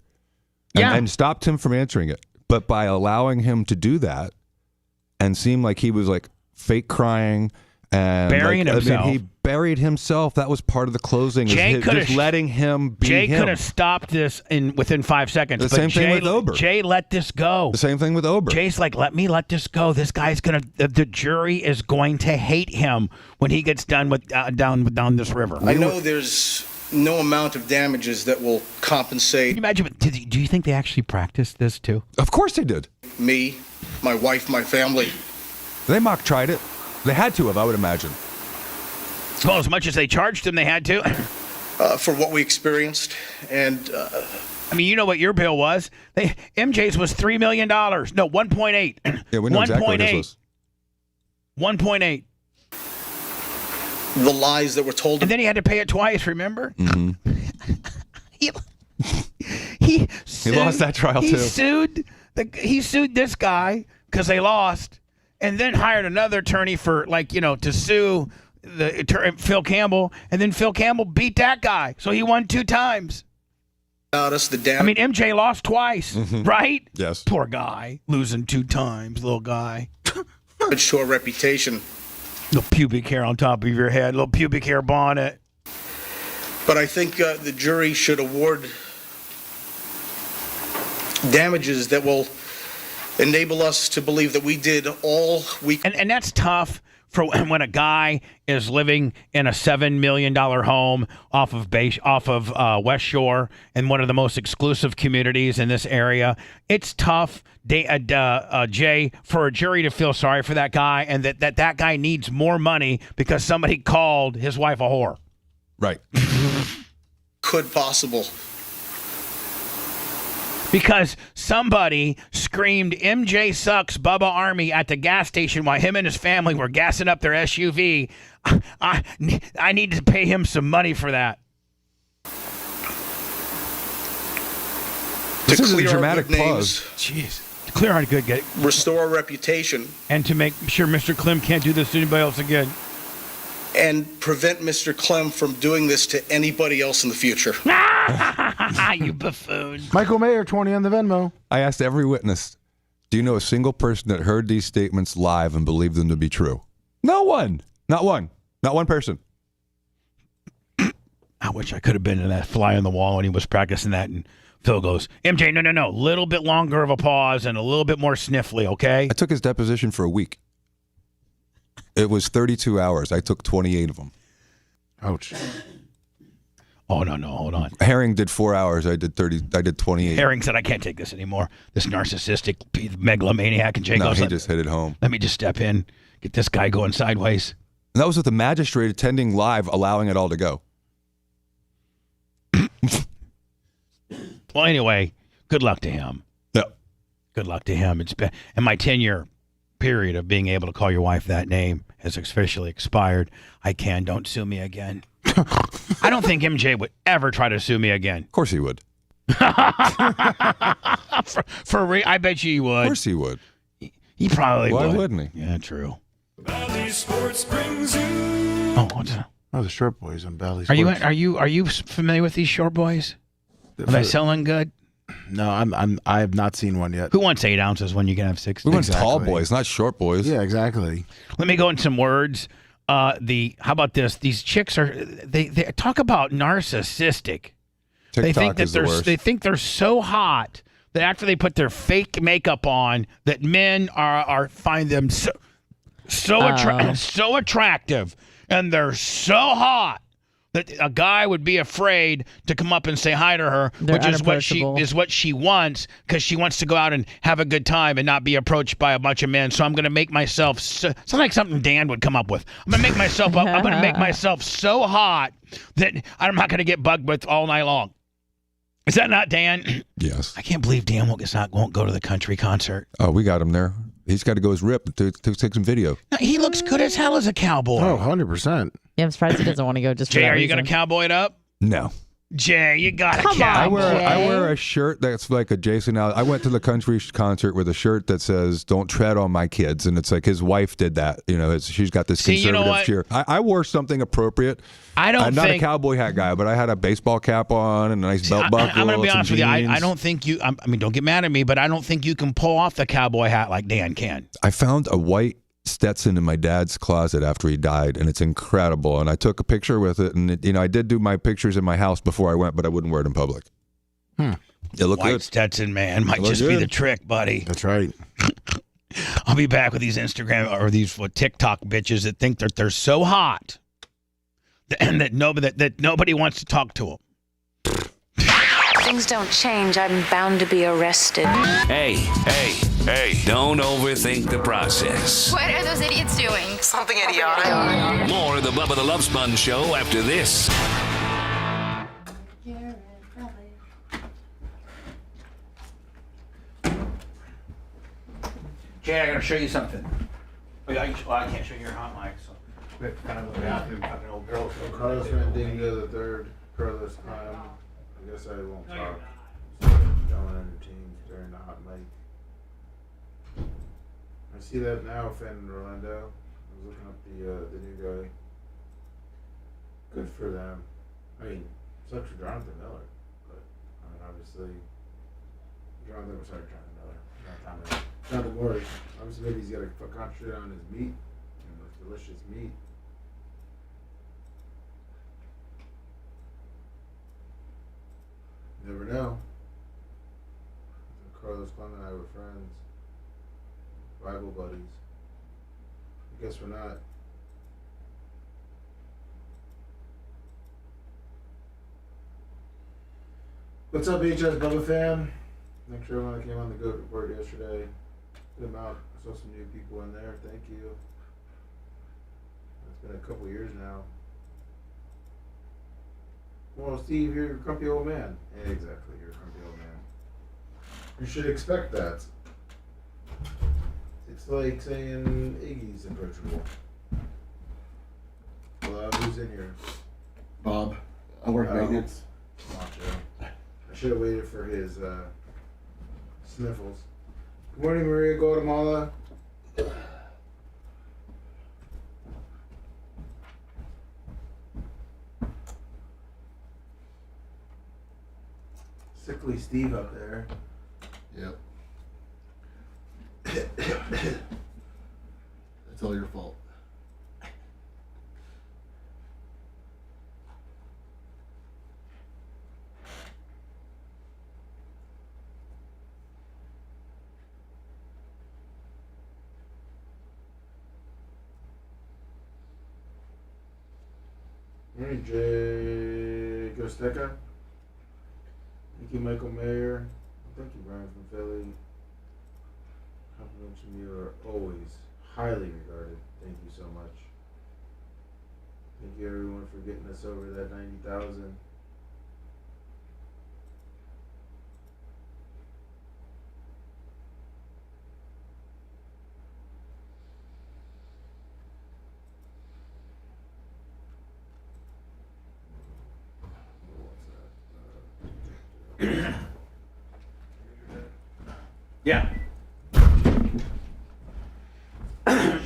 and stopped him from answering it. But by allowing him to do that and seem like he was like fake crying and burying himself. I mean, he buried himself. That was part of the closing. Jay just letting him be Jay him. could have stopped this within 5 seconds. The same thing with Ober. Jay let this go. The same thing with Ober. Jay's like, let me let this go. This guy's the jury is going to hate him when he gets done with down this river. I know there's no amount of damages that will compensate. Can you imagine? Do you think they actually practiced this too? Of course they did. Me, my wife, my family. They mock tried it. They had to have, I would imagine. Well, as much as they charged him, they had to. For what we experienced. And I mean, you know what your bill was. MJ's was $3 million. No, 1.8. Yeah, we know exactly what this was. 1.8. The lies that were told. And then he had to pay it twice, remember? Mm-hmm. He lost that trial, he too. He sued this guy because they lost, and then hired another attorney for, to sue Phil Campbell, and then Phil Campbell beat that guy, so he won 2 times. I mean, MJ lost twice, right? Yes. Poor guy, losing 2 times, little guy. Sure reputation. Little pubic hair on top of your head, little pubic hair bonnet. But I think the jury should award damages that will enable us to believe that we did all we. And that's tough for when a guy is living in a $7 million home off of West Shore in one of the most exclusive communities in this area. It's tough, Jay, for a jury to feel sorry for that guy, and that guy needs more money because somebody called his wife a whore. Right. Could possible. Because somebody screamed MJ sucks Bubba Army at the gas station while him and his family were gassing up their SUV. I need to pay him some money for that. This is a dramatic pause. Jeez. To clear our good get restore reputation. And to make sure Mr. Clem can't do this to anybody else again. And prevent Mr. Clem from doing this to anybody else in the future. You buffoon. Michael Mayer, 20 on the Venmo. I asked every witness, do you know a single person that heard these statements live and believed them to be true? No one. Not one. Not one person. I wish I could have been in that fly on the wall when he was practicing that, and Phil goes, MJ, no. Little bit longer of a pause and a little bit more sniffly, okay? I took his deposition for a week. It was 32 hours. I took 28 of them. Ouch. Oh, no, hold on. Herring did 4 hours. I did 28. Herring said, I can't take this anymore. This narcissistic megalomaniac. And Jay No, goes, he just hit it home. Let me just step in, get this guy going sideways. And that was with the magistrate attending live, allowing it all to go. Well, anyway, good luck to him. Yeah. Good luck to him. It's been, and my 10-year period of being able to call your wife that name has officially expired. Don't sue me again. I don't think MJ would ever try to sue me again. Of course he would. For real, I bet you he would. Of course he would. He probably would. Why wouldn't he? Yeah, true. Bally Sports brings you. Oh, what's that? Oh, the Short Boys on Bally Sports. Are you familiar with these Short Boys? Are they selling good? No, I have not seen one yet. Who wants 8 ounces when you can have 6? We want tall boys, not short boys. Yeah, exactly. Let me go in some words. How about this? These chicks they talk about narcissistic. TikTok They think they're so hot that after they put their fake makeup on, that men find them so attractive, and they're so hot that a guy would be afraid to come up and say hi to her, which is what she wants, because she wants to go out and have a good time and not be approached by a bunch of men. So I'm going to make myself sound like something Dan would come up with. I'm going to make myself so hot that I'm not going to get bugged with all night long. Is that not Dan? Yes. I can't believe Dan won't go to the country concert. Oh, we got him there. He's got to go his rip to take some video. He looks good as hell as a cowboy. Oh, 100%. Yeah, I'm surprised he doesn't want to go just for Jay, that are you reason. going to cowboy it up? No. Jay, you gotta Come count. on, I Jay. wear a shirt that's like a Jason. I went to the country concert with a shirt that says "Don't tread on my kids," and it's like his wife did that. You know, she's got this See, you know conservative what? cheer. I wore something appropriate. I don't I'm not think- a cowboy hat guy, but I had a baseball cap on and a nice belt buckle. I'm going to be some honest with you. I jeans. don't think you. I mean, don't get mad at me, but I don't think you can pull off the cowboy hat like Dan can. I found a white Stetson in my dad's closet after he died, and it's incredible. And I took a picture with it, and I did do my pictures in my house before I went, but I wouldn't wear it in public. It looked White good. Stetson, man, might It looked just be good. the trick, buddy. That's right. I'll be back with these Instagram or these TikTok bitches that think that they're so hot and that nobody wants to talk to them. Things don't change. I'm bound to be arrested. Hey, don't overthink the process. What are those idiots doing? Something idiotic. More of the Bubba the Love Sponge show after this. Jay, I gotta show you something. I can't show you your hot mic, so we have to kind of look out through fucking old girls. Carlos Mandingo the third. Carlos time. I guess I won't talk. Going under teams during the hot mic. I see that now, Finn and Orlando. I was looking up the new guy. Good for them. I mean, sucks for Jonathan Miller, but I mean, obviously, Jonathan Morris. Obviously, maybe he's got to concentrate on his meat, his delicious meat. Never know. Carlos Clement and I were friends, Bible buddies. I guess we're not. What's up, HS Bubba fan? Thanks for everyone that came on the GOAT report yesterday. Good amount. I saw some new people in there. Thank you. It's been a couple years now. Well, Steve, you're a grumpy old man. Yeah, exactly, you're a grumpy old man. You should expect that. It's like saying Iggy's approachable. Hello, who's in here? Bob. I work maintenance. Come on, Joe. I should have waited for his sniffles. Good morning, Maria Guatemala. Sickly Steve up there. Yep. It's all your fault. Morning, Jay Gosteca. Thank you, Michael Mayer. Thank you, Brian from Philly. Compliments from you are always highly regarded. Thank you so much. Thank you, everyone, for getting us over that 90,000. Yeah.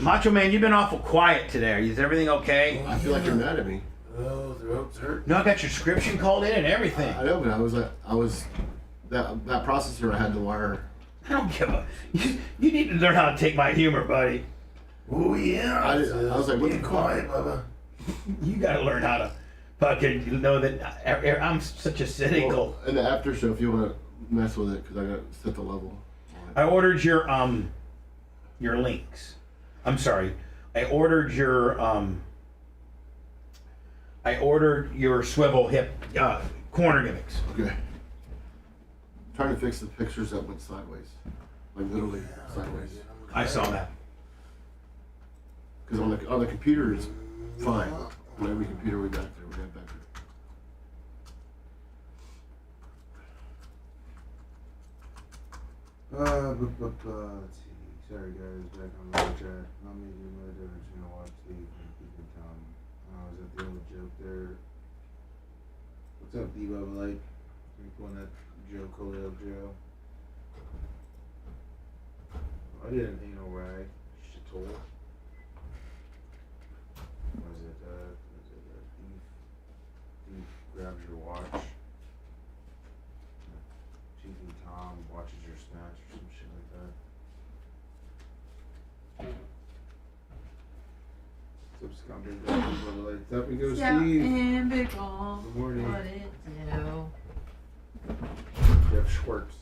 Macho Man, you've been awful quiet today. Is everything okay? I feel like you're mad at me. Oh, throat's hurt. No, I got your prescription called in and everything. I know, but I was that processor I had to wire. I don't give a. You need to learn how to take my humor, buddy. Oh yeah. I was like, Be quiet, Bubba. You got to learn how to fucking know that I'm such a cynical. Well, in the after show, if you want to mess with it, because I got to set the level. I ordered your links. I'm sorry. I ordered your swivel hip corner gimmicks. Okay. Trying to fix the pictures that went sideways, like literally sideways. I saw that. Because on the computer it's fine. On every computer we got there, we got back there. Let's see. Sorry, guys, back on the chat. Not me do no difference between a watch Steve and keeping Tom. I was at the old joke there. What's up, Bubba? Like, you pulling that Joe Coleo Joe? I didn't ain't no rag. Shit told. Was it Thief grabs your watch. TV Tom watches your snatch or some shit like that. What's up, Scumbag? What's up, we go, Steve. And big ball. Good morning. What it do? Jeff Schwartz.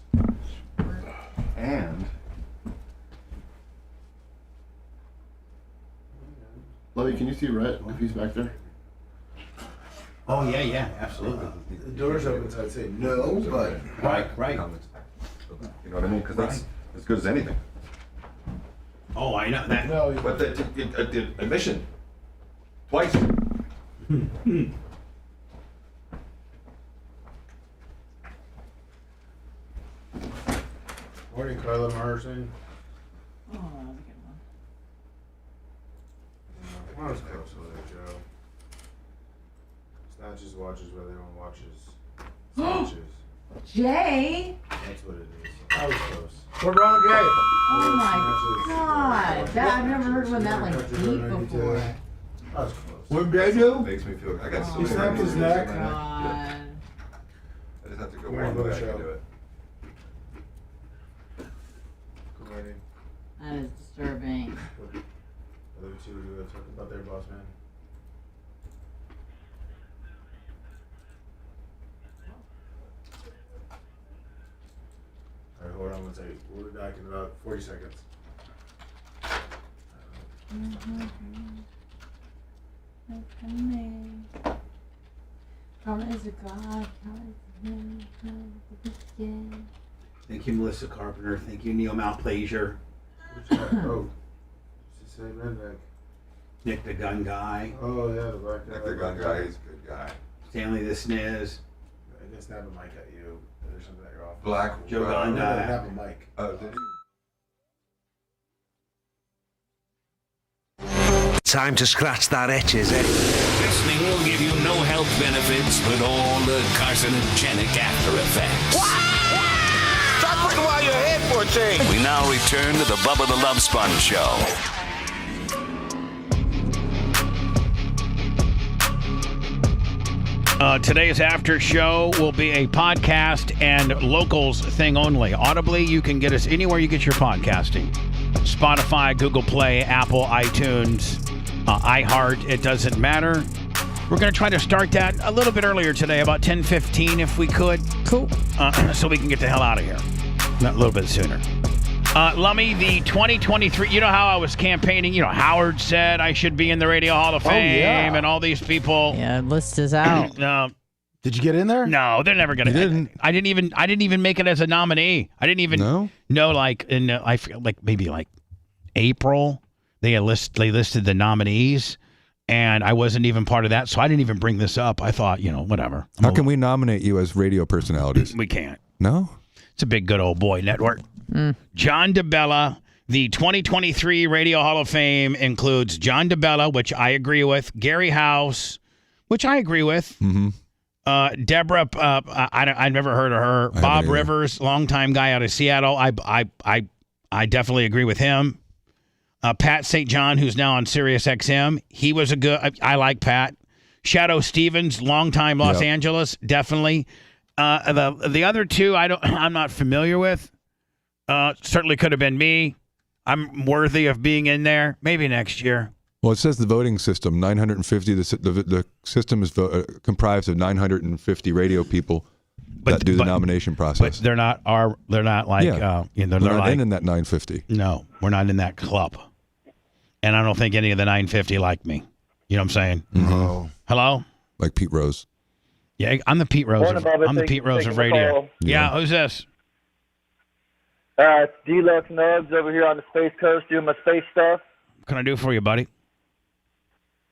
And Lovey, can you see Rhett if he's back there? Oh, yeah, absolutely. The door's open, so I'd say no, but Right. You know what I mean? Because that's as good as anything. Oh, I know that. no. But the admission twice. Morning, Carla Morrison. Oh, that was a good one. Come on, it's close over there, Joe. Snatches watches where they don't watches. Snatches. Jay! That's what it is. I was close. What wrong, Jay? Oh my god! I've never heard one that like deep before. I was close. What did I do? Makes me feel. I got so He many snapped his ideas neck. in my God. Yeah. I just have to go Come on, one way. I show. can do it. Good morning. That is disturbing. Other two talk about their boss man. Alright, hold on one second. We'll be back in about 40 seconds. Count is a god. Thank you, Melissa Carpenter. Thank you, Neil Malplaisir. Oh, it's the same redneck. Nick the Gun Guy. Oh, yeah, the black guy. Nick the gun guy, he's a good guy. Stanley the Sniz. I can snap a mic at you. There's something that you're off. Black. Joe Gun I Guy. have a mic. Oh, did he? Time to scratch that itch, is it? Listening will give you no health benefits, but all the carcinogenic after effects. Stop looking while you're ahead for a change. We now return to the Bubba the Love Sponge Show. Today's after show will be a podcast and locals thing only. Audibly, you can get us anywhere you get your podcasting. Spotify, Google Play, Apple, iTunes, iHeart, it doesn't matter. We're going to try to start that a little bit earlier today, about 10:15 if we could. Cool. So we can get the hell out of here. Not a little bit sooner. Lummy, the 2023, you know how I was campaigning? You know, Howard said I should be in the Radio Hall of Fame and all these people. Yeah, list is out. Did you get in there? No, they're never gonna. I didn't even make it as a nominee. I didn't even know. Like in I feel like maybe like April they listed the nominees, and I wasn't even part of that, so I didn't even bring this up. I thought, whatever. How can we nominate you as radio personalities? We can't. No. It's a big good old boy network. John DeBella. The 2023 Radio Hall of Fame includes John DeBella, which I agree with, Gary House, which I agree with. Mm-hmm. Deborah, I've never heard of her. Bob Rivers, longtime guy out of Seattle. I definitely agree with him. Pat St. John, who's now on Sirius XM. He was a good. I like Pat. Shadow Stevens, longtime Los Angeles, definitely. The other two, I'm not familiar with. Certainly could have been me. I'm worthy of being in there. Maybe next year. Well, it says the voting system, 950. The system is comprised of 950 radio people that do the nomination process. But they're not like they're not like in that 950. No, we're not in that club, and I don't think any of the 950 like me. You know what I'm saying? Mm-hmm. Hello, like Pete Rose. Yeah, I'm the Pete Rose. I'm the Pete Rose of radio. Yeah, who's this? It's D-Lux Nugs over here on the Space Coast doing my space stuff. What can I do for you, buddy?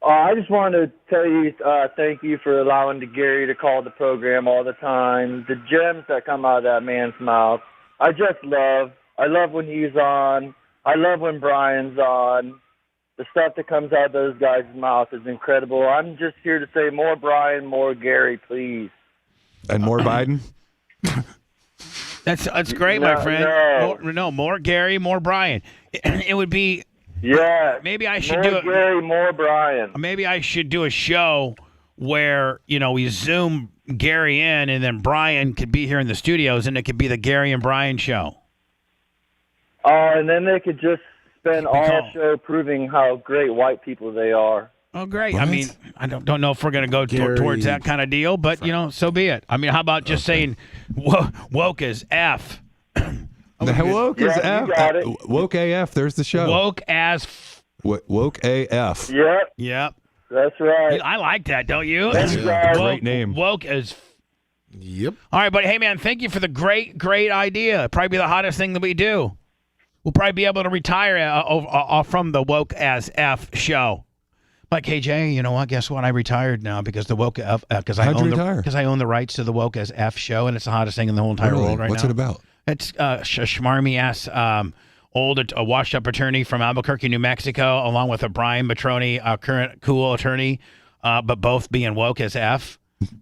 I just wanted to tell you thank you for allowing Gary to call the program all the time. The gems that come out of that man's mouth, I just love. I love when he's on. I love when Brian's on. The stuff that comes out of those guys' mouth is incredible. I'm just here to say more Brian, more Gary, please. And more Biden? That's great, my friend. More Gary, more Brian. It would be. Yeah. Maybe I should more do Gary, more Brian. Maybe I should do a show where we Zoom Gary in, and then Brian could be here in the studios, and it could be the Gary and Brian show. And then they could just spend all show proving how great white people they are. Oh, great. What? I mean, I don't know if we're going to go towards that kind of deal, but, so be it. I mean, how about just saying woke as F? Woke as F. Woke AF. There's the show. Woke as Woke AF. Yep. That's right. I like that, don't you? That's a great name. Woke as. Yep. All right, but hey, man, thank you for the great idea. It'll probably be the hottest thing that we do. We'll probably be able to retire from the Woke as F show. Like, hey Jay, you know what? Guess what? I retired now because the Woke F because I own the rights to the Woke as F show, and it's the hottest thing in the whole entire world right What's now. What's it about? It's a schmarmy ass a washed up attorney from Albuquerque, New Mexico, along with a Brian Matroni, a current cool attorney, but both being woke as F,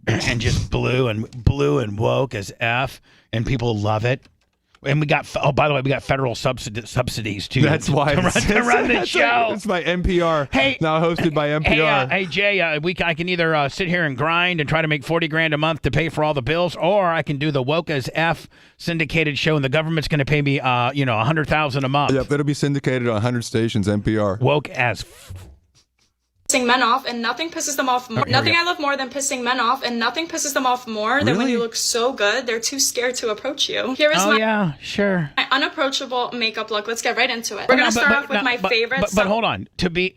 and just blue and woke as F, and people love it. And we got, by the way, we got federal subsidies too. That's why to run the show. It's by NPR. Hey, now hosted by NPR. Hey Jay, I can either sit here and grind and try to make $40,000 a month to pay for all the bills, or I can do the Woke as F syndicated show, and the government's going to pay me, $100,000 a month. Yep, that'll be syndicated on 100 stations. NPR. Woke as. Pissing men off, and nothing pisses them off more. Nothing I love more than pissing men off, and nothing pisses them off more than when you look so good, they're too scared to approach you. Here is my unapproachable makeup look. Let's get right into it. We're going to start off with my favorite. But hold on. To be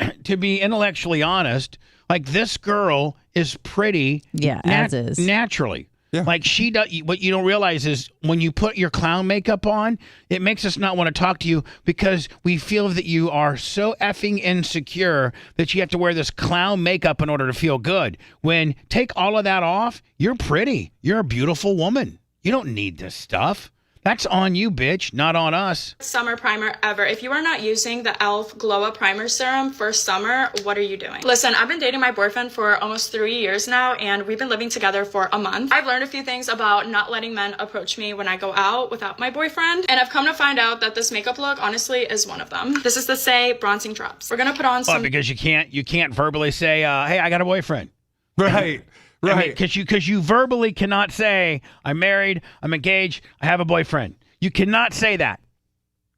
intellectually honest, like, this girl is pretty. Yeah, as is. Naturally. Yeah. Like, she does. What you don't realize is when you put your clown makeup on, it makes us not want to talk to you because we feel that you are so effing insecure that you have to wear this clown makeup in order to feel good. When take all of that off, you're pretty. You're a beautiful woman. You don't need this stuff. That's on you, bitch, not on us. Summer primer ever. If you are not using the e.l.f. Glow Up Primer Serum for summer, what are you doing? Listen, I've been dating my boyfriend for almost 3 years now, and we've been living together for a month. I've learned a few things about not letting men approach me when I go out without my boyfriend, and I've come to find out that this makeup look, honestly, is one of them. This is the Say Bronzing Drops. We're gonna put on some... because you can't verbally say, hey, I got a boyfriend. Right. Right. Because you verbally cannot say, I'm married, I'm engaged, I have a boyfriend. You cannot say that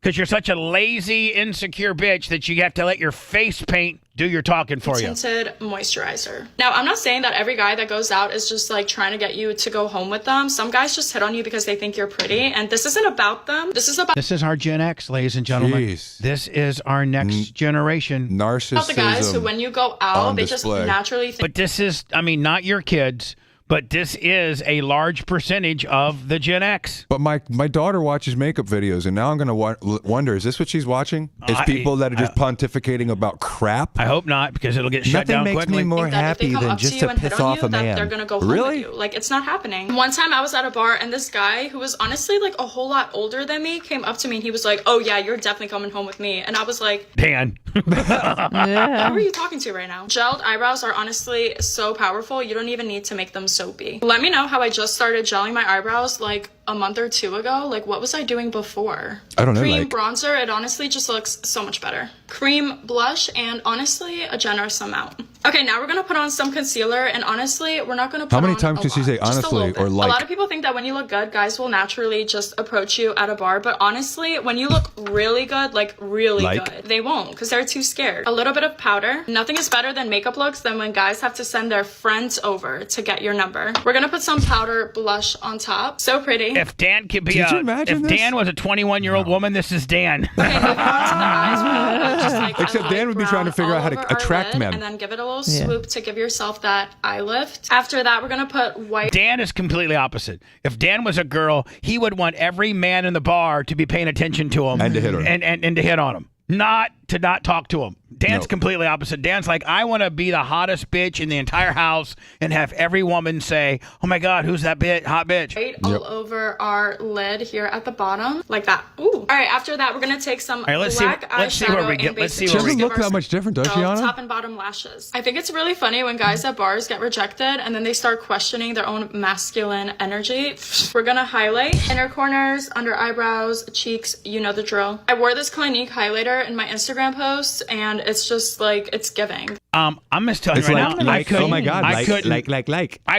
because you're such a lazy, insecure bitch that you have to let your face paint do your talking for you. Tinted moisturizer. Now, I'm not saying that every guy that goes out is just like trying to get you to go home with them. Some guys just hit on you because they think you're pretty, and this isn't about them. This is our Gen X, ladies and gentlemen. Jeez. This is our next generation. Narcissism. About the guys who, when you go out, they just naturally think. But this is, not your kids, but this is a large percentage of the Gen X. But my daughter watches makeup videos, and now I'm going to wonder, is this what she's watching? Is people that are just pontificating about crap? I hope not, because it'll get shut down quickly. Nothing makes me more happy than just to piss off a man. They're going to go home with you. Like, it's not happening. One time I was at a bar, and this guy, who was honestly like a whole lot older than me, came up to me, and he was like, oh yeah, you're definitely coming home with me. And I was like, Dan. Who are you talking to right now? Gelled eyebrows are honestly so powerful, you don't even need to make them soapy. Let me know how I just started gelling my eyebrows like a month or two ago. Like, what was I doing before? I don't know. Cream bronzer, it honestly just looks so much better. Cream blush, and honestly, a generous amount. Okay, now we're gonna put on some concealer, and honestly, we're not gonna put on How many times did she say honestly or like? A lot of people think that when you look good, guys will naturally just approach you at a bar, but honestly, when you look really good, like really good, they won't, because they're too scared. A little bit of powder. Nothing is better than makeup looks than when guys have to send their friends over to get your number. We're gonna put some powder blush on top. So pretty. If Dan could be Dan was a 21-year-old woman, this is Dan. Okay, moving on to the eyes. Just like except Dan would be trying to figure out how to attract men. And then give it a little swoop to give yourself that eye lift. After that, we're gonna put white. Dan is completely opposite. If Dan was a girl, he would want every man in the bar to be paying attention to him and to hit on him. And to hit on him. Not to not talk to him. Dan's completely opposite. Dan's like, I want to be the hottest bitch in the entire house and have every woman say, oh my God, who's that hot bitch? Right all over our lid here at the bottom, like that. Ooh. All right, after that, we're going to take some let's black eyeshadow. Let's see where we get. Let's see She where we doesn't get. look that much different, does she, Anna? Top and bottom lashes. I think it's really funny when guys at bars get rejected and then they start questioning their own masculine energy. We're going to highlight inner corners, under eyebrows, cheeks, you know the drill. I wore this Clinique highlighter in my Instagram posts and it's just like, it's giving. I'm just telling you right now. oh my God, I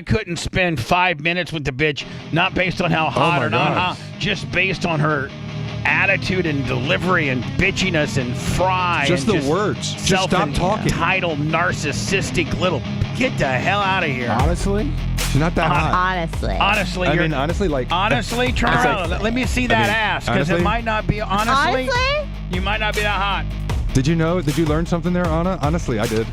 couldn't spend 5 minutes with the bitch, not based on how hot or not hot, just based on her attitude and delivery and bitchiness and fry. Just and the words. Just stop talking. Entitled, narcissistic little. Get the hell out of here. Honestly, she's not that hot. Honestly, honestly, turn around. Let me see that ass, because it might not be. Honestly, you might not be that hot. Did you know? Did you learn something there, Anna? Honestly, I did.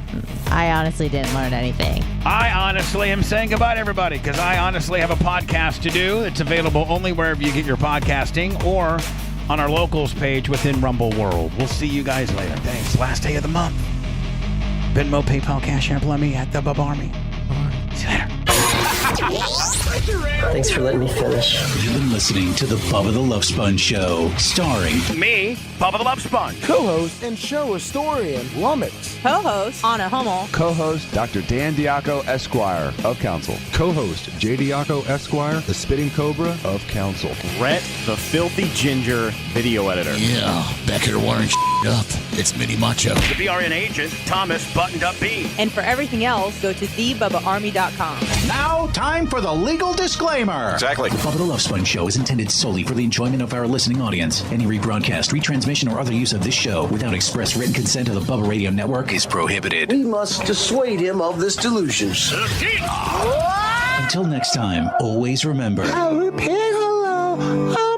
I honestly didn't learn anything. I honestly am saying goodbye to everybody because I honestly have a podcast to do. It's available only wherever you get your podcasting or on our locals page within Rumble World. We'll see you guys later. Thanks. Last day of the month. Venmo, PayPal, Cash App, Lemmy at the Bubba Army. See you later. Thanks for letting me finish. You've been listening to the Bubba the Love Sponge Show, starring me, Bubba the Love Sponge, co-host and show historian Lummox, co-host Anna Hummel, co-host Dr. Dan Diaco Esquire of Council, co-host J. Diaco Esquire, the Spitting Cobra of Council, Rhett, the filthy ginger video editor. Yeah, back here wiring up. It's Mini Macho. The BRN agent, Thomas Buttoned Up B. And for everything else, go to thebubbaarmy.com. Now, time for the legal disclaimer. Exactly. The Bubba the Love Sponge Show is intended solely for the enjoyment of our listening audience. Any rebroadcast, retransmission, or other use of this show without express written consent of the Bubba Radio Network is prohibited. We must dissuade him of this delusion. Until next time, always remember. I repeat hello.